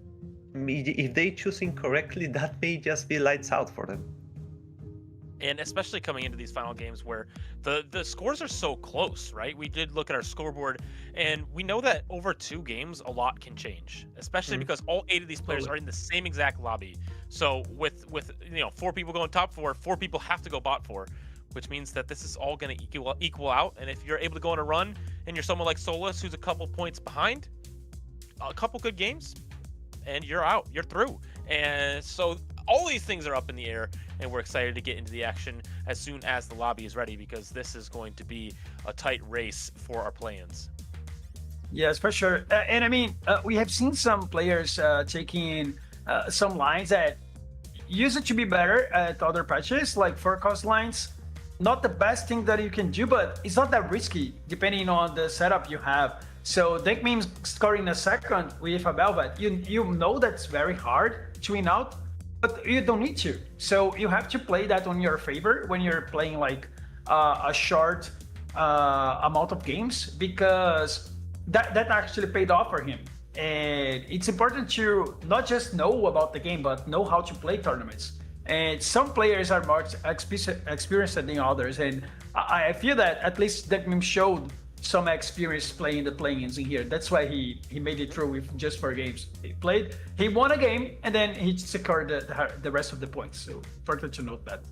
if they choose incorrectly, that may just be lights out for them. And especially coming into these final games where the scores are so close, right? We did look at our scoreboard, and we know that over 2 games, a lot can change, especially because all 8 of these players are in the same exact lobby. So with 4 people going top 4, 4 people have to go bot 4, which means that this is all going to equal out. And if you're able to go on a run and you're someone like Solus, who's a couple points behind, a couple good games, and you're out, you're through. And so all these things are up in the air, and we're excited to get into the action as soon as the lobby is ready, because this is going to be a tight race for our play-ins. Yes, for sure. And I mean, we have seen some players taking some lines that used to be better at other patches, like 4-cost lines. Not the best thing that you can do, but it's not that risky depending on the setup you have. So Dank Memes scoring a second with a Velvet, you know that's very hard to win out, but you don't need to. So you have to play that on your favor when you're playing like a short amount of games, because that actually paid off for him. And it's important to not just know about the game, but know how to play tournaments. And some players are more experienced than others, and I feel that at least Dank Memes showed some experience playing the play-ins in here. That's why he made it through with just 4 games. He won a game, and then he secured the rest of the points. So important to note that.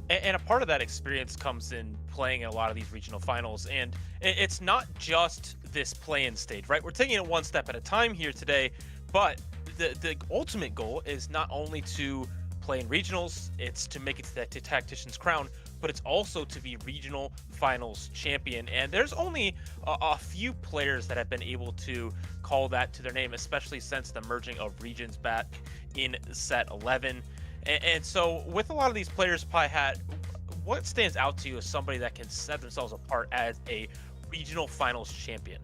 And a part of that experience comes in playing in a lot of these regional finals. And it's not just this play-in stage, right? We're taking it one step at a time here today, but the ultimate goal is not only to play in regionals, it's to make it to Tactician's crown, but it's also to be regional finals champion. And there's only a few players that have been able to call that to their name, especially since the merging of regions back in set 11. And so with a lot of these players, Pie Hat, what stands out to you as somebody that can set themselves apart as a regional finals champion?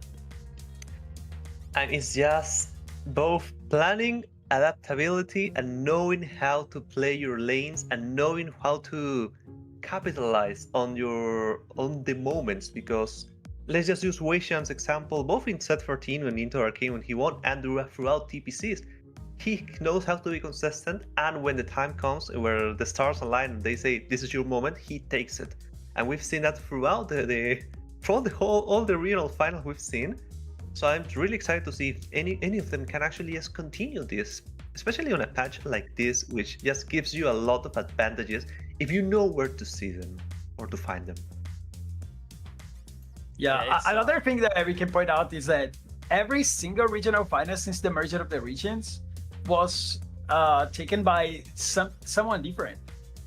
And it's just both planning, adaptability, and knowing how to play your lanes, and knowing how to capitalize on the moments. Because let's just use Weishan's example, both in set 14 and into Arcane when he won, and throughout TPCs. He knows how to be consistent, and when the time comes where the stars align and they say this is your moment, he takes it. And we've seen that throughout all the regional finals we've seen. So I'm really excited to see if any of them can actually just continue this, especially on a patch like this, which just gives you a lot of advantages if you know where to see them or to find them. Yeah, another thing that we can point out is that every single regional final since the merger of the regions was taken by someone different.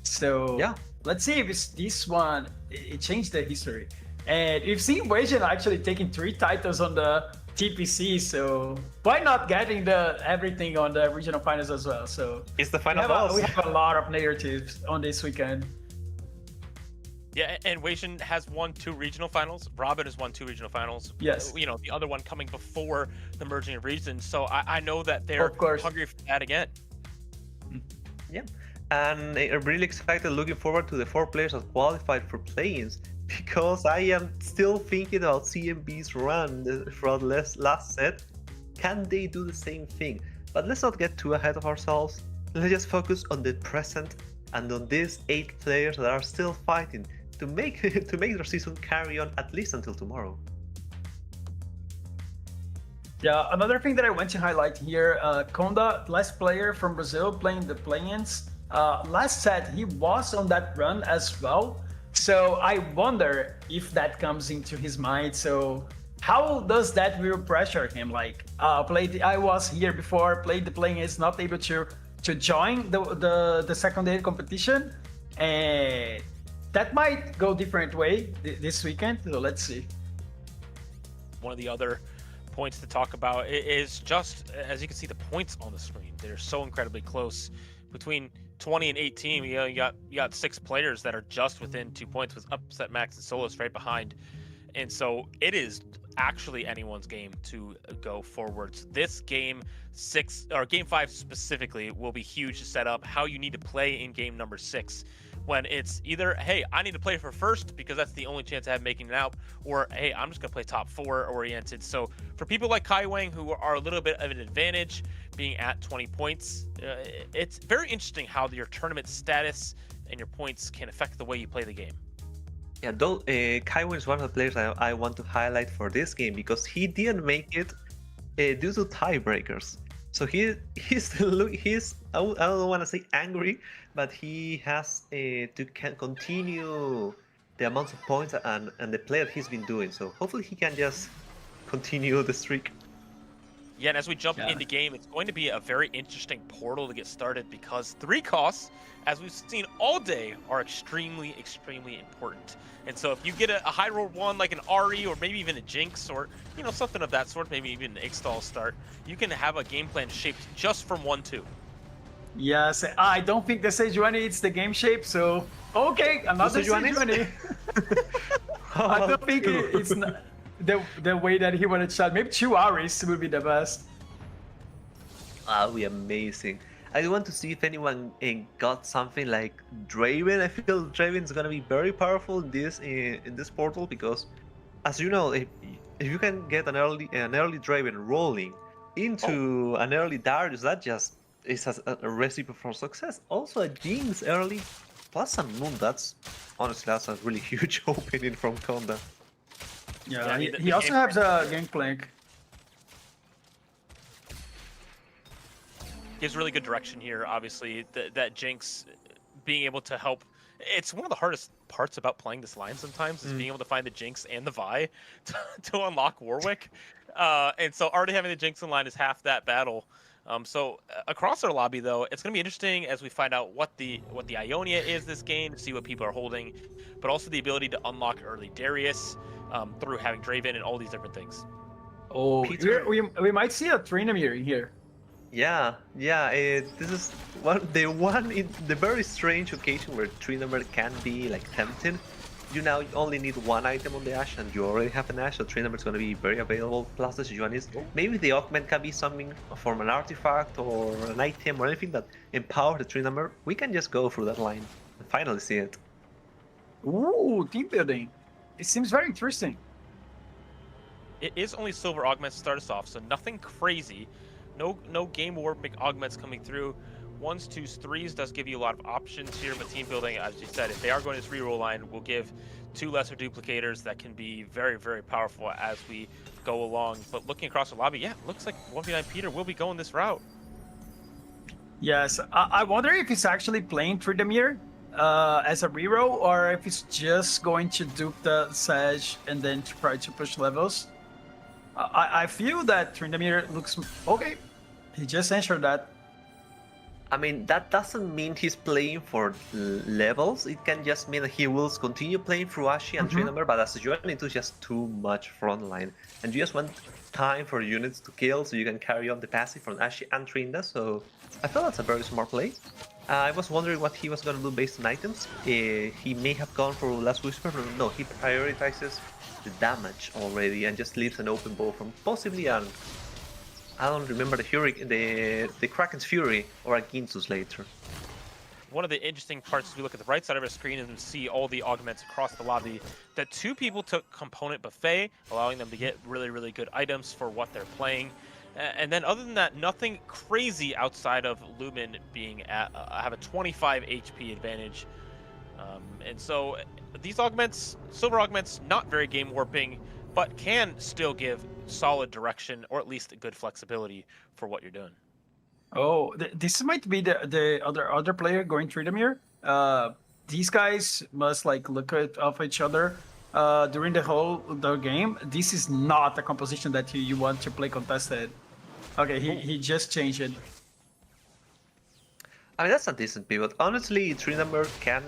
So yeah, let's see if it's this one, it changed the history. And we've seen Wajan actually taking 3 titles on the TPC, so why not getting the everything on the regional finals as well? So It's the we final have, boss. we have a lot of narratives on this weekend. Yeah, and Weixin has won 2 regional finals. Robin has won 2 regional finals. Yes. You know, the other one coming before the merging of regions. So I know that they're Of course. hungry for that again. Yeah, and I'm really excited, looking forward to the 4 players that qualified for play-ins, because I am still thinking about CMB's run throughout last set. Can they do the same thing? But let's not get too ahead of ourselves. Let's just focus on the present and on these 8 players that are still fighting to make to make their season carry on at least until tomorrow. Yeah, another thing that I want to highlight here, Konda, last player from Brazil playing the play-ins. Last set, he was on that run as well. So I wonder if that comes into his mind. So how does that will pressure him? Like, I was here before, played the play-ins, not able to join the secondary competition. And that might go different way this weekend. So let's see. One of the other points to talk about is just, as you can see, the points on the screen. They're so incredibly close. Between 20 and 18, you got 6 players that are just within 2 points, with Upset Max and Solos right behind. And so it is actually anyone's game to go forwards. This game 6, or game 5 specifically, will be huge to set up how you need to play in game number 6. When it's either, hey, I need to play for first because that's the only chance I have making it out, or hey, I'm just gonna play top 4 oriented. So for people like Kai Wang, who are a little bit of an advantage being at 20 points, it's very interesting how your tournament status and your points can affect the way you play the game. Yeah, though Kai Wang is one of the players I want to highlight for this game, because he didn't make it due to tiebreakers. So he's I don't want to say angry, but he has to continue the amounts of points and the play that he's been doing. So hopefully he can just continue the streak. Yeah, and as we jump into game, it's going to be a very interesting portal to get started, because 3 costs, as we've seen all day, are extremely, extremely important. And so if you get a high roll one like an Ari, or maybe even a Jinx, or something of that sort, maybe even an Ixtal start, you can have a game plan shaped just from 1-2. Yes, I don't think the Sejuani is the game shape, so okay, another Sejuani. I don't think it's not the way that he wanted to shot. Maybe 2 Aris would be the best. That would be amazing. I want to see if anyone got something like Draven. I feel Draven is gonna be very powerful in this portal, because, as you know, if you can get an early Draven rolling into an early Darius, that just is a recipe for success. Also a Jinx early plus a Moon. That's a really huge opening from Konda. Yeah, he also has a Gangplank. Gives really good direction here, obviously. That Jinx being able to help. It's one of the hardest parts about playing this line sometimes, is being able to find the Jinx and the Vi to unlock Warwick. And so already having the Jinx in line is half that battle. So across our lobby, though, it's going to be interesting as we find out what the Ionia is this game, to see what people are holding, but also the ability to unlock early Darius through having Draven and all these different things. Oh, we might see a Trinamir here. Yeah. This is the very strange occasion where 3 number can be like tempting. You now only need 1 item on the Ashe, and you already have an Ashe, so 3 number is going to be very available. Plus the Sejuani, maybe the augment can be something from an artifact or an item or anything that empowers the 3 number. We can just go through that line and finally see it. Ooh, team building. It seems very interesting. It is only silver augments to start us off, so nothing crazy. No game warping augments coming through. 1s, 2s, 3s does give you a lot of options here, but team building, as you said, if they are going this reroll line, will give 2 lesser duplicators that can be very, very powerful as we go along. But looking across the lobby, yeah, looks like 1v9 Peter will be going this route. Yes, I wonder if he's actually playing Tryndamere as a reroll, or if he's just going to dupe the Sage and then try to push levels. I feel that Tryndamere looks okay. He just answered that. I mean, that doesn't mean he's playing for levels. It can just mean that he will continue playing through Ashe and Tree but as you run into just too much frontline. And you just want time for units to kill so you can carry on the passive from Ashe and Trinda. So I feel that's a very smart play. I was wondering what he was going to do based on items. He may have gone for Last Whisper, but no, he prioritizes the damage already and just leaves an open bow from possibly an... I don't remember the Kraken's Fury or a Ginsus later. One of the interesting parts is we look at the right side of our screen and see all the augments across the lobby. That 2 people took Component Buffet, allowing them to get really, really good items for what they're playing. And then other than that, nothing crazy outside of Lumen being at have a 25 HP advantage. And so these augments, silver augments, not very game warping, but can still give solid direction or at least good flexibility for what you're doing. Oh, this might be the other player going through the mirror. These guys must like look at off each other during the game. This is not a composition that you want to play contested. Okay, he just changed it. I mean, that's a decent pivot. Honestly, Tree Number can...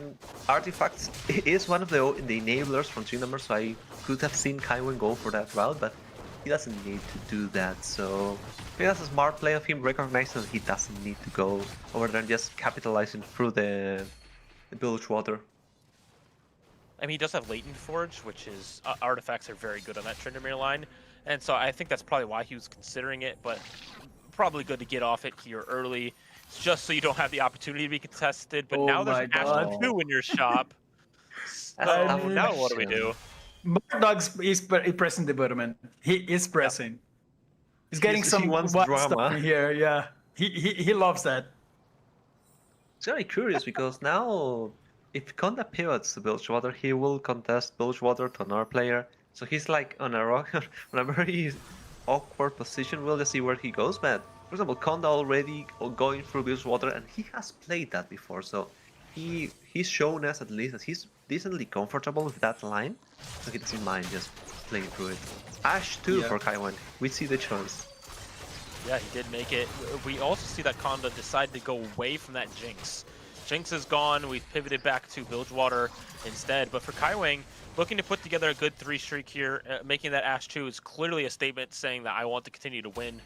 Artifacts is one of the enablers from Tree Number, so I could have seen Kaiwen go for that route, but he doesn't need to do that, so... I think that's a smart play of him, recognizing that he doesn't need to go over there and just capitalizing through the bilge water. I mean, he does have Latent Forge, which is... artifacts are very good on that Tryndamere line, and so I think that's probably why he was considering it, but probably good to get off it here early, just so you don't have the opportunity to be contested. But now there's an Ashton 2 in your shop. So now what do we do? Dogs is pressing the button. He is pressing. He's getting some drama stuff in here. Yeah, he loves that. It's very curious because now, if Conda pivots to Bilgewater, he will contest Bilgewater to another player. So he's like on a very awkward position. We'll just see where he goes, but for example, Conda already going through Bilgewater, and he has played that before, so he's shown us at least that he's decently comfortable with that line, so he doesn't mind just playing through it. Ashe 2 for Kaiwen. We see the choice. Yeah, he did make it. We also see that Conda decided to go away from that Jinx. Jinx is gone. We've pivoted back to Bilgewater instead. But for Kaiwen, looking to put together a good 3 streak here, making that Ashe 2 is clearly a statement saying that I want to continue to win,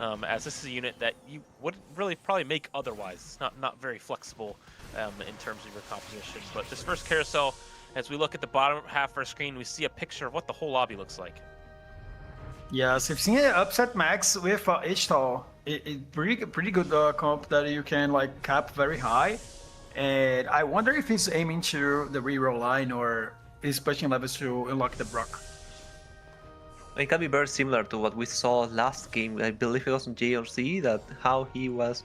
as this is a unit that you would really probably make otherwise. It's not very flexible in terms of your composition. But this first carousel, as we look at the bottom half of our screen, we see a picture of what the whole lobby looks like. Yes, I've seen it upset max with H-Tall. Pretty good comp that you can like cap very high. And I wonder if he's aiming to the reroll line or he's pushing levels to unlock the Brock. It can be very similar to what we saw last game. I believe it was on JRC, that how he was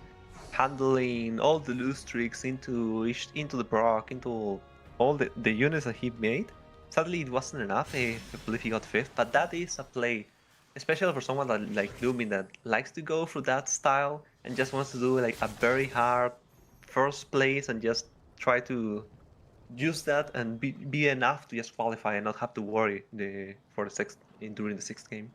handling all the loose tricks into the Brock, into all the units that he made. Sadly, it wasn't enough. I believe he got 5th, but that is a play, especially for someone like Lumin that likes to go through that style and just wants to do like a very hard first place and just try to use that and be enough to just qualify and not have to worry during the 6th game.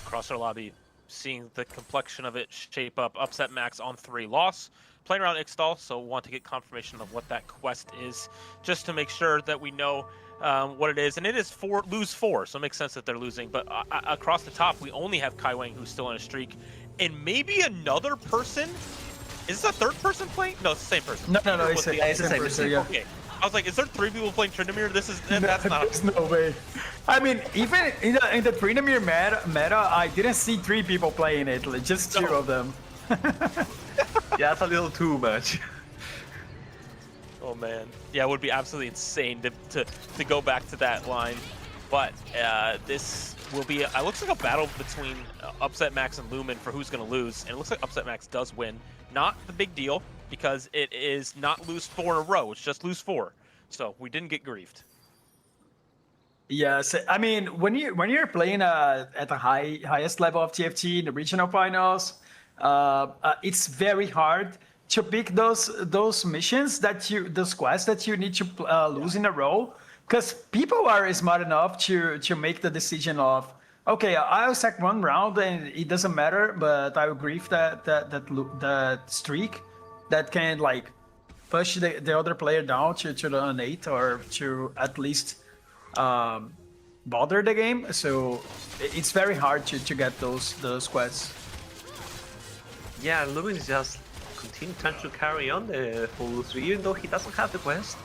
Across our lobby, seeing the complexion of it shape up. Upset max on 3 loss. Playing around Ixtal, so want to get confirmation of what that quest is, just to make sure that we know what it is. And it is lose 4, so it makes sense that they're losing. But across the top, we only have Kaiwen, who's still on a streak, and maybe another person. Is this a 3rd person playing? No, it's the same person. No, it's the same person. Yeah. Okay. I was like, is there 3 people playing Tryndamere? That's not. There's no way. I mean, even in the Tryndamere meta, I didn't see 3 people playing it. Like, just 2 of them. Yeah, that's a little too much. Oh man, yeah, it would be absolutely insane to go back to that line. But this will be, it looks like a battle between Upset Max and Lumin for who's going to lose. And it looks like Upset Max does win. Not the big deal, because it is not lose 4 in a row. It's just lose 4. So we didn't get griefed. Yes, I mean, when you're playing at the highest level of TFT in the regional finals, it's very hard to pick those missions those quests that you need to lose in a row, because people are smart enough to make the decision of, Okay, I'll sack one round and it doesn't matter, but I will grief that streak that can like push the other player down to the an 8 or to at least bother the game. So it's very hard to get those quests. Yeah, Lubin is just continue trying to carry on the full 3, even though he doesn't have the quest.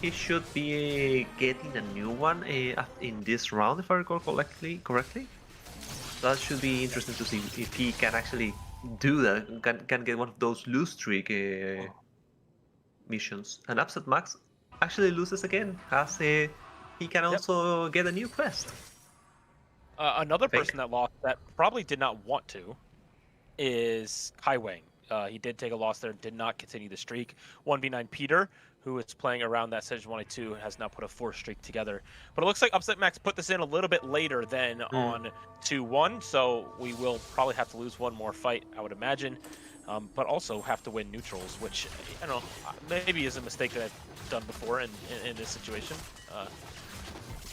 He should be getting a new one in this round, if I recall correctly. That should be interesting to see if he can actually do that, can get one of those lose streak missions. And Upset Max actually loses again, as he can also get a new quest. Another person that lost that probably did not want to is Kai Wang. He did take a loss there, did not continue the streak. 1v9 Peter, who is playing around that Sejuani 2, has now put a 4 streak together. But it looks like Upset Max put this in a little bit later than on 2-1, so we will probably have to lose one more fight, I would imagine. But also have to win neutrals, which, I don't know, maybe is a mistake that I've done before in this situation.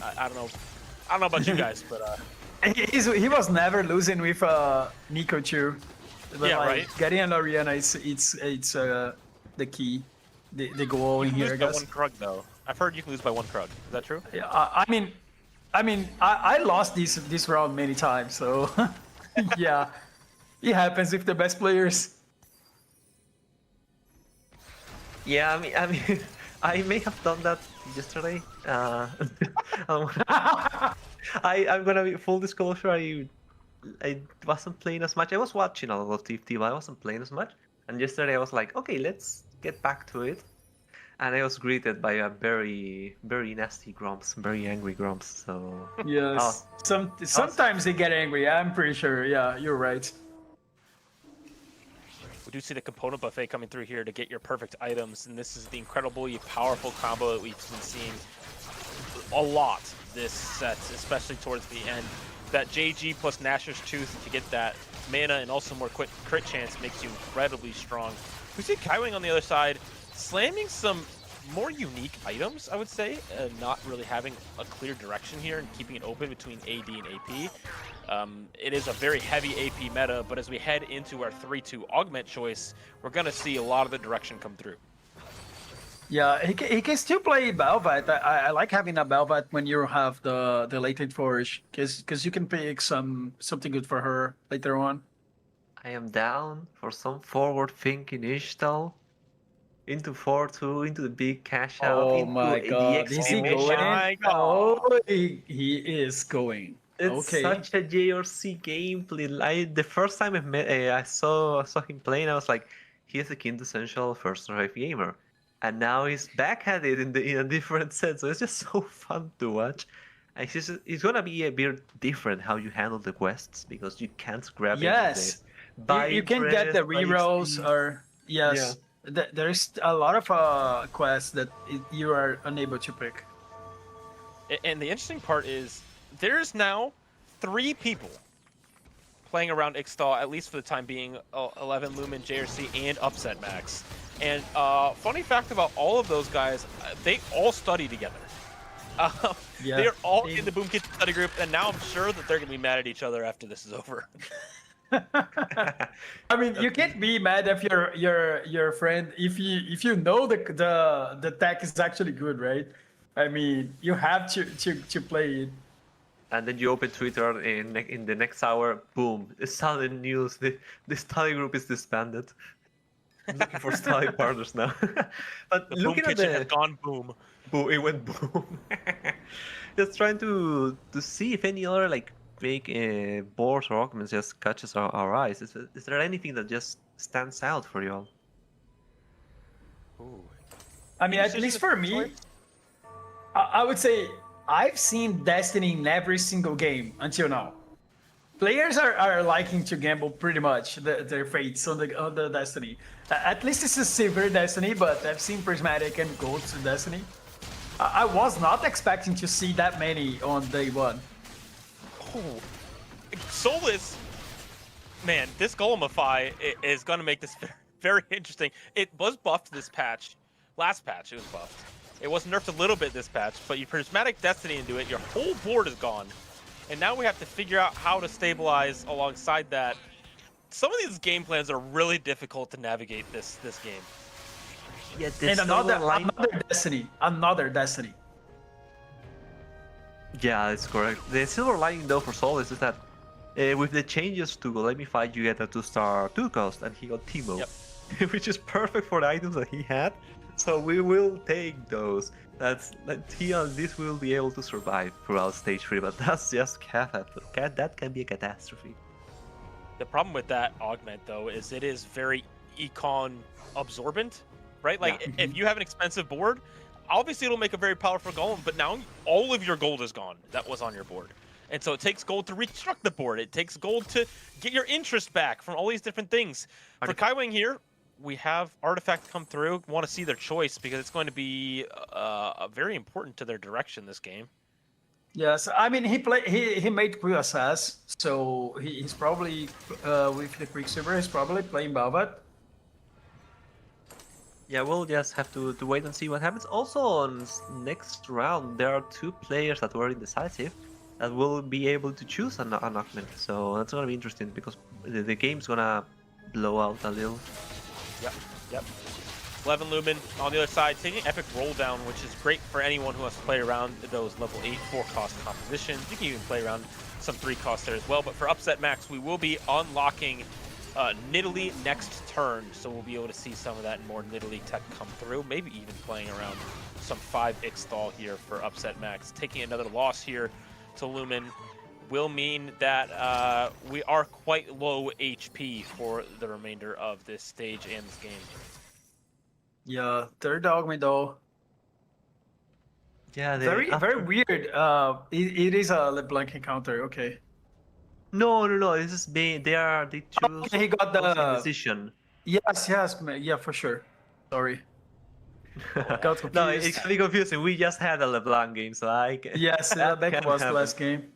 I don't know. I don't know about you guys, but... He was never losing with Nico 2. But yeah, like, right. Getting an arena, it's the key, the goal in here, I guess. By 1 Krug though. I've heard you can lose by 1 Krug. Is that true? Yeah, I lost this round many times, so yeah, it happens with the best players. Yeah, I mean, I may have done that yesterday. I'm gonna be full disclosure. I wasn't playing as much. I was watching a lot of TFT, but I wasn't playing as much. And yesterday I was like, okay, let's get back to it. And I was greeted by a very, very nasty Grumps, very angry Grumps. So yes, sometimes they get angry. I'm pretty sure. Yeah, you're right. We do see the component buffet coming through here to get your perfect items, and this is the incredibly powerful combo that we've been seeing a lot this set, especially towards the end. That JG plus Nashor's Tooth to get that mana and also more quick crit chance makes you incredibly strong. We see Kaiwing on the other side slamming some more unique items, I would say, not really having a clear direction here and keeping it open between AD and AP. It is a very heavy AP meta, but as we head into our 3-2 augment choice, we're going to see a lot of the direction come through. Yeah, he can still play Belvat. I like having a Belvat when you have the latent forge, because you can pick something good for her later on. I am down for some forward-thinking Ishtal. Into 4-2, into the big cash out. Oh into my god, is he mission. going? Oh my god. Oh, he is going. It's Okay. such a JRC gameplay. The first time I saw him playing, I was like, he's the quintessential first revive gamer. And now he's back at it in a different set, so it's just so fun to watch. And it's gonna be a bit different how you handle the quests, because you can't grab Yes, it. you can get the rerolls or yes. Yeah. There's a lot of quests that you are unable to pick. And the interesting part is there's now 3 people playing around Ixtal, at least for the time being, 11 Lumen, JRC, and Upset Max. And funny fact about all of those guys, they all study together. They're all in the Boom Kitchen study group, and now I'm sure that they're going to be mad at each other after this is over. I mean, you can't be mad if your friend if you know the tech is actually good, right? I mean, you have to play it. And then you open Twitter in the next hour, boom, sudden news, the study group is disbanded. I'm looking for study partners now. But The looking Boom at Kitchen has gone boom. boom, it went boom. Just trying to see if any other like big boards or augments just catches our eyes. Is there anything that just stands out for you all? Ooh. I mean, at least for me, I would say I've seen Destiny in every single game until now. Players are liking to gamble pretty much their fates on the Destiny. At least it's a silver Destiny, but I've seen prismatic and gold Destiny. I was not expecting to see that many on day one. Oh, Solus, man, this Golemify is going to make this very interesting. It was buffed this patch. Last patch, it was buffed. It was nerfed a little bit this patch, but you prismatic Destiny into it, your whole board is gone. And now we have to figure out how to stabilize alongside that. Some of these game plans are really difficult to navigate this game. Yeah, And another Destiny. Yeah, that's correct. The silver lining though for Sol is that with the changes to Go Let Me Fight, you get a 2-star 2 cost, and he got Teemo, which is perfect for the items that he had. So we will take those. He at least will be able to survive throughout stage 3, but that's just that can be a catastrophe. The problem with that augment though is it is very econ absorbent, right? Like if you have an expensive board, obviously it'll make a very powerful golem, but now all of your gold is gone that was on your board. And so it takes gold to reconstruct the board. It takes gold to get your interest back from all these different things. For Kaiwing here, we have Artifact come through. Want to see their choice because it's going to be very important to their direction this game. Yes, I mean he made Quick Assess, so he's probably with the Quicksilver he's probably playing Velvet. Yeah, we'll just have to wait and see what happens. Also, on next round, there are 2 players that were indecisive that will be able to choose an augment. So that's gonna be interesting because the game's gonna blow out a little. Yep. 11 Lumen on the other side, taking Epic Roll Down, which is great for anyone who wants to play around those level 8 4-cost compositions. You can even play around some 3-cost there as well. But for Upset Max, we will be unlocking Nidalee next turn, so we'll be able to see some of that more Nidalee tech come through. Maybe even playing around some 5 Ixtal here for Upset Max. Taking another loss here to Lumen will mean that we are quite low HP for the remainder of this stage and this game. Yeah, third augment though. Yeah, Very weird. It is a LeBlanc encounter. Okay. No. This is they choose. He got the decision. Yes, yeah, for sure. Sorry. Got confused. No, it's really confusing. We just had a LeBlanc game, so I can. Yes, LeBlanc was the last game.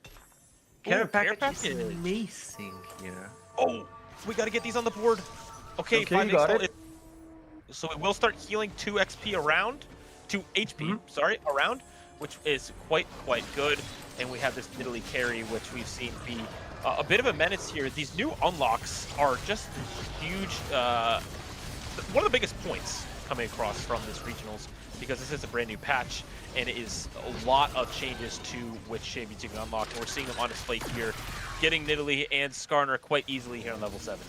Care Ooh, package is amazing here. Oh, we got to get these on the board. Okay, Okay, 5 you got Ixtal. it. So we will start healing 2 XP around, 2 HP, sorry, around, which is quite good. And we have this Nidalee carry, which we've seen be a bit of a menace here. These new unlocks are just huge. One of the biggest points coming across from this regionals, because this is a brand new patch and it is a lot of changes to which champions you can unlock. And we're seeing them on display here, getting Nidalee and Skarner quite easily here on level 7.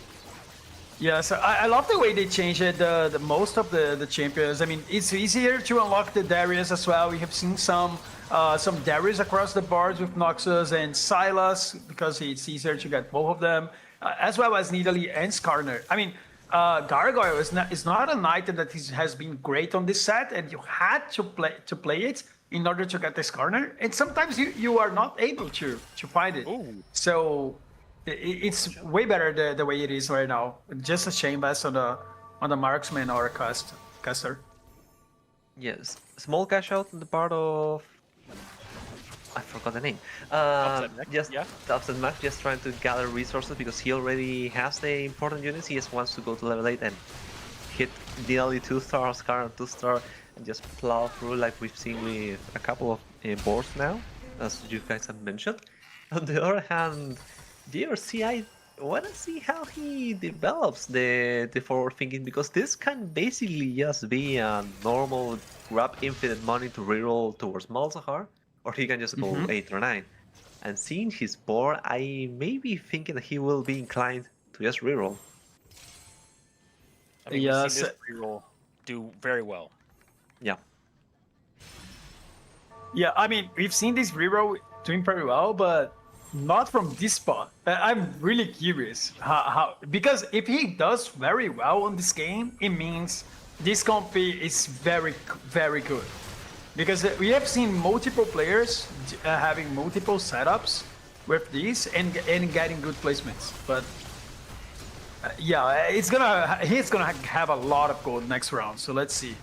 Yeah, so I love the way they changed it. The most of the champions. I mean, it's easier to unlock the Darius as well. We have seen some Darius across the boards with Noxus and Sylas because it's easier to get both of them, as well as Nidalee and Skarner. I mean, Gargoyle is not an item that has been great on this set, and you had to play it in order to get the Skarner. And sometimes you are not able to find it. Ooh. So it's way better the way it is right now. Just a shame less on the marksman or caster. Yes, small cash out on the part of. I forgot the name. Upset Max, just trying to gather resources because he already has the important units. He just wants to go to level 8 and hit nearly 2-star, Scar 2-star, and just plow through like we've seen with a couple of boards now, as you guys have mentioned. On the other hand, DRC, I want to see how he develops the forward thinking, because this can basically just be a normal grab infinite money to reroll towards Malzahar, or he can just go 8 or 9. And seeing his board, I may be thinking that he will be inclined to just reroll. I mean, we've seen this reroll do very well. Yeah. Yeah, I mean, we've seen this reroll doing very well, but not from this spot. I'm really curious how because if he does very well on this game, it means this comp is very good. Because we have seen multiple players having multiple setups with these and getting good placements. But yeah, he's gonna have a lot of gold next round. So let's see.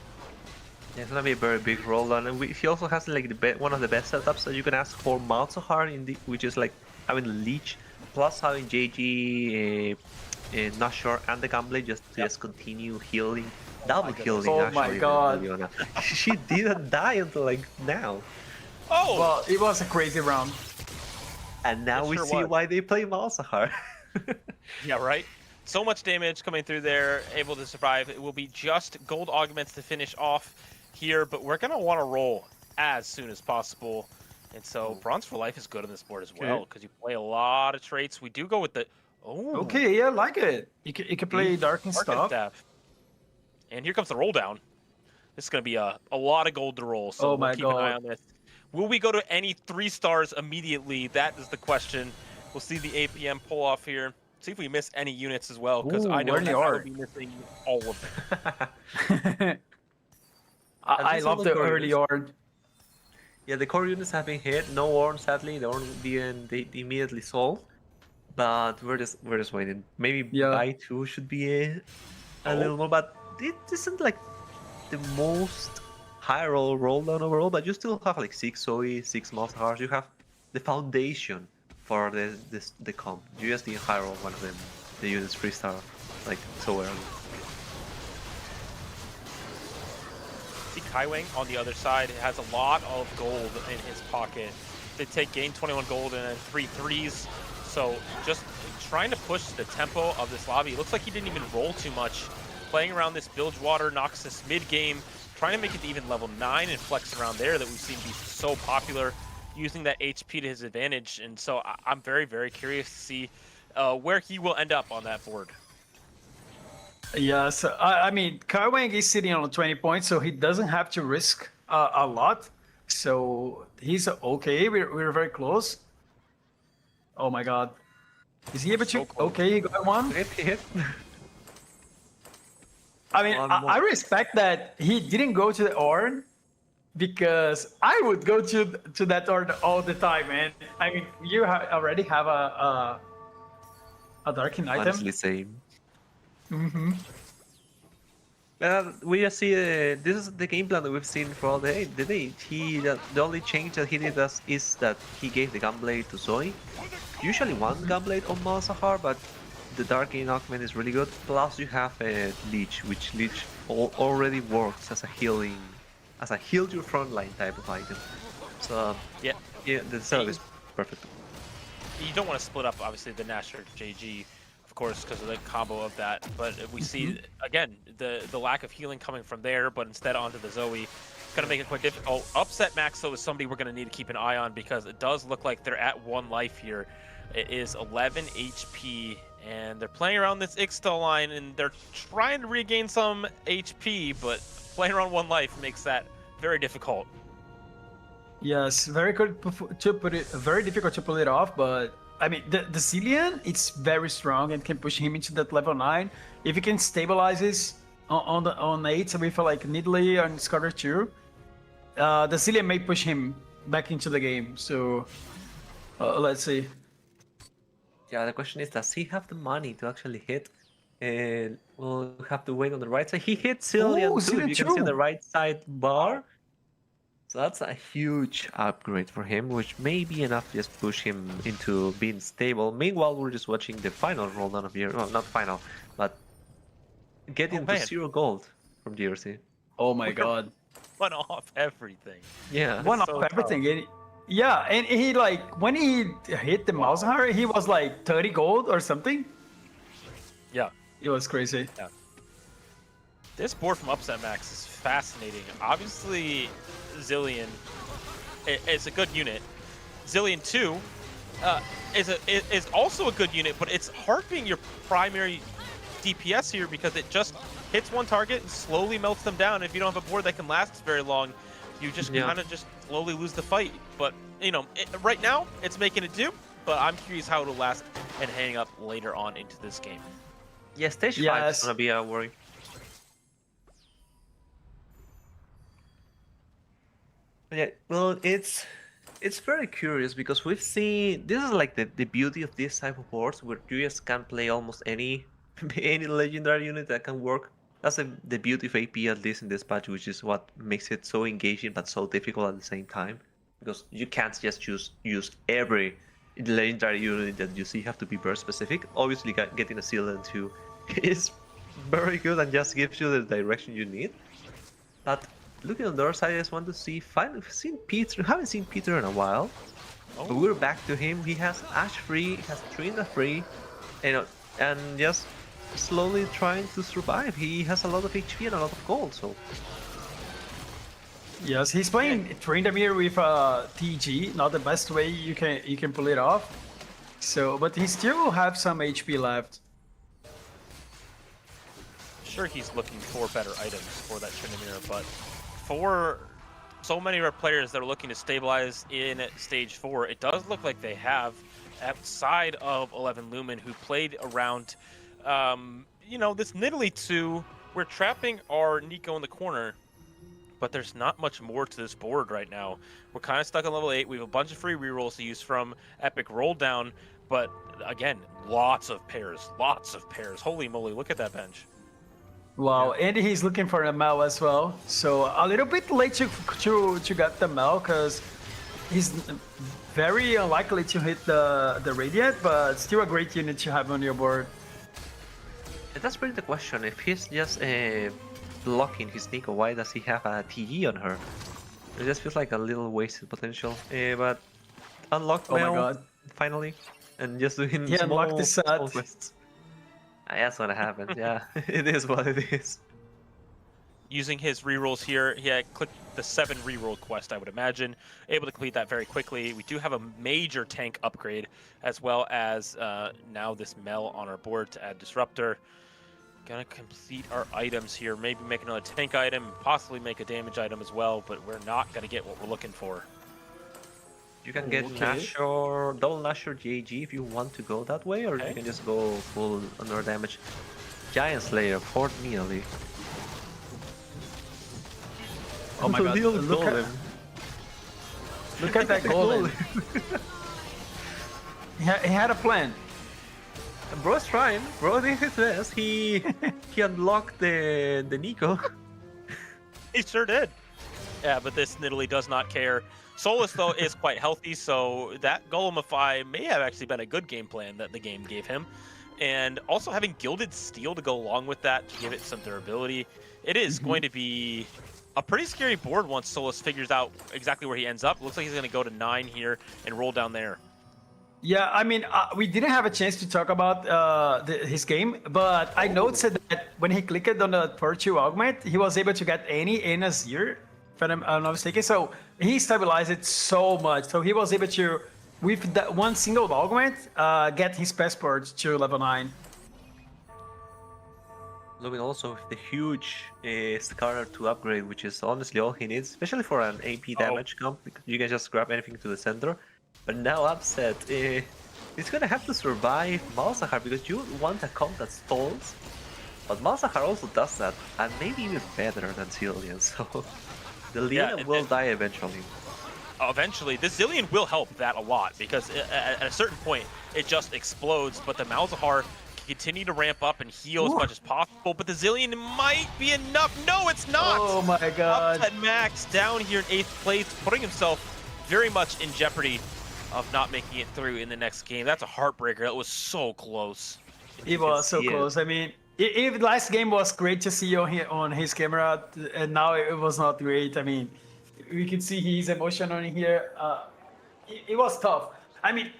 Yeah, it's gonna be a very big roll, and he also has like one of the best setups that you can ask for Malzahar, which is like having Leech plus having JG, Nashor, and the Gunblade just to continue healing. Double healing. Oh my god! She didn't die until like now. Oh! Well, it was a crazy round. And now It we sure see was. why they play Malzahar. Yeah, right? So much damage coming through there, able to survive. It will be just gold augments to finish off here, but we're going to want to roll as soon as possible. And so Bronze for Life is good on this board as well, because you play a lot of traits. We do go with the... Oh, Okay, yeah, I like it. You can play Dark and Arcan stuff. Staff. And here comes the roll down. This is going to be a lot of gold to roll, so Oh we'll my keep an eye God. on this. Will we go to any 3 stars immediately? That is the question. We'll see the APM pull off here. See if we miss any units as well, because Ooh, I know early that I will art. be missing all of them. I least love all the the early Guardians. art. Yeah, the core units have been hit. No Orn, sadly. The Orn didn't they immediately solve. But we're just waiting. Maybe Yeah. buy 2 should be a little more, but it isn't like the most high roll down overall. But you still have like 6 Zoe, 6 Malzahars. You have the foundation for the comp. You just need high roll one of them. The units 3-star like so early. See Kaiwing on the other side has a lot of gold in his pocket. They gain 21 gold and then 3 threes. So just trying to push the tempo of this lobby. It looks like he didn't even roll too much. Playing around this Bilgewater Noxus mid game, trying to make it to even level 9 and flex around there that we've seen be so popular, using that HP to his advantage. And so I'm very, very curious to see where he will end up on that board. Yeah, so I mean, Kaiwang is sitting on 20 points, so he doesn't have to risk a lot. So he's okay. We're very close. Oh my God, is he able to? So close. Okay, he got one. Hit. I mean, One more. I respect that he didn't go to the Orn, because I would go to that Orn all the time, man. I mean, you already have a Darkin item. Honestly, same. Mm-hmm. We just see this is the game plan that we've seen for all the day. The only change that he did is that he gave the Gunblade to Zoe. Usually one Gunblade on Malzahar, but the Dark Augment is really good. Plus you have a Leech, which Leech already works as a heal your frontline type of item. So Yeah. the setup is perfect. You don't want to split up, obviously, the Nasher JG, of course, because of the combo of that. But we see, again, the lack of healing coming from there, but instead onto the Zoe. It's going to make it quite difficult. Upset Max, though, is somebody we're going to need to keep an eye on, because it does look like they're at 1 life here. It is 11 HP, and they're playing around this Ixtal line, and they're trying to regain some HP, but playing around 1 life makes that very difficult. Yes, very good to put it. Very difficult to pull it off, but I mean, the Zillion, it's very strong and can push him into that level 9. If he can stabilize this on 8, so we feel like Nidalee and Scarter 2, the Zillion may push him back into the game. So let's see. Yeah, the question is, does he have the money to actually hit? And we'll have to wait on the right side. He hit Cillian Ooh, too, Cillian if you can see on too. the right side bar. So that's a huge upgrade for him, which may be enough to just push him into being stable. Meanwhile, we're just watching the final roll down of year. Well, not final, but getting to man. 0 gold from DRC. Oh my God, One off everything. Yeah. one so off everything. Yeah, and he like when he hit the Malzahar, he was like 30 gold or something. Yeah. It was crazy. This board from Upset Max is fascinating. Obviously, Zillion is a good unit. Zillion 2 is also a good unit, but it's hard being your primary DPS here, because it just hits one target and slowly melts them down. If you don't have a board that can last very long, you just kind of just slowly lose the fight. But, you know, right now, it's making it do, but I'm curious how it'll last and hang up later on into this game. Yeah, stage 5 is Yes. gonna be a worry. Yeah, well, it's very curious because we've seen this is like the beauty of this type of boards where you just can play almost any legendary unit that can work. That's the beauty of AP, at least in this patch, which is what makes it so engaging but so difficult at the same time. Because you can't just use every legendary unit that you see. You have to be very specific. Obviously, getting a Sealant 2 is very good and just gives you the direction you need. But looking on the other side, I just want to see. Finally, we've seen Peter. Haven't seen Peter in a while. But we're back to him. He has Ash free, he has Trina free, and just slowly trying to survive. He has a lot of HP and a lot of gold, so Yes, he's playing Tryndamere with TG, not the best way you can pull it off. So, but he still have some HP left. Sure, he's looking for better items for that Tryndamere, but for so many of our players that are looking to stabilize in stage 4, it does look like they have, outside of 11 Lumen, who played around, this Nidalee 2. We're trapping our Nico in the corner, but there's not much more to this board right now. We're kind of stuck on level 8. We have a bunch of free rerolls to use from Epic Roll Down, but again, lots of pairs. Holy moly, look at that bench. Wow, and he's looking for a Mel as well. So a little bit late to get the Mel, because he's very unlikely to hit the Radiant, but still a great unit to have on your board. and that's really the question. If he's just blocking his Nico, why does he have a TE on her? It just feels like a little wasted potential. But unlocked Oh my Mel, god. finally, and just doing He unlocked the small set. quests. That's what happened. Yeah, it is what it is. Using his rerolls here, he had clicked the 7 reroll quest, I would imagine. Able to complete that very quickly. We do have a major tank upgrade, as well as now this Mel on our board to add Disruptor. Gonna complete our items here. Maybe make another tank item, possibly make a damage item as well, but we're not gonna get what we're looking for. You can get Nashor, double Nashor GAG if you want to go that way, or you can just go full under damage. Giant Slayer, Fort Nidalee. Oh my god, look at that golem. He had a plan. Bro's trying. Bro did his best. He unlocked the Nico. He sure did. Yeah, but this Nidalee does not care. Solus, though, is quite healthy, so that Golemify may have actually been a good game plan that the game gave him. And also having Gilded Steel to go along with that to give it some durability. It is going to be a pretty scary board once Solus figures out exactly where he ends up. Looks like he's going to go to 9 here and roll down there. Yeah, I mean, we didn't have a chance to talk about his game, but I noticed that when he clicked on the Virtue Augment, he was able to get any Azir, if I'm not mistaken. So he stabilized it so much. So he was able to, with that one single augment, get his passport to level 9. Lumin also with the huge Scarlet to upgrade, which is honestly all he needs, especially for an AP damage comp, because you can just grab anything to the center. But now Upset, he's gonna have to survive Malzahar, because you want a comp that stalls, but Malzahar also does that, and maybe even better than Zillion, so the Leona will die eventually. Eventually, the Zillion will help that a lot, because at a certain point, it just explodes, but the Malzahar continue to ramp up and heal as much as possible, but the Zillion might be enough. No, it's not! Oh my god. Upset Max down here in 8th place, putting himself very much in jeopardy of not making it through in the next game. That's a heartbreaker. That was so close. It was so close. I mean, if last game was great to see on his camera, and now it was not great. I mean, we could see his emotion on here. It was tough. I mean,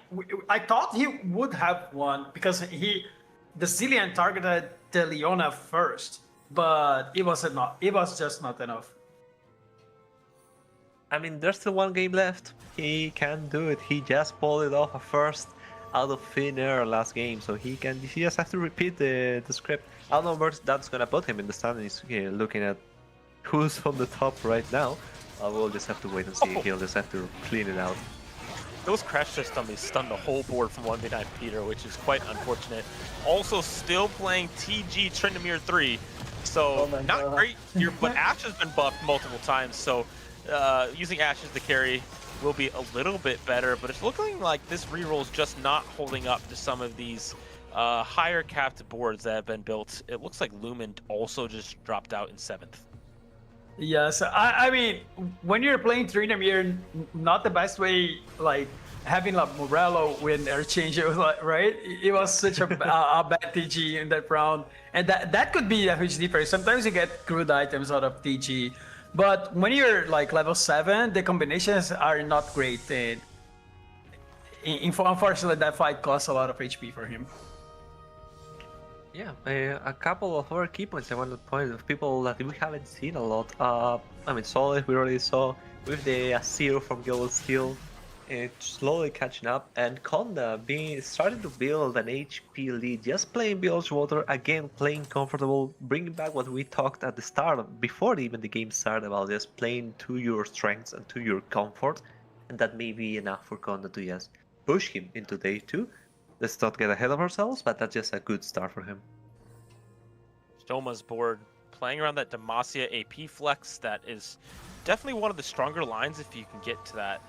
I thought he would have won because the Zillion targeted the Leona first, but it was not. It was just not enough. I mean, there's still one game left. He can do it. He just pulled it off a first out of thin air last game, so he just has to repeat the script. I don't know where that's gonna put him in the standings. Looking at who's on the top right now, we'll just have to wait and see. He'll just have to clean it out. Those crash test dummies stunned the whole board from 1v9 Peter, which is quite unfortunate. Also still playing TG Tryndamere 3, so not great here, but Ashe has been buffed multiple times, so using Ashe as the carry will be a little bit better, but it's looking like this reroll is just not holding up to some of these higher capped boards that have been built. It looks like Lumen also just dropped out in 7th. Yes, I mean, when you're playing Tryndamere, not the best way, like having like Morello win air change, it was like, right? It was such a bad TG in that round, and that could be a huge difference. Sometimes you get crude items out of TG, but when you're like level 7, the combinations are not great. And unfortunately, that fight cost a lot of HP for him. Yeah, a couple of other key points I want to point of people that we haven't seen a lot. I mean, Solid we already saw with the Azir from Guild Steel, slowly catching up, and Konda starting to build an HP lead, just playing Bilgewater again, playing comfortable, bringing back what we talked at the start, before even the game started, about just playing to your strengths and to your comfort, and that may be enough for Konda to just push him into day 2. Let's not get ahead of ourselves, but that's just a good start for him. Stoma's board playing around that Demacia AP flex. That is definitely one of the stronger lines if you can get to that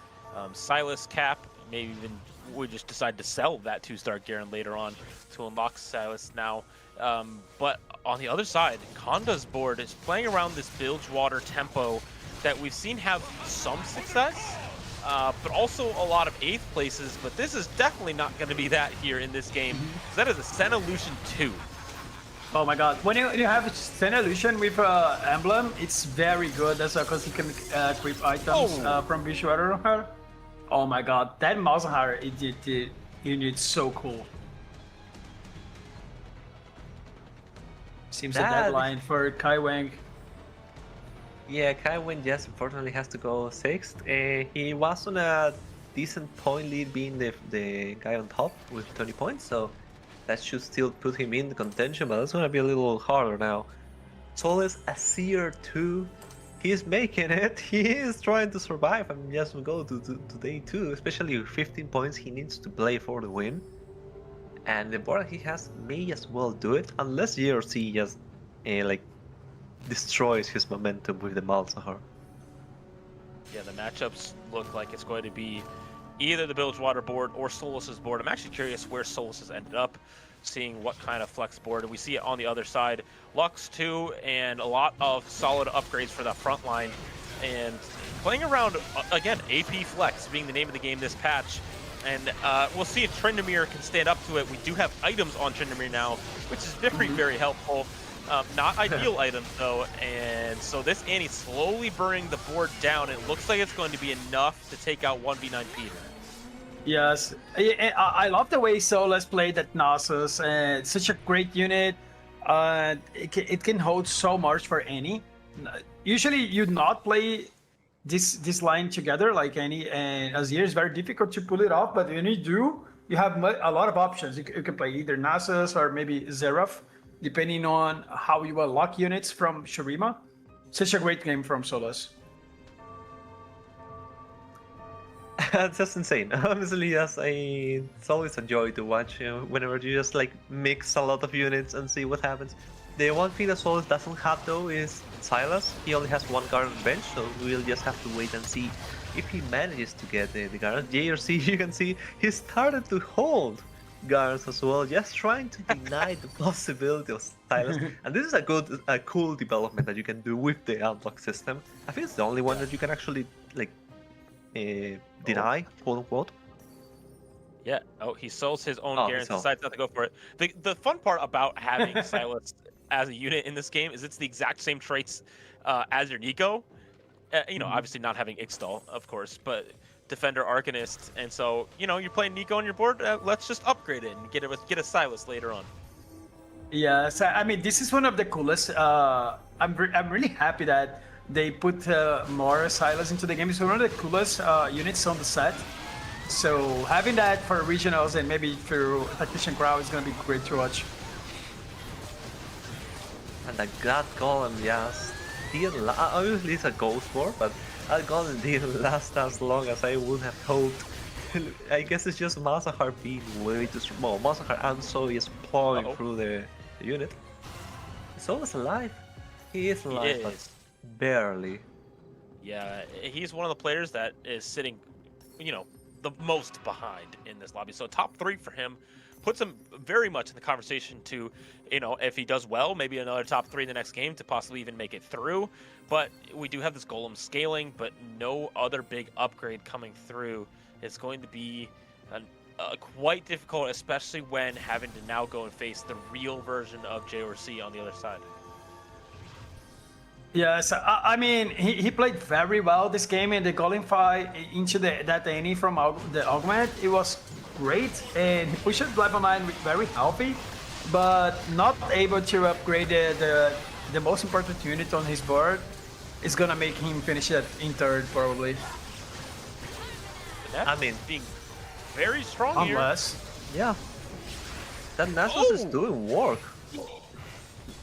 Silas cap. Maybe even we just decide to sell that 2-star Garen later on to unlock Silas now. But on the other side, Konda's board is playing around this Bilgewater tempo that we've seen have some success. But also a lot of 8th places, but this is definitely not going to be that here in this game. That is a Senna Lucian 2. Oh my god, when you have Senna Lucian with Emblem, it's very good. That's because you can equip items from Bilgewater. Oh my god, that Malzahar unit's so cool. Seems a deadline for Kai Wang. Yeah, Kai Wen just unfortunately has to go 6th. He was on a decent point lead, being the guy on top with 20 points, so that should still put him in the contention, but that's going to be a little harder now. Solis Azir 2, he's making it. He is trying to survive and just go to day 2, especially with 15 points he needs to play for the win. And the board he has may as well do it, unless JRC just like destroys his momentum with the Malzahar. Yeah, the matchups look like it's going to be either the Bilgewater board or Solus's board. I'm actually curious where Solus has ended up, seeing what kind of flex board. And we see it on the other side. Lux 2 and a lot of solid upgrades for the front line. And playing around, again, AP flex being the name of the game this patch. And we'll see if Tryndamere can stand up to it. We do have items on Tryndamere now, which is very, very helpful. Not ideal items though, and so this Annie slowly burning the board down. It looks like it's going to be enough to take out 1v9 Peter. Yes, I love the way Solas played at Nasus. It's such a great unit. It can hold so much for Annie. Usually you'd not play this line together like Annie and Azir. It's very difficult to pull it off, but when you do, you have a lot of options. You can play either Nasus or maybe Xerath, depending on how you unlock units from Shurima. Such a great game from Solas. That's just insane. Honestly, it's always a joy to watch whenever you just like mix a lot of units and see what happens. The one thing that Solas doesn't have though is Silas. He only has one guard on the bench, so we'll just have to wait and see if he manages to get the guard. JRC, you can see he started to hold guards as well, just trying to deny the possibility of Silas. And this is a cool development that you can do with the unlock system. I think it's the only one that you can actually like deny, quote unquote. Yeah. Oh, he sells his own Garen, so. decides not to go for it. The fun part about having Silas as a unit in this game is it's the exact same traits as your Nico. You know, obviously not having Ixtal, of course, but Defender, Arcanist, and so you're playing Nico on your board. Let's just upgrade it and get a Silas later on. Yeah, so I mean, this is one of the coolest. I'm really happy that they put more Silas into the game. It's one of the coolest units on the set. So having that for regionals and maybe for Tactician crowd is gonna be great to watch. And the God Golem just didn't obviously it's a ghost war, but that Golem didn't last as long as I would have hoped. I guess it's just Malzahar being way too small. Malzahar and Zoe is plowing through the unit. Zoe's alive. He is alive, but barely. Yeah, he's one of the players that is sitting, the most behind in this lobby. So top 3 for him puts him very much in the conversation to, if he does well, maybe another top 3 in the next game to possibly even make it through. But we do have this Golem scaling, but no other big upgrade coming through. It's going to be quite difficult, especially when having to now go and face the real version of JRC on the other side. Yes, I mean he played very well this game in the qualify into that any from the augment. It was great, and he pushed level 9 very healthy, but not able to upgrade the most important unit on his board. Is gonna make him finish it in third probably. I mean, being very strong Unless, yeah, that Nasus is Oh! doing work.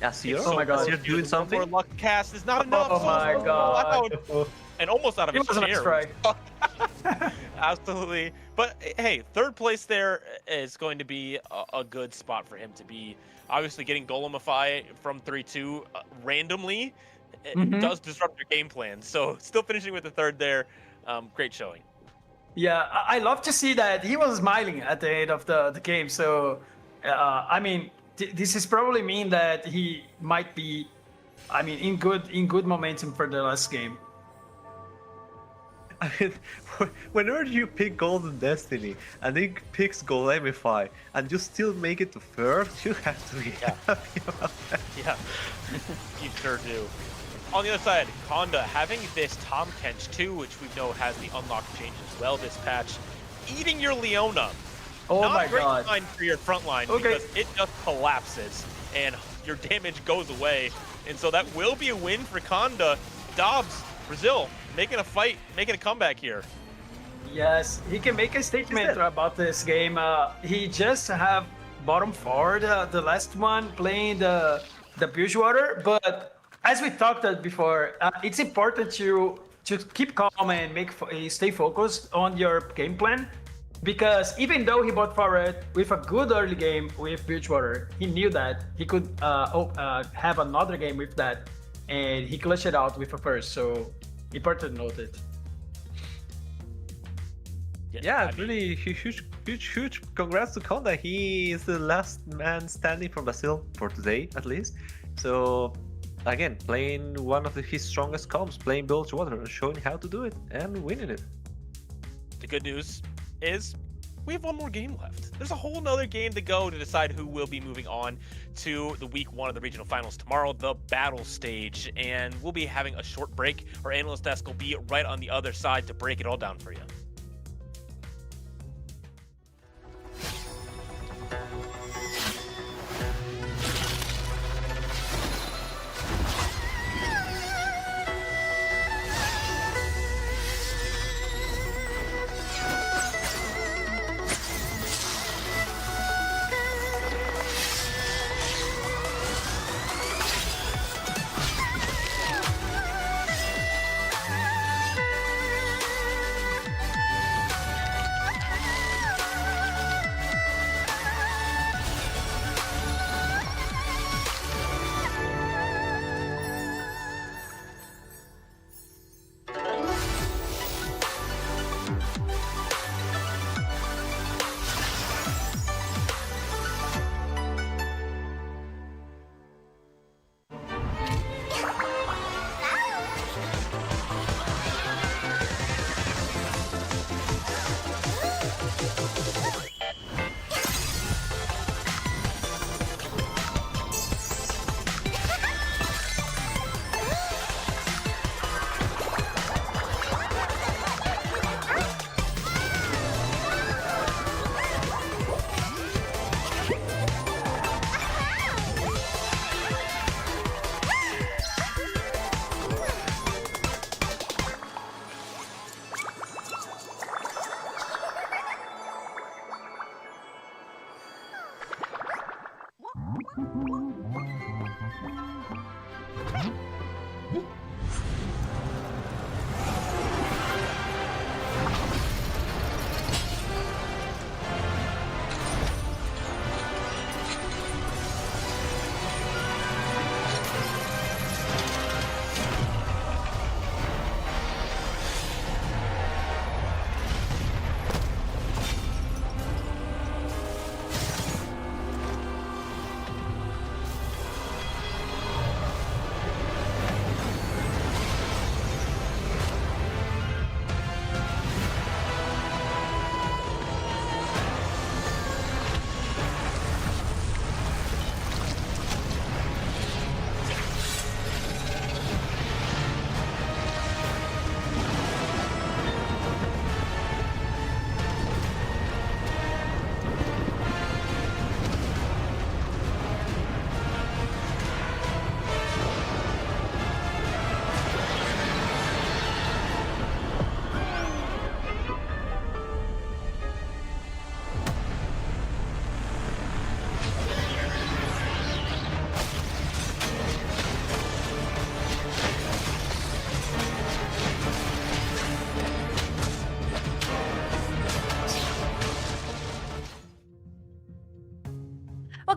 Asir, Oh my God. Asir doing something. More luck cast is not enough. oh my so god. loud. And almost out of It his was a nice chair. try. Absolutely. But hey, third place there is going to be a good spot for him to be. Obviously, getting Golemify from 3-2 randomly it does disrupt your game plan. So still finishing with the third there, great showing. Yeah, I love to see that he was smiling at the end of the game. So, I mean, this is probably mean that he might be, I mean, in good momentum for the last game. I mean, whenever you pick Golden Destiny and he picks Golemify and you still make it to third, you have to be happy about that. Yeah, you sure do. On the other side, Konda having this Tom Kench too, which we know has the unlocked change as well this patch. Eating your Leona. Oh Not my a great god. sign for your front line Okay. because it just collapses and your damage goes away. And so that will be a win for Konda. Dobbs, Brazil, making a fight, making a comeback here. Yes, he can make a statement about this game. He just have bottom forward the last one playing the Bridgewater, but as we talked before, it's important to keep calm and stay focused on your game plan, because even though he bought forward with a good early game with Bridgewater, he knew that he could have another game with that, and he clutched it out with a first. So important to note it. Yeah, really huge congrats to Konda. He is the last man standing from Brazil for today, at least. So again, playing one of his strongest comps, playing Bridgewater, showing how to do it and winning it. The good news is we have one more game left. There's a whole nother game to go to decide who will be moving on to the week 1 of the regional finals tomorrow, the battle stage. And we'll be having a short break. Our analyst desk will be right on the other side to break it all down for you.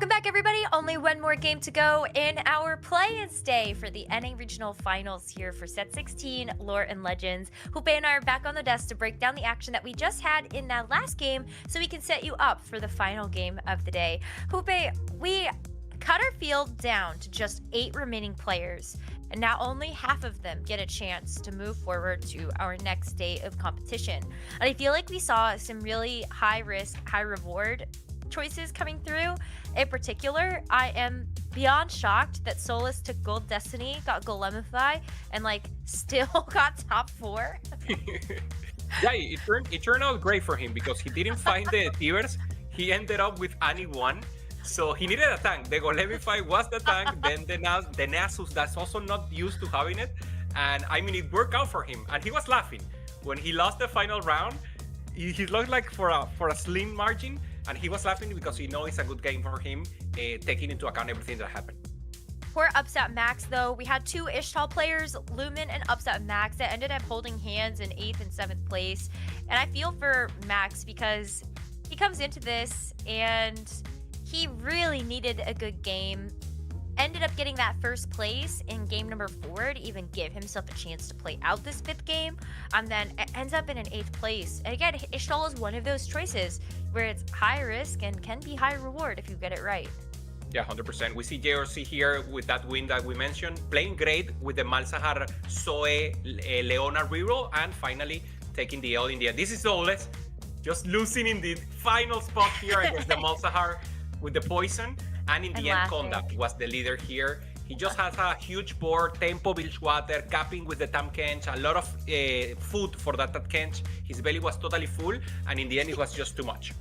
Welcome back, everybody. Only one more game to go in our play and stay for the NA Regional Finals here for Set 16, Lore and Legends. Hoope and I are back on the desk to break down the action that we just had in that last game so we can set you up for the final game of the day. Hoope, we cut our field down to just 8 remaining players, and now only half of them get a chance to move forward to our next day of competition. And I feel like we saw some really high risk, high reward choices coming through. In particular, I am beyond shocked that Solus took Gold Destiny, got Golemify, and like still got top 4. Yeah, it turned out great for him because he didn't find the Tivers. He ended up with Annie 1. So he needed a tank. The Golemify was the tank, then the Nasus that's also not used to having it. And I mean, it worked out for him. And he was laughing. When he lost the final round, he looked like for a slim margin. And he was laughing because he knows it's a good game for him, taking into account everything that happened. For Upset Max, though, we had 2 Ishtal players, Lumen and Upset Max, that ended up holding hands in 8th and 7th place. And I feel for Max because he comes into this and he really needed a good game. Ended up getting that first place in game number 4 to even give himself a chance to play out this 5th game, and then ends up in an 8th place. And again, Ishtal is one of those choices where it's high risk and can be high reward if you get it right. Yeah, 100%. We see JRC here with that win that we mentioned, playing great with the Malzahar, Zoe, Leona reroll, and finally taking the L in the end. This is Oles just losing in the final spot here against the Malzahar with the poison. And in the end, Konda was the leader here. He just has a huge board, tempo, Bilgewater, capping with the Tam Kench, a lot of food for that Kench. His belly was totally full, and in the end, it was just too much.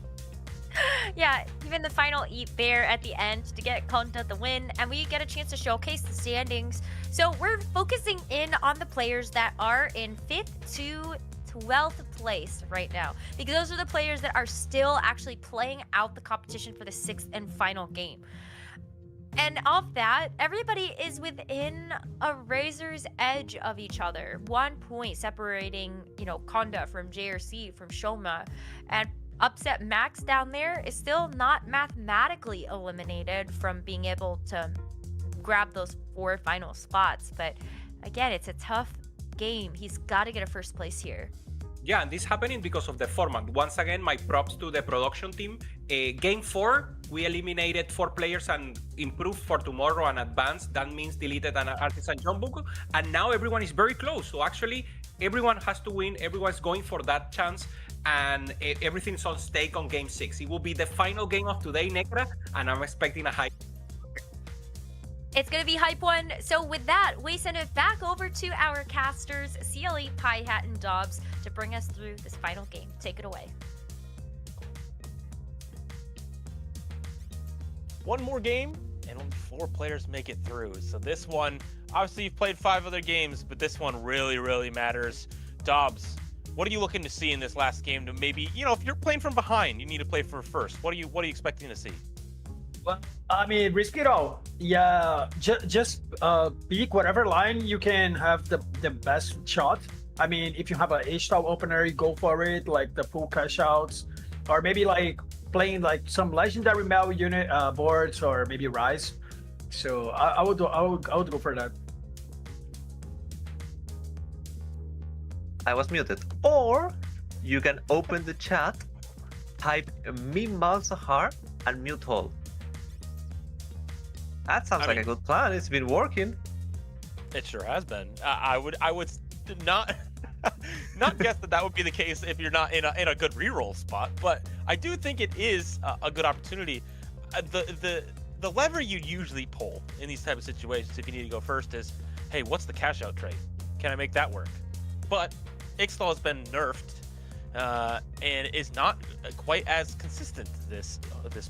Yeah, even the final eat there at the end to get Konda the win, and we get a chance to showcase the standings. So we're focusing in on the players that are in 5th to 12th place right now, because those are the players that are still actually playing out the competition for the 6th and final game. And off that, everybody is within a razor's edge of each other. 1 point separating, Konda from JRC, from Shoma, and Upset Max down there is still not mathematically eliminated from being able to grab those 4 final spots. But again, it's a tough game. He's got to get a first place here. Yeah, and this happening because of the format. Once again, my props to the production team. Game 4, we eliminated 4 players and improved for tomorrow and advanced. That means deleted an Artisan Jumbo. And now everyone is very close. So actually, everyone has to win. Everyone's going for that chance. And everything's on stake on Game 6. It will be the final game of today, Necra. And I'm expecting a high. It's going to be hype one. So with that, we send it back over to our casters, CLE, Pie Hat, and Dobbs, to bring us through this final game. Take it away. One more game, and only 4 players make it through. So this one, obviously you've played 5 other games, but this one really, really matters. Dobbs, what are you looking to see in this last game to maybe, if you're playing from behind, you need to play for first. What are you expecting to see? Well, I mean, risk it all. Yeah, just pick whatever line you can have the best shot. I mean, if you have an H-Style opener, you go for it, like the full cash outs, or maybe like playing like some legendary Mel unit boards, or maybe Rise. So I would go for that. I was muted. Or you can open the chat, type me Malzahar, and mute all. That sounds like a good plan. It's been working. It sure has been. I would not not guess that would be the case if you're not in a good reroll spot. But I do think it is a good opportunity. The lever you usually pull in these type of situations, if you need to go first, is, hey, what's the cash out trade? Can I make that work? But Ixtal has been nerfed and is not quite as consistent this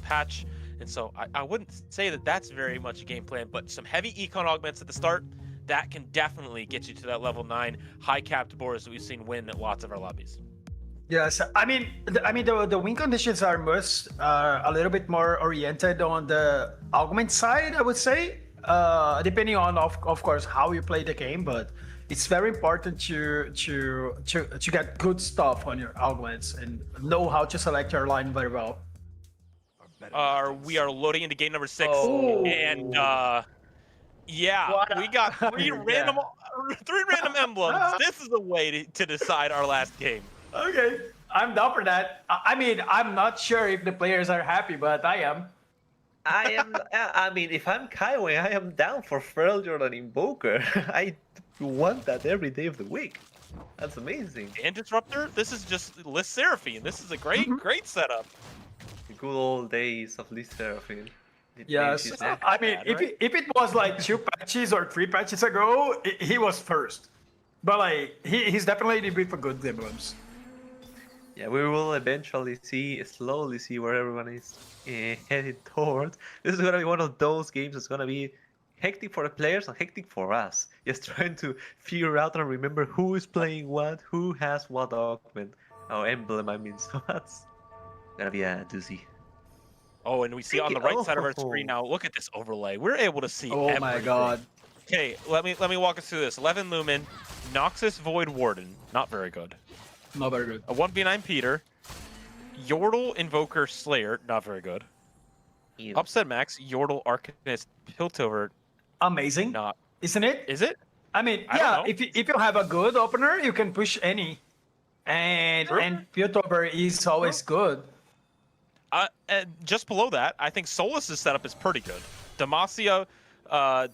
patch. And so I wouldn't say that that's very much a game plan, but some heavy econ augments at the start, that can definitely get you to that level 9 high capped boards that we've seen win at lots of our lobbies. Yes, I mean the win conditions are a little bit more oriented on the augment side, I would say, depending on of course how you play the game, but it's very important to get good stuff on your augments and know how to select your line very well. We are loading into game number 6, Oh. and yeah, What we a- got three Yeah. random emblems. This is the way to decide our last game. Okay, I'm down for that. I mean, I'm not sure if the players are happy, but I am. I am. I mean, if I'm Kaiway, I am down for Feral Jordan Invoker. I want that every day of the week. That's amazing. And Disruptor, this is just List Seraphine. This is a great setup. The good old days of Lee Seraphine. It Yes, makes it I mean, bad, if it was like 2 patches or 3 patches ago, he was first. But like, he's definitely the bit for good emblems. Yeah, we will eventually slowly see where everyone is headed towards. This is gonna be one of those games that's gonna be hectic for the players and hectic for us. Just trying to figure out and remember who is playing what, who has what augment, or emblem. I mean, so that's gonna be a doozy. Oh, and we see on the right side of our screen now. Look at this overlay. We're able to see. Oh my everything. god. Okay, let me walk us through this. 11 Lumen, Noxus Void Warden, not very good. Not very good. A 1v9 Peter, Yordle Invoker Slayer, not very good. Ew. Upset Max, Yordle Arcanist Piltover, Amazing, not. isn't it? Is it? I mean, I yeah, don't know. if you have a good opener, you can push any. And True. and Piltover is always good. And just below that, I think Solus's setup is pretty good. Demacia,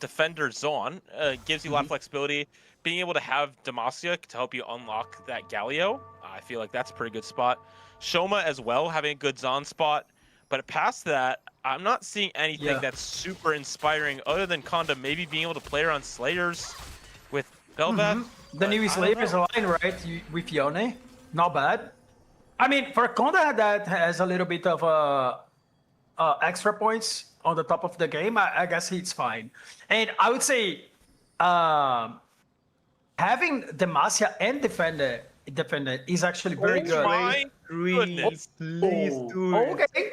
Defender Zon gives you a lot of flexibility. Being able to have Demacia to help you unlock that Galio, I feel like that's a pretty good spot. Shoma as well, having a good Zon spot. But past that, I'm not seeing anything Yeah. that's super inspiring other than Conda maybe being able to play around Slayers with Bel'Veth. The but new I don't Slayers know. line, right? With Yone. Not bad. I mean, for Conda that has a little bit of extra points on the top of the game, I guess it's fine. And I would say having Demacia and Defender is actually very good. My goodness. Please do it. Okay.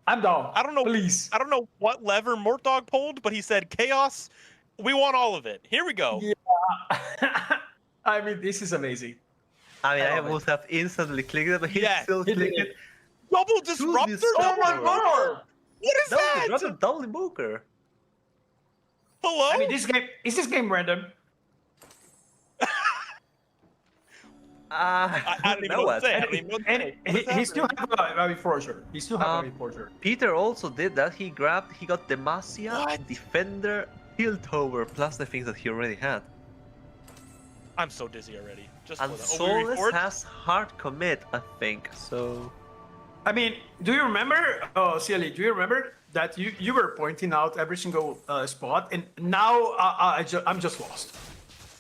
I'm down. I don't know. Please. I don't know what lever Mortdog pulled, but he said chaos. We want all of it. Here we go. Yeah. I mean, this is amazing. I mean, I love it. would have instantly clicked it, but he Yes, still he clicked did. it. Double disruptor. disruptor. Oh my god! What is that? That's a double invoker. Hello? I mean, this game random? I don't even know what to say. I don't even know what to And say. he still have a Enforcer. He still have a Enforcer. Peter also did that. He got Demacia, Defender, Piltover, plus the things that he already had. I'm so dizzy already. Just And for the Solus forward. has hard commit, I think. So I mean, do you remember, CLE, do you remember that you were pointing out every single spot, and now I'm just lost.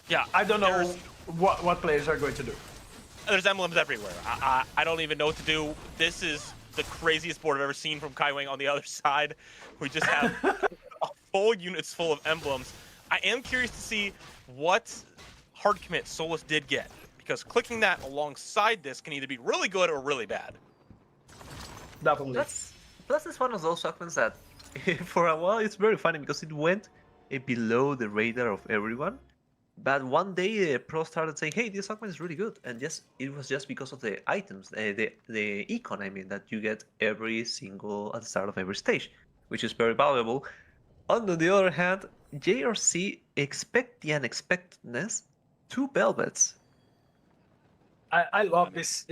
Yeah, I don't know there's- what players are going to do. There's emblems everywhere. I don't even know what to do. This is the craziest board I've ever seen from Kaiwing on the other side. We just have a full units full of emblems. I am curious to see what hard commit Solus did get, because clicking that alongside this can either be really good or really bad. Definitely. plus it's one of those segments that for a while it's very funny because it went below the radar of everyone. But one day pro started saying, "Hey, this segment is really good," and it was just because of the items, the econ. I mean, that you get every single at the start of every stage, which is very valuable. On the other hand, JRC expect the unexpectedness. 2 Velvets. I love this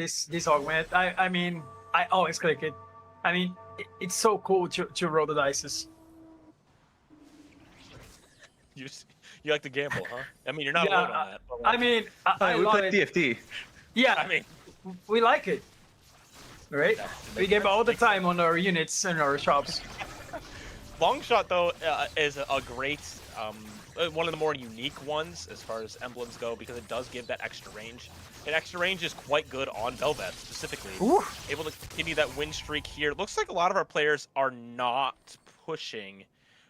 augment. I mean, I always click it. I mean, it's so cool to roll the dices. You like to gamble, huh? I mean, you're not Yeah, alone on that. But I mean, I we love play it. TFT. Yeah, I mean, we like it. Right? We give all the time on our units and our shops. Longshot though is a great one of the more unique ones as far as emblems go, because it does give that extra range. And extra range is quite good on Velvet specifically. Oof. Able to continue that win streak here. It looks like a lot of our players are not pushing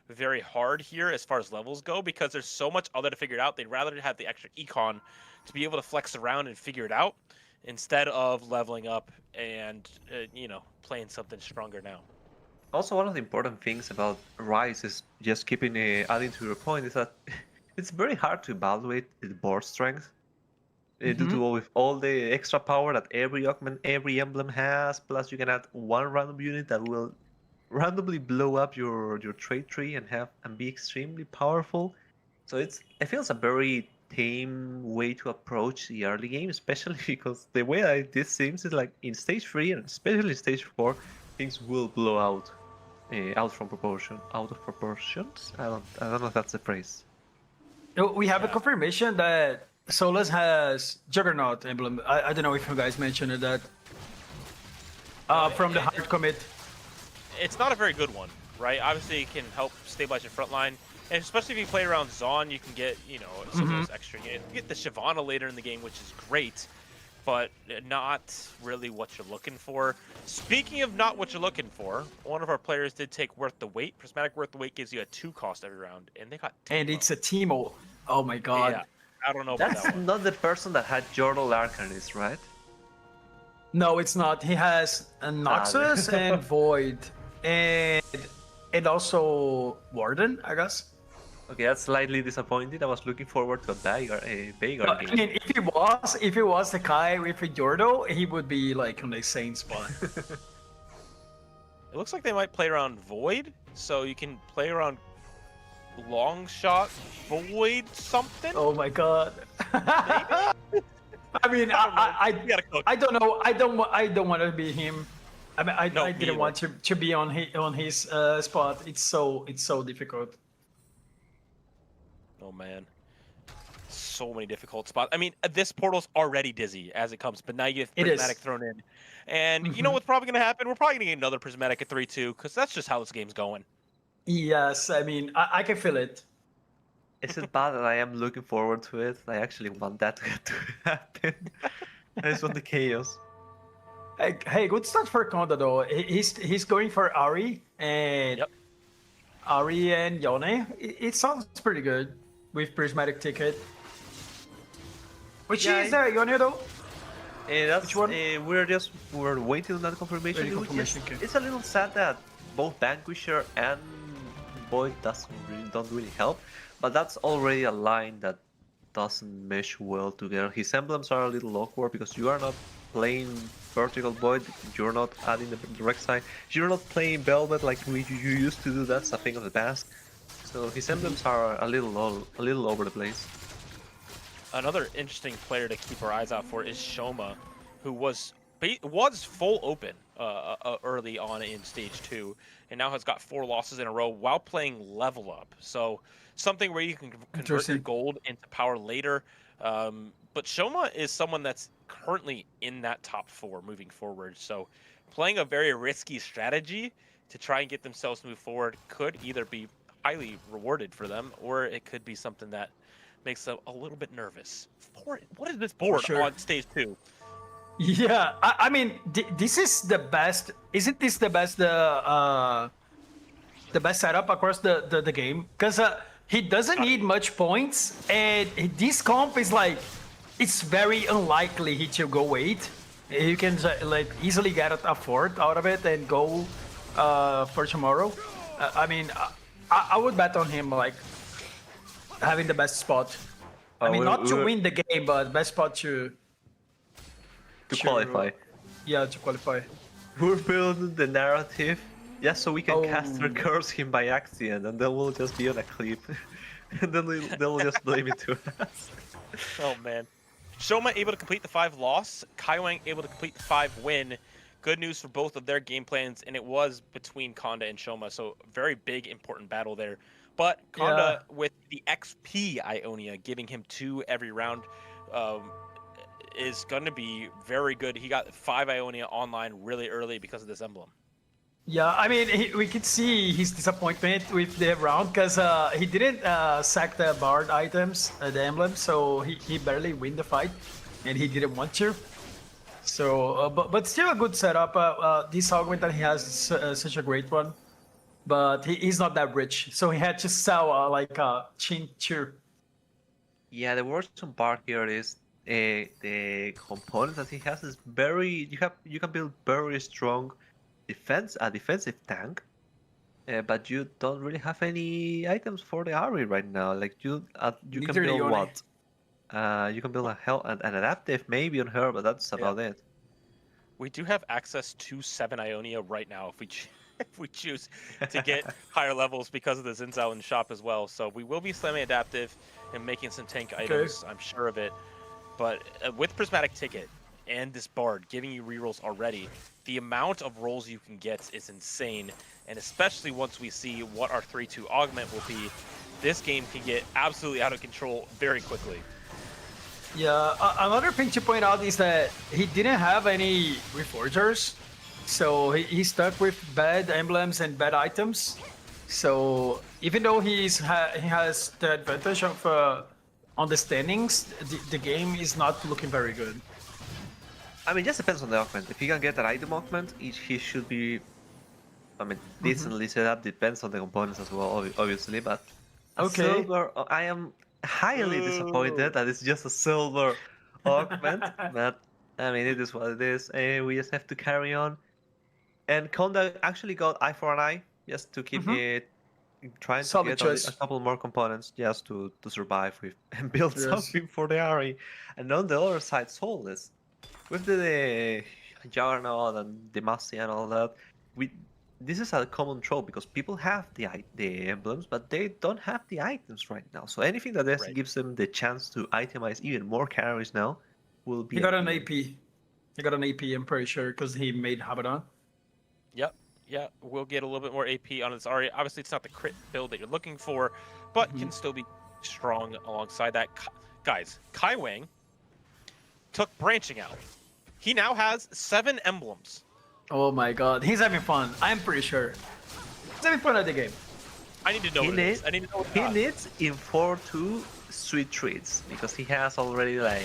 very hard here as far as levels go, because there's so much other to figure it out. They'd rather have the extra econ to be able to flex around and figure it out instead of leveling up and playing something stronger now. Also, one of the important things about Rise is just keeping adding to your point is that it's very hard to evaluate the board strength due to with all the extra power that every augment, every emblem has. Plus, you can add one random unit that will randomly blow up your trade tree and be extremely powerful. So I feel it's a very tame way to approach the early game, especially because the way this seems is like in stage 3 and especially stage 4, things will blow out from proportion, out of proportions. I don't know if that's the phrase. We have a confirmation that Solus has Juggernaut emblem. I don't know if you guys mentioned that. From the hard commit. It's not a very good one, right? Obviously, it can help stabilize your front line, and especially if you play around Zon, you can get, you know, some of those extra. You get the Shyvana later in the game, which is great, but not really what you're looking for. Speaking of not what you're looking for, one of our players did take Worth the Wait. Prismatic Worth the Wait gives you a 2 cost every round, and they got And it's a Teemo. Oh my god. Yeah, I don't know about That's that one. not the person that had Yordle Arcanist, right? No, it's not. He has a Noxus and Void, and also Warden, I guess. Okay, that's slightly disappointed. I was looking forward to a Veigar I game. mean, if it was the guy with a Yordle, he would be like on the same spot. It looks like they might play around Void, so you can play around Long Shot Void something. Oh my god. I mean, I don't know. I don't want to be him. I mean, I didn't want to be on his spot. It's so difficult. Oh man, so many difficult spots. I mean, this portal's already dizzy as it comes, but now you get Prismatic thrown in, and you know what's probably going to happen? We're probably going to get another Prismatic at 3-2 because that's just how this game's going. Yes, I mean, I can feel it. Is it bad that I am looking forward to it? I actually want that to happen. I just want the chaos. Hey, good start for Konda though. He's going for Ari and Yone. It sounds pretty good with Prismatic Ticket. Which is there, Yone though? That's, Which one? We're waiting on that confirmation. It's a little sad that both Vanquisher and Void don't really help, but that's already a line that doesn't mesh well together. His emblems are a little awkward because you are not playing Vertical Void, you're not adding the direct side, you're not playing Velvet like you used to do. That's a thing of the past. So his emblems are a little over the place. Another interesting player to keep our eyes out for is Shoma, who was full open early on in stage 2, and now has got 4 losses in a row while playing level up. So something where you can convert your gold into power later. But Shoma is someone that's currently in that top 4 moving forward. So playing a very risky strategy to try and get themselves to move forward could either be highly rewarded for them, or it could be something that makes them a little bit nervous. What is this board on stage 2? Yeah, I mean, this is the best. Isn't this the best setup across the game? Because he doesn't need much points, and this comp is like, it's very unlikely he to go 8. You can like easily get a 4th out of it and go for tomorrow. I mean, I would bet on him like having the best spot. I mean, not to win the game, but best spot to qualify. Yeah, to qualify. We're building the narrative, so we can caster curse him by accident, and then we'll just be on a clip, and then they'll just blame it to us. Oh man. Shoma able to complete the 5 loss, Kaiwang able to complete the 5 win. Good news for both of their game plans, and it was between Konda and Shoma, so very big, important battle there. But Konda, with the XP Ionia, giving him 2 every round, is going to be very good. He got 5 Ionia online really early because of this emblem. Yeah, I mean, we could see his disappointment with the round because he didn't sack the Bard items, the emblem, so he barely win the fight, and he didn't want to. So, but still a good setup. This augment that he has is such a great one, but he's not that rich, so he had to sell like a Chinchu. Yeah, the worst part here is the component that he has is very. You can build very strong a defensive tank, but you don't really have any items for the Ari right now. Like you can build what? You can build an adaptive maybe on her, but that's about it. We do have access to 7 Ionia right now if we if we choose to get higher levels because of the Zinzao in the shop as well. So we will be slightly adaptive and making some tank items, I'm sure of it. But with Prismatic Ticket and this Bard giving you rerolls already, the amount of rolls you can get is insane. And especially once we see what our 3-2 augment will be, this game can get absolutely out of control very quickly. Yeah, another thing to point out is that he didn't have any reforgers, so he's stuck with bad emblems and bad items. So even though he has the advantage of on the standings, the game is not looking very good. I mean, just depends on the augment. If he can get an item augment, he should be, I mean, decently set up. Depends on the components as well, obviously. But Okay. silver, I am highly disappointed that it's just a silver augment. But I mean, it is what it is. We just have to carry on. And Konda actually got eye for an eye, just to keep it trying Solid to get choice. a couple more components just to survive with and build something for the Ari. And on the other side, Soulless. With the Juggernaut and Demacia and all that, this is a common trope because people have the emblems, but they don't have the items right now. So anything that gives them the chance to itemize even more carries now will be. He got an AP. He got an AP, I'm pretty sure, because he made Abaddon. Yep. Yeah, we'll get a little bit more AP on its Ari. Obviously, it's not the crit build that you're looking for, but can still be strong alongside that. Guys, Kai Wang took branching out. He now has 7 emblems. Oh my god, he's having fun. I'm pretty sure. He's having fun at the game. I need to know what it is. I need to know what it He is. needs in 4-2 sweet treats because he has already like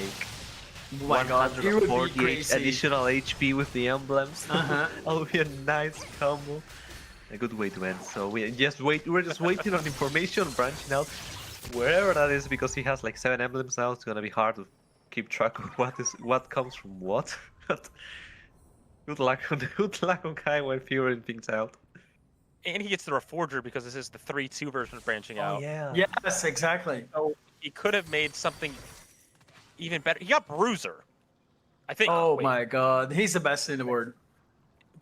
Oh my god, it would be 148 crazy. additional HP with the emblems. Uh-huh. That would be a nice combo. A good way to end. So we're just waiting on information branching out wherever that is because he has like 7 emblems now. It's gonna be hard to keep track of what comes from what. But good luck on Kai when figuring things out. And he gets the Reforger because this is the 3-2 version of branching out. Oh yeah. Yes, exactly. So he could have made something even better. He got Bruiser, I think. Oh Wait, my god, he's the best in the world.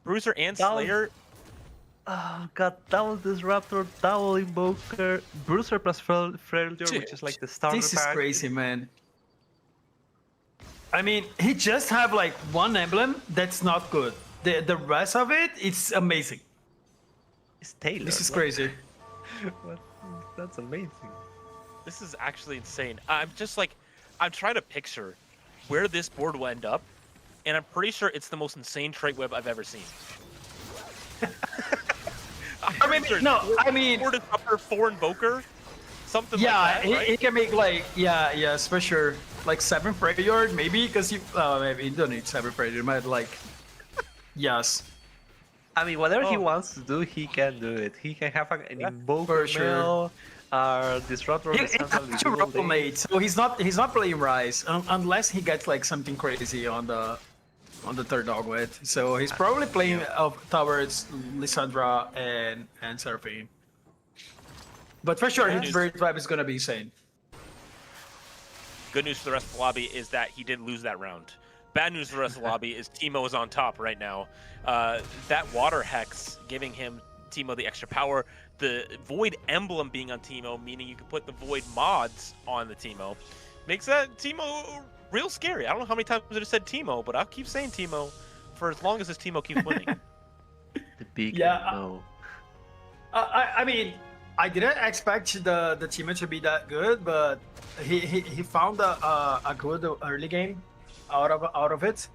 Bruiser and That was- Slayer. Oh god, double Disruptor, double Invoker, Bruiser plus Freljord, which is like the starter This is pack. crazy, man. I mean, he just have like one emblem that's not good. The rest of it, it's amazing. It's Taylor. This is crazy. What? That's amazing. This is actually insane. I'm trying to picture where this board will end up, and I'm pretty sure it's the most insane trait web I've ever seen. I mean, 4 Disruptor, 4 Invoker, something yeah, like that, right? he can make like, yes, for sure. Like 7 Freljord, maybe, because maybe you don't need 7 Freljord, but like, yes. I mean, whatever he Oh. wants to do, he can do it. He can have an Invoker for sure. mill, Disruptor. He has to roll mate, so he's not playing Rise unless he gets like something crazy on the third augment. So he's probably playing towards Lissandra and Seraphine. But for sure, his bird vibe is gonna be insane. Good news for the rest of the lobby is that he did lose that round. Bad news for the rest of the lobby is Teemo is on top right now. That Water Hex giving him Teemo the extra power. The Void Emblem being on Teemo, meaning you can put the Void mods on the Teemo, makes that Teemo real scary. I don't know how many times I just said Teemo, but I'll keep saying Teemo for as long as this Teemo keeps winning. The big Yeah, no. I mean, I didn't expect the team to be that good, but he found a good early game out of it.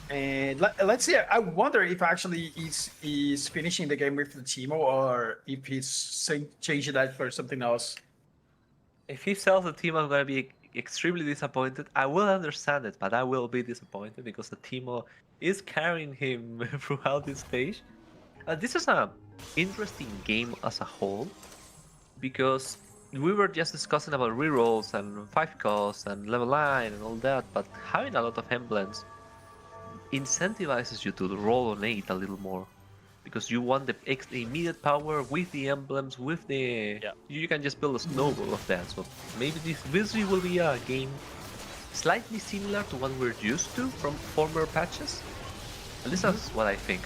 And let's see. I wonder if actually he's finishing the game with the Teemo or if he's changing that for something else. If he sells the team, I'm gonna be extremely disappointed. I will understand it, but I will be disappointed because the Teemo is carrying him throughout this stage. This is an interesting game as a whole because we were just discussing about rerolls and 5 costs and level 9 and all that, but having a lot of emblems incentivizes you to roll on 8 a little more because you want the immediate power with the emblems, with the... Yeah. You can just build a snowball of that, so maybe this will be a game slightly similar to what we're used to from former patches. At least that's what I think.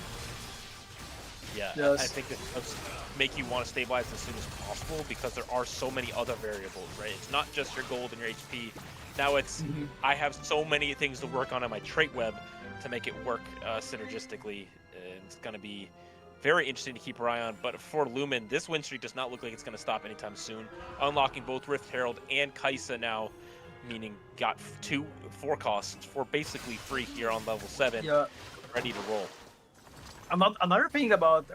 Yeah, Yes. I think it does make you want to stabilize as soon as possible because there are so many other variables, right? It's not just your gold and your HP. Now it's I have so many things to work on in my trait web to make it work synergistically. And it's going to be very interesting to keep our eye on. But for Lumen, this win streak does not look like it's going to stop anytime soon. Unlocking both Rift Herald and Kaisa now, meaning got 2 forecasts for basically free here on level 7, Yeah. ready to roll. Another thing about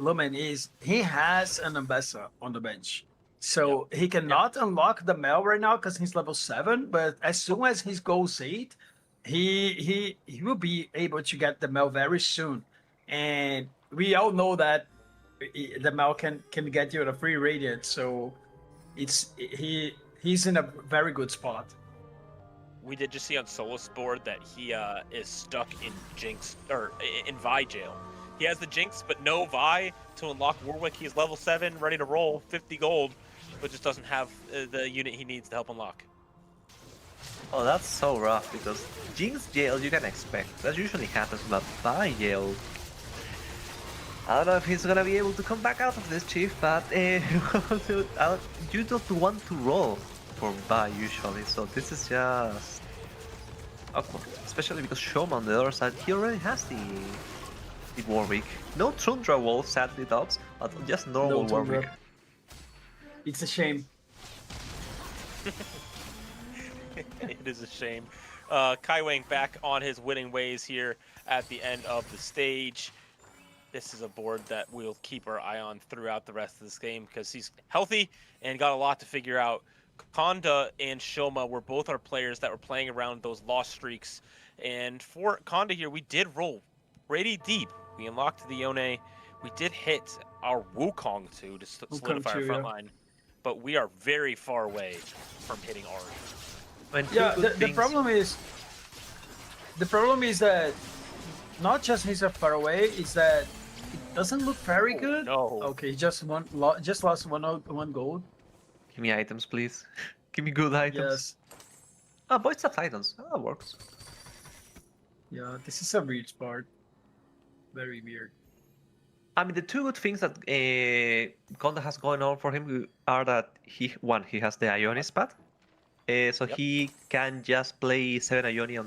Lumen is he has an Ambessa on the bench. So he cannot unlock the Mel right now because he's level 7, but as soon as he goes 8, he will be able to get the Mel very soon. And we all know that the Mel can get you a free Radiant, so he's in a very good spot. We did just see on Solus' board that he is stuck in Jinx or in Vi jail. He has the Jinx, but no Vi to unlock Warwick. He's level 7, ready to roll, 50 gold, but just doesn't have the unit he needs to help unlock. Oh, that's so rough because Jinx jail you can expect. That usually happens, but Vi jail. I don't know if he's gonna be able to come back out of this, Chief, but you don't want to roll for Vi usually, so this is just awkward. Especially because Shoma on the other side, he already has the Warwick. No Tundra Wolf, sadly, Dobbs, but just normal Warwick. It's a shame. It is a shame. Kaiwang back on his winning ways here at the end of the stage. This is a board that we'll keep our eye on throughout the rest of this game because he's healthy and got a lot to figure out. Konda and Shoma were both our players that were playing around those lost streaks. And for Konda here, we did roll pretty deep. We unlocked the Yone. We did hit our Wukong too to solidify our front line. But we are very far away from hitting Ari. Yeah, the problem is that not just he's far away, is that it doesn't look very good. No. Okay, just lost one gold. Give me items, please. Give me good items. Yes. Ah, Voice of Titans. Ah, that works. Yeah, this is a weird part. Very weird. I mean, the two good things that Konda has going on for him are that he has the Ionis pad. So he can just play 7 Ioni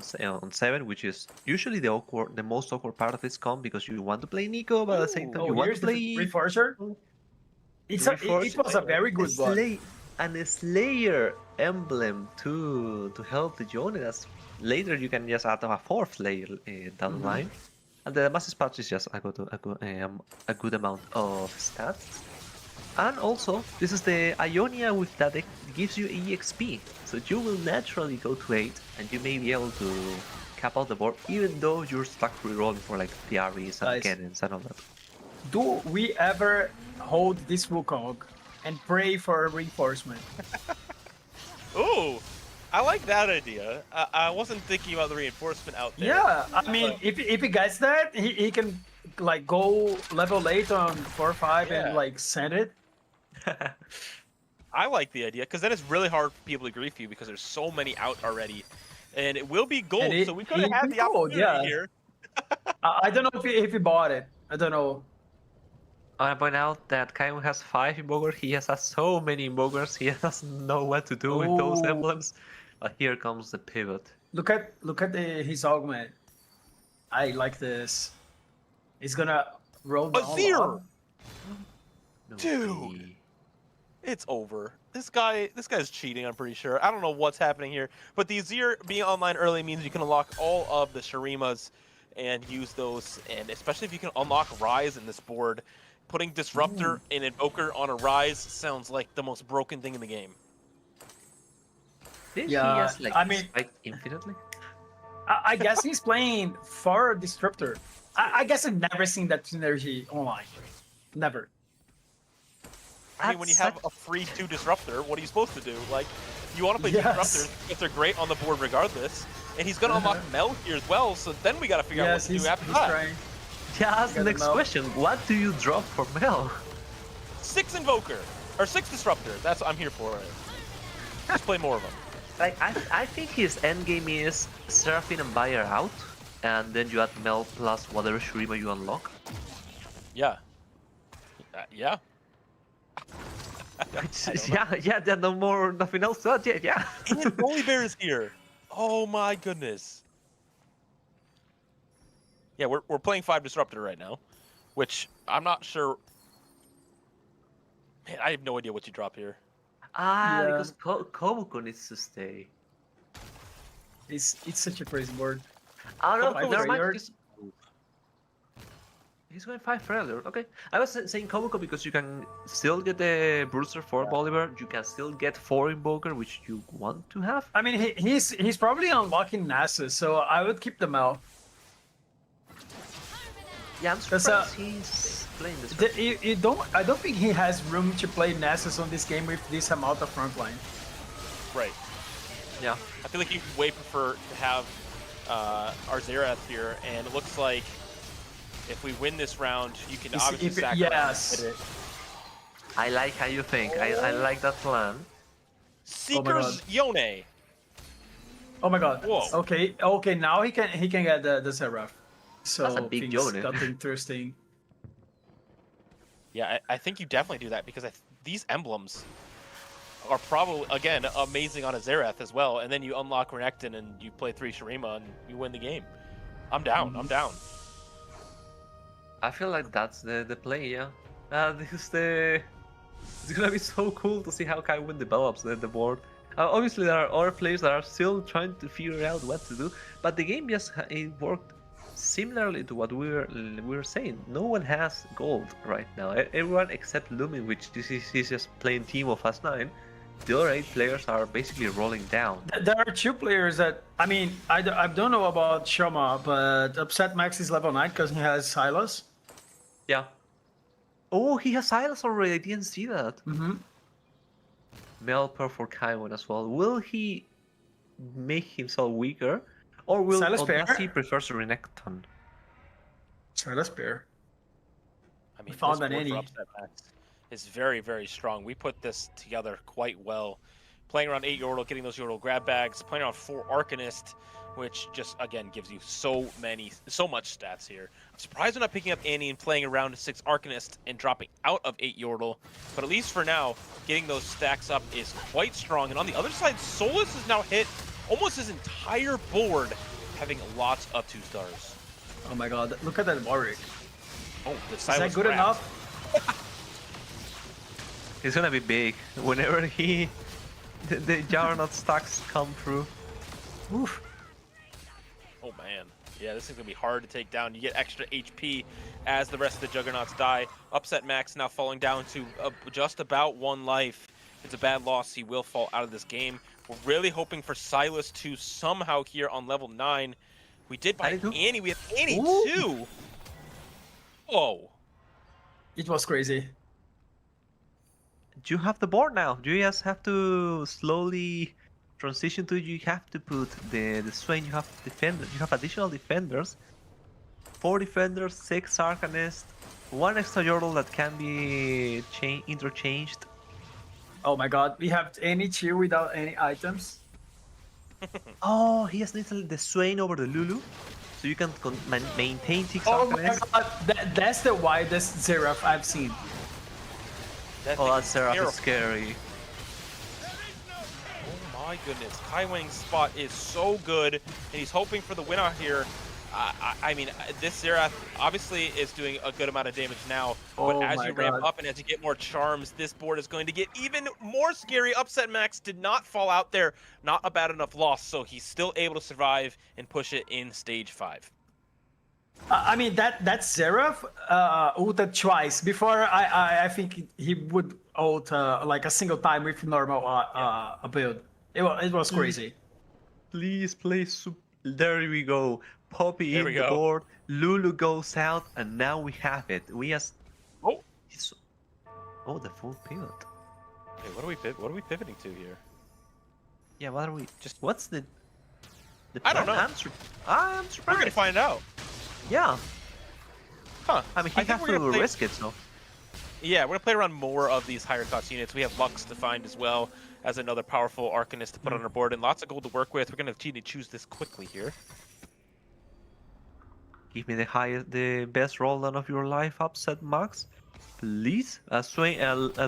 on 7, which is usually the most awkward part of this comp because you want to play Nico, but at the same time you want to play Reforger. It was a very good one. And a Slayer emblem to help the Yone. That's later you can just add a 4th Slayer down the line. And the Master Patch is just a good amount of stats. And also, this is the Ionia with that it gives you EXP. So you will naturally go to 8 and you may be able to cap out the board even though you're stuck rerolling for like the Ares and cannons and all that. Do we ever hold this Wukong and pray for a reinforcement? Ooh, I like that idea. I wasn't thinking about the reinforcement out there. Yeah, I mean, if he gets that, he can like go level 8 on 4 or 5 and like send it. I like the idea because then it's really hard for people to grief you because there's so many out already, and it will be gold. So we could have had the opportunity here. I don't know if he bought it. I don't know. I want to point out that Kaimu has 5 Invokers. He has so many Invokers. He doesn't know what to do with those emblems. But here comes the pivot. Look at his augment. I like this. He's gonna roll down. Azir! No, Dude, it's over. This guy's cheating, I'm pretty sure. I don't know what's happening here. But the Azir being online early means you can unlock all of the Shurimas and use those. And especially if you can unlock Rise in this board, putting Disruptor and Invoker on a Rise sounds like the most broken thing in the game. Did he has, like, I mean, spike infinitely? I guess he's playing for Disruptor. I guess I've never seen that synergy online. Never. I mean, when you have a free 2 Disruptor, what are you supposed to do? Like, you want to play Disruptors because they're great on the board regardless. And he's going to unlock Mel here as well, so then we got to figure out what to do after that. Trying. Yeah, that's the next question. What do you drop for Mel? 6 Invoker, or 6 Disruptor. That's I'm here for it. Just play more of them. Like, I think his endgame is Seraphine and Bayer out, and then you add Mel plus whatever Shurima you unlock. Yeah. Yeah. Yeah. Nothing else to add. Yeah. And Bully Bear is here. Oh my goodness. Yeah, we're playing 5 Disruptor right now, which I'm not sure. Man, I have no idea what you drop here. Ah, Yeah. because Kobuko needs to stay. It's such a crazy board. Oh no, Five never mind. Freljord. He's going 5 Freljord. Okay. I was saying Kobuko because you can still get the Bruiser for Bolivar. You can still get 4 Invoker, which you want to have. I mean, he's probably unlocking NASA, so I would keep them out. Yeah, I'm That's, surprised he's playing this. I don't think he has room to play Nasus on this game with this amount of frontline. Right. Yeah. I feel like you way prefer to have our Xerath here, and it looks like if we win this round, you can obviously sack yes. it. I like how you think. I like that plan. Seeker's Yone. Oh my god. Whoa. Okay, now he can get the Seraph. So That's a big things Yone. got interesting. Yeah, I think you definitely do that because these emblems are probably, again, amazing on a Xerath as well. And then you unlock Renekton and you play 3 Shurima and you win the game. I'm down. I'm down. I feel like that's the play, yeah. It's gonna be so cool to see how Kaiwin develops the board. Obviously, there are other players that are still trying to figure out what to do, but the game just it worked similarly to what we were saying. No one has gold right now. Everyone except Lumin, which is just playing team of Fast9. The other 8 players are basically rolling down. There are 2 players that, I mean, I don't know about Shoma, but Upset Max is level 9 because he has Silas. Yeah. Oh, he has Silas already. I didn't see that. Mm-hmm. Melper for Kaiwin as well. Will he make himself weaker? Or will Silas does pair? he prefers Renekton? Silas pair. I mean, found this that board any. for Upset Max is very, very strong. We put this together quite well. Playing around 8 Yordle, getting those Yordle grab bags, playing around 4 Arcanist, which just, again, gives you so much stats here. I'm surprised we're not picking up Annie and playing around 6 Arcanist and dropping out of 8 Yordle. But at least for now, getting those stacks up is quite strong. And on the other side, Solus has now hit almost his entire board, having lots of 2 stars. Oh my god, look at that Warwick. Oh, the Is Silas that good grab. enough? It's gonna be big whenever the Juggernaut stacks come through. Oof. Oh man, yeah, this is gonna be hard to take down. You get extra HP as the rest of the Juggernauts die. Upset Max now falling down to just about 1 life. It's a bad loss. He will fall out of this game. We're really hoping for Silas to somehow here on level 9. We did buy Annie. We have Annie too. Whoa. It was crazy. You have the board now. You just have to slowly transition to. You have to put the Swain. You have defenders. You have additional defenders. 4 defenders, 6 Arcanists, 1 extra Yordle that can be interchanged. Oh my god, we have any cheer without any items. Oh, he has literally the Swain over the Lulu, so you can maintain 6 Oh my Arcanists. god, that's the widest Xerath I've seen. That Oh, thing that is Seraph terrible. is scary. Oh my goodness, Kaiwing's spot is so good, and he's hoping for the win out here. I mean, this Xerath obviously is doing a good amount of damage now, but Oh as my you ramp God. up and as you get more charms, this board is going to get even more scary. Upset Max did not fall out there, not a bad enough loss, so he's still able to survive and push it in stage 5. I mean, that Xerath ulted twice. Before, I think he would ult like a single time with normal build. It was crazy. Please play There we go. Poppy There in we the go. board. Lulu goes out, and now we have it. We just. Oh. Oh, the full pivot. Okay, what are we pivoting to here? Yeah, what are we? What's the I don't plan? know. I'm We're surprised. gonna find out. Yeah. Huh. I mean, he think has we're gonna to play- risk it, so. Yeah, we're gonna play around more of these higher cost units. We have Lux to find as well as another powerful Arcanist to put on our board, and lots of gold to work with. We're gonna need to choose this quickly here. Give me the best rolldown of your life, upset Max. Please. A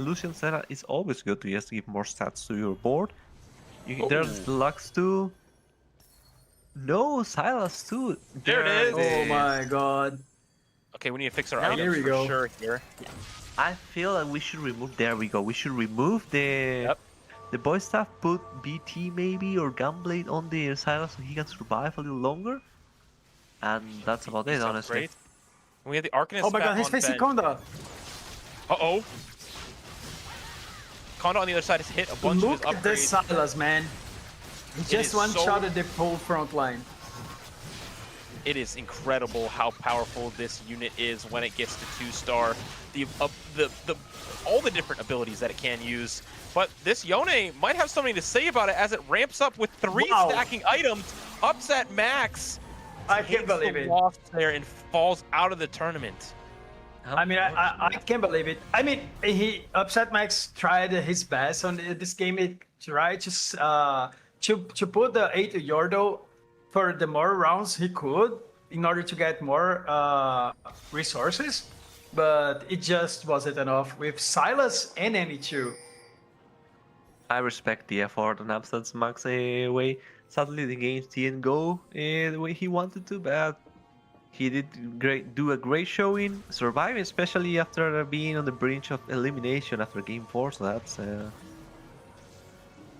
Lucian Senna is always good to just give more stats to your board. There's Lux too. No, Silas too. There it is. Oh my god. Okay, we need to fix our Now- items Here we for go. sure here. I feel like we should remove. There we go. We should remove the boy staff. Put BT maybe or Gunblade on the Silas so he can survive a little longer. And that's about it, Sounds honestly. great. We have the Arcanist. Oh my god, back he's on facing bench. Konda. Uh-oh. Konda on the other side has hit a bunch Look of at his this upgrades. Silas, man. He It just is one-shotted so- the whole front line. It is incredible how powerful this unit is when it gets to 2-star. All the different abilities that it can use. But this Yone might have something to say about it as it ramps up with 3 Wow. stacking items. Upset Max. I can't Hits believe the it. loss there and falls out of the tournament. I mean, I can't believe it. I mean, he Upset Max tried his best on this game. He tried to put the 8 Yordo for the more rounds he could in order to get more resources, but it just wasn't enough with Silas and NE2. I respect the effort on Upset Max way. Sadly, the game didn't go the way he wanted to, but he did do a great showing, surviving, especially after being on the brink of elimination after Game 4. So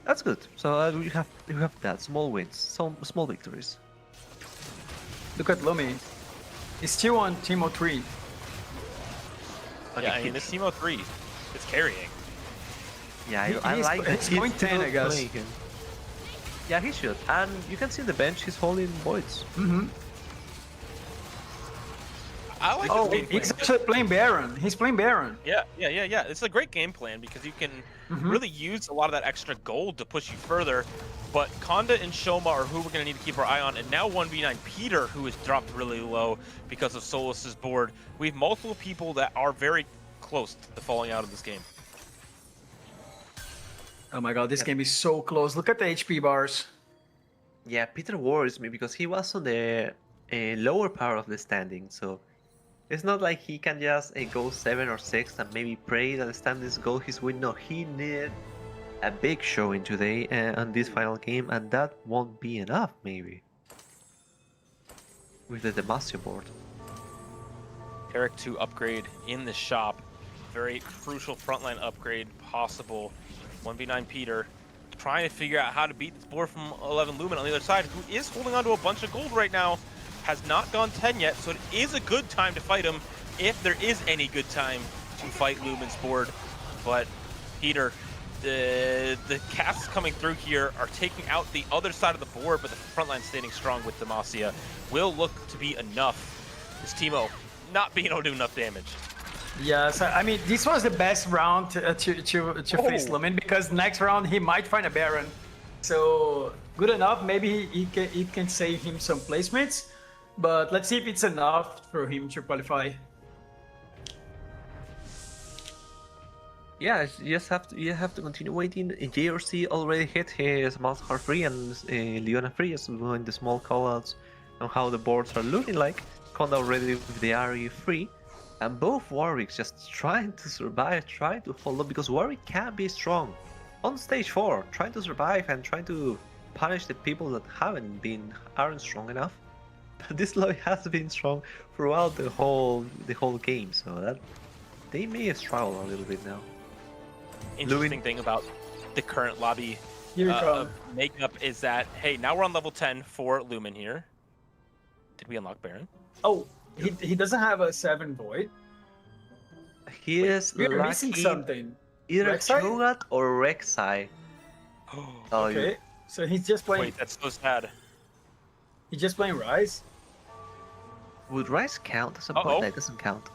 that's good. So we have that small wins, some small victories. Look at Lumi. He's still on Teemo 3. Yeah, I mean, this Teemo 3 is carrying. Yeah, He- I he's- like that. he's going 10, I guess. playing him. Yeah, he should. And you can see the bench, he's holding voids. I like Oh, this game he's plan. actually playing Baron. He's playing Baron. Yeah. It's a great game plan because you can really use a lot of that extra gold to push you further. But Konda and Shoma are who we're going to need to keep our eye on. And now 1v9 Peter, who has dropped really low because of Solus's board. We have multiple people that are very close to falling out of this game. Oh my god, this game is so close. Look at the HP bars. Yeah, Peter worries me because he was on the lower part of the standing, so it's not like he can just go 7 or 6 and maybe pray that the standings go his way. No, he needed a big showing today on this final game, and that won't be enough, maybe. With the Demacia board. Eric 2 upgrade in the shop. Very crucial frontline upgrade possible. 1v9 Peter trying to figure out how to beat this board from 11 Lumen on the other side, who is holding on to a bunch of gold right now. Has not gone 10 yet, so it is a good time to fight him if there is any good time to fight Lumen's board. But Peter, the casts coming through here are taking out the other side of the board, but the front line standing strong with Demacia will look to be enough. This Teemo not being able to do enough damage. Yes, I mean, this was the best round to face Lumen because next round he might find a Baron. So good enough, maybe he can save him some placements, but let's see if it's enough for him to qualify. Yeah, you have to continue waiting. JRC already hit his Malzahar free and Leona free, just doing the small callouts on how the boards are looking like. Konda already with the RE free. And both Warwicks just trying to survive, trying to hold up, because Warwick can be strong. On stage 4, trying to survive and trying to punish the people that aren't strong enough. But this lobby has been strong throughout the whole game, so that they may struggle a little bit now. Interesting thing about the current lobby makeup is that, hey, now we're on level 10 for Lumen here. Did we unlock Baron? Oh, he doesn't have a 7 Void. He is We're missing something. Either Rek'Sai? Cho'Gath or Rek'Sai. Oh, Okay, so he's just playing. Wait, that's so sad. He's just playing Rise. Would Rice count as a Uh-oh. point? That doesn't count.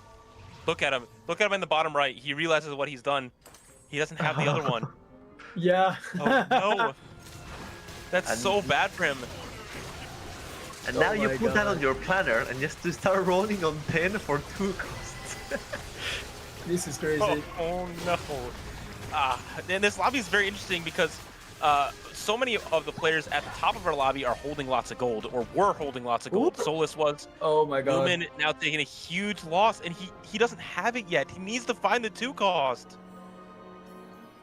Look at him. Look at him in the bottom right. He realizes what he's done. He doesn't have the other one. Yeah. Oh no. That's And so bad for him. And Oh now you my put that God. on your planner and just to start rolling on 10 for 2 costs. This is crazy. Oh no. And this lobby is very interesting because so many of the players at the top of our lobby are holding lots of gold, or were holding lots of gold. Solus was. Oh my god. Lumen now taking a huge loss, and he doesn't have it yet. He needs to find the 2 cost.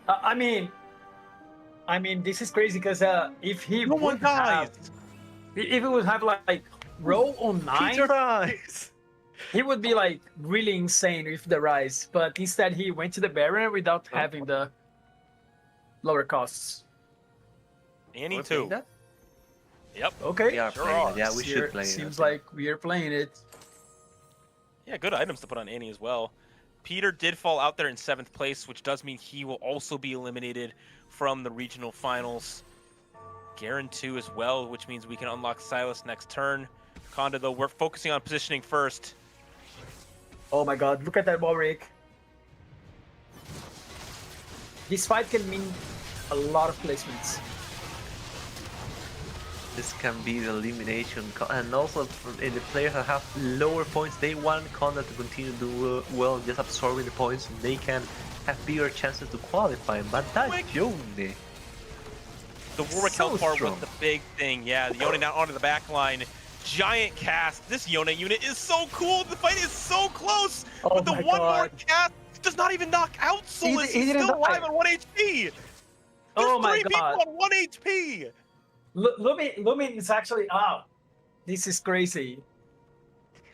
I mean, this is crazy because if he No one would have, dies. if it would have like roll on 9, Peter dies. he would be like really insane with the rise. But instead, he went to the Baron without having the lower costs. Annie We're too. playing that? Yep. Okay. We are Sure playing are. it. Yeah, we should play it. Seems okay. like we are playing it. Yeah, good items to put on Annie as well. Peter did fall out there in 7th place, which does mean he will also be eliminated from the regional finals. Garen 2 as well, which means we can unlock Silas next turn. Conda, though, we're focusing on positioning first. Oh my god, look at that Warwick. This fight can mean a lot of placements. This can be the elimination, and also for the players that have lower points, they want Conda to continue to do well, just absorbing the points, and they can have bigger chances to qualify. But that's Yone. The Warwick So health bar strong. was the big thing. Yeah, the Yone now onto the back line. Giant cast. This Yone unit is so cool. The fight is so close. Oh but the my one more God. cast does not even knock out Solus. he He's didn't still die. alive on 1 HP. There's Oh my 3 people god. on 1 HP. Lumin is actually out. This is crazy.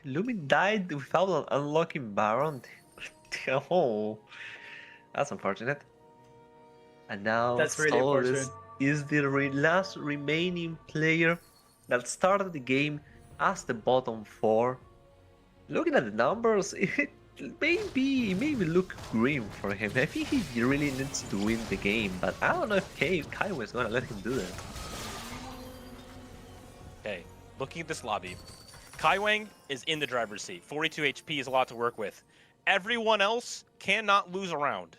Lumin died without unlocking Baron. Oh, that's unfortunate. And now That's really Solus unfortunate. is the last remaining player that started the game as the bottom 4. Looking at the numbers, it maybe look grim for him. I think he really needs to win the game, but I don't know if Kai was gonna let him do that. Okay, looking at this lobby, Kai Wang is in the driver's seat. 42 HP is a lot to work with. Everyone else cannot lose a round.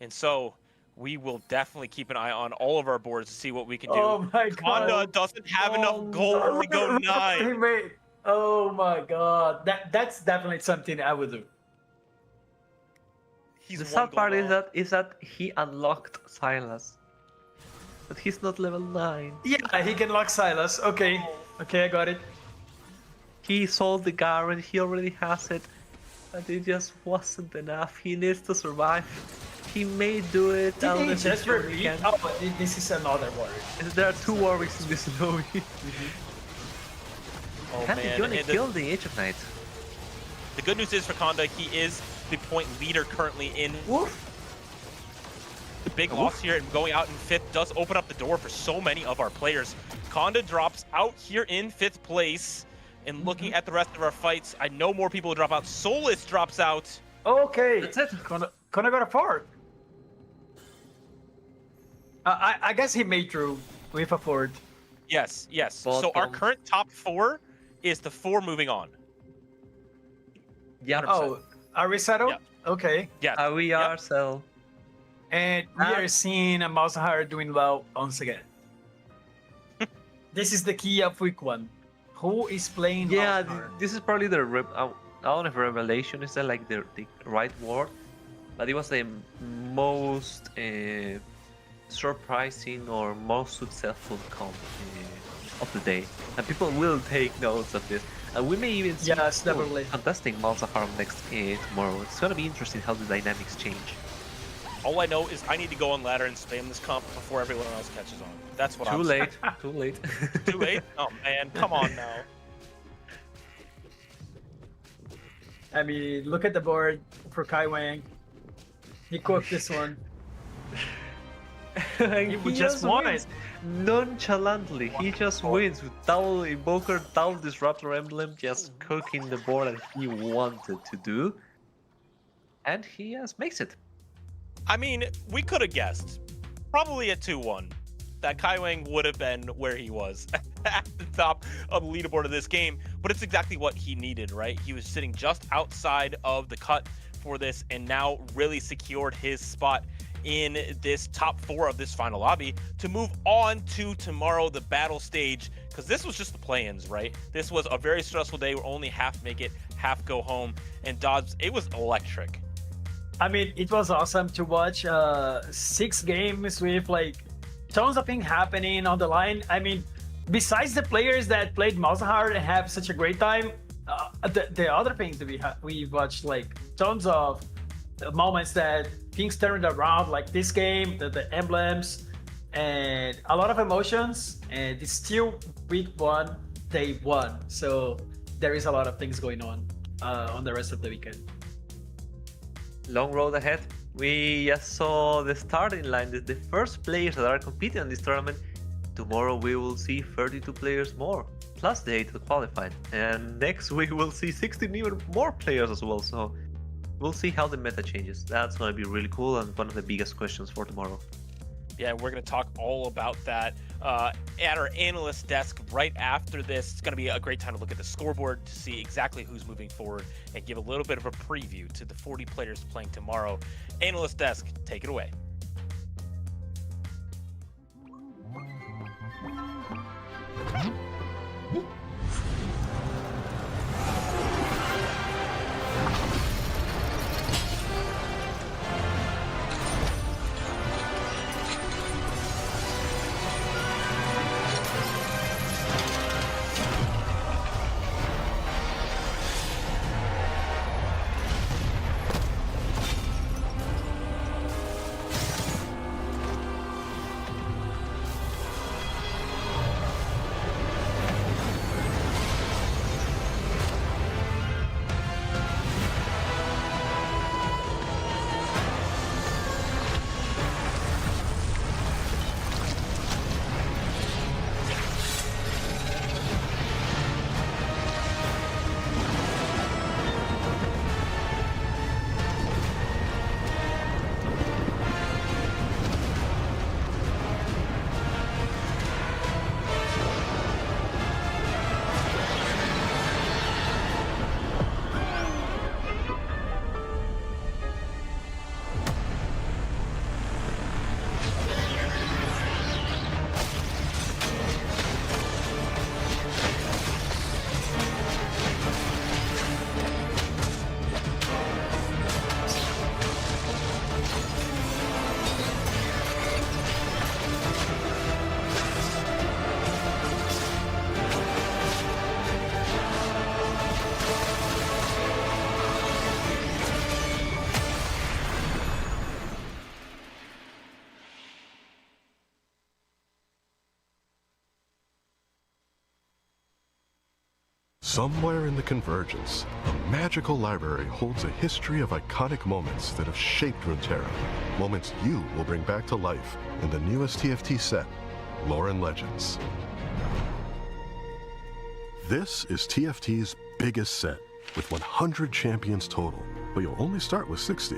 And so we will definitely keep an eye on all of our boards to see what we can do. Oh my god. Honda doesn't have enough gold to go 9. Oh my god. That's definitely something I would do. He's The one sad part gold is that he unlocked Silas, but he's not level 9. Yeah, he can lock Silas. Okay. Okay, I got it. He sold the Garen, he already has it, but it just wasn't enough. He needs to survive. He may do it. I don't know Did he if just he repeat? can. Oh, but this is another warrior. There are 2 Warwicks in this lobby. Oh Can man, he gonna and kill the Age of Night? the good news is for Conda, he is the point leader currently in the big loss here, and going out in 5th does open up the door for so many of our players. Conda drops out here in 5th place, and looking at the rest of our fights, I know more people will drop out. Solus drops out. Okay. That's it. Kona got a fort. I guess he made through with a fort. Yes, yes. So our Bottom. current top 4 is the 4 moving on. Yeah. Oh, are we settled? Yeah. Okay. Yeah. We Yep. are so. And we are seeing a Malzahar doing well once again. This is the key of week 1. Who is playing Yeah, Malzahar? this is probably the I don't know if revelation is like the right word, but it was the most surprising or most successful comp of the day, and people will take notes of this. And we may even see Yes, people definitely. contesting Malzahar next tomorrow. It's gonna be interesting how the dynamics change. All I know is I need to go on ladder and spam this comp before everyone else catches on. That's what Too I'm late. Too late. saying. Too late? Oh man, come on now. I mean, look at the board for Kai Wang. He cooked this one. And He just won wins it. nonchalantly. He just wins with double invoker, double disruptor emblem, just cooking the board that he wanted to do, and he makes it. I mean, we could have guessed, probably at 2-1, that Kai Wang would have been where he was at the top of the leaderboard of this game, but it's exactly what he needed, right? He was sitting just outside of the cut for this and now really secured his spot in this top 4 of this final lobby to move on to tomorrow, the battle stage, because this was just the play-ins, right? This was a very stressful day where only half make it, half go home, and Dodds, it was electric. I mean, it was awesome to watch 6 games with like tons of things happening on the line. I mean, besides the players that played Malzahar and have such a great time, the other things that we watched, like tons of moments that things turned around, like this game, the emblems, and a lot of emotions. And it's still week 1, day 1. So there is a lot of things going on the rest of the weekend. Long road ahead. We just saw the starting line, the first players that are competing in this tournament. Tomorrow we will see 32 players more, plus the 8 that qualified. And next week we'll see 16 even more players as well. So we'll see how the meta changes. That's going to be really cool and one of the biggest questions for tomorrow. Yeah, we're going to talk all about that at our analyst desk right after this. It's going to be a great time to look at the scoreboard to see exactly who's moving forward and give a little bit of a preview to the 40 players playing tomorrow. Analyst desk, take it away. Somewhere in the convergence, a magical library holds a history of iconic moments that have shaped Runeterra. Moments you will bring back to life in the newest TFT set, Lore and Legends. This is TFT's biggest set, with 100 champions total, but you'll only start with 60.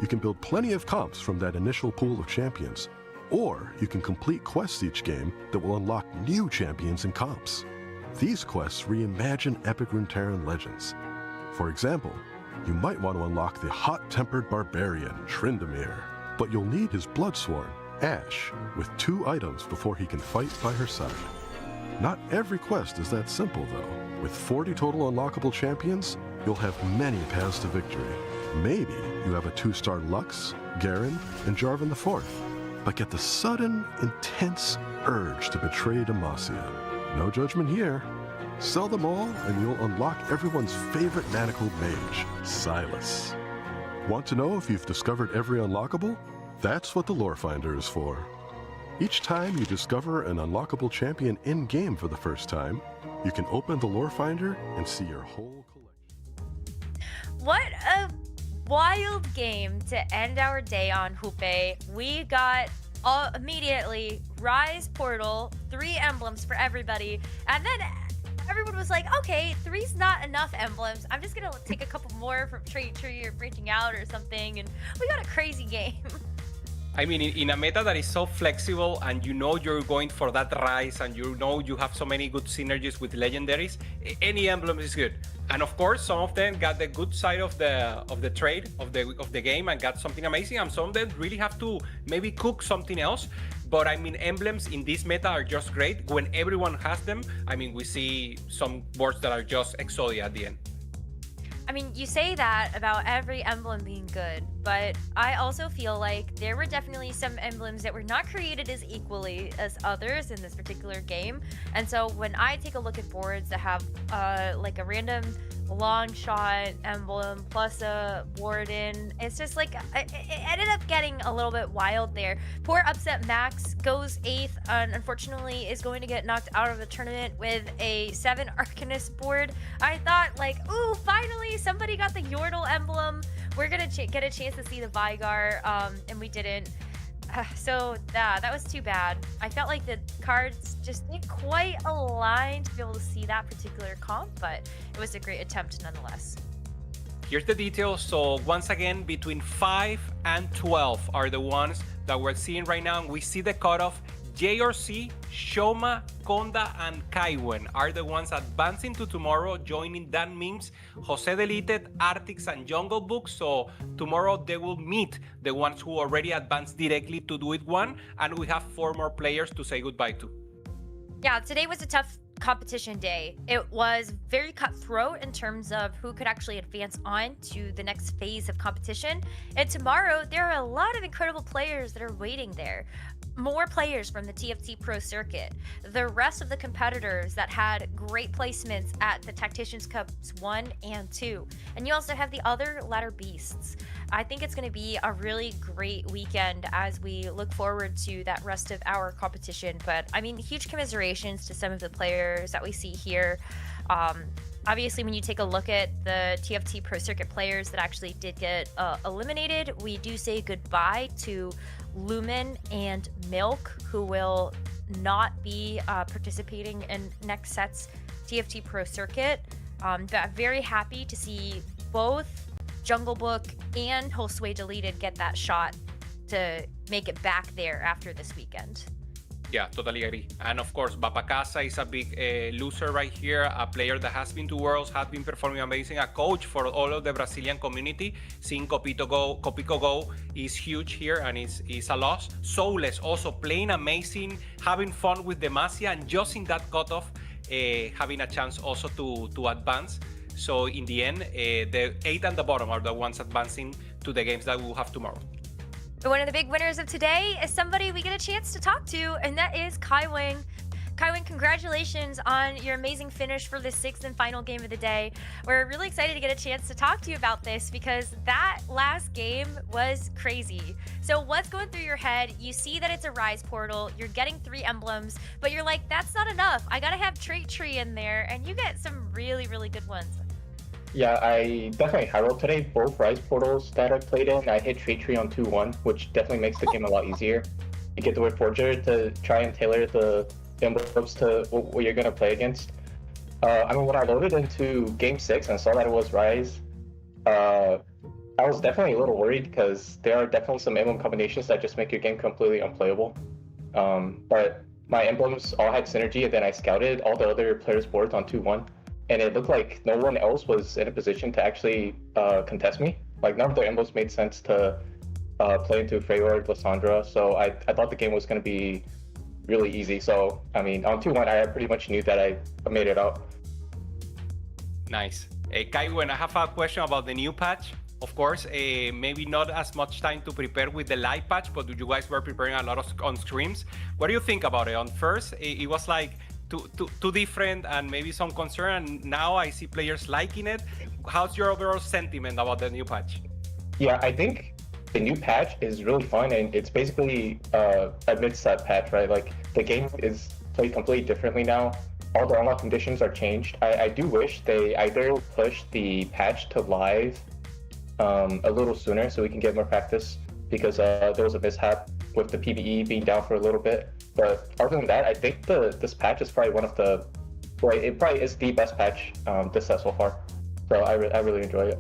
You can build plenty of comps from that initial pool of champions, or you can complete quests each game that will unlock new champions and comps. These quests reimagine epic Runeterran legends. For example, you might want to unlock the hot-tempered barbarian, Tryndamere, but you'll need his Bloodsworn, Ash, with 2 items before he can fight by her side. Not every quest is that simple, though. With 40 total unlockable champions, you'll have many paths to victory. Maybe you have a 2-star Lux, Garen, and Jarvan IV, but get the sudden, intense urge to betray Demacia. No judgment here. Sell them all and you'll unlock everyone's favorite manacled mage, Silas. Want to know if you've discovered every unlockable? That's what the Lore Finder is for. Each time you discover an unlockable champion in-game for the first time, you can open the Lore Finder and see your whole collection. What a wild game to end our day on, Hoope. We got immediately Rise Portal, 3 emblems for everybody, and then everyone was like, okay, 3's not enough emblems. I'm just gonna take a couple more from Tree or Breaching Out or something, and we got a crazy game. I mean, in a meta that is so flexible and you know you're going for that rise and you know you have so many good synergies with legendaries, any emblem is good. And of course, some of them got the good side of the trade of the game and got something amazing, and some of them really have to maybe cook something else. But I mean, emblems in this meta are just great. When everyone has them, I mean, we see some boards that are just Exodia at the end. I mean, you say that about every emblem being good, but I also feel like there were definitely some emblems that were not created as equally as others in this particular game. And so when I take a look at boards that have like a random long shot emblem plus a warden, it's just like it ended up getting a little bit wild there. Poor Upset Max goes 8th and unfortunately is going to get knocked out of the tournament with a 7 Arcanist board. I thought like, ooh, finally somebody got the Yordle emblem. We're gonna get a chance to see the Vigar, and we didn't. So that was too bad. I felt like the cards just didn't quite align to be able to see that particular comp, but it was a great attempt nonetheless. Here's the details. So once again, between 5 and 12 are the ones that we're seeing right now. And we see the cutoff. JRC, Shoma, Konda, and Kaiwen are the ones advancing to tomorrow, joining Dan Mims, Jose Deleted, Artix, and Jungle Book. So tomorrow they will meet the ones who already advanced directly to Do It 1, and we have 4 more players to say goodbye to. Yeah, today was a tough competition day. It was very cutthroat in terms of who could actually advance on to the next phase of competition. And tomorrow, there are a lot of incredible players that are waiting there. More players from the TFT Pro Circuit. The rest of the competitors that had great placements at the Tacticians Cups 1 and 2. And you also have the other ladder beasts. I think it's going to be a really great weekend as we look forward to that rest of our competition. But I mean, huge commiserations to some of the players that we see here. Obviously, when you take a look at the TFT Pro Circuit players that actually did get eliminated, we do say goodbye to Lumen and Milk, who will not be participating in next set's TFT Pro Circuit. But I'm very happy to see both Jungle Book and Josue Deleted get that shot to make it back there after this weekend. Yeah, totally agree. And of course, Bapacasa is a big loser right here, a player that has been to Worlds, has been performing amazing, a coach for all of the Brazilian community. Seeing Copico go is huge here and is a loss. Soulless also playing amazing, having fun with Demacia, and just in that cutoff, having a chance also to advance. So in the end, the 8 and the bottom are the ones advancing to the games that we will have tomorrow. But one of the big winners of today is somebody we get a chance to talk to, and that is Kaiwen. Kaiwen, congratulations on your amazing finish for the 6th and final game of the day. We're really excited to get a chance to talk to you about this because that last game was crazy. So what's going through your head? You see that it's a Rise portal, you're getting 3 emblems, but you're like, that's not enough. I gotta have Trait Tree in there, and you get some really, really good ones. Yeah, I definitely high rolled today. Both Rise portals that I played in, I hit Trait Tree on 2-1, which definitely makes the game a lot easier. You get the Whip Forger to try and tailor the emblems to what you're going to play against. I mean, when I loaded into Game 6 and saw that it was Rise, I was definitely a little worried because there are definitely some emblem combinations that just make your game completely unplayable. But my emblems all had synergy, and then I scouted all the other players' boards on 2-1. And it looked like no one else was in a position to actually contest me. Like, none of the emblems made sense to play into Freyord, Lissandra, so I thought the game was going to be really easy. So, I mean, on 2-1, I pretty much knew that I made it out. Nice. Kaiwen, I have a question about the new patch. Of course, maybe not as much time to prepare with the live patch, but you guys were preparing a lot on streams. What do you think about it? On first, it was like too different and maybe some concern, and now I see players liking it. How's your overall sentiment about the new patch? Yeah, I think the new patch is really fun, and it's basically a mid-set patch, right? Like, the game is played completely differently now. All the unlock conditions are changed. I do wish they either push the patch to live a little sooner so we can get more practice, because there was a mishap with the PvE being down for a little bit. But other than that, I think this patch is probably one of the, well, it probably is the best patch this set so far. So I really enjoy it.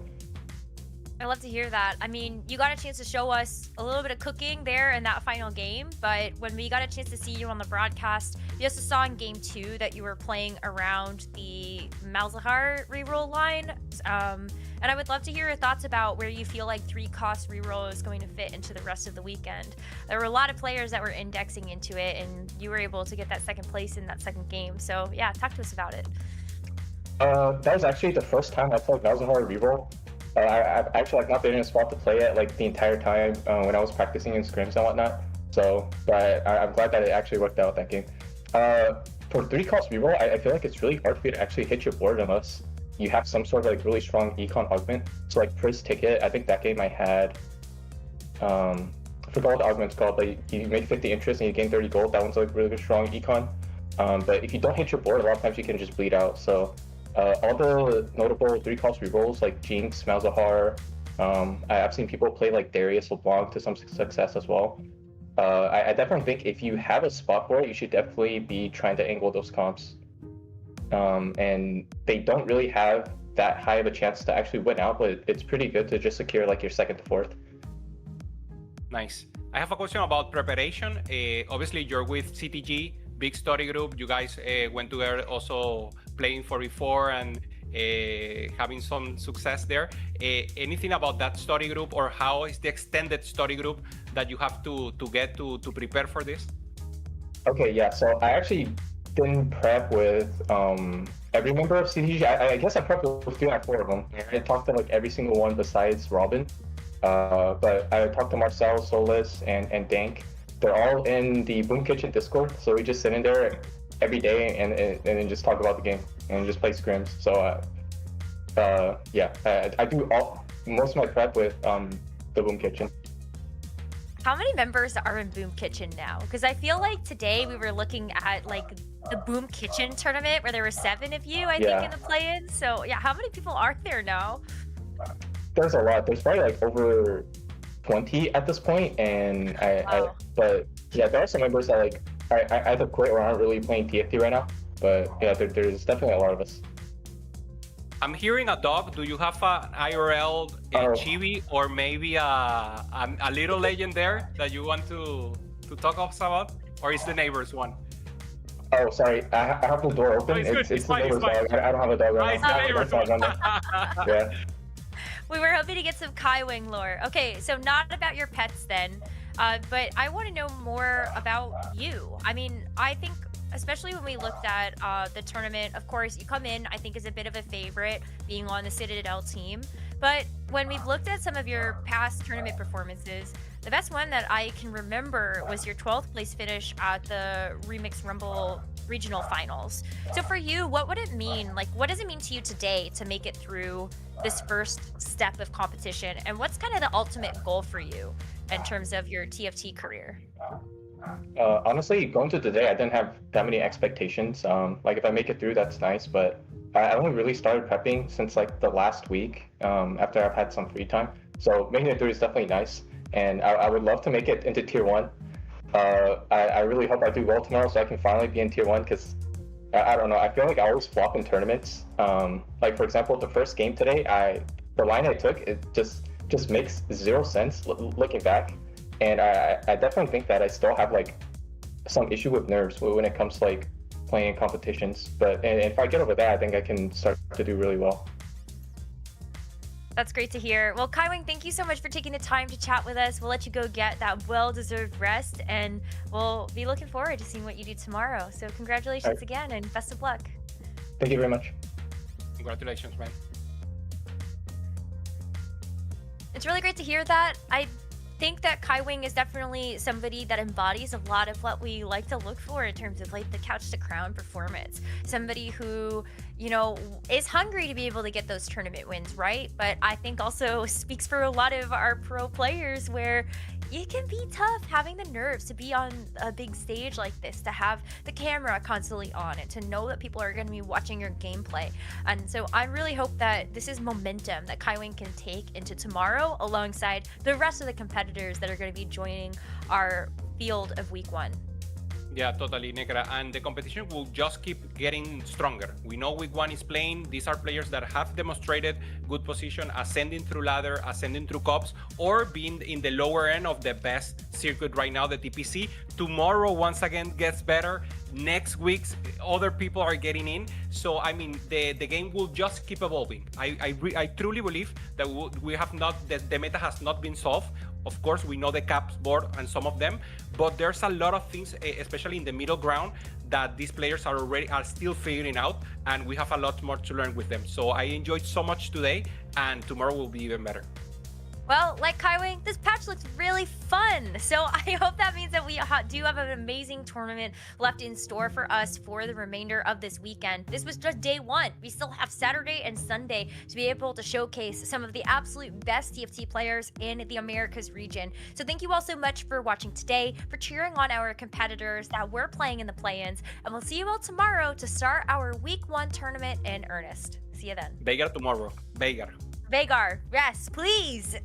I love to hear that. I mean, you got a chance to show us a little bit of cooking there in that final game, but when we got a chance to see you on the broadcast, we also saw in game 2 that you were playing around the Malzahar reroll line. And I would love to hear your thoughts about where you feel like 3-cost reroll is going to fit into the rest of the weekend. There were a lot of players that were indexing into it, and you were able to get that second place in that second game. So yeah, talk to us about it. That was actually the first time I played Malzahar reroll. I've actually like not been in a spot to play it like the entire time when I was practicing in scrims and whatnot. So, but I'm glad that it actually worked out that game. For 3-cost reroll, I feel like it's really hard for you to actually hit your board unless you have some sort of like really strong econ augment. So like Priz Ticket, I think that game I had, I forgot what the augment's called, but you make 50 interest and you gain 30 gold. That one's like really strong econ. But if you don't hit your board, a lot of times you can just bleed out. So all the notable 3-cost rerolls like Jinx, Malzahar, I've seen people play like Darius LeBlanc to some success as well. I definitely think if you have a spot for it, you should definitely be trying to angle those comps. And they don't really have that high of a chance to actually win out, but it's pretty good to just secure like your 2nd to 4th. Nice. I have a question about preparation. Obviously, you're with CTG, big study group. You guys went together also playing 4v4 and having some success there. Anything about that study group, or how is the extended study group that you have to get to prepare for this? Okay, yeah, so I actually didn't prep with every member of CTG. I guess I prepped with 3 or 4 of them. I talked to like every single one besides Robin. But I talked to Marcel, Solis, and Dank. They're all in the Boom Kitchen Discord, so we just sit in there every day and then just talk about the game and just play scrims. So yeah, I do most of my prep with the Boom Kitchen. How many members are in Boom Kitchen now? Because I feel like today we were looking at like the Boom Kitchen tournament where there were 7 of you, I think, in the play-in. So yeah, how many people are there now? There's a lot. There's probably like over 20 at this point, and but yeah, there are some members that like I either quit or aren't really playing TFT right now. But yeah, there's definitely a lot of us. I'm hearing a dog. Do you have an IRL chibi or maybe a little legend there that you want to talk about, or is the neighbor's one? Oh, sorry, I have the door open. No, it's the neighbor's dog. I don't have a dog right now. Yeah. We were hoping to get some Kaiwing lore. Okay, so not about your pets then, but I want to know more about you. I mean, I think, especially when we looked at the tournament, of course, you come in, I think, as a bit of a favorite, being on the Citadel team. But when we've looked at some of your past tournament performances, the best one that I can remember was your 12th place finish at the Remix Rumble regional finals. So for you, what would it mean? Like, what does it mean to you today to make it through this first step of competition? And what's kind of the ultimate goal for you in terms of your TFT career? Honestly, going to today, I didn't have that many expectations. Like if I make it through, that's nice, but I only really started prepping since like the last week, after I've had some free time. So making it through is definitely nice. And I would love to make it into tier 1. I really hope I do well tomorrow so I can finally be in tier 1, because I don't know, I feel like I always flop in tournaments. Like for example, the first game today, the line I took, it just makes 0 sense looking back. And I definitely think that I still have like some issue with nerves when it comes to like playing in competitions. But and if I get over that, I think I can start to do really well. That's great to hear. Well, Kaiwing, thank you so much for taking the time to chat with us. We'll let you go get that well-deserved rest, and we'll be looking forward to seeing what you do tomorrow. So congratulations again, and best of luck. Thank you very much. Congratulations, man. It's really great to hear that. I think that Kaiwing is definitely somebody that embodies a lot of what we like to look for in terms of like the couch to crown performance. Somebody who, you know, is hungry to be able to get those tournament wins, right? But I think also speaks for a lot of our pro players where it can be tough having the nerves to be on a big stage like this, to have the camera constantly on and to know that people are going to be watching your gameplay. And so I really hope that this is momentum that Kaiwing can take into tomorrow alongside the rest of the competitors that are going to be joining our field of week 1. Yeah, totally, Negra. And the competition will just keep getting stronger. We know week 1 is playing. These are players that have demonstrated good position, ascending through ladder, ascending through cups, or being in the lower end of the best circuit right now, the TPC. Tomorrow, once again, gets better. Next week, other people are getting in. So, I mean, the game will just keep evolving. I truly believe that we have not, the meta has not been solved. Of course, we know the caps board and some of them, but there's a lot of things, especially in the middle ground, that these players are still figuring out, and we have a lot more to learn with them. So I enjoyed so much today, and tomorrow will be even better. Well, like Kaiwing, this patch looks really fun. So I hope that means that we do have an amazing tournament left in store for us for the remainder of this weekend. This was just day one. We still have Saturday and Sunday to be able to showcase some of the absolute best TFT players in the Americas region. So thank you all so much for watching today, for cheering on our competitors that we're playing in the play-ins, and we'll see you all tomorrow to start our week 1 tournament in earnest. See you then. Veigar tomorrow. Veigar. Veigar, yes, please.